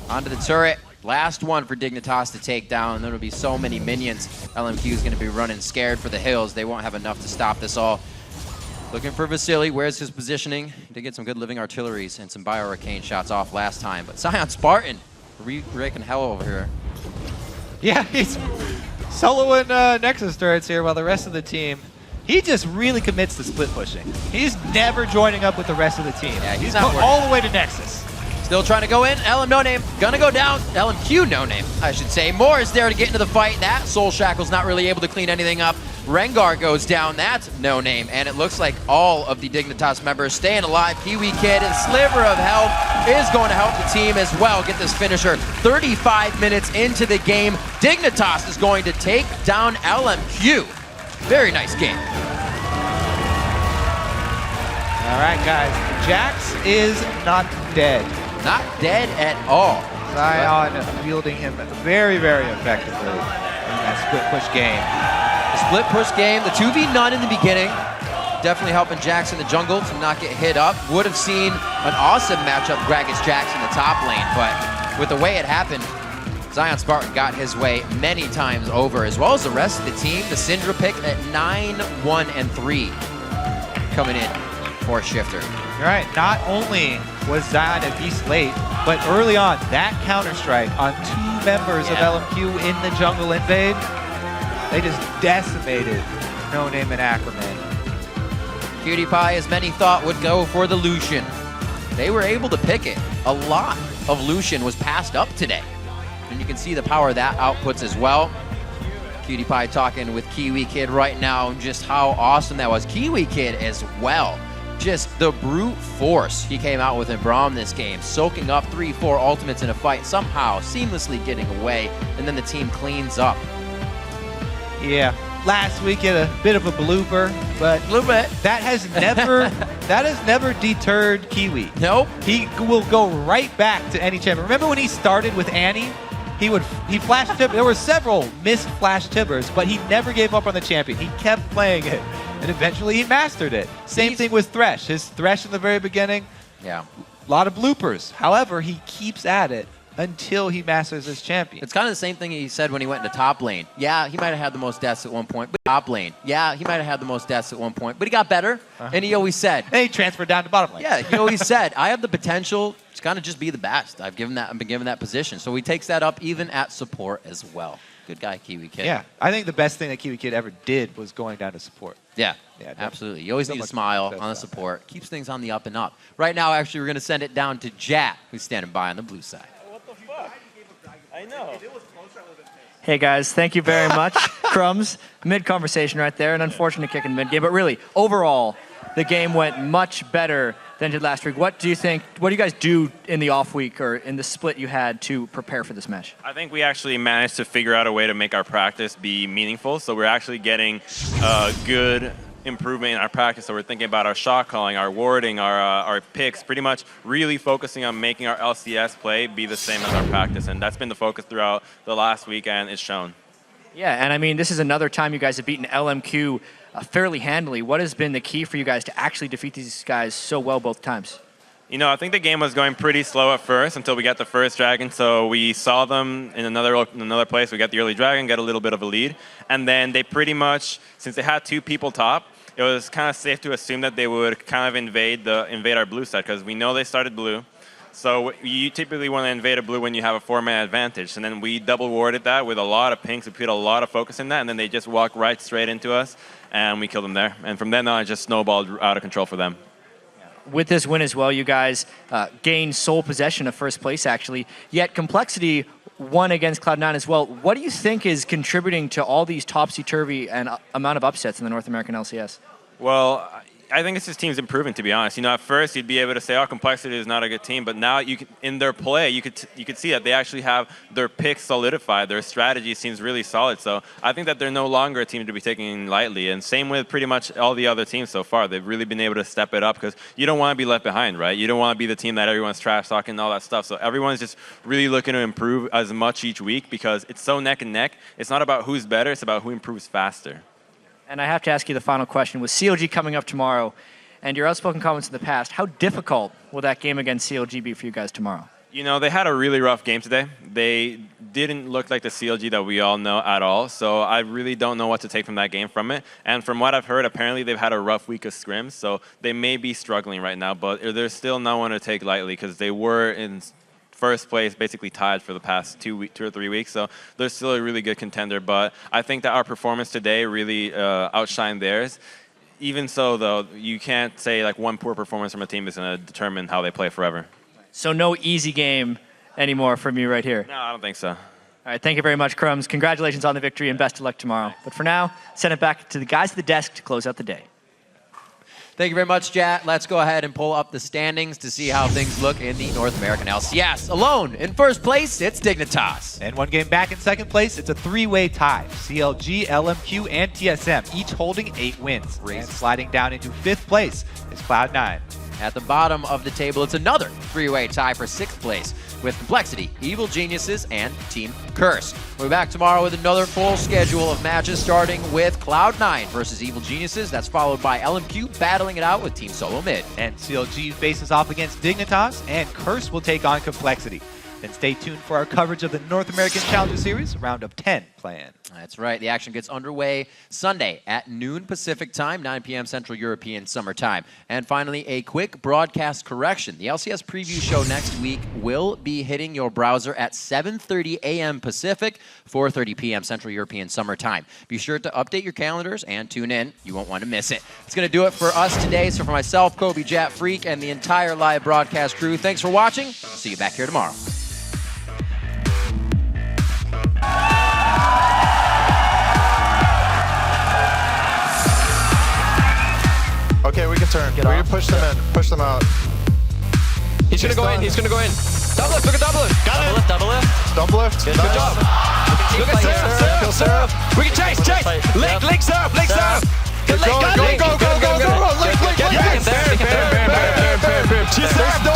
Onto the turret. Last one for Dignitas to take down. There will be so many minions. LMQ is going to be running scared for the hills. They won't have enough to stop this all. Looking for Vasily. Where's his positioning? He did get some good living artilleries and some bio-arcane shots off last time. But Zion Spartan wreaking hell over here. Yeah, he's soloing Nexus turrets here while the rest of the team, he just really commits to split pushing. He's never joining up with the rest of the team. Yeah, he's going all the way to Nexus. Still trying to go in. LM No Name gonna go down. LMQ No Name, I should say. Moore is there to get into the fight. That Soul Shackle's not really able to clean anything up. Rengar goes down. That's No Name. And it looks like all of the Dignitas members staying alive. Kiwi Kid and Sliver of Health is going to help the team as well get this finisher. 35 minutes into the game. Dignitas is going to take down LMQ. Very nice game. All right, guys. Jax is not dead. Not dead at all. Zion wielding him very, very effectively in that split push game. The split push game, the 2v none in the beginning, definitely helping Jax in the jungle to not get hit up. Would have seen an awesome matchup, Gragas Jax in the top lane, but with the way it happened, Zion Spartan got his way many times over, as well as the rest of the team. The Syndra pick at 9-1 and 3 coming in for Shifter. You're right. Not only was Zion a beast late, but early on, that counter-strike on 2 members of LMQ in the jungle invade, they just decimated No Name and Ackerman. Cutie Pie, as many thought, would go for the Lucian. They were able to pick it. A lot of Lucian was passed up today. And you can see the power that outputs as well. Cutie Pie talking with Kiwi Kid right now, just how awesome that was. Kiwi Kid as well. Just the brute force he came out with in Braum this game, soaking up 3-4 ultimates in a fight, somehow seamlessly getting away, and then the team cleans up. Yeah, last week had a bit of a blooper, but that has never deterred Kiwi. Nope. He will go right back to any champion. Remember when he started with Annie? He flashed tib. There were several missed flash tibbers, but he never gave up on the champion. He kept playing it, and eventually he mastered it. Same thing with Thresh. His Thresh in the very beginning, yeah, a lot of bloopers. However, he keeps at it until he masters his champion. It's kind of the same thing he said when he went into top lane. Yeah, he might have had the most deaths at one point, but top lane. Yeah, he might have had the most deaths at one point, but he got better, and he always said. And he transferred down to bottom lane. Yeah, he always said, I have the potential to kind of just be the best. I've been given that position. So he takes that up even at support as well. Good guy, Kiwi Kid. Yeah, I think the best thing that Kiwi Kid ever did was going down to support. Yeah, Yeah, absolutely. You always so need a much smile success on the out support. Keeps things on the up and up. Right now, actually, we're going to send it down to Jat, who's standing by on the blue side. What the fuck? I know. Hey guys, thank you very much. Crumbs, mid-conversation right there, an unfortunate kick in mid-game, but really, overall, the game went much better than it did last week. What do you guys do in the off week or in the split you had to prepare for this match? I think we actually managed to figure out a way to make our practice be meaningful, so we're actually getting good improvement in our practice. So we're thinking about our shot calling, our warding, our picks, pretty much really focusing on making our LCS play be the same as our practice, and that's been the focus throughout the last week, and it's shown. Yeah, and I mean, this is another time you guys have beaten LMQ fairly handily. What has been the key for you guys to actually defeat these guys so well both times? You know, I think the game was going pretty slow at first until we got the first dragon, so we saw them in another place. We got the early dragon, got a little bit of a lead, and then they pretty much, since they had 2 people top, it was kind of safe to assume that they would kind of invade our blue side, because we know they started blue. So you typically want to invade a blue when you have a 4-man advantage, and then we double warded that with a lot of pinks. We put a lot of focus in that, and then they just walked right straight into us, and we killed them there. And from then on, it just snowballed out of control for them. With this win as well, you guys gained sole possession of first place, actually. Yet Complexity won against Cloud9 as well. What do you think is contributing to all these topsy-turvy and amount of upsets in the North American LCS? Well, I think this team's improving, to be honest. You know, at first you'd be able to say, "Oh, Complexity is not a good team," but now in their play, you could see that they actually have their picks solidified. Their strategy seems really solid. So I think that they're no longer a team to be taken lightly. And same with pretty much all the other teams so far. They've really been able to step it up, because you don't want to be left behind, right? You don't want to be the team that everyone's trash talking and all that stuff. So everyone's just really looking to improve as much each week, because it's so neck and neck. It's not about who's better; it's about who improves faster. And I have to ask you the final question. With CLG coming up tomorrow, and your outspoken comments in the past, how difficult will that game against CLG be for you guys tomorrow? You know, they had a really rough game today. They didn't look like the CLG that we all know at all, so I really don't know what to take from that game from it. And from what I've heard, apparently they've had a rough week of scrims, so they may be struggling right now, but there's still no one to take lightly, because they were in first place, basically tied for the past 2 or 3 weeks, so they're still a really good contender. But I think that our performance today really outshined theirs. Even so, though, you can't say like one poor performance from a team is going to determine how they play forever. So no easy game anymore from you right here? No, I don't think so. All right, thank you very much, Crumbs. Congratulations on the victory, and best of luck tomorrow. But for now, send it back to the guys at the desk to close out the day. Thank you very much, Jat. Let's go ahead and pull up the standings to see how things look in the North American LCS. Alone in first place, it's Dignitas. And 1 game back in second place, it's a 3-way tie. CLG, LMQ, and TSM, each holding 8 wins. And sliding down into 5th place is Cloud9. At the bottom of the table, it's another 3-way tie for 6th place with Complexity, Evil Geniuses, and Team Curse. We'll be back tomorrow with another full schedule of matches, starting with Cloud9 versus Evil Geniuses. That's followed by LMQ battling it out with Team Solo Mid. And CLG faces off against Dignitas, and Curse will take on Complexity. Then stay tuned for our coverage of the North American Challenger Series round of 10 planned. That's right. The action gets underway Sunday at noon Pacific time, 9 p.m. Central European Summer Time. And finally, a quick broadcast correction. The LCS preview show next week will be hitting your browser at 7:30 a.m. Pacific, 4:30 p.m. Central European Summer Time. Be sure to update your calendars and tune in. You won't want to miss it. It's going to do it for us today. So for myself, Kobe, Jat, Freak, and the entire live broadcast crew, thanks for watching. See you back here tomorrow. Okay, we can turn. We can push them in. Push them out. He's gonna go in. He's gonna go in. Double lift. Look at double lift. Got it. Double lift. Double lift. Good job. Look at Seraph. We can chase. Link Seraph. Go. Link.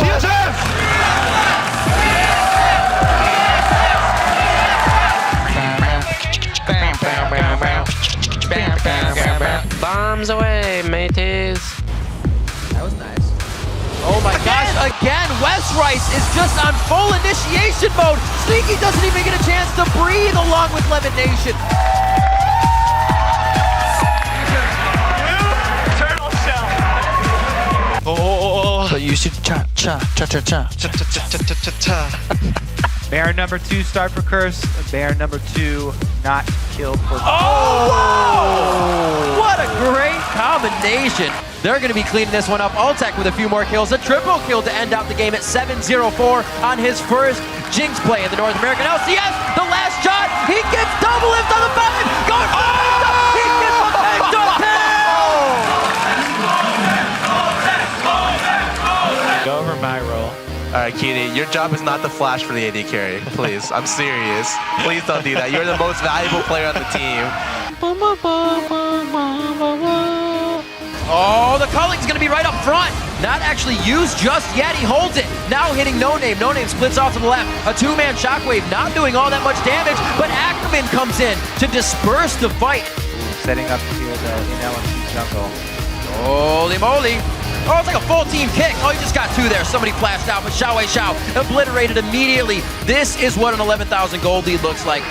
Yes. Fair. Bombs away, mateys. That was nice. Oh my gosh, again, West Rice is just on full initiation mode. Sneaky doesn't even get a chance to breathe along with Lemon Nation. Turtle shell. But you should cha. Baron number 2 start for Curse. Baron number 2 not killed for. Oh! What a great combination. They're going to be cleaning this one up. Alltech with a few more kills. A triple kill to end out the game at 7-0-4 on his first Jinx play in the North American LCS. The last shot. He gets double lift on the 5. Going for the He gets the Penta kill! Go over my role. All right, Cutie, your job is not to flash for the AD carry. Please, I'm serious. Please don't do that. You're the most valuable player on the team. Oh, the calling's going to be right up front. Not actually used just yet. He holds it. Now hitting No Name. No Name splits off to the left. A 2-man shockwave not doing all that much damage, but Ackerman comes in to disperse the fight. Setting up here though in LMC jungle. Holy moly. Oh, it's like a full team kick. Oh, he just got 2 there. Somebody flashed out, but Xiao Wei Xiao obliterated immediately. This is what an 11,000 gold lead looks like.